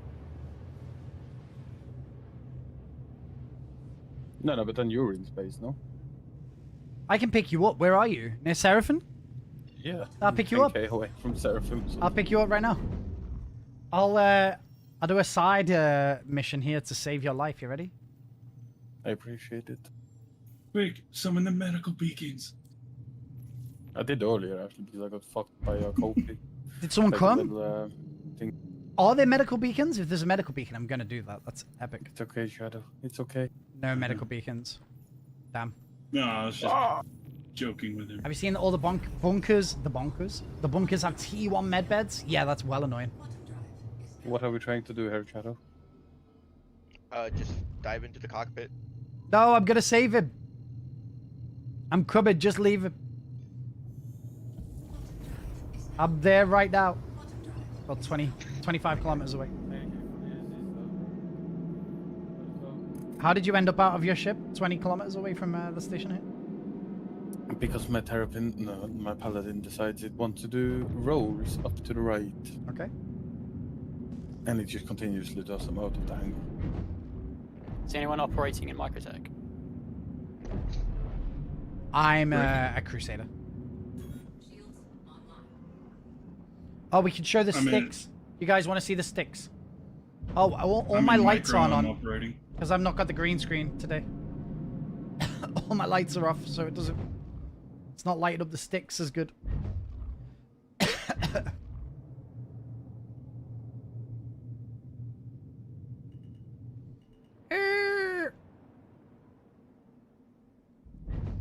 No, but then you're in space, no? I can pick you up. Where are you? Near Seraphim? Yeah. I'll pick you up. 10K away from Seraphim. So I'll pick you up right now. I'll do a side mission here to save your life. You ready? I appreciate it. Quick, summon the medical beacons. I did earlier actually because I got fucked by a copy. Did someone Like a come? little, thing. Are there medical beacons? If there's a medical beacon, I'm gonna do that. That's epic. It's okay, Shadow. It's okay. No medical beacons. Damn. No, I was just joking with him. Have you seen all the bunkers? The bunkers? The bunkers have T1 med beds? Yeah, that's well annoying. What are we trying to do here, Shadow? Just dive into the cockpit. No, I'm gonna save him. I'm coming, just leave him. I'm there right now. About 25 kilometers away. How did you end up out of your ship? 20 kilometers away from the station here? Because my Terrapin, no, my Paladin decides it wants to do rolls up to the right. Okay. And it just continuously does them out of the angle. Is anyone operating in Microtech? I'm a Crusader. Oh, we can show the sticks. You guys want to see the sticks? Oh, all my lights aren't on. Because I've not got the green screen today. All my lights are off, so it doesn't... It's not lighting up the sticks as good.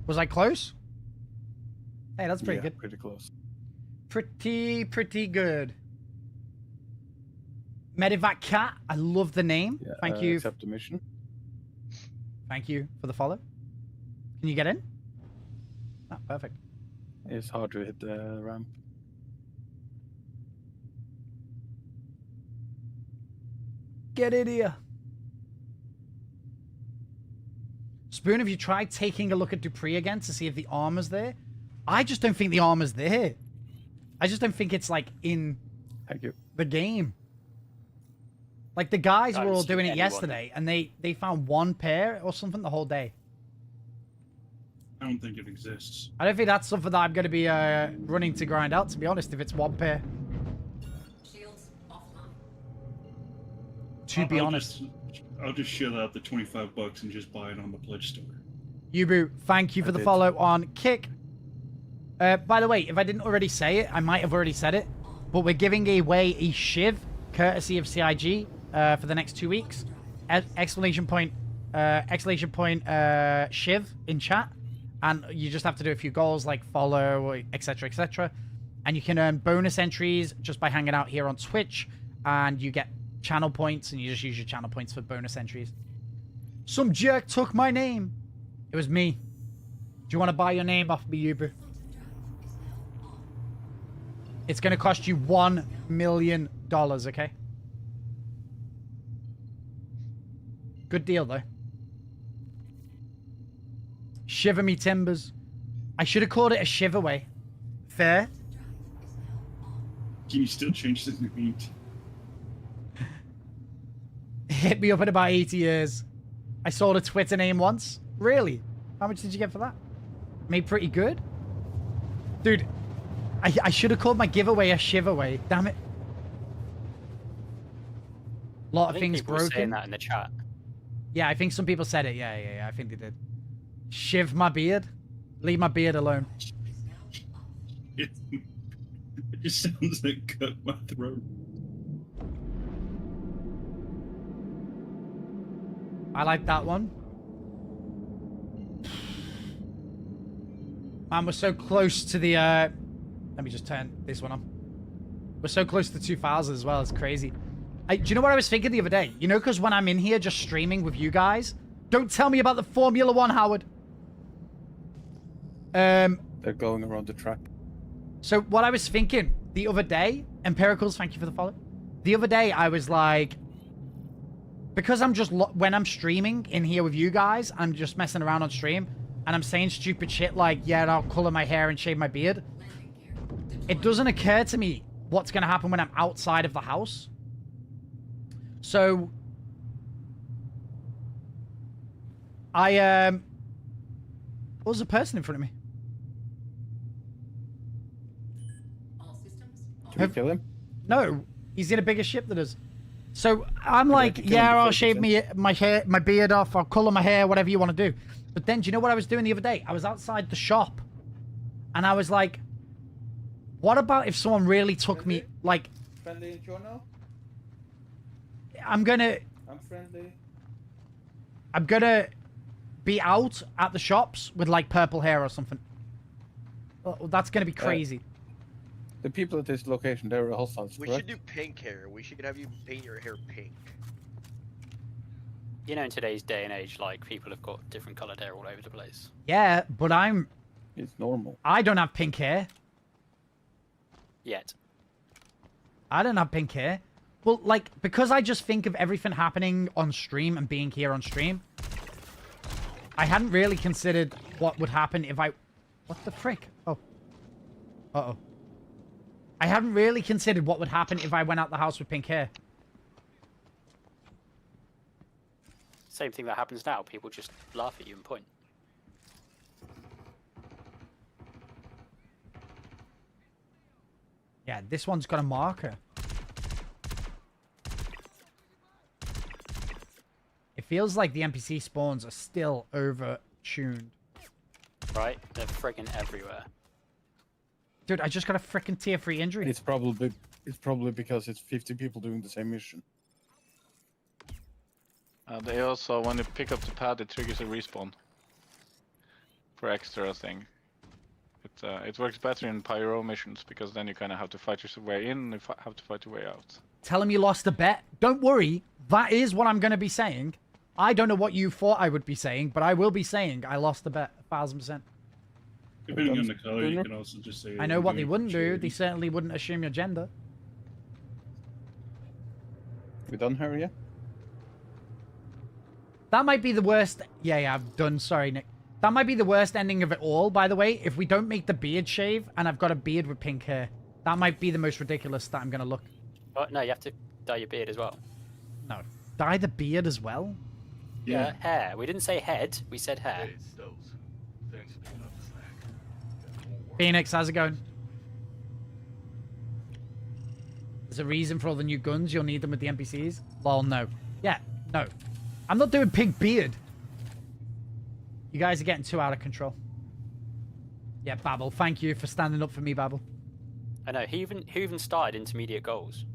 Was I close? Hey, that's pretty good. Pretty close. Pretty good. Medivac Cat, I love the name. Yeah, Thank you. Accept the mission. Thank you for the follow. Can you get in? Ah, perfect. It's hard to hit the ramp. Get in here. Spoon, have you tried taking a look at Dupree again to see if the armor's there? I just don't think the armor's there. I just don't think it's, like, in the game. Like, the guys were all doing it yesterday, and they found one pair or something the whole day. I don't think it exists. I don't think that's something that I'm going to be running to grind out, to be honest, if it's one pair. To be honest. I'll just shell out the $25 and just buy it on the pledge store. Yubu, thank you for the follow on Kick. By the way, if I didn't already say it, I might have already said it, but we're giving away a shiv, courtesy of CIG, for the next 2 weeks. Exclamation point shiv in chat, and you just have to do a few goals like follow, etc, etc, and you can earn bonus entries just by hanging out here on Twitch, and you get channel points, and you just use your channel points for bonus entries. Some jerk took my name. It was me. Do you want to buy your name off me, Uber? It's going to cost you $1 million, okay? Good deal, though. Shiver me timbers. I should have called it a shiverway. Fair? Can you still change the name? Hit me up in about 80 years. I sold a Twitter name once. Really? How much did you get for that? Made pretty good? Dude, I should have called my giveaway a shiverway. Damn it. A lot of things people were saying broken. that in the chat. Yeah, I think some people said it. Yeah, I think they did. Shiv my beard. Leave my beard alone. It just sounds like cut my throat. I like that one. Man, we're so close to the, let me just turn this one on. We're so close to 2,000 as well. It's crazy. Do you know what I was thinking the other day? You know, because when I'm in here just streaming with you guys, don't tell me about the Formula 1, Howard. They're going around the track. So what I was thinking the other day, Empiricals, thank you for the follow. The other day, I was like, because I'm just, when I'm streaming in here with you guys, I'm just messing around on stream, and I'm saying stupid shit like, yeah, I'll color my hair and shave my beard. It doesn't occur to me what's going to happen when I'm outside of the house. So, what was the person in front of me? Can we kill him? No, he's in a bigger ship than us. So I'm like, yeah, I'll shave my hair, my beard off, I'll color my hair, whatever you want to do. But then, do you know what I was doing the other day? I was outside the shop, and I was like, what about if someone really took me, like, Friendly journal? I'm gonna be out at the shops with like purple hair or something. Well, that's gonna be crazy. The people at this location, they're hostiles. We should do pink hair. We should have you paint your hair pink. You know, in today's day and age, like, people have got different colored hair all over the place. Yeah, but it's normal. I don't have pink hair. Yet. I don't have pink hair. Well, like, because I just think of everything happening on stream and being here on stream, I hadn't really considered what would happen if I... What the frick? Oh. Uh-oh. I hadn't really considered what would happen if I went out the house with pink hair. Same thing that happens now. People just laugh at you and point. Yeah, this one's got a marker. It feels like the NPC spawns are still over-tuned. Right? They're friggin' everywhere. Dude, I just got a freaking tier 3 injury. It's probably because it's 50 people doing the same mission. They also, when you pick up the pad, it triggers a respawn. For extra thing. It works better in pyro missions, because then you kind of have to fight your way in, and you have to fight your way out. Tell him you lost a bet. Don't worry. That is what I'm going to be saying. I don't know what you thought I would be saying, but I will be saying I lost a bet 1,000%. Depending on the color, you can also just say... I know what they wouldn't do. They certainly wouldn't assume your gender. We done her yet? That might be the worst... Yeah, I've done. Sorry, Nick. That might be the worst ending of it all, by the way. If we don't make the beard shave, and I've got a beard with pink hair. That might be the most ridiculous that I'm going to look. Oh, no, you have to dye your beard as well. No. Dye the beard as well? Yeah, hair. We didn't say head, we said hair. Phoenix, how's it going? There's a reason for all the new guns. You'll need them with the NPCs. Lol, no. Yeah, no. I'm not doing pink beard. You guys are getting too out of control. Yeah, Babel. Thank you for standing up for me, Babel. I know. Who even started intermediate goals?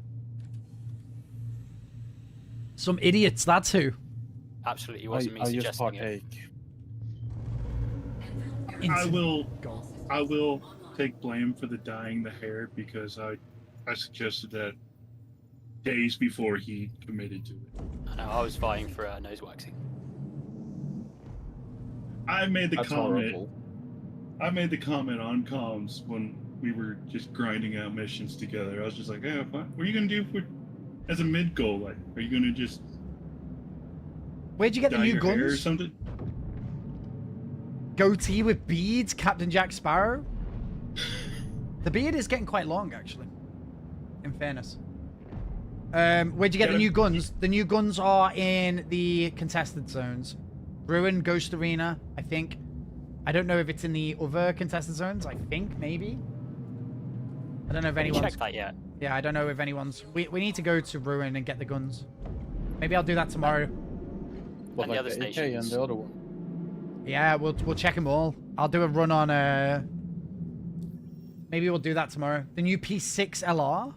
Some idiots, that's who. Absolutely wasn't me suggesting it. I will take blame for the dyeing the hair because I suggested that days before he committed to it. I know, I was vying for nose waxing. I made the That's comment. horrible. I made the comment on comms when we were just grinding out missions together. I was just like, "Yeah, what are you gonna do as a mid goal? Like, are you gonna just Where'd you get the dye new your hair or guns? something?" Goatee with beads, Captain Jack Sparrow. The beard is getting quite long, actually. In fairness. Where'd you get the new guns? The new guns are in the contested zones. Ruin, Ghost Arena, I think. I don't know if it's in the other contested zones. I think, maybe. I don't know if anyone's... checked that yet. Yeah, I don't know if anyone's... We need to go to Ruin and get the guns. Maybe I'll do that tomorrow. What, And like the other AK stations. and the other one? Yeah, we'll check them all. I'll do a run on... Maybe we'll do that tomorrow. The new P6 LR?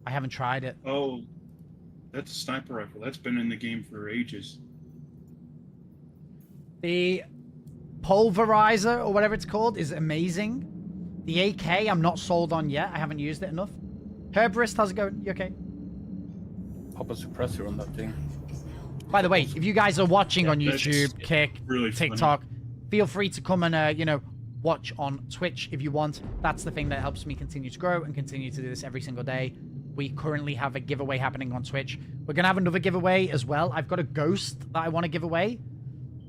I haven't tried it. Oh, that's a sniper rifle. That's been in the game for ages. The Pulverizer, or whatever it's called, is amazing. The AK, I'm not sold on yet. I haven't used it enough. Herbrist, how's it going? You okay? Pop a suppressor on that thing. By the way, if you guys are watching on that's YouTube, Kick, really funny. TikTok, feel free to come and, you know, watch on Twitch if you want. That's the thing that helps me continue to grow and continue to do this every single day. We currently have a giveaway happening on Twitch. We're going to have another giveaway as well. I've got a ghost that I want to give away.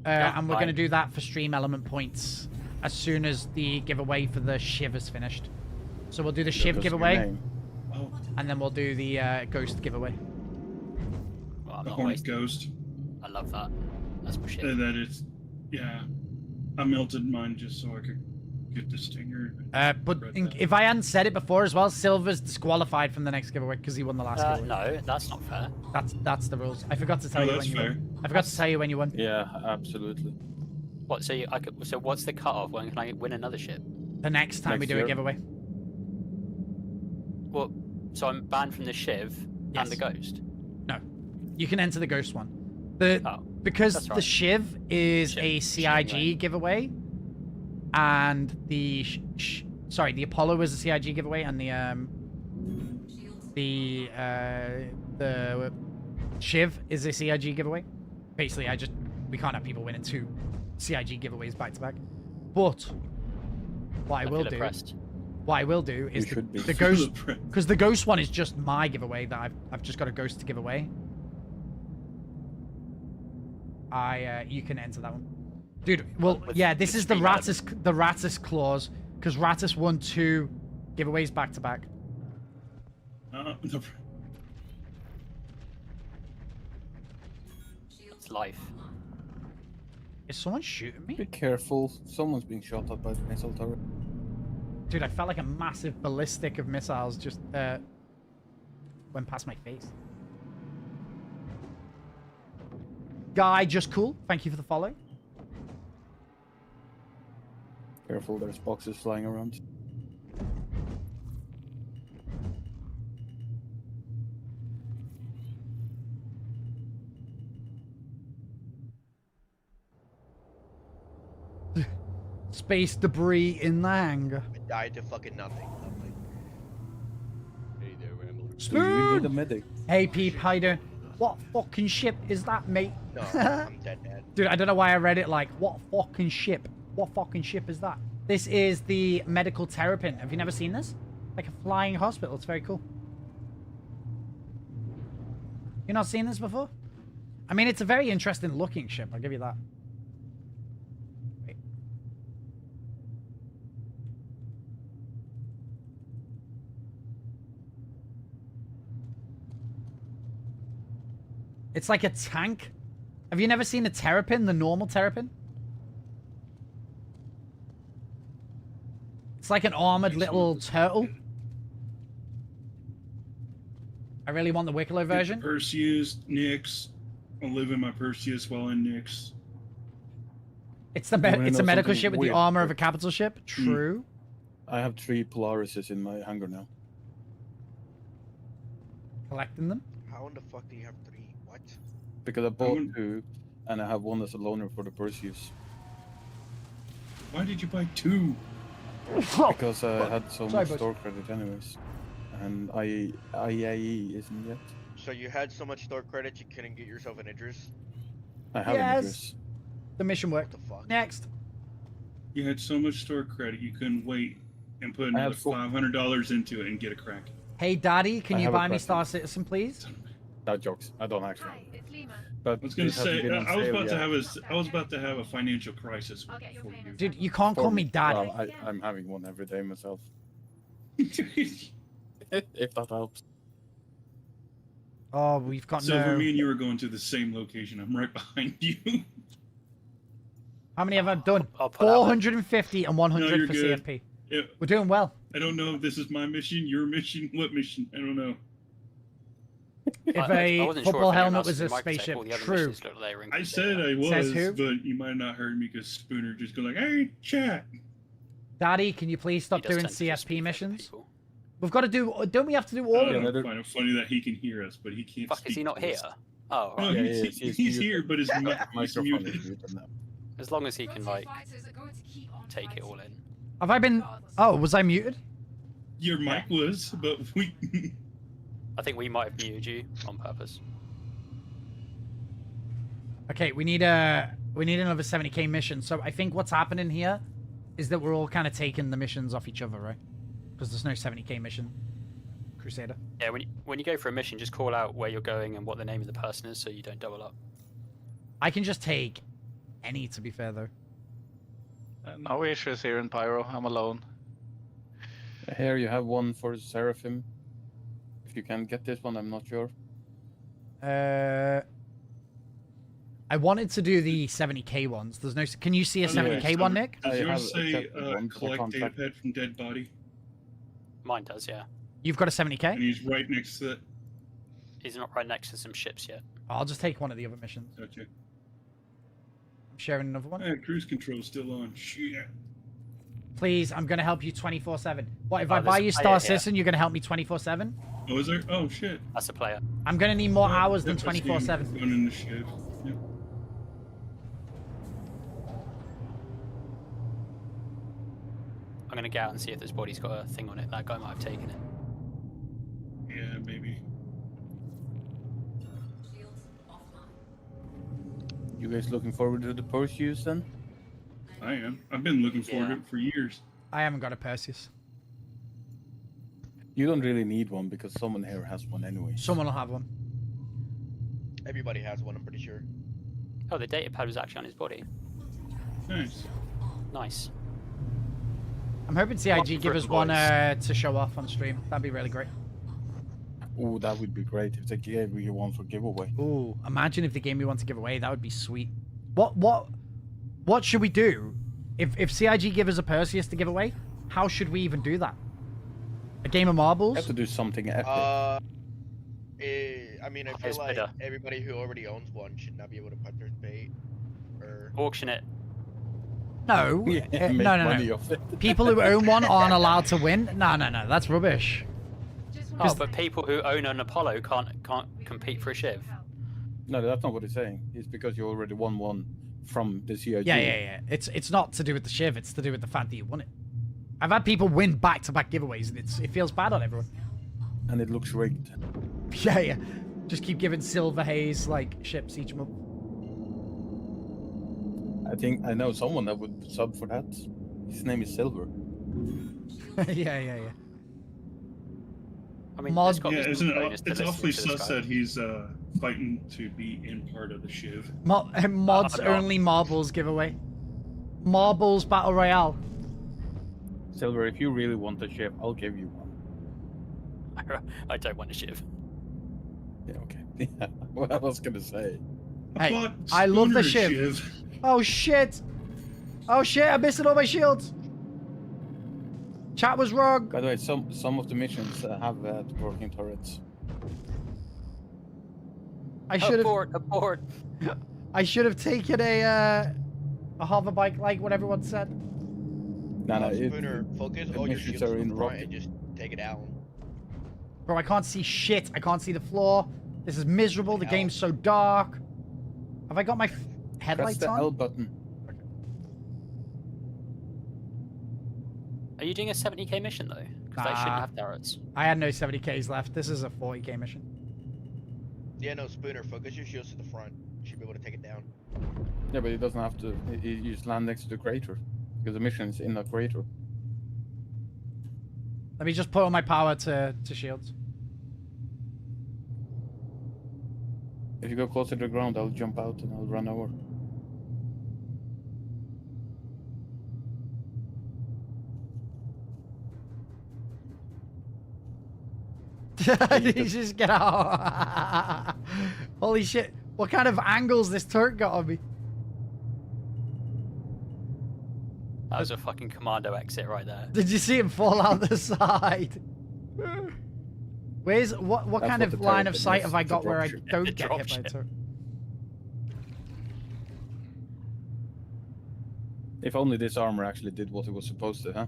And we're going to do that for stream element points as soon as the giveaway for the shiv is finished. So we'll do the shiv giveaway. Oh, And then we'll do the ghost giveaway. Well, I'm the not Hornet wasting. Ghost. I love that. That's my shit. And that is, yeah. I melted mine just so I could get the stinger. If I hadn't said it before as well, Silver's disqualified from the next giveaway because he won the last giveaway. No, that's not fair. That's the rules. I forgot to tell you that's when you fair. won. I forgot to tell you when you won. Yeah, absolutely. What? So so what's the cutoff? When can I win another ship? The next time we do a giveaway. Well, so I'm banned from the shiv and the ghost. No, you can enter the ghost one. Because that's the right. shiv is a CIG giveaway, and the the Apollo is a CIG giveaway, and the shiv is a CIG giveaway. Basically, we can't have people winning 2 CIG giveaways back to back. But what I will do is the ghost, because the ghost one is just my giveaway that I've just got a ghost to give away. You can enter that one, dude. Well, yeah, this is the Ratus clause because Ratus won 2 giveaways back to back. It's life. Is someone shooting me? Be careful. Someone's being shot at by the missile turret. Dude, I felt like a massive ballistic of missiles just went past my face. Guy, just cool. Thank you for the follow. Careful, there's boxes flying around. Space debris in the hangar. I died to fucking nothing. Lovely. Hey there, Ramble. Do you need a medic? Hey, Peep, how you doing? What fucking ship is that, mate? No, I'm dead, man. Dude, I don't know why I read it like, what fucking ship? What fucking ship is that? This is the medical terrapin. Have you never seen this? Like a flying hospital. It's very cool. You not seen this before? I mean, it's a very interesting looking ship. I'll give you that. Wait. It's like a tank. Have you never seen a terrapin, the normal terrapin? It's like an armored little turtle. I really want the Wicklow version. Perseus, Nyx. I'll live in my Perseus while in Nyx. It's the it's a medical ship with the armor of a capital ship. True. I have 3 Polarises in my hangar now. Collecting them. How in the fuck do you have 3? What? Because I bought 2, and I have 1 as a loaner for the Perseus. Why did you buy 2? Because I had so Sorry, much boys. store credit anyways. And IAE isn't yet. So you had so much store credit you couldn't get yourself an Idris? I have an Yes. Idris. The mission worked. What the fuck? Next. You had so much store credit you couldn't wait and put another $500 into it and get a crack. Hey, Daddy, can I you have a buy me question. Star Citizen, please? No jokes. I don't actually. Hi, it's Lima. But I was gonna it hasn't say been on I was sale about to yet. have a financial crisis. I'll get your before payment. Dude, you can't call For me Daddy. Well, I'm having one every day myself. you. If that helps. Oh, we've got So no... for me and you were going to the same location. I'm right behind you. How many have I done? I'll put out 450 and 100 No, you're for good. CFP. Yeah, We're doing well. I don't know if this is my mission, your mission, what mission. I don't know. If I a wasn't sure football if anyone helmet else was in a Microsoft, spaceship, all the other true. missions looked like they were I included said there. I was, Says who? but you might have not heard me because Spooner just go like, "Hey, chat." Daddy, can you please stop He does doing tend to just CSP speak over missions? people. We've got to do... Don't we have to do all of I them? they're- find it funny that he can hear us, but he can't. Fuck, is speak he not to here? us. Oh, No, right. Yeah, he's, he's he's muted. here, but his mic is Microphone muted. is muted now. As long as he can like Fighters are going to keep on take it all fighting. in. Have I been... Oh, was I muted? Your mic was, but we. I think we might have muted you on purpose. Okay, we need another 70k mission. So I think what's happening here is that we're all kind of taking the missions off each other, right? Because there's no 70k mission. Crusader. Yeah, when you go for a mission, just call out where you're going and what the name of the person is, so you don't double up. I can just take any, to be fair, though. No issues here in Pyro. I'm alone. Here you have 1 for Seraphim. If you can get this one, I'm not sure. I wanted to do the 70k ones. There's no... Can you see a Oh, no, 70k one, Nick? Does I have yours say accepted one, but I collect can't data type. pad from dead body? Mine does, yeah. You've got a And 70k? he's right next to it. He's not right next to some ships yet. I'll just take one of the other missions. Gotcha. I'm sharing another one. Cruise control's still on. Shit. Please, I'm going to help you 24/7. What, if Oh, I buy there's you a Star player here. Citizen, you're going to help me 24/7? Oh, is there? Oh, shit. That's a player. I'm going to need more hours than Yep, I see him 24/7. Going in the shiv. Yep. I'm gonna get out and see if this body's got a thing on it. That guy might have taken it. Yeah, maybe. Shields offline. You guys looking forward to the Perseus then? I am. I've been looking forward to Yeah. it for years. I haven't got a Perseus. You don't really need one because someone here has one anyway. Someone will have one. Everybody has one, I'm pretty sure. Oh, the data pad was actually on his body. Nice. Nice. I'm hoping CIG Lucky give for us the one boys. to show off on stream. That'd be really great. Oh, that would be great if they gave you one for giveaway. Ooh, imagine if they gave me one to give away. That would be sweet. What should we do? If CIG give us a Perseus to give away, How should we even do that? A game of marbles? You have to do something epic. I mean, I feel Highest like bidder. everybody who already owns one should not be able to put their bait. Or Auction it. No. Yeah, no, make no, money no. off it. People who own one aren't allowed to win? No, no, no. That's rubbish. Oh, but people who own an Apollo can't compete for a shiv. No, that's not what he's saying. It's because you already won one from the CIG. Yeah. It's not to do with the shiv. It's to do with the fact that you won it. I've had people win back-to-back giveaways, and it feels bad on everyone. And it looks rigged. Yeah. Just keep giving Silver Haze, like, ships each month. I think I know someone that would sub for that. His name is Silver. yeah. I mean, Mod- Yeah, it's awfully sus that he's fighting to be in part of the shiv. Mods only marbles giveaway. Marbles Battle Royale. Silver, if you really want a shiv, I'll give you one. I don't want a shiv. Yeah, okay. Yeah, what I was gonna say. Hey, I love the shiv. Oh shit! Oh shit! I'm missing all my shields. Chat was wrong. By the way, some of the missions have working turrets. I should have. Abort. I should have taken a hover bike, like what everyone said. No, Spooner, focus all your missions shields are in in the front rocket. and just take it down. Bro, I can't see shit. I can't see the floor. This is miserable. The game's so dark. Have I got my Press headlights the on? L button. Are you doing a 70k mission though? Because they shouldn't have turrets. I had no 70Ks left. This is a 40K mission. Yeah, no, Spooner, focus your shields to the front. You should be able to take it down. Yeah, but it doesn't have to. You just land next to the crater. Because the mission is in a crater. Let me just put all my power to shields. If you go closer to the ground, I'll jump out and I'll run over. You just get out. Holy shit. What kind of angles this turret got on me? That was a fucking commando exit right there. Did you see him fall out the side? Where's what That's kind what of the line turret of is. sight have I It's a got where I dropship. don't A get hit by a dropship. turret? If only this armor actually did what it was supposed to, huh?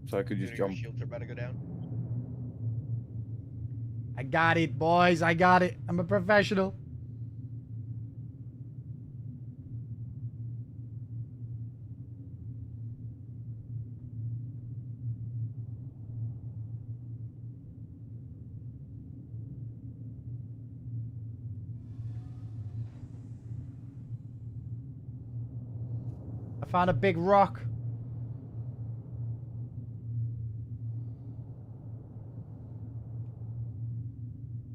So I could just Spooner, jump. your shields are about to go down. I got it, boys. I got it. I'm a professional. I found a big rock.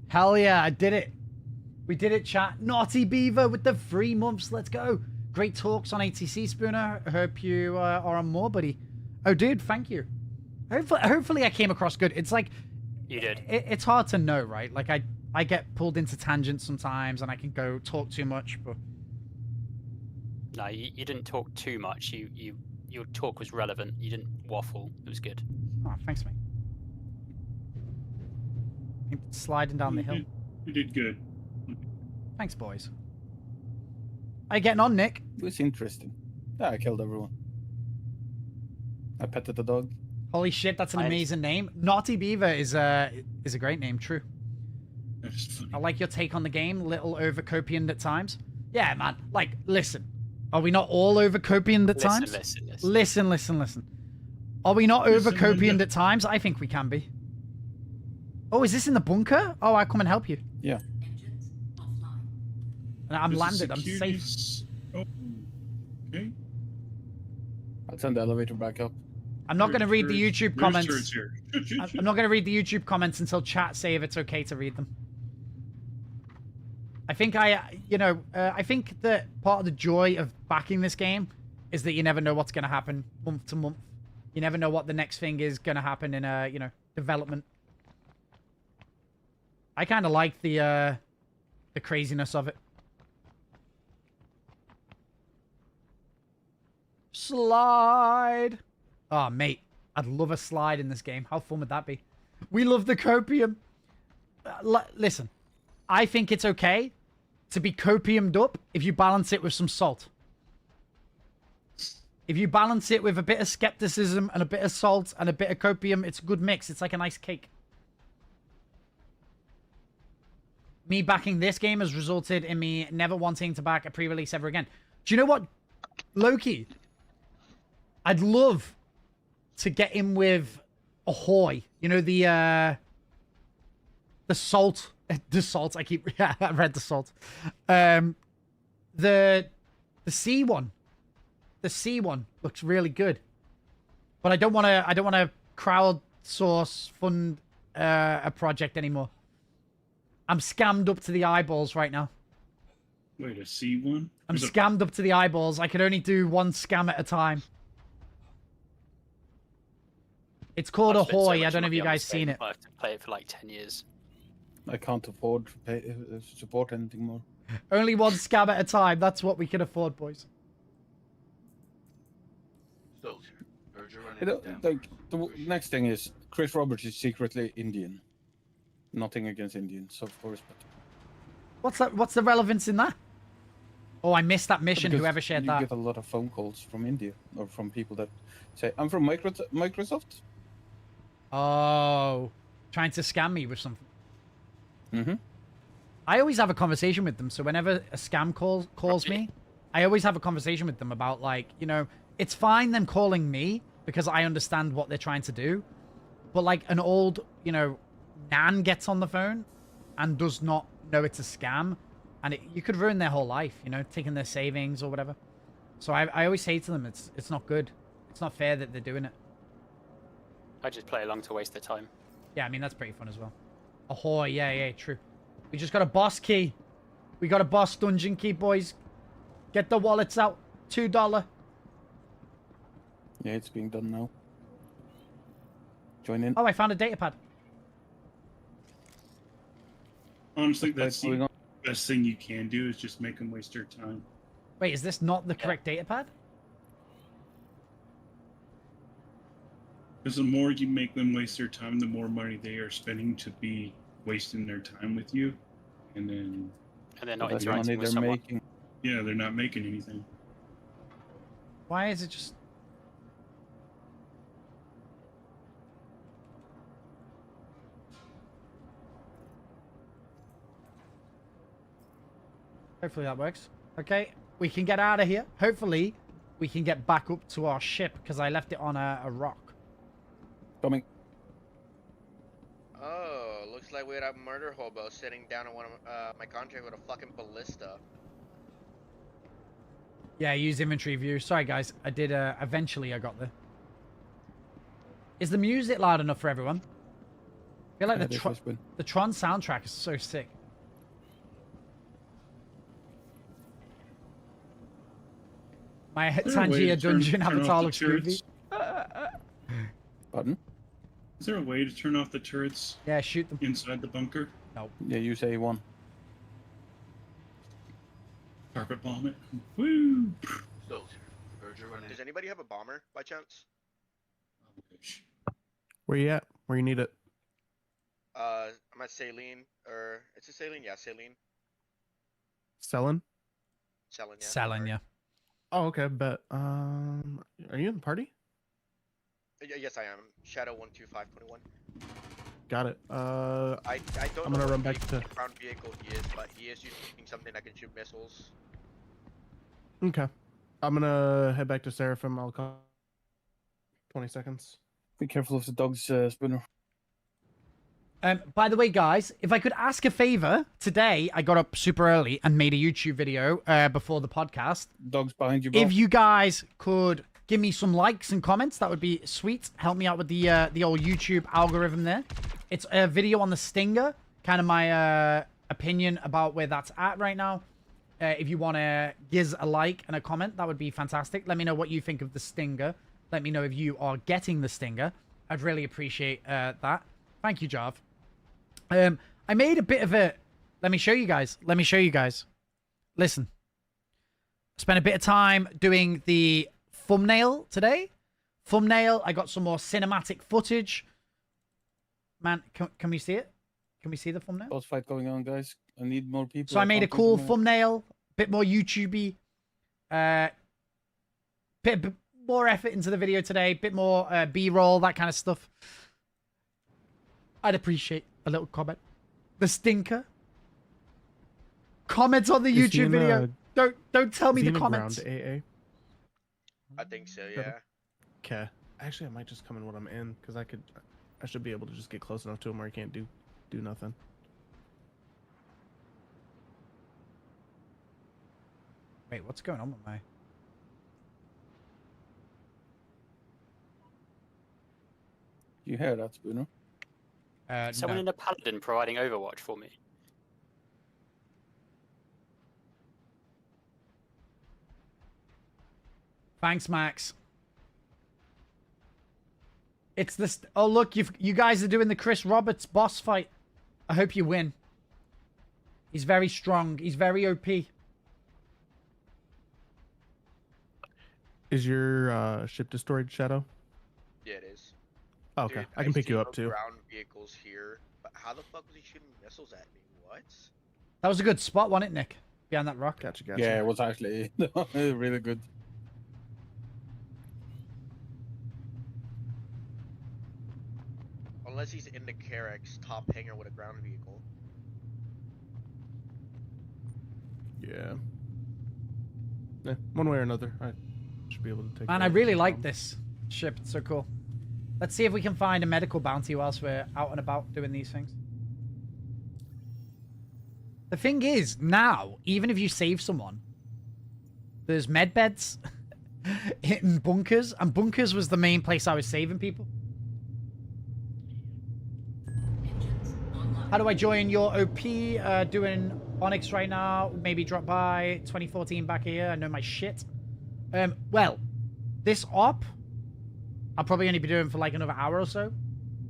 Hell yeah, I did it. We did it, chat. Naughty Beaver with the 3 months. Let's go. Great talks on ATC, Spooner. Hope you are on more, buddy. Oh, dude, thank you. Hopefully I came across good. It's like... You did. It's hard to know, right? Like, I get pulled into tangents sometimes, and I can go talk too much, but... No, you didn't talk too much. Your talk was relevant. You didn't waffle. It was good. Oh, thanks, mate. I'm sliding down the hill. You did good. Thanks, boys. How you getting on, Nick? It was interesting. Yeah, I killed everyone. I petted the dog. Holy shit, that's an amazing name. Naughty Beaver is a great name, true. I like your take on the game, little overcopian at times. Yeah, man. Like, listen. Are we not all overcopian at times? Listen. Are we not overcopian at times? I think we can be. Oh, is this in the bunker? Oh, I'll come and help you. Yeah. And I'm There's a landed. I'm security safe. Oh, okay. I'll send the elevator back up. I'm not going to read the There's YouTube turrets comments. here. I'm not going to read the YouTube comments until chat say if it's okay to read them. I think I think that part of the joy of backing this game is that you never know what's going to happen month to month. You never know what the next thing is going to happen in development. I kind of like the craziness of it. Slide. Oh, mate. I'd love a slide in this game. How fun would that be? We love the copium. Listen, I think it's okay to be copiumed up if you balance it with some salt. If you balance it with a bit of skepticism and a bit of salt and a bit of copium, it's a good mix. It's like a nice cake. Me backing this game has resulted in me never wanting to back a pre-release ever again. Do you know what, Loki? I'd love to get in with Ahoy. You know, the salt. The salt. Yeah, I read the salt. The sea one. The sea one looks really good. But I don't want to crowdsource fund a project anymore. I'm scammed up to the eyeballs right now. Wait, a C one? I'm scammed up to the eyeballs. I can only do one scam at a time. It's called Ahoy. I don't know if you guys seen it. I have to play it for like 10 years. I can't afford to pay, support anything more. Only one scam at a time. That's what we can afford, boys. Like, the next thing is Chris Roberts is secretly Indian. Nothing against Indians, of course, but What's that? What's the relevance in that? Oh, I missed that mission. because Whoever shared that. You get a lot of phone calls from India or from people that say, "I'm from Microsoft." Oh, trying to scam me with something. Mm-hmm. I always have a conversation with them. So whenever a scam calls me, I always have a conversation with them about, like, you know, it's fine them calling me because I understand what they're trying to do. But like an old, you know, nan gets on the phone and does not know it's a scam, and you could ruin their whole life, you know, taking their savings or whatever. So I always say to them, it's not good. It's not fair that they're doing it. I just play along to waste their time. Yeah, I mean, that's pretty fun as well. Ahoy, yeah, true. We just got a boss key. We got a boss dungeon key, boys. Get the wallets out. $2. Yeah, it's being done now. Join in. Oh, I found a data pad. Honestly, that's the best thing you can do is just make them waste their time. Wait, is this not the correct data pad? Because the more you make them waste their time, the more money they are spending to be wasting their time with you, and they're not interacting with someone. Yeah, they're not making anything. Why is it just... Hopefully that works. Okay, we can get out of here. Hopefully, we can get back up to our ship, because I left it on a rock. Coming. Oh, looks like we had a murder hobo sitting down on one of my contract with a fucking ballista. Yeah, use inventory view. Sorry, guys. I did, eventually I got there. Is the music loud enough for everyone? I feel like the Tron soundtrack is so sick. My Tangier Dungeon Avatar looks groovy. Pardon? Is there a way to turn off the turrets? Yeah, shoot them inside the bunker. No. Yeah, use A1. Carpet bomb it. Woo! Does anybody have a bomber by chance? Where you at? Where you need it? I'm at Saline, or it's a Saline, yeah, Saline. Selling? Selling, yeah. Selling, yeah. Oh, okay, but are you in the party? Yes, I am. Shadow 12521. Got it. I don't I'm know gonna what run back to. ground vehicle he is, but he is using something that can shoot missiles. Okay, I'm gonna head back to Seraphim. I'll call. 20 seconds. Be careful of the dog's spinner. By the way, guys, if I could ask a favor, today I got up super early and made a YouTube video before the podcast. Dog's behind you, bro. If you guys could give me some likes and comments, that would be sweet. Help me out with the old YouTube algorithm there. It's a video on the Stinger, kind of my opinion about where that's at right now. If you want to give a like and a comment, that would be fantastic. Let me know what you think of the Stinger. Let me know if you are getting the Stinger. I'd really appreciate that. Thank you, Jarv. I made a bit of a... Let me show you guys. Listen. I spent a bit of time doing the thumbnail today thumbnail. I got some more cinematic footage. Man, can we see it? Can we see the thumbnail? Boss fight going on, guys. I need more people. So I made a cool thumbnail. thumbnail, bit more YouTubey, bit more effort into the video today, bit more B-roll, that kind of stuff. I'd appreciate a little comment. The stinker. Comments on the Is he YouTube in, video. Don't tell me Is he the in a comments. ground AA? I think so, yeah. Okay. Actually, I might just come in when I'm in, because I should be able to just get close enough to him where he can't do nothing. Wait, what's going on with my... You hear that, Bruno? Someone no. in a paladin providing Overwatch for me. Thanks, Max. It's this. Oh, look, you guys are doing the Chris Roberts boss fight. I hope you win. He's very strong. He's very OP. Is your ship destroyed, Shadow? Yeah, it is. Oh, okay, Dude, I can pick see you no up too. Ground vehicles here, but how the fuck was he shooting missiles at me? What? That was a good spot, wasn't it, Nick? Behind that rock. Gotcha. Yeah, it was actually really good. Unless he's in the Carrack's top hangar with a ground vehicle. Yeah. One way or another, I should be able to take. Man, I really like this ship. It's so cool. Let's see if we can find a medical bounty whilst we're out and about doing these things. The thing is, now, even if you save someone, there's med beds in bunkers, and bunkers was the main place I was saving people. How do I join your OP? Doing Onyx right now. Maybe drop by 2014 back here. I know my shit. Well, this op, I'll probably only be doing for like another hour or so.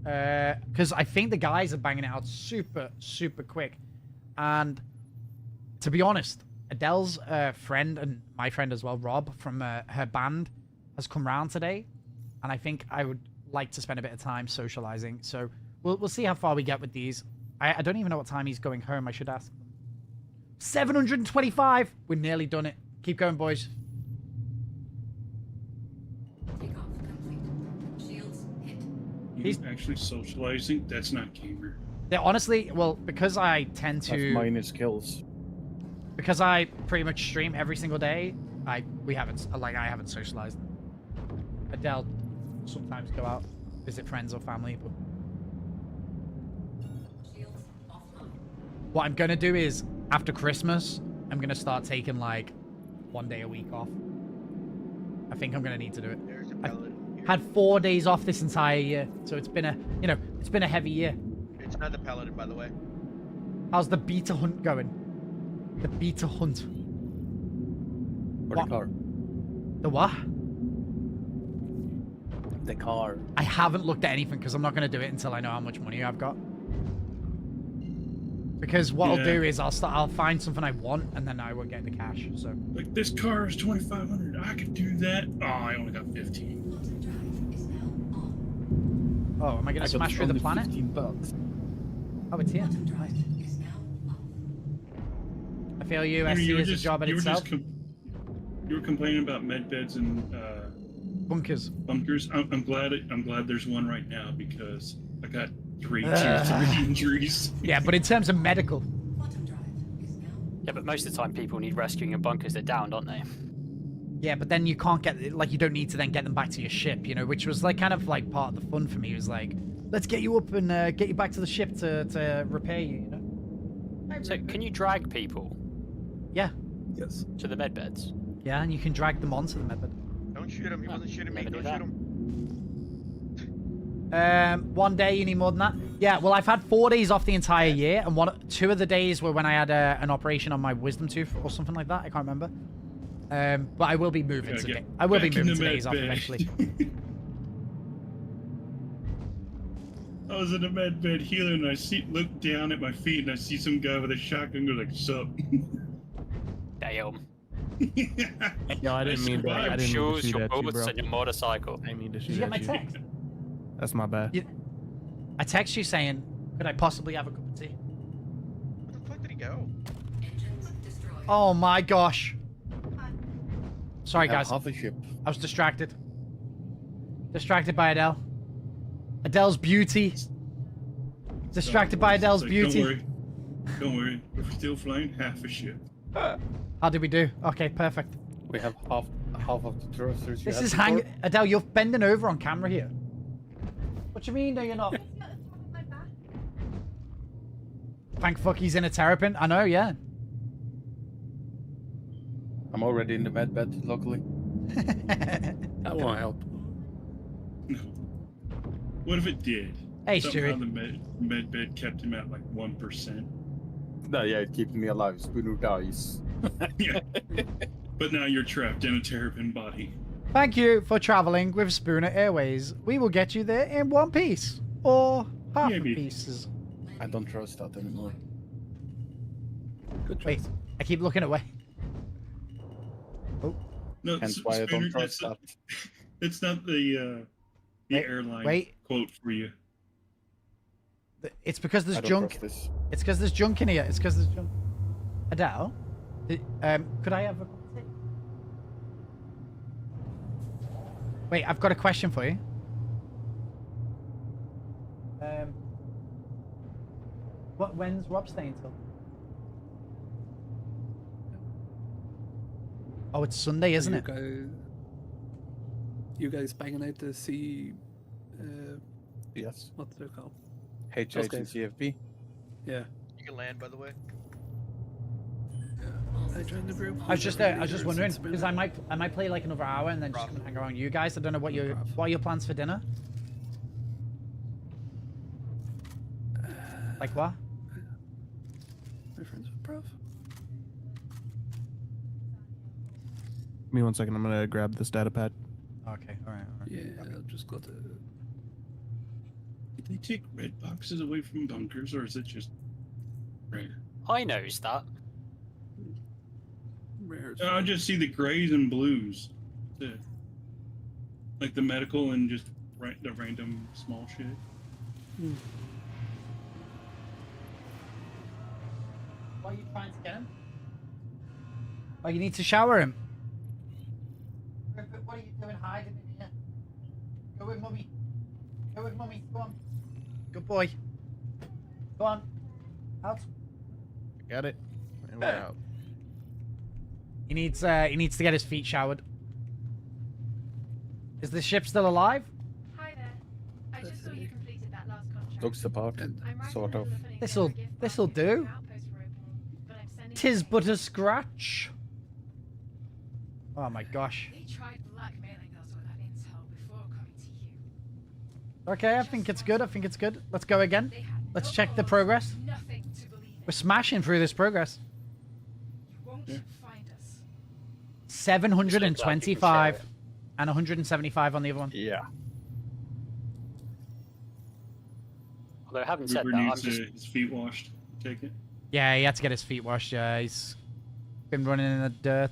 Because I think the guys are banging it out super, super quick. And to be honest, Adele's friend and my friend as well, Rob, from her band, has come round today. And I think I would like to spend a bit of time socializing. So we'll see how far we get with these. I don't even know what time he's going home. I should ask. 725. We're nearly done it. Keep going, boys. He's actually socializing. That's not gamer. Yeah, honestly, well, because I tend to... That's minus skills. Because I pretty much stream every single day, I haven't socialized. Adele sometimes go out, visit friends or family, but... What I'm going to do is, after Christmas, I'm going to start taking, like, 1 day a week off. I think I'm going to need to do it. I've had 4 days off this entire year, so it's been a, it's been a heavy year. It's not the paladin, by the way. How's the beta hunt going? The beta hunt. Or the car. The what? The car. I haven't looked at anything because I'm not going to do it until I know how much money I've got. Because what I'll do is I'll find something I want and then I won't get the cash. So like this car is 2,500. I could do that. Oh, I only got 15. Oh, am I going to smash through the planet? $15. Oh, it's here. Nice. I feel you. SC is a job in itself. You were complaining about med beds and bunkers. Bunkers. I'm glad there's one right now because I got 3 tier 3 injuries. Yeah, but in terms of medical. Yeah, but most of the time people need rescuing in bunkers. They're down, aren't they? Yeah, but then you can't get, like, you don't need to then get them back to your ship, which was like kind of like part of the fun for me. It was like, let's get you up and get you back to the ship to repair you, So can you drag people? Yeah. Yes. To the med beds? Yeah, and you can drag them onto the med bed. Don't shoot him. He wasn't shooting me. Never Don't knew shoot him. 1 day, you need more than that? Yeah, well, I've had 4 days off the entire year, and 2 of the days were when I had an operation on my wisdom tooth or something like that. I can't remember. But I will be moving today. I will be moving today's off eventually. I was in a med bed healing, and I look down at my feet, and I see some guy with a shotgun go like, "Sup?" Damn. No, I didn't mean. I didn't mean to Shoes, shoot your at you, boots, bro. and your motorcycle. I didn't mean to Did shoot you get at my you. text? That's my bad. I text you saying, could I possibly have a cup of tea? Where the fuck did he go? Oh my gosh. Sorry, We have guys. half a ship. I was distracted. Distracted by Adele. Adele's beauty. Distracted by Adele's Like, beauty. Don't worry. We're still flying half a ship. How did we do? Okay, perfect. We have half of the thrusters. This is hang. Adele, you're bending over on camera here. What do you mean? No, you're not. Thank fuck he's in a terrapin. I know, yeah. I'm already in the med bed, luckily. That won't help. No. What if it did? Hey, Somehow Stewie. the med bed kept him at like 1%. No, yeah, it keeps me alive. Spooner dies. Yeah. But now you're trapped in a terrapin body. Thank you for traveling with Spooner Airways. We will get you there in one piece. Or half Maybe. a pieces. I don't trust that anymore. Good Wait, I keep looking away. Oh. No, Hence why I don't Spooner, trust that. it's not the airline wait. quote for you. It's because there's I don't junk. trust this. It's because there's junk in here. It's because there's junk. Adele? Could I have a... Wait, I've got a question for you. When's Rob staying till? Oh, it's Sunday, isn't it? You guys banging out the C... Yes. What's it called? HH and CFP. Yeah. You can land, by the way. I joined the group. I was just wondering because I might play like another hour and then just come and hang around you guys. I don't know what are your plans for dinner? Like what? My friends with Prof. Give me 1 second. I'm gonna grab this data pad. Okay, all right. Yeah, I'll just go to. Did they take red boxes away from bunkers, or is it just red? I noticed that. I just see the grays and blues. That's it. Like the medical and just the random small shit. Why are you trying to get him? Oh, you need to shower him. What are you doing hiding in here? Go with mummy. Go with mummy. Go on. Good boy. Go on. Out. Got it. And we're out. He needs to get his feet showered. Is the ship still alive? Hi there. I just saw you completed that last contract. Looks the part, sort of. This'll do. Tis but a scratch. Oh my gosh. They tried blackmailing us with that intel before coming to you. Okay, I think it's good. I think it's good. Let's go again. Let's check the progress. Nothing to believe in. We're smashing through this progress. You won't find us. 725 and 175 on the other one. Yeah. Although having said Rupert that, I'm needs just his feet washed. Take it. Yeah, he had to get his feet washed. Yeah, he's been running in the dirt.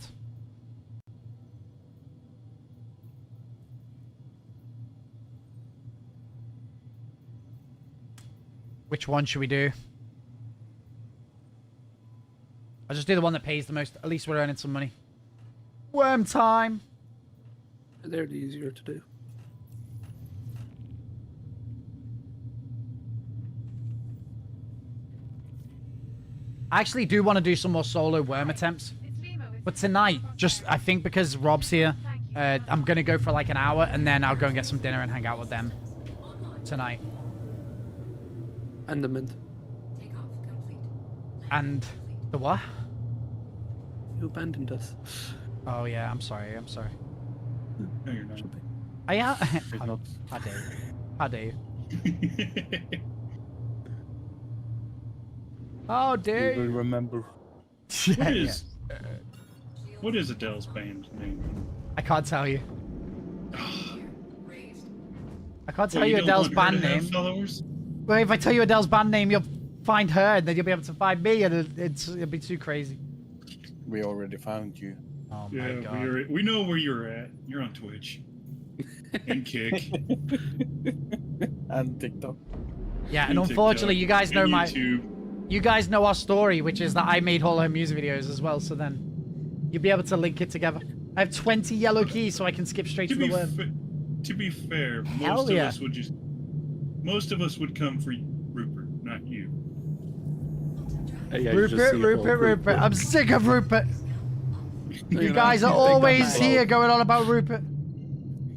Which one should we do? I'll just do the one that pays the most. At least we're earning some money. Worm time. They're the easier to do. I actually do want to do some more solo worm attempts. But tonight, just I think because Rob's here, I'm going to go for like an hour and then I'll go and get some dinner and hang out with them tonight. And the mint. And the what? You abandoned us. Oh yeah, I'm sorry. I'm sorry. No, you're not. I am. not. How dare you? How dare you? How dare You will you? remember. What is Adele's band name? I can't tell you. I can't tell Well, you don't Adele's want her band to have name. followers? Well, if I tell you Adele's band name, you'll find her, and then you'll be able to find me, and it'll be too crazy. We already found you. Oh my Yeah, god. we know where you're at. You're on Twitch. And Kick. And TikTok. Yeah, and And unfortunately, TikTok, you guys know and my... YouTube. You guys know our story, which is that I made all her music videos as well, so then you'll be able to link it together. I have 20 yellow keys, so I can skip straight to the worm. To be fair, Hell most yeah. of us would just... Most of us would come for Rupert, not you. Yeah, you just see Rupert. I'm sick of Rupert. You guys are always here going on about Rupert.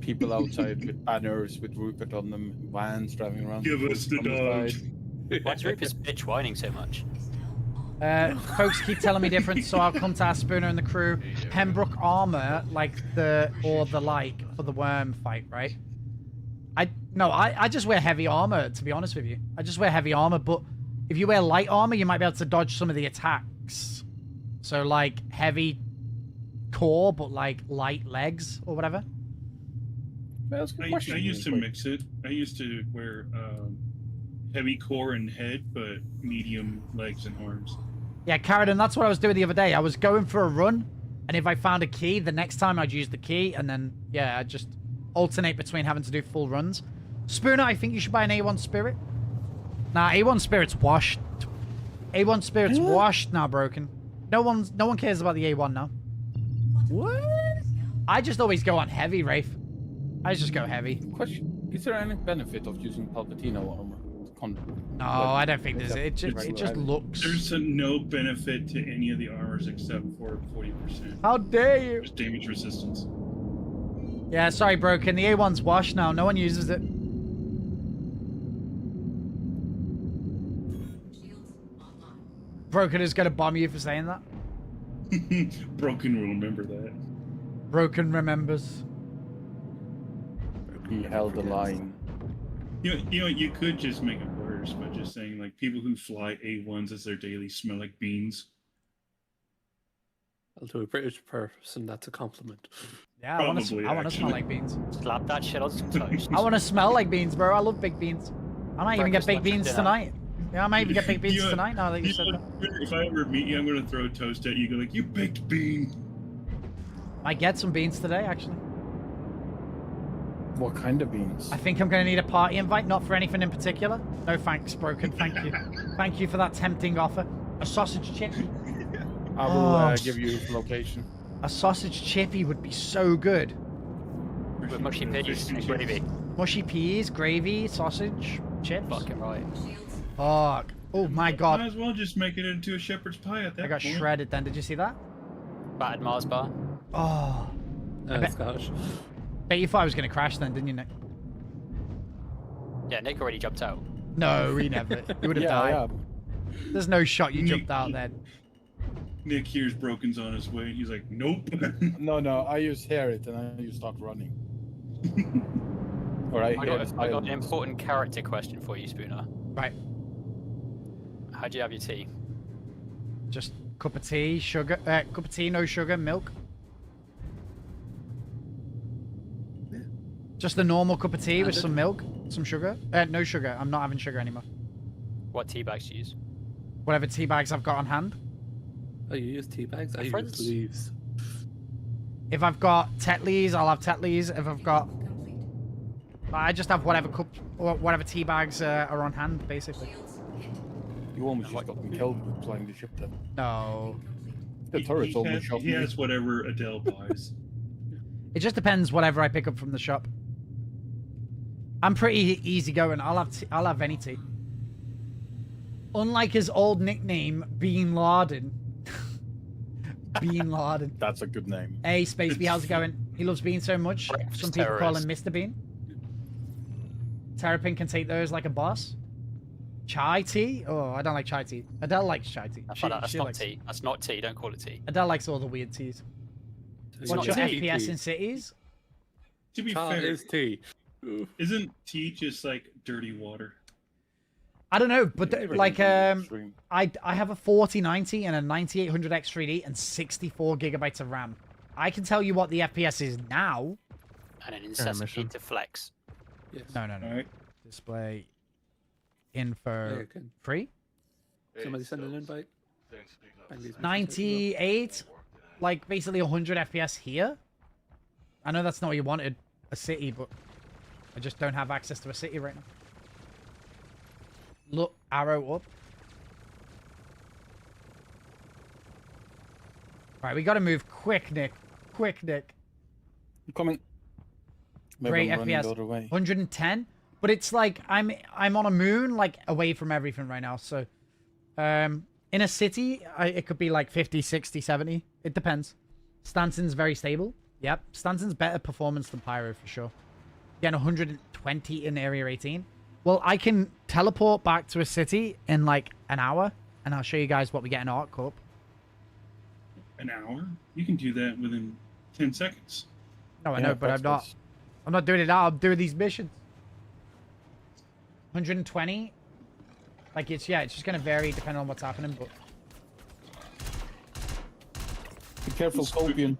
People outside with banners with Rupert on them, vans driving around. Give us the dog. Why's Rupert's bitch whining so much? Folks keep telling me different, so I'll come to ask Spooner and the crew. Pembroke armor, like the for the worm fight, right? I just wear heavy armor, to be honest with you. I just wear heavy armor, but if you wear light armor, you might be able to dodge some of the attacks. So like heavy core, but like light legs or whatever. I used to mix it. I used to wear heavy core and head, but medium legs and arms. Yeah, Carradine, that's what I was doing the other day. I was going for a run, and if I found a key, the next time I'd use the key, and then, yeah, I'd just alternate between having to do full runs. Spooner, I think you should buy an A1 Spirit. Nah, A1 Spirit's washed. A1 Spirit's washed now, broken. No one cares about the A1 now. What? I just always go on heavy, Rafe. I just go heavy. Question: is there any benefit of using Palpatino armor? No, I don't think there's. It just looks. There's no benefit to any of the armors except for 40%. How dare you? Just damage resistance. Yeah, sorry, broken. The A1's washed now. No one uses it. Broken is gonna bomb you for saying that. Broken will remember that. Broken remembers. He held the line. You know, you could just make it worse by just saying like people who fly A1s as their daily smell like beans. I'll do a British person. That's a compliment. Yeah, I want to smell like beans. Slap that shit on some toast. I want to smell like beans, bro. I love baked beans. I might even get baked beans tonight. Yeah, I might even get baked beans tonight now that you said that. If I ever meet you, I'm gonna throw a toast at you. Go like, you baked bean. Might get some beans today, actually. What kind of beans? I think I'm going to need a party invite, not for anything in particular. No thanks, broken. Thank you. Thank you for that tempting offer. A sausage chippy. I will give you his location. A sausage chippy would be so good. With mushy peas and gravy. Mushy peas, gravy, sausage, chips. Fucking right. Fuck. Oh my god. Might as well just make it into a shepherd's pie at that I got point. shredded then. Did you see that? Battered Mars bar. Oh. Scotch. Bet you thought I was going to crash then, didn't you, Nick? Yeah, Nick already jumped out. No, he never. He would have died. There's no shot you jumped out then. Nick hears Broken's on his way, and he's like, nope. No, I just hear it and I just start running. Alright, I got an important character question for you, Spooner. Right. How'd you have your tea? Just cup of tea, sugar, cup of tea, no sugar, milk. Just the normal cup of tea with some milk, some sugar. No sugar. I'm not having sugar anymore. What tea bags do you use? Whatever tea bags I've got on hand. Oh, you use tea bags? I use leaves. If I've got Tetleys, I'll have Tetleys. If I've got... I just have whatever cup or whatever tea bags are on hand, basically. You almost just got me killed with flying the ship then. No. The turret's almost shot me. He has whatever Adele buys. It just depends whatever I pick up from the shop. I'm pretty easygoing. I'll have any tea. Unlike his old nickname, Bean Laden. Bean Laden. That's a good name. Hey, Space Bee, how's it going? He loves beans so much. Some people call him Mr. Bean. Terrapin can take those like a boss. Chai tea? Oh, I don't like chai tea. Adele likes chai tea. That's not tea. That's not tea. Don't call it tea. Adele likes all the weird teas. What's your FPS in cities? To be fair, is tea. Isn't tea just like dirty water? I don't know, but I have a 4090 and a 9800 X3D and 64 gigabytes of RAM. I can tell you what the FPS is now. And an incessant need to flex. Yes. No. Right. Display info free. Somebody send an invite. 98. like basically 100 FPS here. I know that's not what you wanted, a city, but I just don't have access to a city right now. Look, arrow up. Right, we got to move quick, Nick. Quick, Nick. I'm coming. Maybe Great I'm running FPS. the other way. 110. But it's like I'm on a moon, like away from everything right now. So, in a city, it could be like 50, 60, 70. It depends. Stanson's very stable. Yep, Stanson's better performance than Pyro for sure. Getting 120 in Area 18. Well, I can teleport back to a city in like an hour, and I'll show you guys what we get in Arc Cup. An hour? You can do that within 10 seconds. No, I know, but I'm not doing it now. I'm doing these missions. 120. Like it's just gonna vary depending on what's happening, but be careful, Scorpion.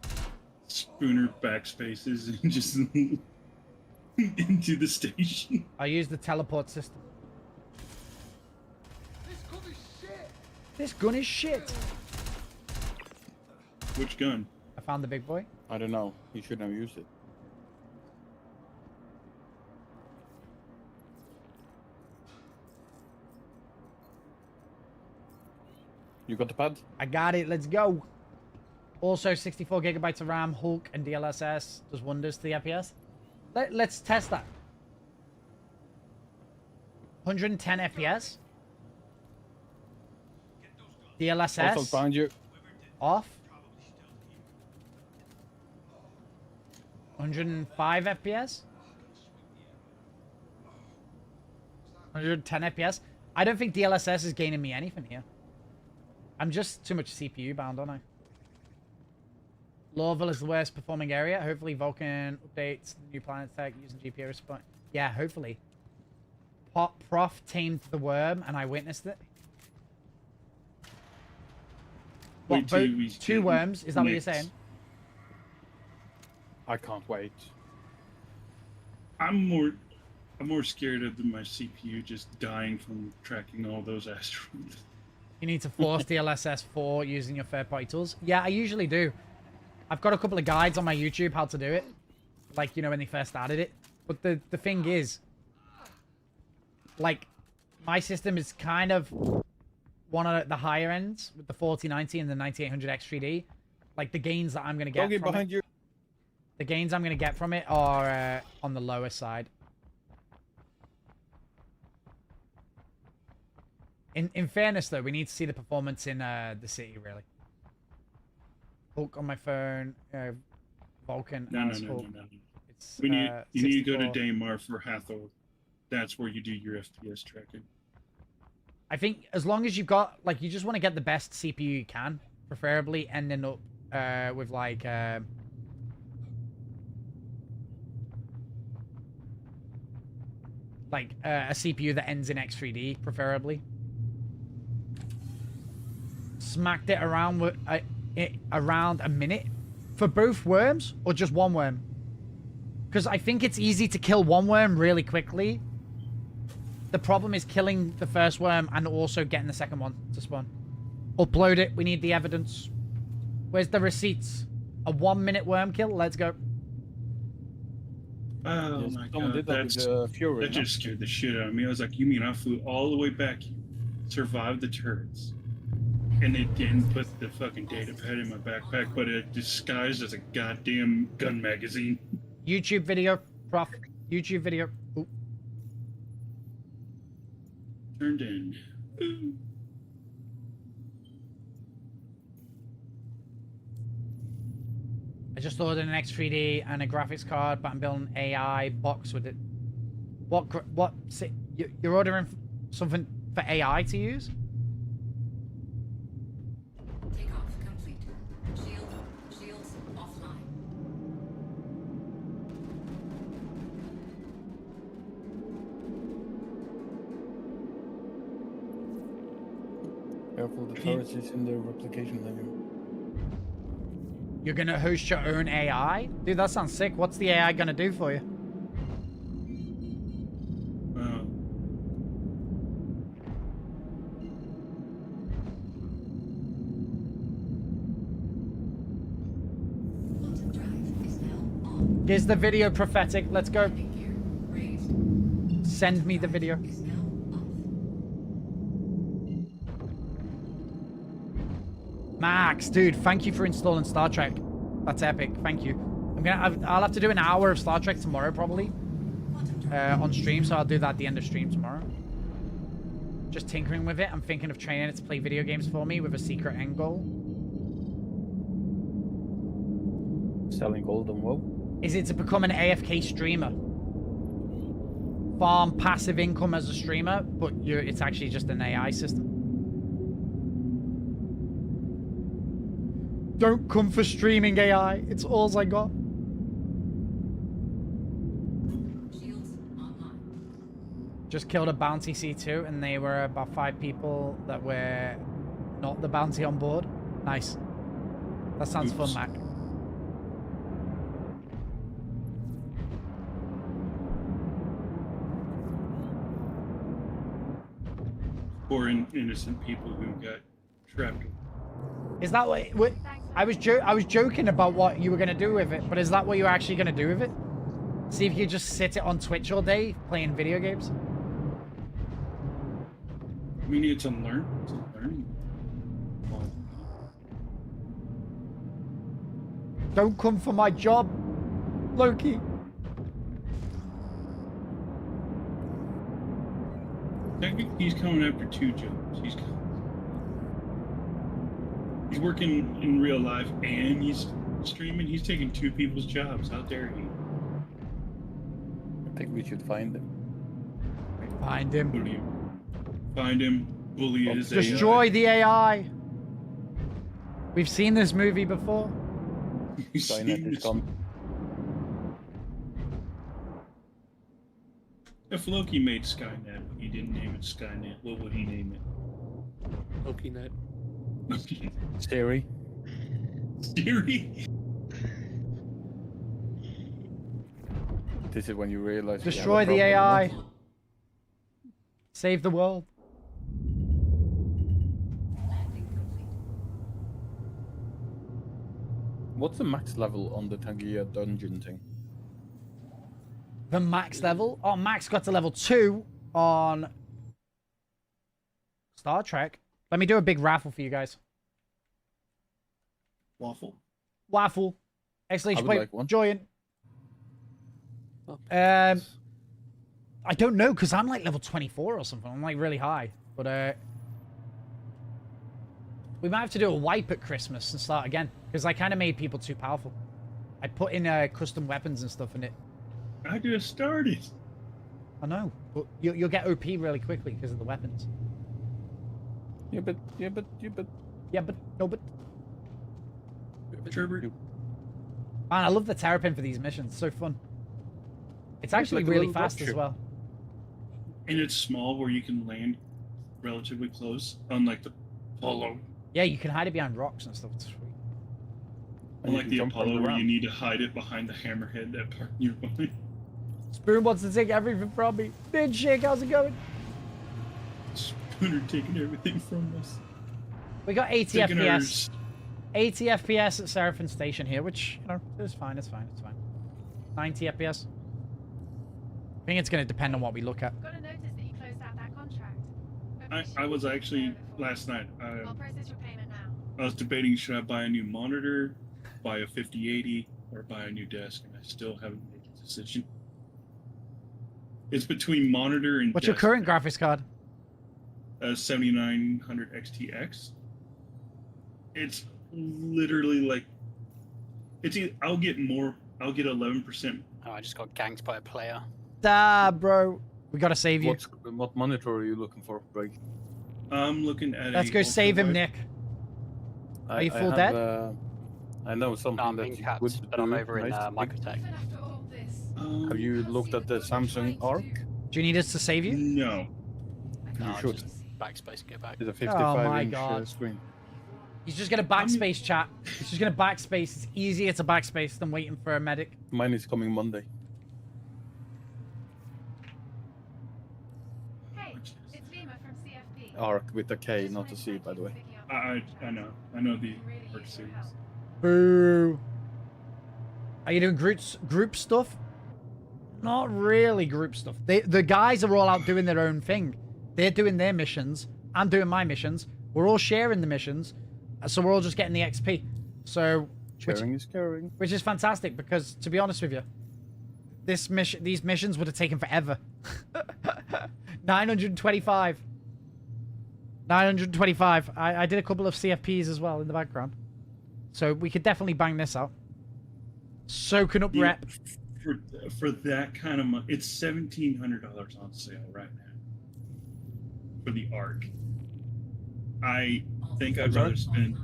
Spooner backspaces and just into the station. I use the teleport system. This gun is shit. Which gun? I found the big boy. I don't know. You shouldn't have used it. You got the pad? I got it. Let's go. Also, 64 gigabytes of RAM, Hulk, and DLSS does wonders to the FPS. Let's test that. 110 FPS. DLSS. Also behind you. Off. 105 FPS. 110 FPS. I don't think DLSS is gaining me anything here. I'm just too much CPU bound, aren't I? Lorville is the worst performing area. Hopefully Vulcan updates the new planet tech using GPU response. Yeah, hopefully. Prof tamed the worm and I witnessed it. What, two worms? Is that what you're saying? I can't wait. I'm more scared of my CPU just dying from tracking all those asteroids. You need to force DLSS 4 using your third-party tools. Yeah, I usually do. I've got a couple of guides on my YouTube how to do it. Like, you know, when they first started it. But the thing is, like, my system is kind of one of the higher ends with the 4090 and the 9800X3D. Like, the gains that I'm going to get from it. You. The gains I'm going to get from it are on the lower side. In fairness, though, we need to see the performance in the city, really. Hulk on my phone, Vulcan. No. It's, you need to go to 64. Daymar for Hathor. That's where you do your FPS tracking. I think as long as you've got, like, you just want to get the best CPU you can, preferably ending up with, like, a CPU that ends in X3D, preferably. Smacked it around with around a minute for both worms or just one worm, because I think it's easy to kill one worm really quickly. The problem is killing the first worm and also getting the second one to spawn. Upload it. We need the evidence. Where's the receipts? A 1 minute worm kill. Let's go. Oh my god, that just scared the shit out of me. I was like, you mean I flew all the way back, survived the turrets, and it didn't put the fucking data pad in my backpack, but it disguised as a goddamn gun magazine. YouTube video, Prof. YouTube video. Ooh. Turned in. I just ordered an X3D and a graphics card, but I'm building an AI box with it. What? You're ordering something for AI to use? Takeoff complete. Shields offline. Careful, the turret is in the replication layer. You're gonna host your own AI? Dude, that sounds sick. What's the AI gonna do for you? Is the video prophetic? Let's go. Send me the video. Max, dude, thank you for installing Star Trek. That's epic. Thank you. I'll have to do an hour of Star Trek tomorrow, probably, on stream. So I'll do that at the end of stream tomorrow. Just tinkering with it. I'm thinking of training it to play video games for me with a secret end goal. Selling gold on WoW. Is it to become an AFK streamer? Farm passive income as a streamer, but it's actually just an AI system. Don't come for streaming AI. It's all I got. Just killed a bounty C2 and they were about 5 people that were not the bounty on board. Nice. That sounds fun, Mac. Or innocent people who got trapped. Is that what I was joking about what you were going to do with it, but is that what you're actually going to do with it? See if you just sit it on Twitch all day playing video games? I mean, it's a learning. Don't come for my job, Loki. Technically, he's coming after 2 jobs. He's working in real life and he's streaming. He's taking 2 people's jobs. How dare he? I think we should find him. Find him. Find him. Bully his Destroy the AI. We've seen this movie before. Skynet is coming. If Loki made Skynet, but he didn't name it Skynet, what would he name it? LokiNet. Siri. Siri? This is when you realize. Destroy the AI. Save the world. What's the max level on the Tangia dungeon thing? The max level? Oh, Max got to level 2 on Star Trek. Let me do a big raffle for you guys. Waffle. Exclamation point. Like one. Join. I don't know, because I'm like level 24 or something. I'm like really high. But we might have to do a wipe at Christmas and start again. Because I kind of made people too powerful. I put in custom weapons and stuff in it. I just started. I know. But you'll get OP really quickly because of the weapons. Yeah, but. No, but. Trevor. Man, I love the terrapin for these missions. It's so fun. It's actually like a really little fast dropship. as well. And it's small where you can land relatively close, unlike the Apollo. Yeah, you can hide it behind rocks and stuff. It's sweet. Unlike the Apollo where you need to hide it behind the hammerhead that part nearby. Spoon wants to take everything from me. Big Shake, how's it going? Spooner taking everything from us. We got 80 Taking FPS. ours. 80 FPS at Seraphin Station here, which, you know, is fine, it's fine, it's fine. 90 FPS. I think it's going to depend on what we look at. Got a notice that you closed out that contract. I was actually, last night, I'll process your payment now. I was debating should I buy a new monitor, buy a 5080, or buy a new desk, and I still haven't made a decision. It's between monitor and What's your desk. current graphics card? 7900 XTX. It's literally like, I'll get 11%. Oh, I just got ganked by a player. Bro. We gotta save you. What monitor are you looking for, Break? I'm looking at Let's go save him, Nick. Are you full dead? I know something I'm that being you capped, would but I'm do, over in right? Microtech. Have you looked at the Samsung Arc? Do you need us to save you? No. No, You I should. just backspace and get back. It's a Oh my 55-inch God. screen. He's just gonna backspace, chat. He's just gonna backspace. It's easier to backspace than waiting for a medic. Mine is coming Monday. Hey, it's Lima from CFP. Arc with a K, not a C, by the way. I know the Arc series. Boo. Are you doing group stuff? Not really group stuff. The guys are all out doing their own thing. They're doing their missions. I'm doing my missions. We're all sharing the missions, so we're all just getting the XP. So sharing is caring, which is fantastic because, to be honest with you, these missions would have taken forever. 925. 925. I did a couple of CFPs as well in the background, so we could definitely bang this out. Soaking up rep. For that kind of money, it's $1,700 on sale right now for the Arc. I think I'd rather spend.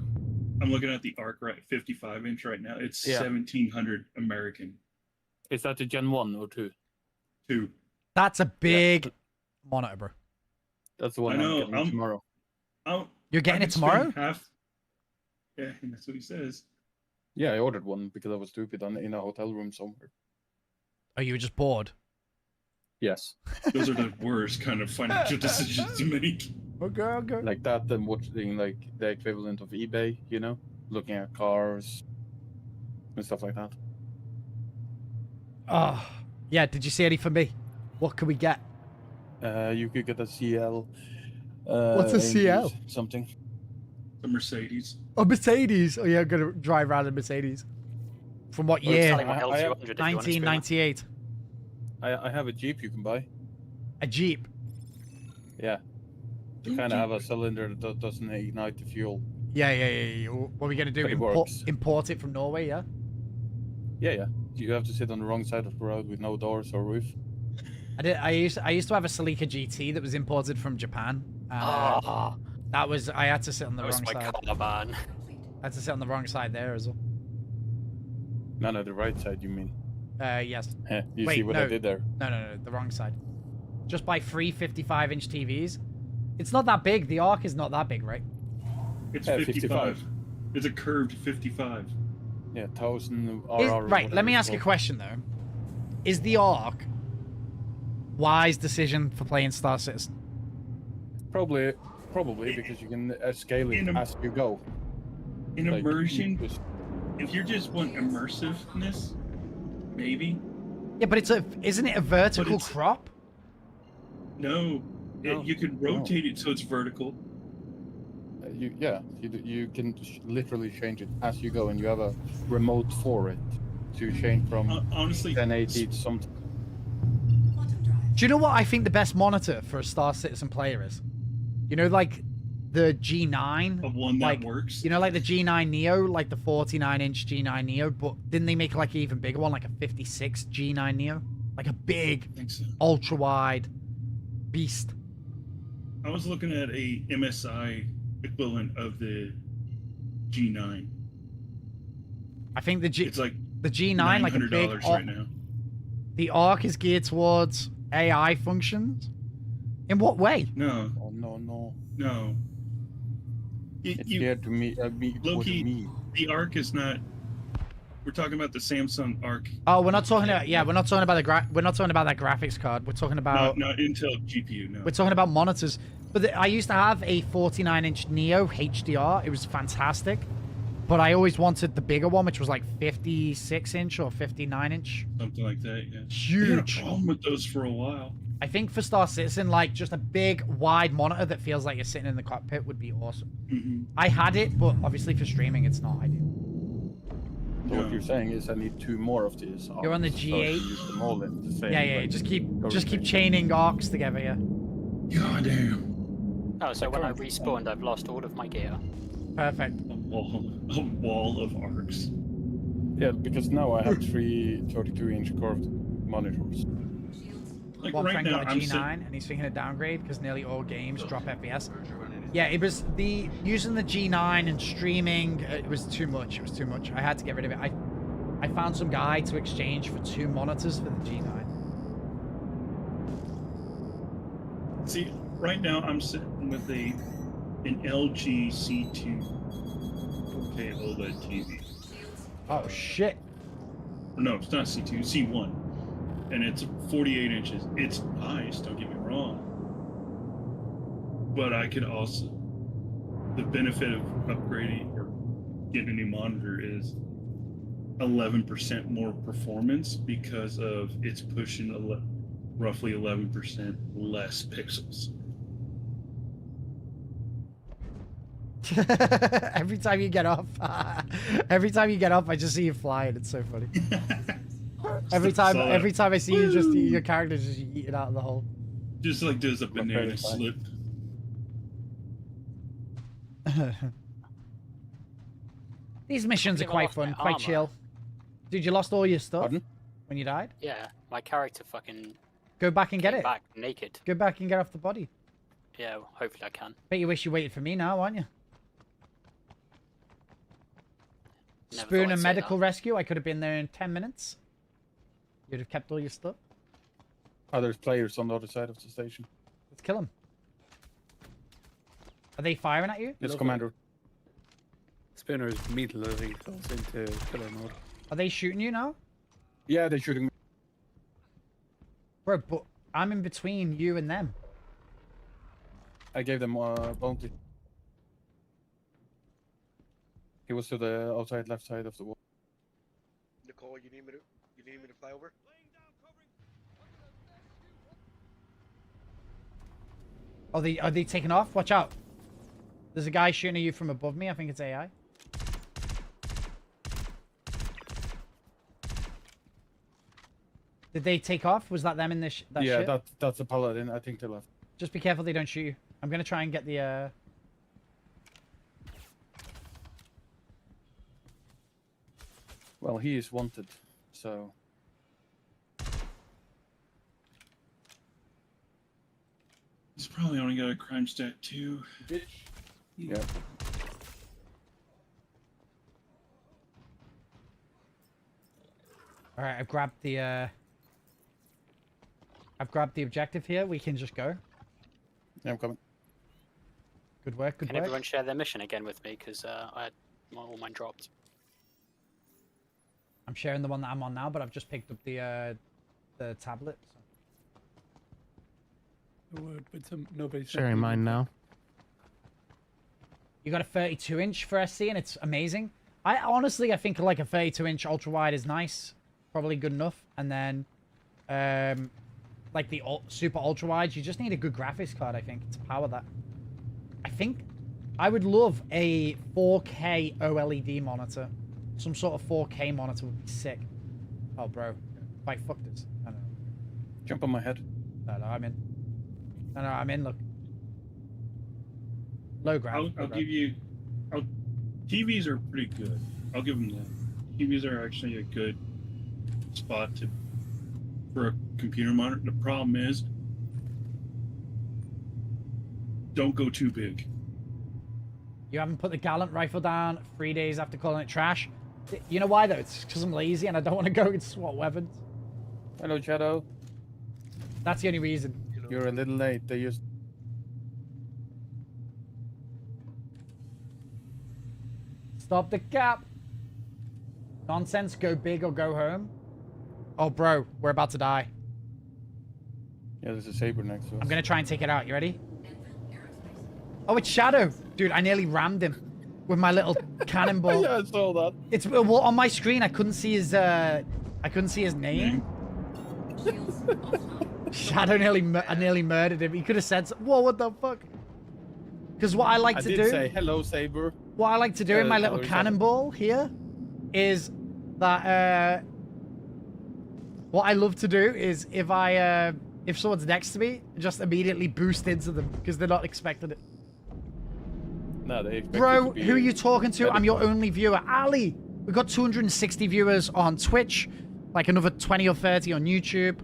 I'm looking at the Arc right 55-inch right now. It's 1,700 American. Is that the Gen 1 or 2? 2. That's a big monitor, bro. That's the one I'm getting tomorrow. You're getting it tomorrow? Yeah, that's what he says. Yeah, I ordered one because I was stupid in a hotel room somewhere. Oh, you were just bored? Yes. Those are the worst kind of financial decisions to make. Okay. Like that and watching like the equivalent of eBay, you know? Looking at cars and stuff like that. Oh, yeah. Did you see any for me? What can we get? You could get a CL. What's a CL? Something. A Mercedes. A Mercedes. Oh, yeah, I'm going to drive around a Mercedes. From what year? 1998. I have a Jeep you can buy. A Jeep? Yeah. You kind of have a cylinder that doesn't ignite the fuel. Yeah. What are we going to do? Import it from Norway, yeah? Yeah. You have to sit on the wrong side of the road with no doors or roof. I used to have a Celica GT that was imported from Japan. That was I had to sit on the wrong side. Man. I had to sit on the wrong side there as well. No, the right side, you mean? Yes. You see what I did there? No, the wrong side. Just buy 3 55-inch TVs. It's not that big. The Arc is not that big, right? It's 55. It's a curved 55. Yeah, 1000 RR. Right, let me ask you a question, though. Is the Arc wise decision for playing Star Citizen? Probably because you can scale it as you go. In immersion, if you just want immersiveness, maybe. Yeah, but isn't it a vertical crop? No, you can rotate it so it's vertical. You can literally change it as you go, and you have a remote for it to change from honestly 1080 to something. Do you know what I think the best monitor for a Star Citizen player is? You know, like the G9. Of one that works. You know, like the G9 Neo, like the 49-inch G9 Neo, but didn't they make like an even bigger one, like a 56 G9 Neo? Like a big, ultra-wide beast. I was looking at a MSI equivalent of the G9. I think it's like the G9, like a big right now. The Arc is geared towards AI functions. In what way? No. Oh, no. It's geared to me. Loki, the Arc is not. We're talking about the Samsung Arc. Oh, we're not talking about. Yeah, we're not talking about we're not talking about that graphics card. We're talking about not Intel GPU. No. We're talking about monitors. But I used to have a 49-inch Neo HDR. It was fantastic. But I always wanted the bigger one, which was like 56-inch or 59-inch. Something like that, yeah. Huge. I had a problem with those for a while. I think for Star Citizen, like just a big, wide monitor that feels like you're sitting in the cockpit would be awesome. Mm-hmm. I had it, but obviously for streaming, it's not ideal. So what you're saying is I need 2 more of these. You're on the So G8. use them all in the same, Yeah. like, Just keep chaining arcs together, yeah. God damn. Oh, so when I respawned, I've lost all of my gear. Perfect. A wall of arcs. Yeah, because now I have 3 32-inch curved monitors. Like One right friend now, got a G9 and he's thinking of downgrade because nearly all games drop FPS. Yeah, it was using the G9 and streaming. It was too much. I had to get rid of it. I found some guy to exchange for 2 monitors for the G9. See, right now I'm sitting with an LG C2 4K OLED TV. Oh shit! No, it's not C2, C1, and it's 48 inches. It's nice. Don't get me wrong. But I could also, the benefit of upgrading or getting a new monitor is 11% more performance because of it's pushing roughly 11% less pixels. Every time you get off, I just see you flying. It's so funny. every time I see you, just your character just eating out of the hole. Just like does a banana slip. These missions are quite fun, quite chill. Dude, you lost all your stuff when you died? Yeah, my character fucking... Go back and get it. Back naked. Go back and get off the body. Yeah, well, hopefully I can. Bet you wish you waited for me now, aren't you? Never Spoon thought I'd and say medical that. rescue. I could have been there in 10 minutes. You'd have kept all your stuff. Oh, there's players on the other side of the station. Let's kill them. Are they firing at you? It's Commander. Spinner's middle, I think, goes into killer mode. Are they shooting you now? Yeah, they're shooting me. Bro, but I'm in between you and them. I gave them bounty. He was to the outside left side of the wall. Nicole, you need me to fly over? Are they taking off? Watch out. There's a guy shooting at you from above me. I think it's AI. Did they take off? Was that them in this that shit? Yeah, that's a paladin. I think they left. Just be careful they don't shoot you. I'm gonna try and get the Well, he is wanted, so... It's probably only got a crime stat 2. Yeah. Alright, I've grabbed the objective here. We can just go. Yeah, I'm coming. Good work, good Can work. everyone share their mission again with me? Because I had all mine dropped. I'm sharing the one that I'm on now, but I've just picked up the tablet. So. Nobody's Sharing mine now. You got a 32-inch for SC, and it's amazing. I think like a 32-inch ultra-wide is nice. Probably good enough. And then, like the super ultra-wides, you just need a good graphics card, I think, to power that. I think I would love a 4K OLED monitor. Some sort of 4K monitor would be sick. Oh, bro. If I fuck this. I don't know. Jump on my head. No, I'm in. No, I'm in, look. Low ground. I'll give you... TVs are pretty good. I'll give them that. TVs are actually a good spot for a computer monitor. The problem is, don't go too big. You haven't put the Gallant rifle down 3 days after calling it trash. You know why, though? It's because I'm lazy and I don't want to go and swap weapons. Hello, Shadow. That's the only reason. You're a little late. They used... Stop the cap. Nonsense. Go big or go home. Oh, bro. We're about to die. Yeah, there's a saber next to us. I'm going to try and take it out. You ready? Oh, it's Shadow. Dude, I nearly rammed him with my little cannonball. Yeah, I saw that. It's well, on my screen. I couldn't see his name. Shadow nearly murdered him. He could have said, "Whoa, what the fuck?" Because what I like to do. Say hello, saber. What I like to do in my little cannonball here is that what I love to do is if someone's next to me, just immediately boost into them because they're not expecting it. No, they expect Bro, who are you talking to? I'm your only viewer. Ali, we've got 260 viewers on Twitch, like another 20 or 30 on YouTube.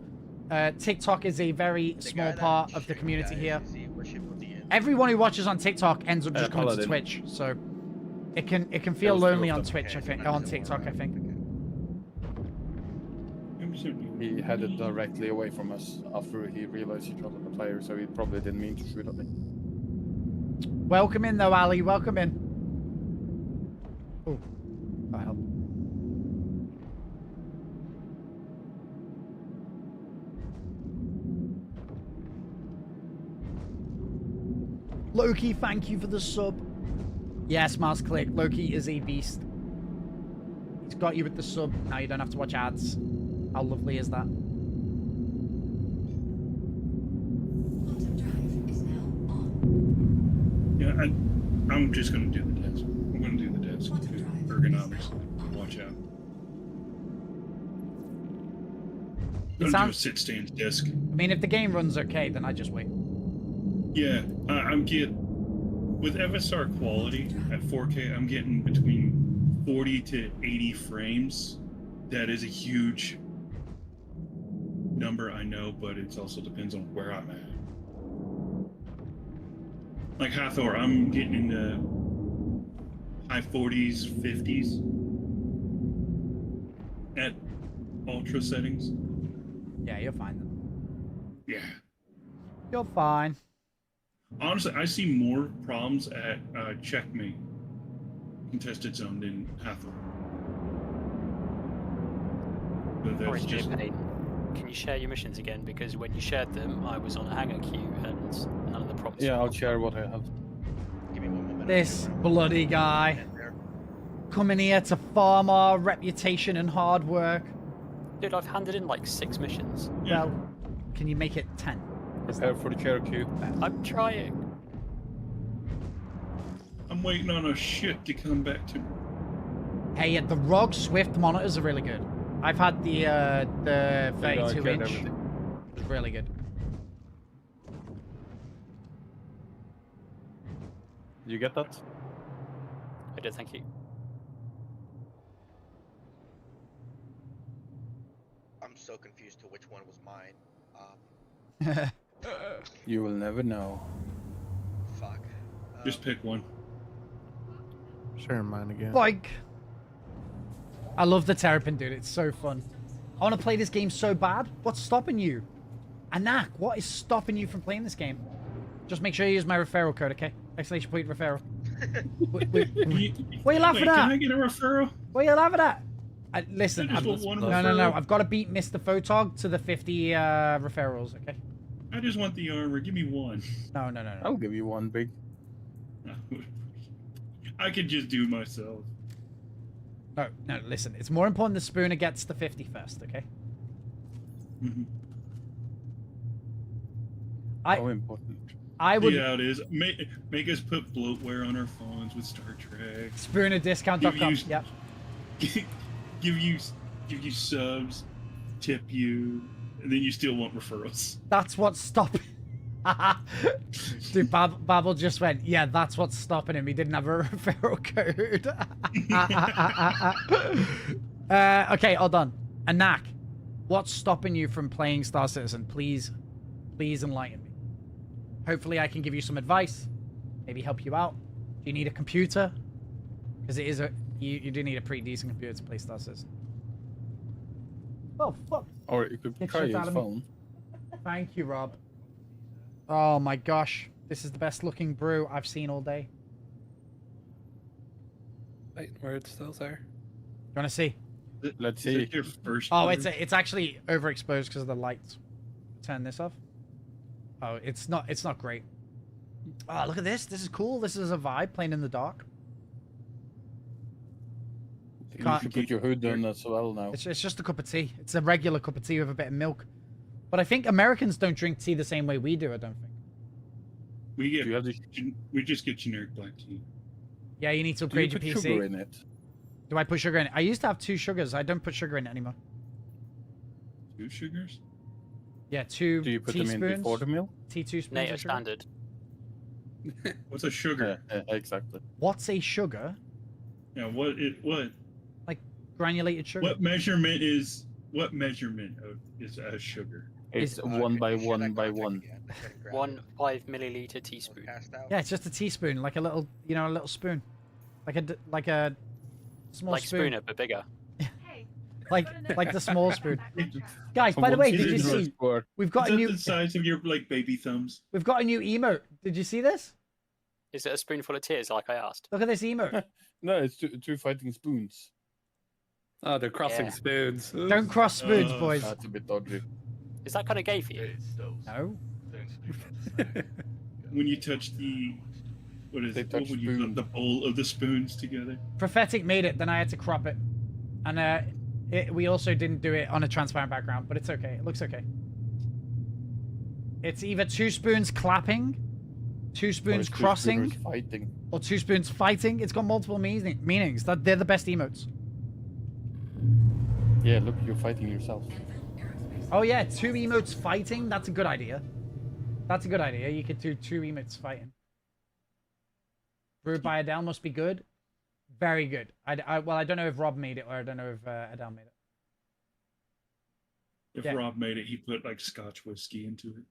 TikTok is a very small part of the community here. Everyone who watches on TikTok ends up just coming to Twitch, so it can feel lonely on Twitch. I think on TikTok. I think he headed directly away from us after he realized he dropped on the player, so he probably didn't mean to shoot at me. Welcome in, though, Ali. Welcome in. Oh, that helped. Loki, thank you for the sub. Yes, mouse click. Loki is a beast. It's got you with the sub. Now you don't have to watch ads. How lovely is that? Yeah, I'm just gonna do the desk. I'm gonna do the desk. Ergonomics. Watch out. It Don't sounds- do a sit-stand desk. I mean, if the game runs okay, then I just wait. Yeah, I'm getting with FSR quality at 4K. I'm getting between 40 to 80 frames. That is a huge number, I know, but it also depends on where I'm at. Like Hathor, I'm getting in the high 40s, 50s at ultra settings. Yeah, you're fine then. Yeah. You're fine. Honestly, I see more problems at Checkmate Contested Zone than Hathor. But Sorry, that's just... Payne. Can you share your missions again? Because when you shared them, I was on a hangar queue and none of the prompts. Yeah, I'll share what I have. Give me 1 moment. This bloody guy coming here to farm our reputation and hard work. Dude, I've handed in like 6 missions. Well, can you make it 10? Prepare for the chair queue. I'm trying. I'm waiting on a ship to come back to me. Hey, the ROG Swift monitors are really good. I've had the 32 inch. It's really good. You get that? I did, thank you. I'm so confused to which one was mine. You will never know. Fuck. Just pick one. Share mine again. Like, I love the Terrapin, dude. It's so fun. I want to play this game so bad. What's stopping you? Anak, what is stopping you from playing this game? Just make sure you use my referral code, okay? Exclamation point referral. What are you laughing at? Can I get a referral? What are you laughing at? Listen, I just want one no. referral. I've got to beat Mr. Photog to the 50 referrals, okay? I just want the armor. Give me one. No. I'll give you one, big. I could just do it myself. No, listen. It's more important the Spooner gets the 50 first, okay? Mm-hmm. How important? I would... Yeah, it is. Make us put bloatware on our phones with Star Trek. SpoonerDiscount.com, yep. Give you subs, tip you, and then you still want referrals. That's what's stopping... Dude, Babel just went, yeah, that's what's stopping him. He didn't have a referral code. Okay, hold on. Anak, what's stopping you from playing Star Citizen? Please enlighten me. Hopefully I can give you some advice. Maybe help you out. Do you need a computer? Because it is you do need a pretty decent computer to play Star Citizen. Oh, fuck. Or you could try his phone. Thank you, Rob. Oh my gosh. This is the best looking brew I've seen all day. Wait, where it's still there? You want to see? Let's see. Your first Oh, it's actually overexposed because of the lights. Turn this off. Oh, it's not great. Oh, look at this. This is cool. This is a vibe playing in the dark. You should put your hood on as well now. It's just a cup of tea. It's a regular cup of tea with a bit of milk. But I think Americans don't drink tea the same way we do, I don't think. We just get generic black tea. Yeah, you need to upgrade Do you your put PC. sugar in it? Do I put sugar in it? I used to have 2 sugars. I don't put sugar in it anymore. 2 sugars? Yeah, 2 Do you put teaspoons. them in before the meal? T2 spoons NATO of sugar. standard. What's a sugar? Exactly. What's a sugar? Yeah, what? Like granulated sugar? What measurement is a sugar? It's 1 by 1 by 1. 1 5 milliliter teaspoon. Yeah, it's just a teaspoon, like a little, a little spoon, like a small Like spoon. Spooner, but bigger. like the small spoon. Guys, by the way, did you see? We've got a new. The size of your baby thumbs. We've got a new emote. Did you see this? Is it a spoonful of tears, like I asked? Look at this emote. No, it's two fighting spoons. Oh, they're crossing Yeah. spoons. Don't cross spoons, boys. That's a bit dodgy. Is that kind of gay for you? No. When you touch the what is They it? touch What would you spoon. the bowl of the spoons together? Prophetic made it, then I had to crop it. And we also didn't do it on a transparent background, but it's okay. It looks okay. It's either 2 spoons clapping, 2 spoons crossing, fighting, or 2 spoons fighting. It's got multiple meanings. They're the best emotes. Yeah, look, you're fighting yourself. Oh yeah, 2 emotes fighting. That's a good idea. That's a good idea. You could do 2 emotes fighting. Brewed by Adele must be good. Very good. Well, I don't know if Rob made it or I don't know if Adele made it. If Rob made it, he put like Scotch whiskey into it.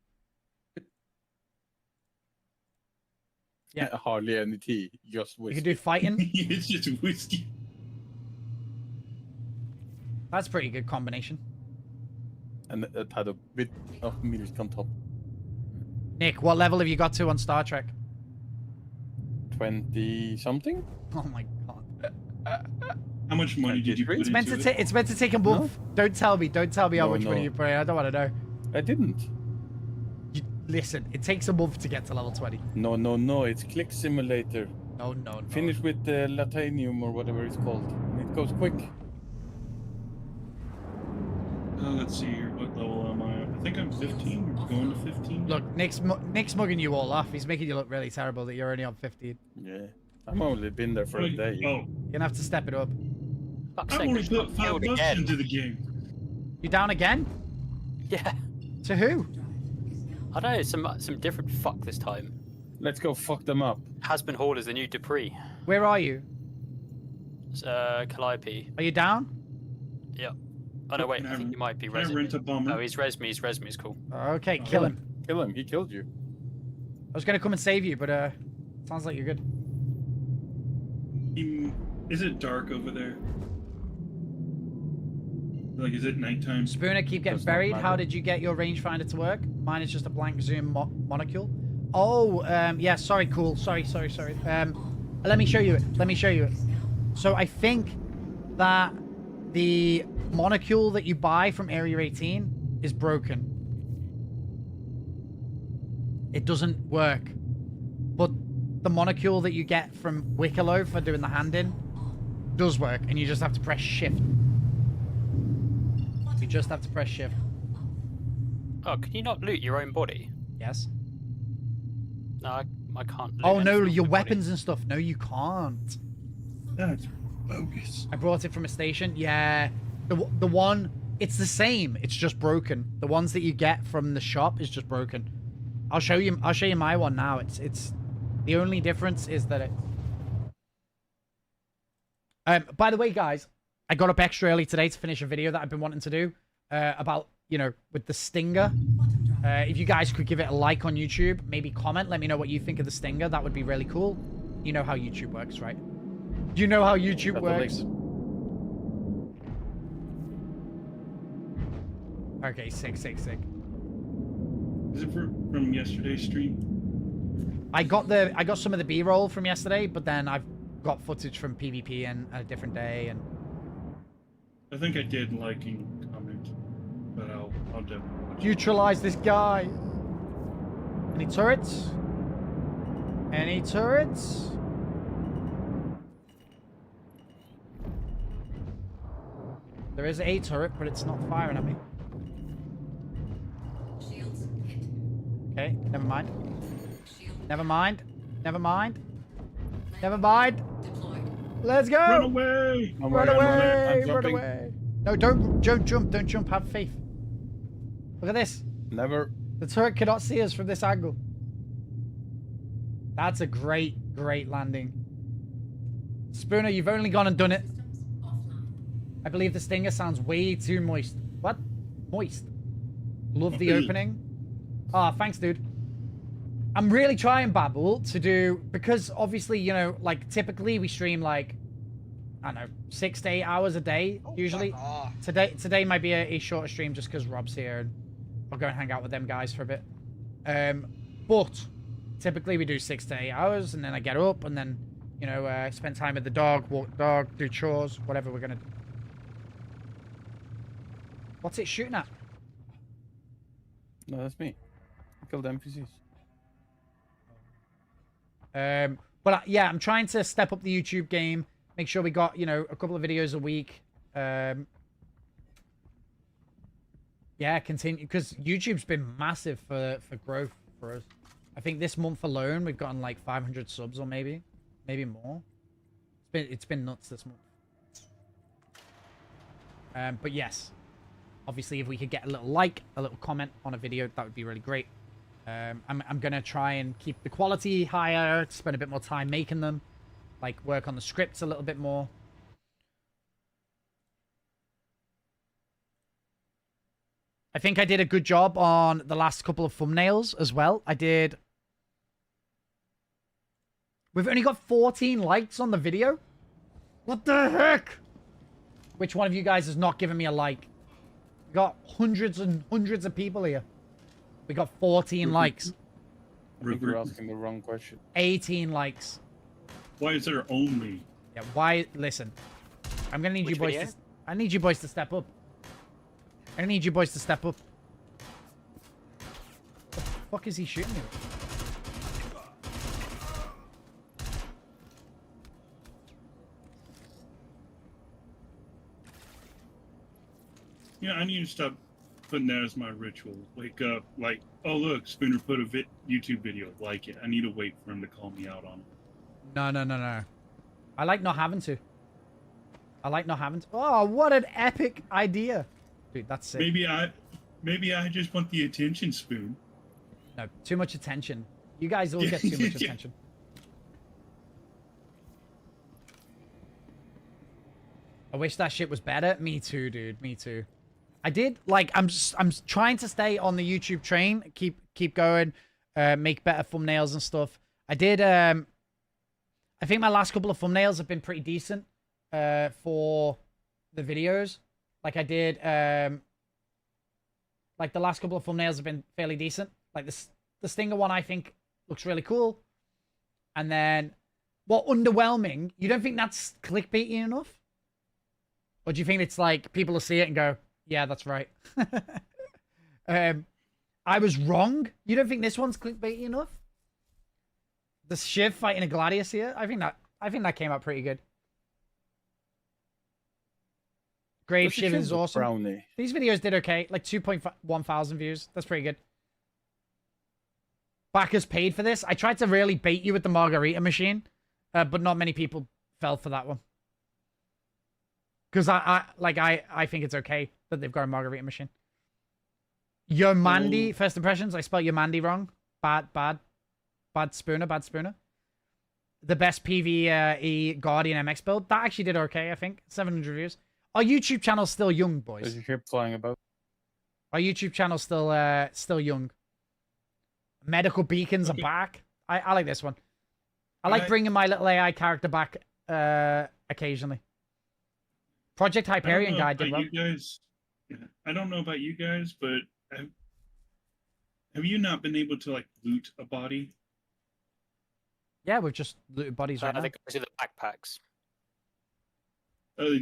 Yeah. Hardly any tea, just whiskey. You could do fighting. It's just whiskey. That's a pretty good combination. And it had a bit of milk on top. Nick, what level have you got to on Star Trek? 20 something? Oh my god. How much money did you put into it? It's meant to take a month. No? Don't tell me how much money you put in. I don't want to know. I didn't. Listen, it takes a month to get to level 20. No, it's Click Simulator. No. Finish with the Latanium or whatever it's called. And it goes quick. Let's see here. What level am I? I think I'm 15. We're going to 15. Look, Nick's mugging you all off. He's making you look really terrible that you're only on 15. Yeah. I've only been there for a day. Oh. You're gonna have to step it up. I've only put $5 into the game. You down again? Yeah. To who? I don't know, some different fuck this time. Let's go fuck them up. Hasbin Hall is the new Dupree. Where are you? It's Calliope. Are you down? Yep. Oh no, wait, I think you might be Can I res rent a bomber? Oh, he's res me, it's cool. Okay, kill him. Kill him, he killed you. I was gonna come and save you, but sounds like you're good. Is it dark over there? Like, is it nighttime? Spooner, keep getting buried. How did you get your rangefinder to work? Mine is just a blank zoom monocule. Oh, yeah, sorry, cool. Sorry. Let me show you it. So I think that the monocule that you buy from Area 18 is broken. It doesn't work. But the monocule that you get from Wicklow for doing the hand-in does work, and you just have to press shift. You just have to press shift. Oh, can you not loot your own body? Yes. No, I can't loot. Oh no, anything your off my weapons and stuff. No, you can't. That's bogus. I brought it from a station. Yeah, the one. It's the same. It's just broken. The ones that you get from the shop is just broken. I'll show you my one now. It's the only difference is that it. By the way, guys, I got up extra early today to finish a video that I've been wanting to do about, you know, with the Stinger. If you guys could give it a like on YouTube, maybe comment, let me know what you think of the Stinger. That would be really cool. You know how YouTube works, right? You know how YouTube works. Okay, sick. Is it from yesterday's stream? I got some of the B-roll from yesterday, but then I've got footage from PvP and a different day and. I think I did like and comment, but I'll definitely watch. Neutralize this guy. Any turrets? Any turrets? There is a turret, but it's not firing at me. Shields hit. Okay, never mind. Shield Never mind. Let's go! Run away! Run away! No, don't jump. Don't jump. Have faith. Look at this. Never. The turret cannot see us from this angle. That's a great landing. Spooner, you've only gone and done it. systems offline. I believe the Stinger sounds way too moist. What? Moist. Love the opening. Ah, thanks, dude. I'm really trying, Babel, to do, because obviously, you know, like typically we stream like, I don't know, 6 to 8 hours a day, usually. Today might be a shorter stream just because Rob's here and I'll go and hang out with them guys for a bit. But typically we do 6 to 8 hours and then I get up and then, you know, spend time with the dog, walk the dog, do chores, whatever we're going to do. What's it shooting at? No, that's me. I killed NPCs. But yeah, I'm trying to step up the YouTube game. Make sure we got, you know, a couple of videos a week. Yeah, continue, because YouTube's been massive for growth for us. I think this month alone we've gotten like 500 subs or maybe more. It's been nuts this month. But yes, obviously if we could get a little like, a little comment on a video, that would be really great. I'm gonna try and keep the quality higher, spend a bit more time making them, like work on the scripts a little bit more. I think I did a good job on the last couple of thumbnails as well. We've only got 14 likes on the video. What the heck? Which one of you guys has not given me a like? We got hundreds and hundreds of people here. We got 14 likes. I think you're asking the wrong question. 18 likes. Why is there only? Yeah, why? Listen. I'm gonna need you boys to... I need you boys to step up. I need you boys to step up. What the fuck is he shooting me with? Yeah, I need to stop putting that as my ritual. Wake up, like, oh look, Spooner put a YouTube video, like it. I need to wait for him to call me out on it. No. I like not having to. Oh, what an epic idea. Dude, that's sick. Maybe I just want the attention, Spoon. No, too much attention. You guys all get too much attention. I wish that shit was better. Me too, dude. Me too. I did, like, I'm trying to stay on the YouTube train, keep going, make better thumbnails and stuff. I did, I think my last couple of thumbnails have been pretty decent, for the videos. Like I did, like the last couple of thumbnails have been fairly decent. Like the Stinger one, I think looks really cool. And then, well, underwhelming. You don't think that's clickbaity enough? Or do you think it's like people will see it and go, yeah, that's right. I was wrong. You don't think this one's clickbaity enough? The Shiv fighting a Gladius here? I think that came out pretty good. Grave Shiv is awesome. Brownie. These videos did okay. Like 2.1 thousand views. That's pretty good. Backers paid for this. I tried to really bait you with the margarita machine, but not many people fell for that one. Because I think it's okay that they've got a margarita machine. Yomandi, first impressions. I spelled Yomandi wrong. Bad Spooner. The best PvE Guardian MX build. That actually did okay, I think. 700 views. Our YouTube channel's still young, boys. There's a ship flying about. Our YouTube channel's still young. Medical beacons are back. I like this one. I like bringing my little AI character back occasionally. Project Hyperion guy did well. I don't know about you guys, but have you not been able to like loot a body? Yeah, we've just looted bodies right now. I think those are the backpacks.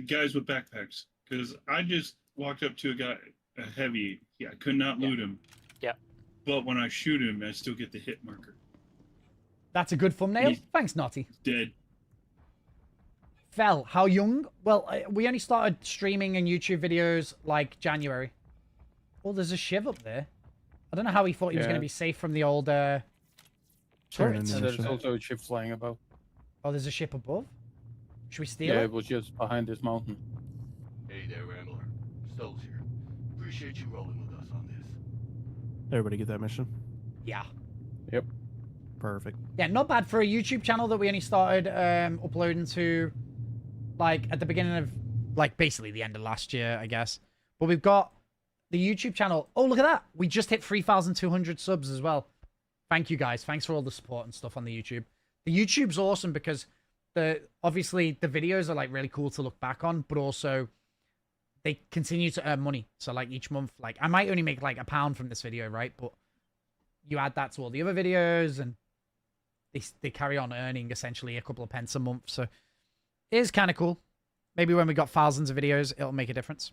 Guys with backpacks. Because I just walked up to a guy, a heavy. Yeah, I could not loot him. Yeah. But when I shoot him, I still get the hit marker. That's a good thumbnail. Thanks, Naughty. Dead. Fell. How young? Well, we only started streaming and YouTube videos like January. Oh, there's a Shiv up there. I don't know how he thought he was going to be safe from the old turrets. And there's also a ship flying about. Oh, there's a ship above? Should we steal Yeah, it? it was just behind this mountain. Hey there, Rambler. Stokes here. Appreciate you rolling with us on this. Everybody get that mission? Yeah. Yep. Perfect. Yeah, not bad for a YouTube channel that we only started uploading to, like, at the beginning of, like, basically the end of last year, I guess. But we've got the YouTube channel. Oh, look at that. We just hit 3,200 subs as well. Thank you, guys. Thanks for all the support and stuff on the YouTube. The YouTube's awesome because obviously the videos are, like, really cool to look back on, but also they continue to earn money. So, like, each month, like, I might only make, like, £1 from this video, right? But you add that to all the other videos and they carry on earning essentially a couple of pence a month. So it is kind of cool. Maybe when we got thousands of videos, it'll make a difference.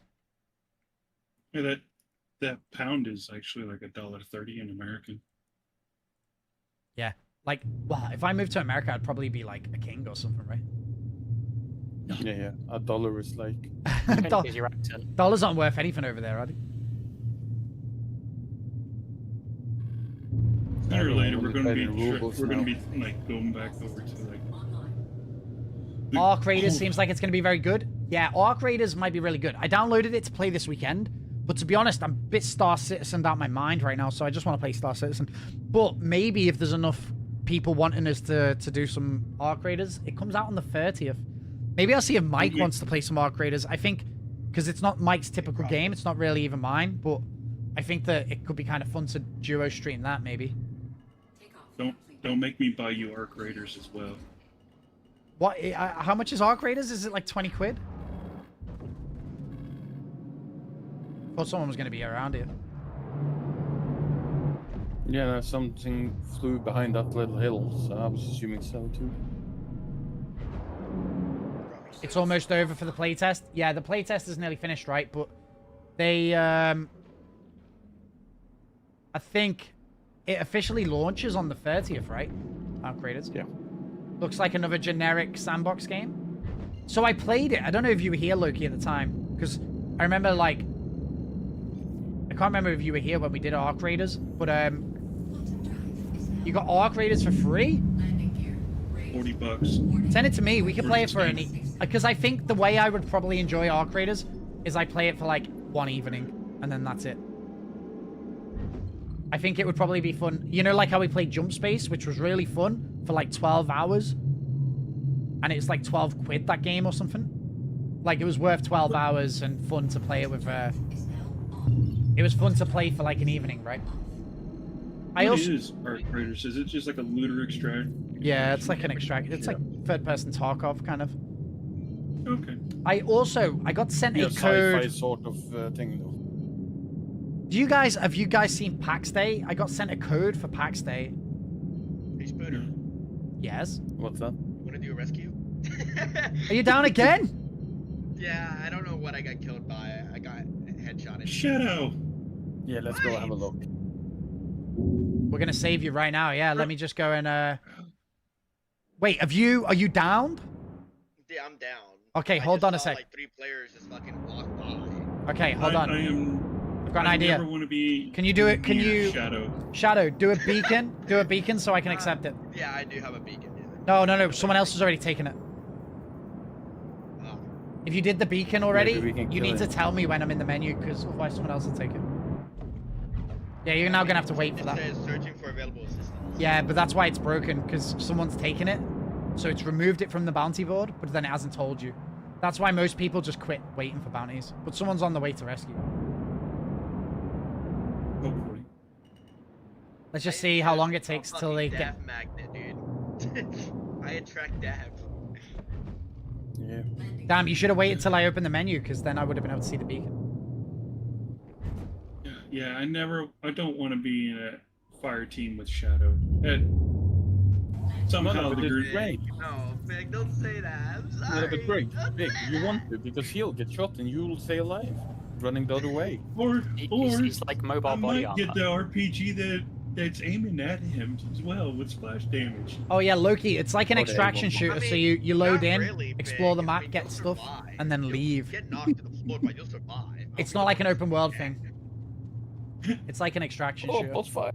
Yeah, that pound is actually like $1.30 in American. Yeah. Like, well, if I moved to America, I'd probably be like a king or something, right? Yeah. $1 is like. Is your accent. Dollars aren't worth anything over there, are they? Sooner or later, we're Everyone going to be rubles we're going now. to be like going back over to like. Arc Raiders seems like it's going to be very good. Yeah, Arc Raiders might be really good. I downloaded it to play this weekend, but to be honest, I'm a bit Star Citizen out my mind right now, so I just want to play Star Citizen. But maybe if there's enough people wanting us to do some Arc Raiders, it comes out on the 30th. Maybe I'll see if Mike wants to play some Arc Raiders. I think, because it's not Mike's typical game, it's not really even mine, but I think that it could be kind of fun to duo stream that, maybe. Don't make me buy you Arc Raiders as well. What? How much is Arc Raiders? Is it like 20 quid? Thought someone was going to be around here. Yeah, something flew behind that little hill, so I was assuming so too. It's almost over for the playtest. Yeah, the playtest is nearly finished, right? But they, I think it officially launches on the 30th, right? Arc Raiders. Yeah. Looks like another generic sandbox game. So I played it. I don't know if you were here, Loki, at the time, because I remember, like, I can't remember if you were here when we did Arc Raiders, but you got Arc Raiders for free. $40. Send it to me. We can play it for because I think the way I would probably enjoy Arc Raiders is I play it for like one evening and then that's it. I think it would probably be fun. You know, like how we played Jump Space, which was really fun for like 12 hours. And it's like 12 quid that game or something. Like it was worth 12 hours and fun to play it with. It was fun to play for like an evening, right? What is Arc Raiders? Is it just like a looter extract? Yeah, it's like an extract. It's like third-person Tarkov kind of. Okay. I got sent a sci-fi code. sort of thing though. Have you guys seen PAX Day? I got sent a code for PAX Day. Hey, Spooner. Yes. What's that? Want to do a rescue? Are you down again? Yeah, I don't know what I got killed by. I got headshotted. Shadow. Yeah, let's go have a look. We're gonna save you right now. Yeah, let me just go and wait. Are you downed? Yeah, I'm down. Okay, I hold just on a saw, sec. Like 3 players just fucking walk by. Okay, hold on. I've got an idea. Never want to be. Can you do it? Can near you? Shadow. Do a beacon. Do a beacon so I can accept it. Yeah, I do have a beacon. Yeah. No. Someone else has already taken it. Oh. If you did the beacon already, Maybe we can you kill need to it. tell me when I'm in the menu, because otherwise someone else will take it. Yeah, you're now gonna have to wait for that. It says searching for available assistance. Yeah, but that's why it's broken, because someone's taken it. So it's removed it from the bounty board, but then it hasn't told you. That's why most people just quit waiting for bounties. But someone's on the way to rescue. Hopefully. Let's just see how long it takes till they get... Death magnet, dude. I attract death. Yeah. Damn, you should have waited till I opened the menu, because then I would have been able to see the beacon. Yeah, I don't want to be in a fire team with Shadow. Somehow the group. Great. No, Meg, don't say that. I'm Yeah, sorry. but great. Big, you want to because he'll get shot and you'll stay alive, running the other way. Or It's like mobile I body might get armor. the RPG that's aiming at him as well with splash damage. Oh yeah, Loki, it's like an Oh, extraction they shooter, I so mean, you load not in, really, explore the Big. map, I mean, get you'll stuff, survive. and then You'll leave. Get knocked to the floor, but you'll survive. It's not like an open world thing. It's like an extraction Oh, shooter. boss fight.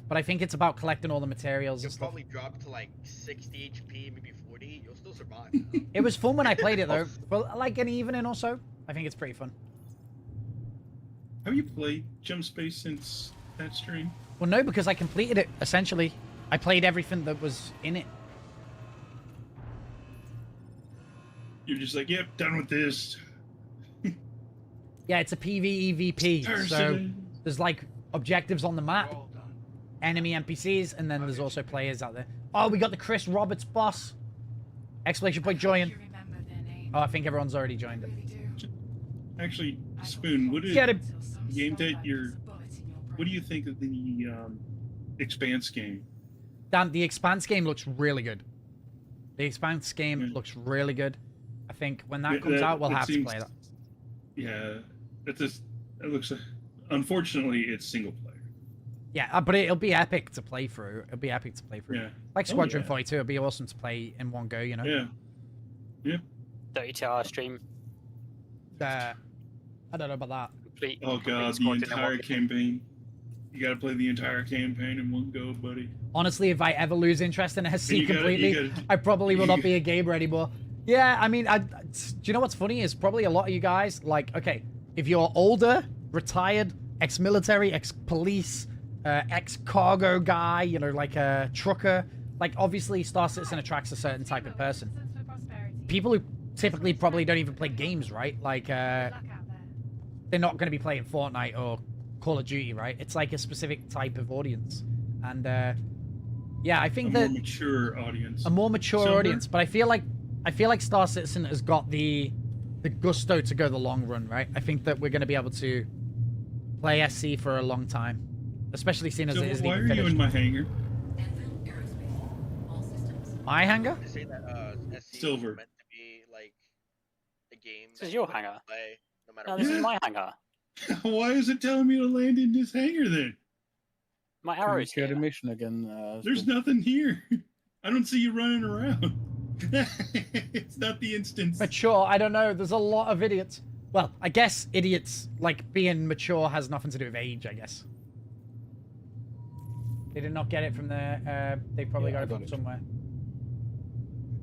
But I think it's about collecting all the materials You'll and stuff. probably drop to like 60 HP, maybe 40. You'll still survive. It was fun when I played it though. For like an evening or so. I think it's pretty fun. Have you played Jump Space since that stream? Well, no, because I completed it, essentially. I played everything that was in it. You're just like, yep, done with this. Yeah, it's a PvEVP. So there's like objectives on the map, enemy NPCs, and then there's also players out there. Oh, we got the Chris Roberts boss. Exclamation point join. Oh, I think everyone's already joined it. Actually, Spoon, what is Get him. game that what do you think of the Expanse game? Dan, the Expanse game looks really good. The Expanse game looks really good. I think when that comes out, we'll have to play that. Yeah, it looks. Unfortunately, it's single player. Yeah, but it'll be epic to play through. It'll be epic to play through. Yeah. Like Oh, Squadron yeah. 42, it'll be awesome to play in one go, you know? Yeah. Yeah. 32-hour stream. I don't know about that. Complete. Oh god, the entire campaign. You gotta play the entire campaign in one go, buddy. Honestly, if I ever lose interest in SC You gotta- completely, you gotta- I probably will not be a gamer anymore. Yeah, I mean, do you know what's funny is probably a lot of you guys, like, okay, if you're older, retired, ex-military, ex-police, ex-cargo guy, you know, like a trucker, like, obviously Star Citizen attracts a certain type of person. People who typically probably don't even play games, right? Like, they're not going to be playing Fortnite or Call of Duty, right? It's like a specific type of audience. And, yeah, I think that... A more mature audience. A more mature Silver? audience, but I feel like Star Citizen has got the gusto to go the long run, right? I think that we're going to be able to play SC for a long time, especially seeing as So it isn't why even are you finished. in my hangar? My hangar? They say that SC Silver. is meant to be like a game. This is your hangar. Play, no matter No, what. this is my hangar. Why is it telling me to land in this hangar then? My Can we arrow's share here. the mission again? There's nothing here. I don't see you running around. It's not the instance. Mature, I don't know. There's a lot of idiots. Well, I guess idiots, like, being mature has nothing to do with age, I guess. They did not get it from there. They probably got it from somewhere.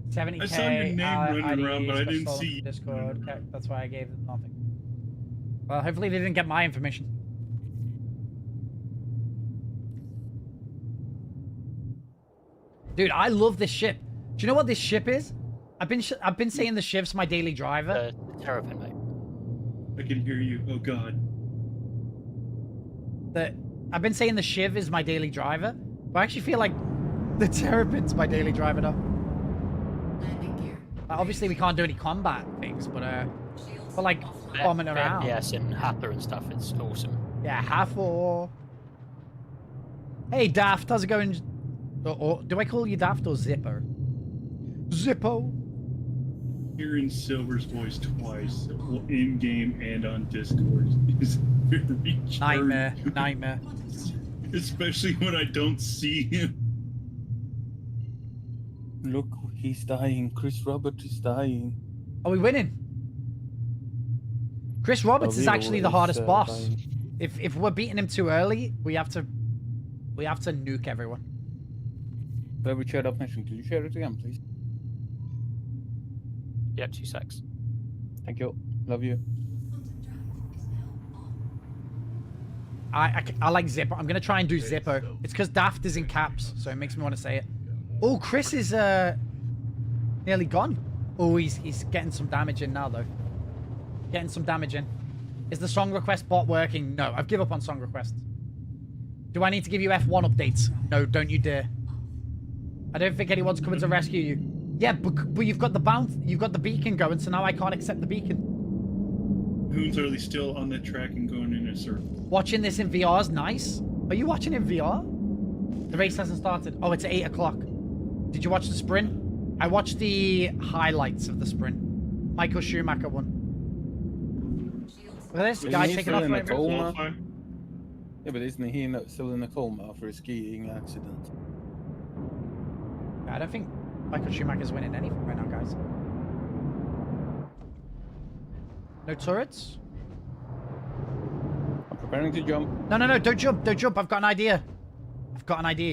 70k. I saw your name running around, but I didn't special see you. Discord. Okay, that's why I gave them nothing. Well, hopefully they didn't get my information. Dude, I love this ship. Do you know what this ship is? I've been saying the ship's my daily driver. Terrapin, mate. I can hear you. Oh god. I've been saying the Shiv is my daily driver, but I actually feel like the Terrapin's my daily driver now. Obviously, we can't do any combat things, but like bombing around. Yes, and Hathor and stuff. It's awesome. Yeah, Hathor. Hey, Daft, how's it going? Or do I call you Daft or Zippo? Zippo. Hearing Silver's voice twice, in game and on Discord, is very Nightmare, nightmare. Especially when I don't see him. Look, he's dying. Chris Roberts is dying. Are we winning? Chris Roberts is Vito actually the is, hardest boss. dying. If we're beating him too early, we have to nuke everyone. But we shared up mission. Could you share it again, please? Yep, 2 secs. Thank you. Love you. I like Zippo. I'm gonna try and do Zippo. It's because Daft is in caps, so it makes me want to say it. Oh, Chris is nearly gone. Oh, he's getting some damage in now though. Getting some damage in. Is the song request bot working? No, I've given up on song requests. Do I need to give you F1 updates? No, don't you dare. I don't think anyone's coming to rescue you. Yeah, but you've got the bounce, you've got the beacon going, so now I can't accept the beacon. Hoon's literally still on that track and going in a circle. Watching this in VR is nice. Are you watching in VR? The race hasn't started. Oh, it's 8 o'clock. Did you watch the sprint? I watched the highlights of the sprint. Michael Schumacher won. Look at this guy taking off. in a coma? Yeah, but isn't he still in a coma after a skiing accident? I don't think Michael Schumacher's winning anything right now, guys. No turrets? I'm preparing to jump. No, don't jump, don't jump. I've got an idea.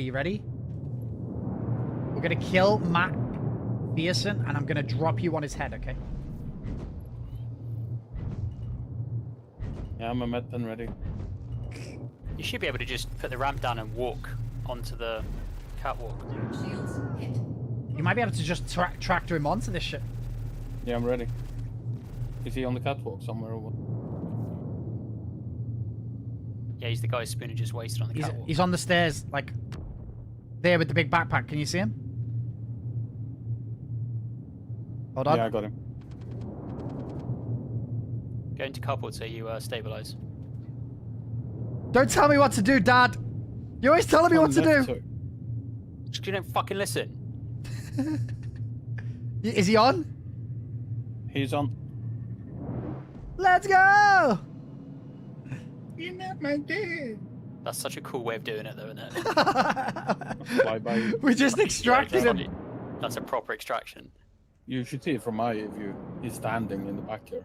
You ready? We're gonna kill Matt Pearson, and I'm gonna drop you on his head, okay? Yeah, I'm a med pen ready. You should be able to just put the ramp down and walk onto the catwalk. You might be able to just tractor him onto this ship. Yeah, I'm ready. Is he on the catwalk somewhere or what? Yeah, he's the guy Spooner just wasted on the catwalk. He's on the stairs, like there with the big backpack. Can you see him? Hold on. Yeah, I got him. Go into carport so you stabilize. Don't tell me what to do, Dad. You're always telling me what to do. Just you don't fucking listen. Is he on? He's on. Let's go! You're not my dad. That's such a cool way of doing it, though, isn't it? Fly by. We just extracted him. That's a proper extraction. You should see it from my view. He's standing in the back here.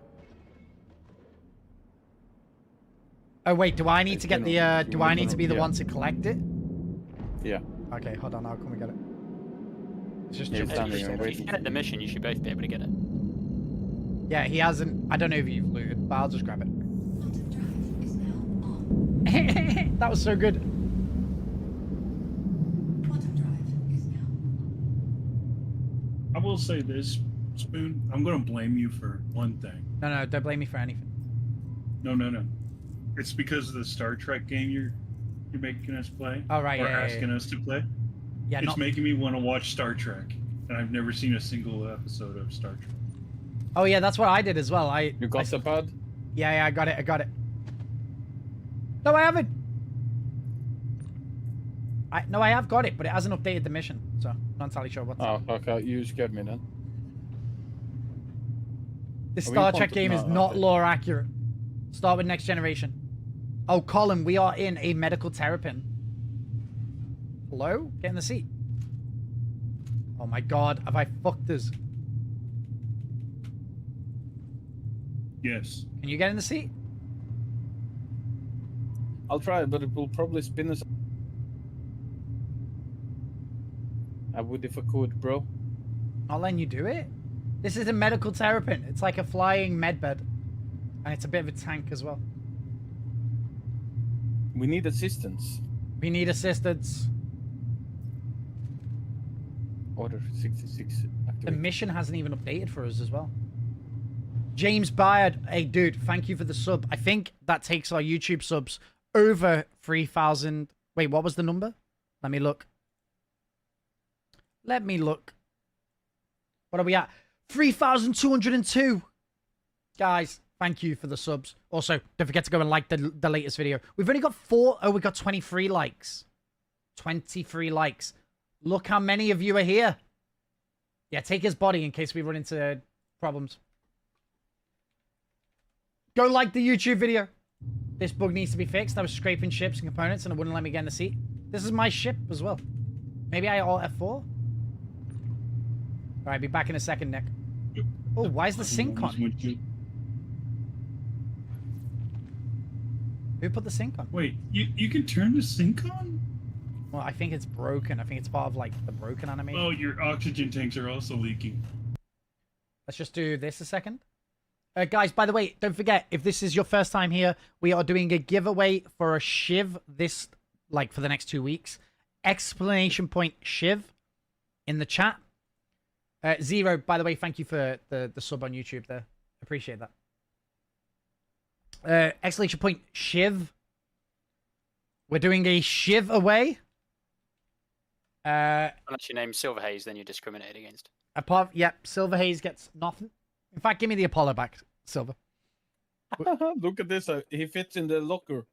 Oh wait, do I need to get the? Do I need to be the yeah. one to collect it? Yeah. Okay, hold on. I'll come and get it. It's just Yeah, jump standing If and you waiting. get the mission, you should both be able to get it. Yeah, he hasn't. I don't know if you've looted, but I'll just grab it. That was so good. I will say this, Spoon. I'm gonna blame you for one thing. No, don't blame me for anything. No. It's because of the Star Trek game you're making us play. Oh, right, Or yeah, asking us to play. Yeah, It's not. making me want to watch Star Trek, and I've never seen a single episode of Star Trek. Oh yeah, that's what I did as well. You got the pad? Yeah, I got it. No, I haven't. No, I have got it, but it hasn't updated the mission, so I'm not entirely sure what. Oh, okay. You scared me then. This Are we Star in Trek front of- game is no, not okay. lore accurate. Start with Next Generation. Oh, Colin, we are in a medical terrapin. Hello? Get in the seat. Oh my god, have I fucked this? Yes. Can you get in the seat? I'll try, but it will probably spin us. I would if I could, bro. Not letting you do it? This is a medical terrapin. It's like a flying medbed. And it's a bit of a tank as well. We need assistance. We need assistance. Order 66. The Activate. mission hasn't even updated for us as well. James Byard, hey dude, thank you for the sub. I think that takes our YouTube subs over 3,000. Wait, what was the number? Let me look. What are we at? 3,202. Guys, thank you for the subs. Also, don't forget to go and like the latest video. We've only got we got 23 likes. 23 likes. Look how many of you are here. Yeah, take his body in case we run into problems. Go like the YouTube video. This bug needs to be fixed. I was scraping ships and components and it wouldn't let me get in the seat. This is my ship as well. Maybe I Alt F4? Alright, be back in a second, Nick. Oh, why is the sync on? Who put the sync on? Wait, you can turn the sync on? Well, I think it's broken. I think it's part of, like, the broken animation. Oh, your oxygen tanks are also leaking. Let's just do this a second. Guys, by the way, don't forget, if this is your first time here, we are doing a giveaway for a shiv this, like, for the next 2 weeks. Exclamation point shiv in the chat. Zero, by the way, thank you for the sub on YouTube there. Appreciate that. Exclamation point shiv. We're doing a shiv away. Unless you name Silver Haze, then you're discriminated against. Yep, Silver Haze gets nothing. In fact, give me the Apollo back, Silver. Look at this. He fits in the locker.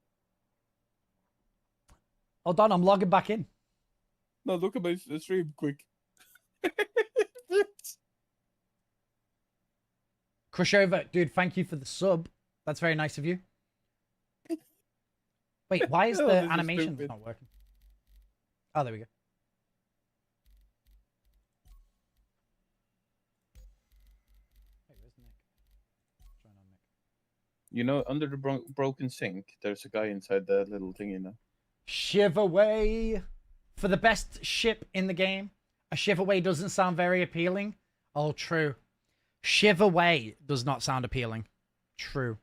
Hold on, I'm logging back in. No, look at my stream quick. Crush over. Dude, thank you for the sub. That's very nice of you. Wait, why is Oh, the this is animation stupid. not working? Oh, there we go. Hey, where's Nick? What's going on, Nick? You know, under the broken sink, there's a guy inside the little thing, you know. Shiv away. For the best ship in the game. A shiv away doesn't sound very appealing. Oh, true. Shiv away does not sound appealing. True.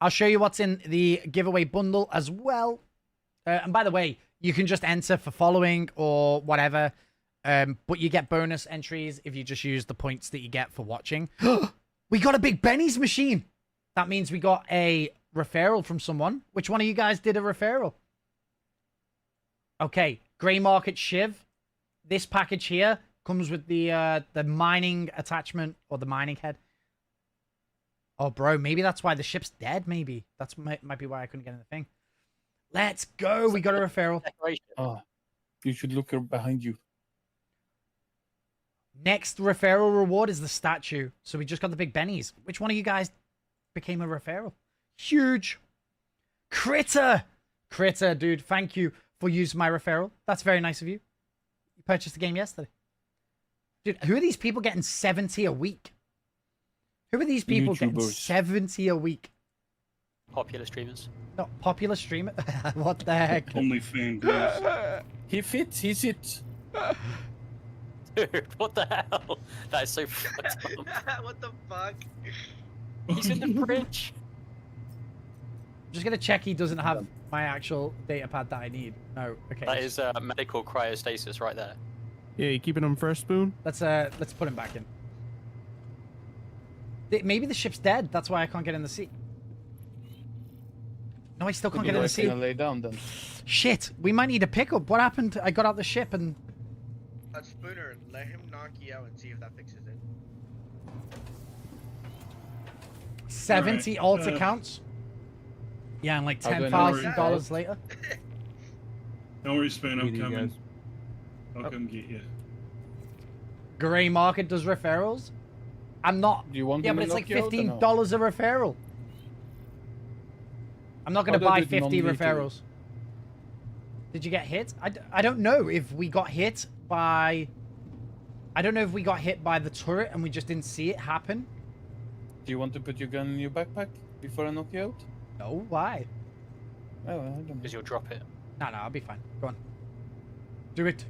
I'll show you what's in the giveaway bundle as well. And by the way, you can just enter for following or whatever. But you get bonus entries if you just use the points that you get for watching. We got a Big Benny's machine. That means we got a referral from someone. Which one of you guys did a referral? Okay, Grey Market Shiv. This package here comes with the mining attachment or the mining head. Oh, bro, maybe that's why the ship's dead, maybe. That's might be why I couldn't get in the thing. Let's go. We got a referral. Oh, you should look behind you. Next referral reward is the statue. So we just got the Big Bennies. Which one of you guys became a referral? Huge. Critter, dude, thank you for using my referral. That's very nice of you. You purchased the game yesterday. Dude, who are these people getting 70 a week? Who are these people getting YouTubers. 70 a week? Popular streamers. No, popular streamer? What the heck? Only fan girls. He fits. He sits. Dude, what the hell? That is so fucked up. What the fuck? He's in the fridge. I'm just gonna check he doesn't have my actual data pad that I need. No, okay. That is medical cryostasis right there. Yeah, you keeping him first, Spoon? Let's put him back in. Maybe the ship's dead. That's why I can't get in the seat. No, I still can't get in the seat. Lay down then. Shit, we might need a pickup. What happened? I got out the ship and... Spooner, let him knock you out and see if that fixes it. 70 alt accounts? Yeah, and like I'll go $10,000 later. Don't worry, Spoon, I'm Meeting, coming. guys. I'll come get you. Grey Market does referrals? I'm not... Do you want Yeah, him but to it's like knock you out or $15 a referral. I'm not going to How buy did it 50 non-lethally? referrals. Did you get hit? I don't know if we got hit by... I don't know if we got hit by the turret and we just didn't see it happen. Do you want to put your gun in your backpack before I knock you out? No, why? Oh, I don't know. Because you'll drop it. No, I'll be fine. Go on. Do it.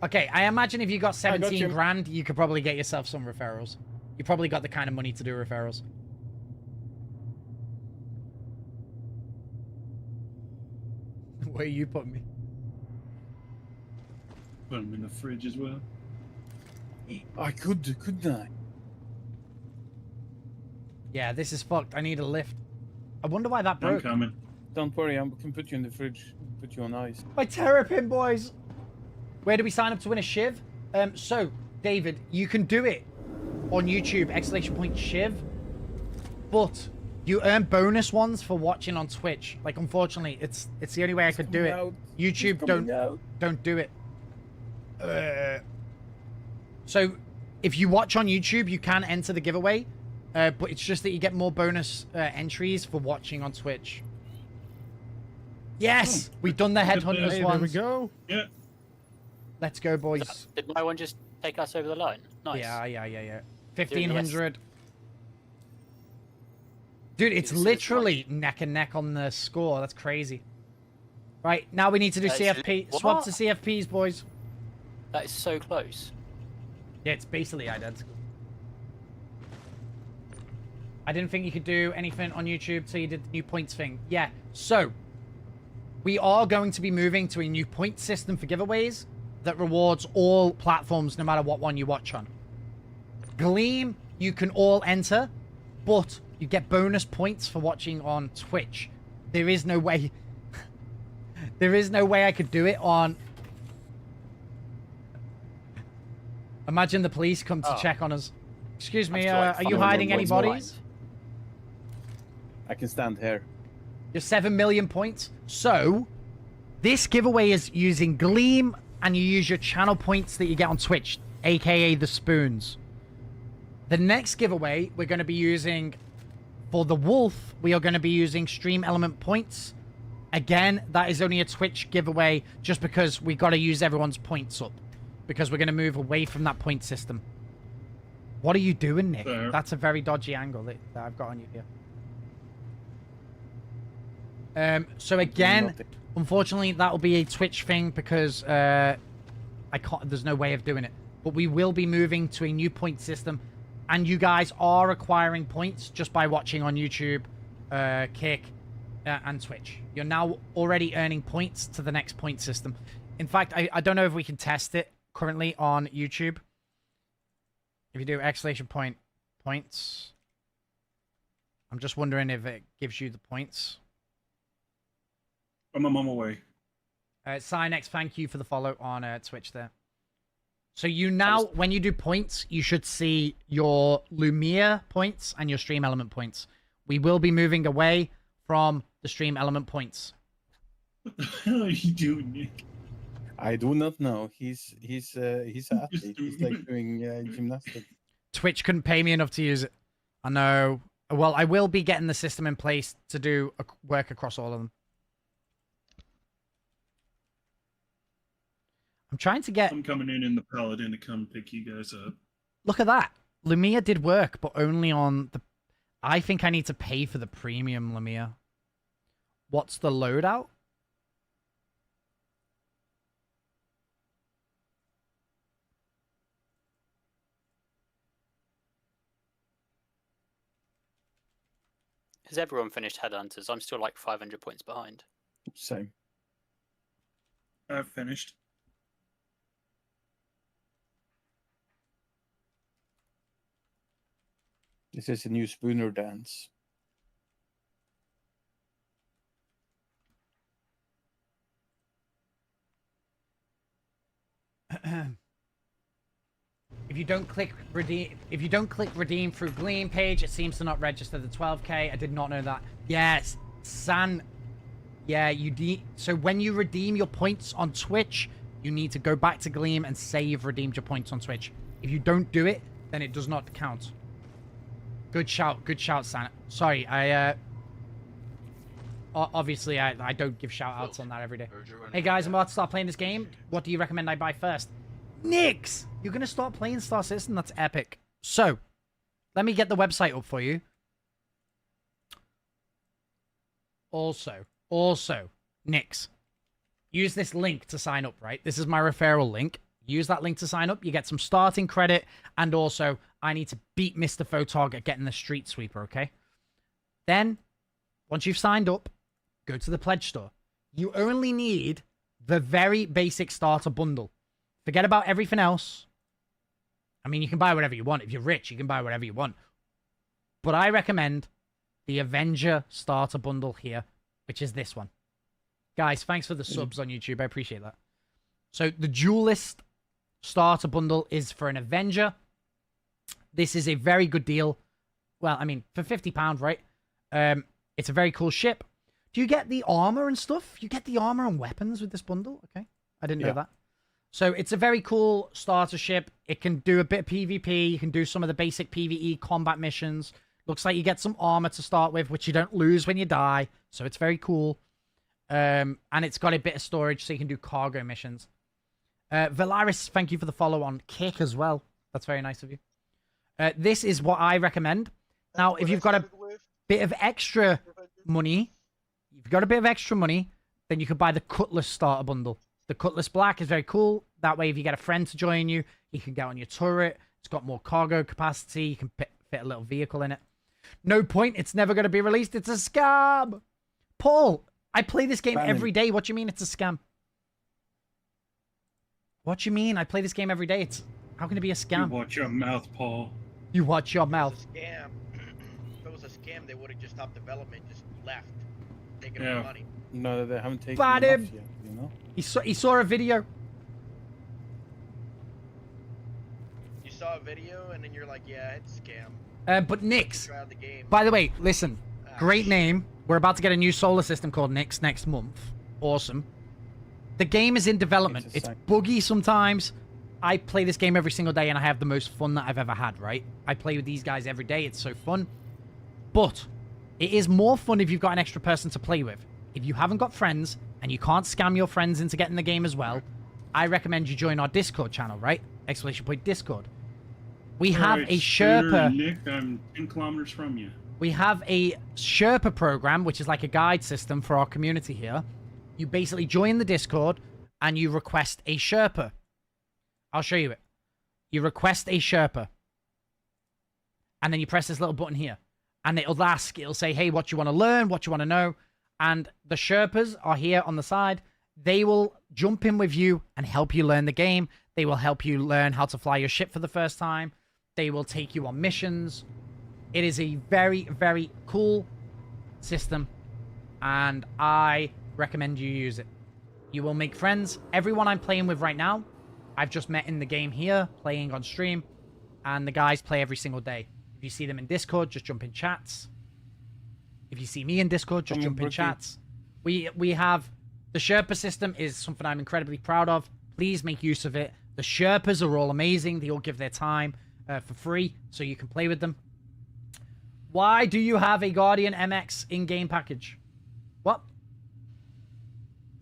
Okay, I imagine if you got 17 you. grand, you could probably get yourself some referrals. You probably got the kind of money to do referrals. Where you put me? Put him in the fridge as well. I couldn't I? Yeah, this is fucked. I need a lift. I wonder why that I'm broke. coming. Don't worry, I can put you in the fridge. Put you on ice. My Terrapin boys. Where do we sign up to win a shiv? So, David, you can do it on YouTube, !shiv, but you earn bonus ones for watching on Twitch. Like, unfortunately, it's the only way I could do it. YouTube don't do it. So, if you watch on YouTube, you can enter the giveaway, but it's just that you get more bonus entries for watching on Twitch. Yes, we've done the headhunters Hey, ones. there we go. Yeah. Let's go, boys. Did my one just take us over the line? Nice. Yeah. Dude, 1,500. Dude, it's literally neck and neck on the score. That's crazy. Right, now we need to do CFP. Swap to CFPs, boys. That is so close. Yeah, it's basically identical. I didn't think you could do anything on YouTube till you did the new points thing. Yeah, so we are going to be moving to a new point system for giveaways that rewards all platforms no matter what one you watch on. Gleam, you can all enter, but you get bonus points for watching on Twitch. There is no way... there is no way I could do it on... Imagine the police come to check on us. Excuse me, are you hiding any bodies? I can stand here. You're 7 million points. So, this giveaway is using Gleam, and you use your channel points that you get on Twitch, aka the spoons. The next giveaway we're going to be using for the Wolf, we are going to be using Stream Element points. Again, that is only a Twitch giveaway just because we got to use everyone's points up. Because we're going to move away from that point system. What are you doing, Nick? Fair. That's a very dodgy angle that I've got on you here. So again, unfortunately, that will be a Twitch thing because I can't. There's no way of doing it. But we will be moving to a new point system, and you guys are acquiring points just by watching on YouTube, Kick, and Twitch. You're now already earning points to the next point system. In fact, I don't know if we can test it currently on YouTube. If you do !points, I'm just wondering if it gives you the points. I'm on my way. Cynex, thank you for the follow on Twitch there. So you now, when you do points, you should see your Lumiere points and your Stream Element points. We will be moving away from the Stream Element points. What the hell are you doing, Nick? I do not know. He's an athlete. He's like doing gymnastics. Twitch couldn't pay me enough to use it. I know. Well, I will be getting the system in place to do work across all of them. I'm trying to get... I'm coming in the Paladin to come pick you guys up. Look at that. Lumia did work, but only on the... I think I need to pay for the premium Lumia. What's the loadout? Has everyone finished Headhunters? I'm still like 500 points behind. Same. I've finished. This is a new Spooner dance. If you don't click redeem through Gleam page, it seems to not register the 12k. I did not know that. Yes, San. Yeah, so when you redeem your points on Twitch, you need to go back to Gleam and say you've redeemed your points on Twitch. If you don't do it, then it does not count. Good shout, San. Sorry, obviously I don't give shout outs on that every day. Hey guys, I'm about to start playing this game. What do you recommend I buy first? Nix! You're gonna start playing Star Citizen? That's epic. So, let me get the website up for you. Also, Nix, use this link to sign up, right? This is my referral link. Use that link to sign up. You get some starting credit, and also, I need to beat Mr. Photog at getting the Street Sweeper, okay? Then, once you've signed up, go to the pledge store. You only need the very basic starter bundle. Forget about everything else. I mean, you can buy whatever you want. If you're rich, you can buy whatever you want. But I recommend the Avenger starter bundle here, which is this one. Guys, thanks for the subs on YouTube. I appreciate that. So the Duelist starter bundle is for an Avenger. This is a very good deal. Well, I mean, for £50, right? It's a very cool ship. Do you get the armor and stuff? You get the armor and weapons with this bundle? Okay. I didn't know that. So it's a very cool starter ship. It can do a bit of PvP. You can do some of the basic PvE combat missions. Looks like you get some armor to start with, which you don't lose when you die. So it's very cool. And it's got a bit of storage, so you can do cargo missions. Valaris, thank you for the follow on Kick as well. That's very nice of you. This is what I recommend. Now, if you've got a bit of extra money, then you could buy the Cutlass starter bundle. The Cutlass Black is very cool. That way, if you get a friend to join you, you can get on your turret. It's got more cargo capacity. You can fit a little vehicle in it. No point. It's never going to be released. It's a scam. Paul, I play this game every day. What do you mean it's a scam? What do you mean? I play this game every day. How can it be a scam? You watch your mouth, Paul. You watch your mouth. If it was a scam, they would have just stopped development, just left, taking our money. No, they haven't taken Bad enough him. yet, you know? He saw a video. You saw a video and then you're like, yeah, it's a scam. But Nix, by the way, listen, great name. We're about to get a new solar system called Nix next month. Awesome. The game is in development. It's buggy sometimes. I play this game every single day and I have the most fun that I've ever had, right? I play with these guys every day. It's so fun. But it is more fun if you've got an extra person to play with. If you haven't got friends and you can't scam your friends into getting the game as well, I recommend you join our Discord channel, right? !Discord. We have a Sherpa. Nick, I'm 10 kilometers from you. We have a Sherpa program, which is like a guide system for our community here. You basically join the Discord and you request a Sherpa. I'll show you it. You request a Sherpa. And then you press this little button here. And it'll say, hey, what you want to learn, what you want to know. And the Sherpas are here on the side. They will jump in with you and help you learn the game. They will help you learn how to fly your ship for the first time. They will take you on missions. It is a very, very cool system. And I recommend you use it. You will make friends. Everyone I'm playing with right now, I've just met in the game here, playing on stream. And the guys play every single day. If you see them in Discord, just jump in chats. If you see me in Discord, just jump in chats. We have... The Sherpa system is something I'm incredibly proud of. Please make use of it. The Sherpas are all amazing. They all give their time for free, so you can play with them. Why do you have a Guardian MX in-game package? What?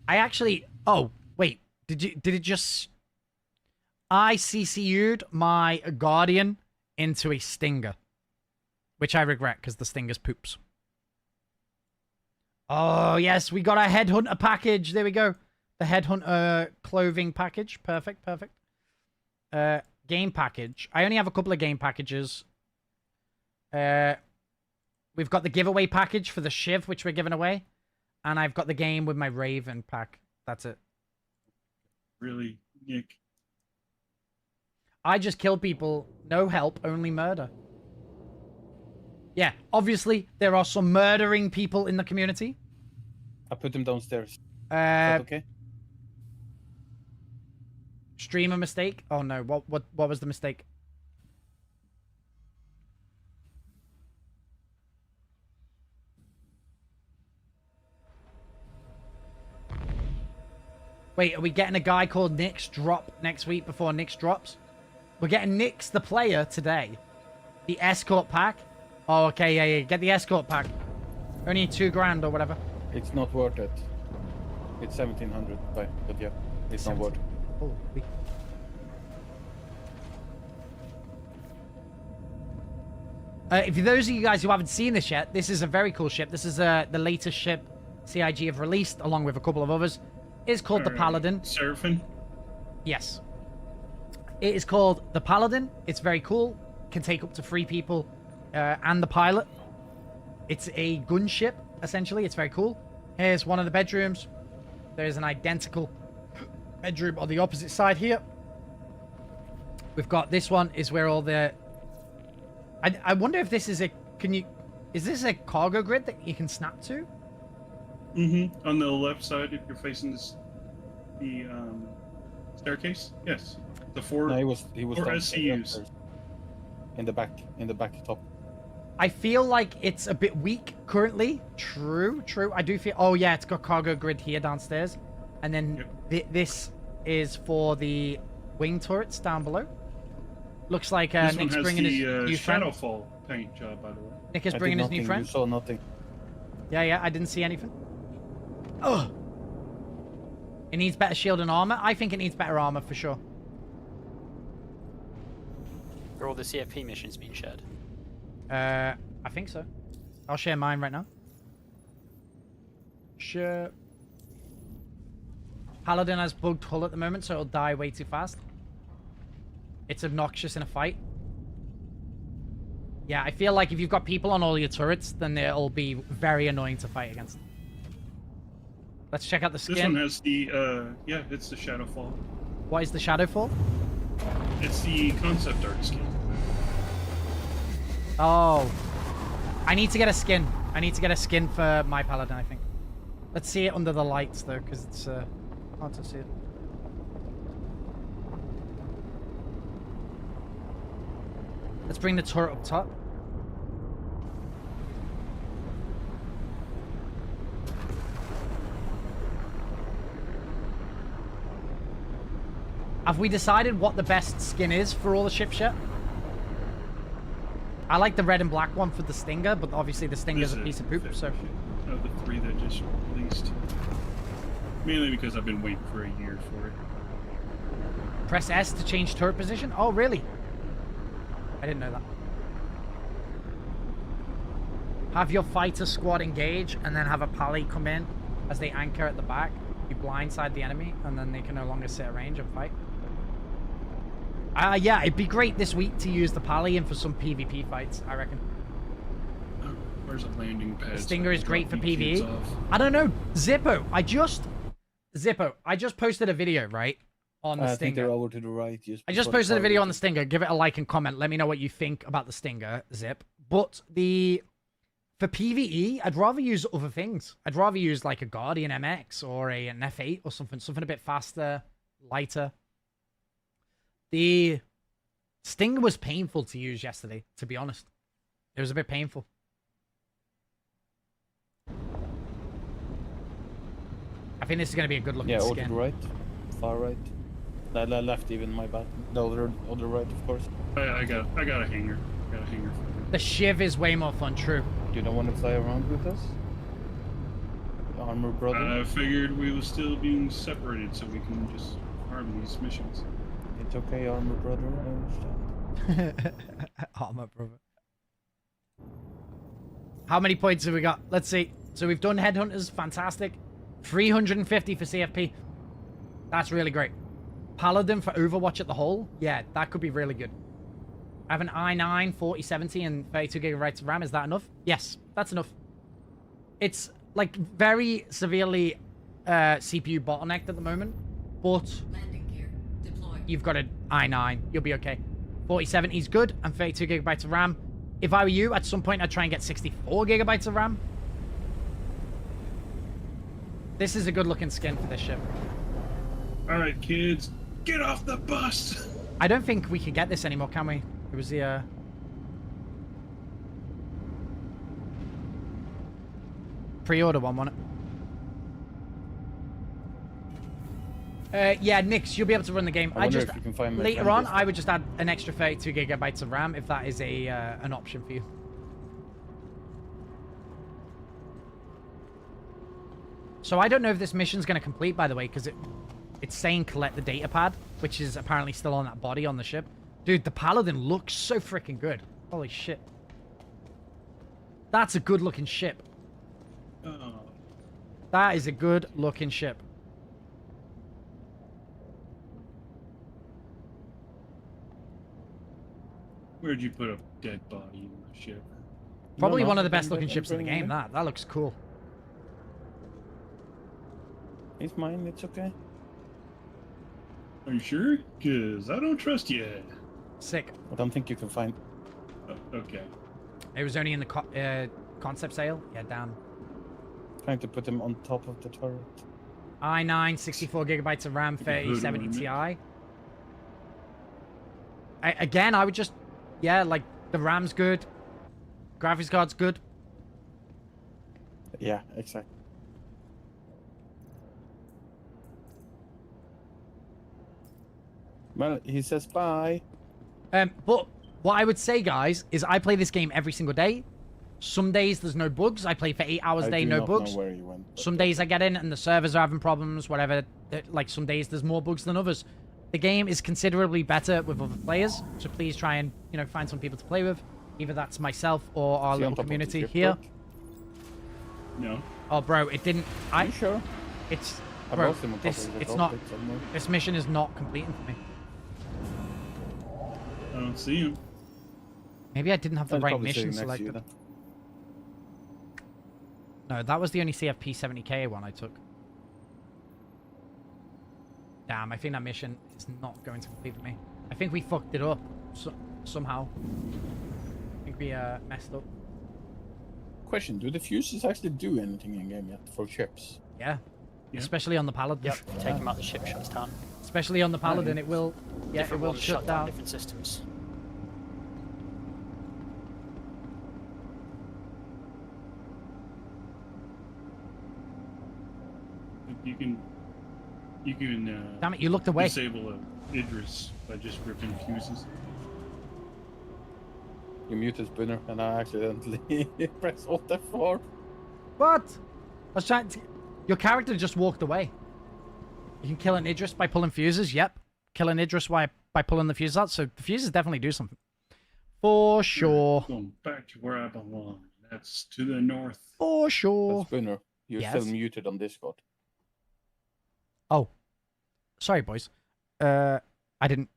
I actually... Oh, wait. Did it just I CCU'd my Guardian into a Stinger. Which I regret, because the Stinger's poops. Oh, yes, we got a Headhunter package. There we go. The Headhunter clothing package. Perfect, perfect. Game package. I only have a couple of game packages. We've got the giveaway package for the Shiv, which we're giving away. And I've got the game with my Raven pack. That's it. Really, Nick? I just kill people. No help, only murder. Yeah, obviously, there are some murdering people in the community. I put them downstairs. Is that okay? Streamer mistake? Oh no, what was the mistake? Wait, are we getting a guy called Nyx drop next week before Nyx drops? We're getting Nyx the player today. The escort pack? Oh, okay, yeah. Get the escort pack. Only $2,000 or whatever. It's not worth it. It's 1,700, but yeah, it's not worth it. Holy. If those of you guys who haven't seen this yet, this is a very cool ship. This is the latest ship CIG have released, along with a couple of others. It's called the Paladin. Serpent? Yes. It is called the Paladin. It's very cool. Can take up to 3 people and the pilot. It's a gunship, essentially. It's very cool. Here's one of the bedrooms. There's an identical bedroom on the opposite side here. We've got this one is where all the... I wonder if this is a... Is this a cargo grid that you can snap to? Mm-hmm. On the left side, if you're facing the staircase, yes. The four. No, he was four downstairs, SCUs. in the back top. I feel like it's a bit weak currently. True. I do feel... Oh, yeah, it's got cargo grid here downstairs. And then this is for the wing turrets down below. Looks like Nick's bringing his new friend. Shadowfall paint job, by the way. Nick is bringing his new friend. You saw nothing. Yeah, I didn't see anything. Oh! It needs better shield and armor. I think it needs better armor for sure. Are all the CFP missions being shared? I think so. I'll share mine right now. Sure. Paladin has bugged hull at the moment, so it'll die way too fast. It's obnoxious in a fight. Yeah, I feel like if you've got people on all your turrets, then it'll be very annoying to fight against. Let's check out the skin. This one has the, yeah, it's the Shadowfall. What is the Shadowfall? It's the concept art skin. Oh. I need to get a skin. I need to get a skin for my Paladin, I think. Let's see it under the lights, though, because it's hard to see it. Let's bring the turret up top. Have we decided what the best skin is for all the ships yet? I like the red and black one for the Stinger, but obviously the Stinger's a piece of poop, so... Of the 3 that just released. Mainly because I've been waiting for a year for it. Press S to change turret position? Oh, really? I didn't know that. Have your fighter squad engage, and then have a pally come in as they anchor at the back. You blindside the enemy, and then they can no longer sit at range and fight. Yeah, it'd be great this week to use the pally in for some PvP fights, I reckon. Where's a landing pad? The Stinger is great for PvE. I don't know. Zippo, I just posted a video, right? On the I Stinger. think they're over to the right. I just posted a video on the Stinger. Give it a like and comment. Let me know what you think about the Stinger, Zip. But for PvE, I'd rather use other things. I'd rather use like a Guardian MX or an F8 or something a bit faster, lighter. The Stinger was painful to use yesterday, to be honest. It was a bit painful. I think this is going to be a good looking skin. Yeah, to the right, far right. Left even, my bad. The other right, of course. I got a hanger. The Shiv is way more fun, true. Do you not want to fly around with us? Armor brother? I figured we were still being separated so we can just farm these missions. It's okay, armor brother. I understand. Armor brother. How many points have we got? Let's see. So we've done Headhunters. Fantastic. 350 for CFP. That's really great. Paladin for Overwatch at the whole. Yeah, that could be really good. I have an i9 4070 and 32 gigabytes of RAM. Is that enough? Yes, that's enough. It's like very severely CPU bottlenecked at the moment, but you've got an i9. You'll be okay. 4070 is good and 32 gigabytes of RAM. If I were you, at some point I'd try and get 64 gigabytes of RAM. This is a good looking skin for this ship. All right, kids, get off the bus. I don't think we can get this anymore, can we? It was the pre-order one, wasn't it? Yeah, Nix, you'll be able to run the game. I just, if you can find later on, I would just add an extra 32 gigabytes of RAM if that is a an option for you. So I don't know if this mission's going to complete, by the way, because it's saying collect the data pad, which is apparently still on that body on the ship. Dude, the Paladin looks so freaking good. Holy shit. That's a good looking ship. Oh. That is a good looking ship. Where'd you put a dead body in the ship? Probably one of the best looking ships in the game, that looks cool. It's mine, it's okay. Are you sure? Because I don't trust you. Sick. I don't think you can find... okay. It was only in the concept sale? Yeah, damn. Trying to put them on top of the turret. i9, 64 gigabytes of RAM, 3070 Ti. Again, I would just... Yeah, like, the RAM's good. Graphics card's good. Yeah, exactly. Well, he says bye. But what I would say, guys, is I play this game every single day. Some days there's no bugs. I play for 8 hours a day, no bugs. Know where you went, some days I get in and the servers are having problems, whatever. Like some days there's more bugs than others. The game is considerably better with other players, so please try and find some people to play with. Either that's myself or our little community here. No. Oh, bro, it didn't. Are you sure? It's bro. It's not. This mission is not completing for me. I don't see him. Maybe I didn't have the right mission selected. No, that was the only CFP 70k one I took. Damn, I think that mission is not going to complete for me. I think we fucked it up somehow. I think we messed up. Question, do the fuses actually do anything in game yet for ships? Yeah. Especially on the Paladin. Yep, take them out the ship, shuts down. Especially on the Paladin, it will... Yeah, Different it will ones shut down. Different systems. You can Damn it, you looked away. Disable a Idris by just ripping fuses. You muted Spinner and I accidentally pressed Alt F4. What? I was trying to... Your character just walked away. You can kill an Idris by pulling fuses. Yep. Kill an Idris by pulling the fuses out. So the fuses definitely do something. For sure. Going back to where I belong. That's to the north. For sure. Spinner, you're still muted on Discord. Oh. Sorry, boys. I didn't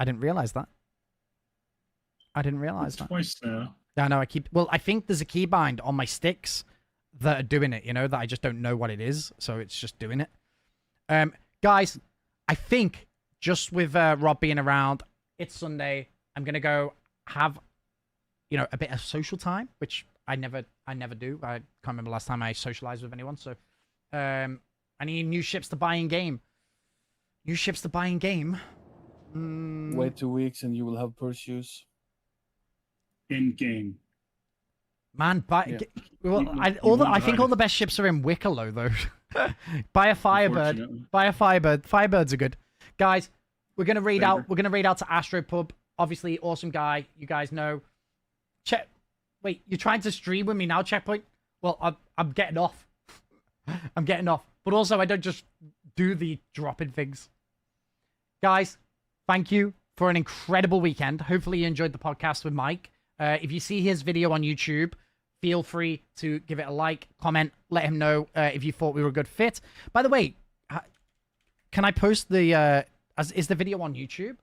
realize that. I didn't realize that. Twice now. Yeah, no, well, I think there's a keybind on my sticks that are doing it, that I just don't know what it is, so it's just doing it. Guys, I think just with Rob being around, it's Sunday, I'm gonna go have, a bit of social time, which I never do. I can't remember last time I socialized with anyone, so I need new ships to buy in game. New ships to buy in game. Wait 2 weeks and you will have pursues. In game. Man, well, I think all the best ships are in Wicklow, though. Buy a Firebird. Buy a Firebird. Firebirds are good. Guys, we're gonna read out. We're gonna read out to Astropub. Obviously, awesome guy. You guys know. Wait, you're trying to stream with me now, Checkpoint? Well, I'm getting off. I'm getting off. But also, I don't just do the dropping things. Guys, thank you for an incredible weekend. Hopefully you enjoyed the podcast with Mike. If you see his video on YouTube, feel free to give it a like, comment, let him know if you thought we were a good fit. By the way, can I post the... is the video on YouTube?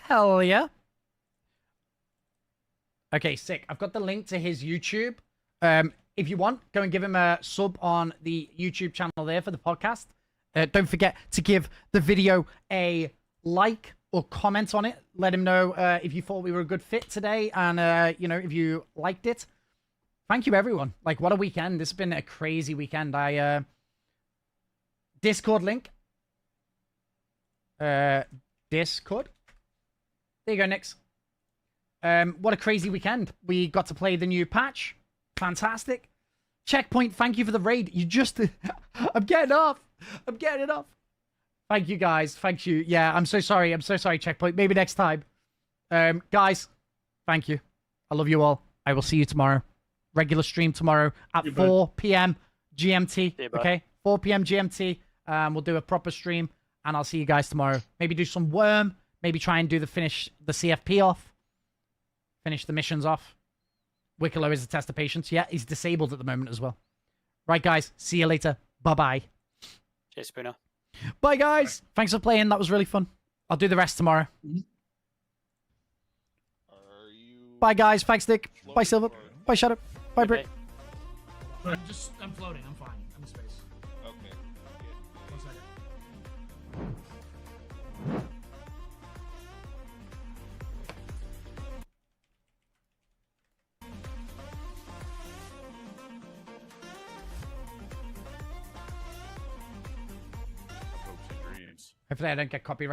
Hell yeah. Okay, sick. I've got the link to his YouTube. If you want, go and give him a sub on the YouTube channel there for the podcast. Don't forget to give the video a like or comment on it. Let him know if you thought we were a good fit today and, you know, if you liked it. Thank you, everyone. Like, what a weekend. This has been a crazy weekend. Discord link. Discord. There you go, Nix. What a crazy weekend. We got to play the new patch. Fantastic. Checkpoint, thank you for the raid. You just... I'm getting off. I'm getting it off. Thank you, guys. Thank you. Yeah, I'm so sorry. I'm so sorry, Checkpoint. Maybe next time. Guys, thank you. I love you all. I will see you tomorrow. Regular stream tomorrow at 4 p.m. GMT. Okay? 4 p.m. GMT. We'll do a proper stream, and I'll see you guys tomorrow. Maybe do some worm. Maybe try and do the CFP off. Finish the missions off. Wicklow is a test of patience. Yeah, he's disabled at the moment as well. Right, guys. See you later. Bye-bye. Cheers, Spooner. Bye, guys. Thanks for playing. That was really fun. I'll do the rest tomorrow. Bye, guys. Thanks, Nick. Bye, Silver. Bye, Shadow. Bye, Britt. I'm floating. I'm fine. I'm in space. Okay. 1 second. Hopefully I don't get copyright.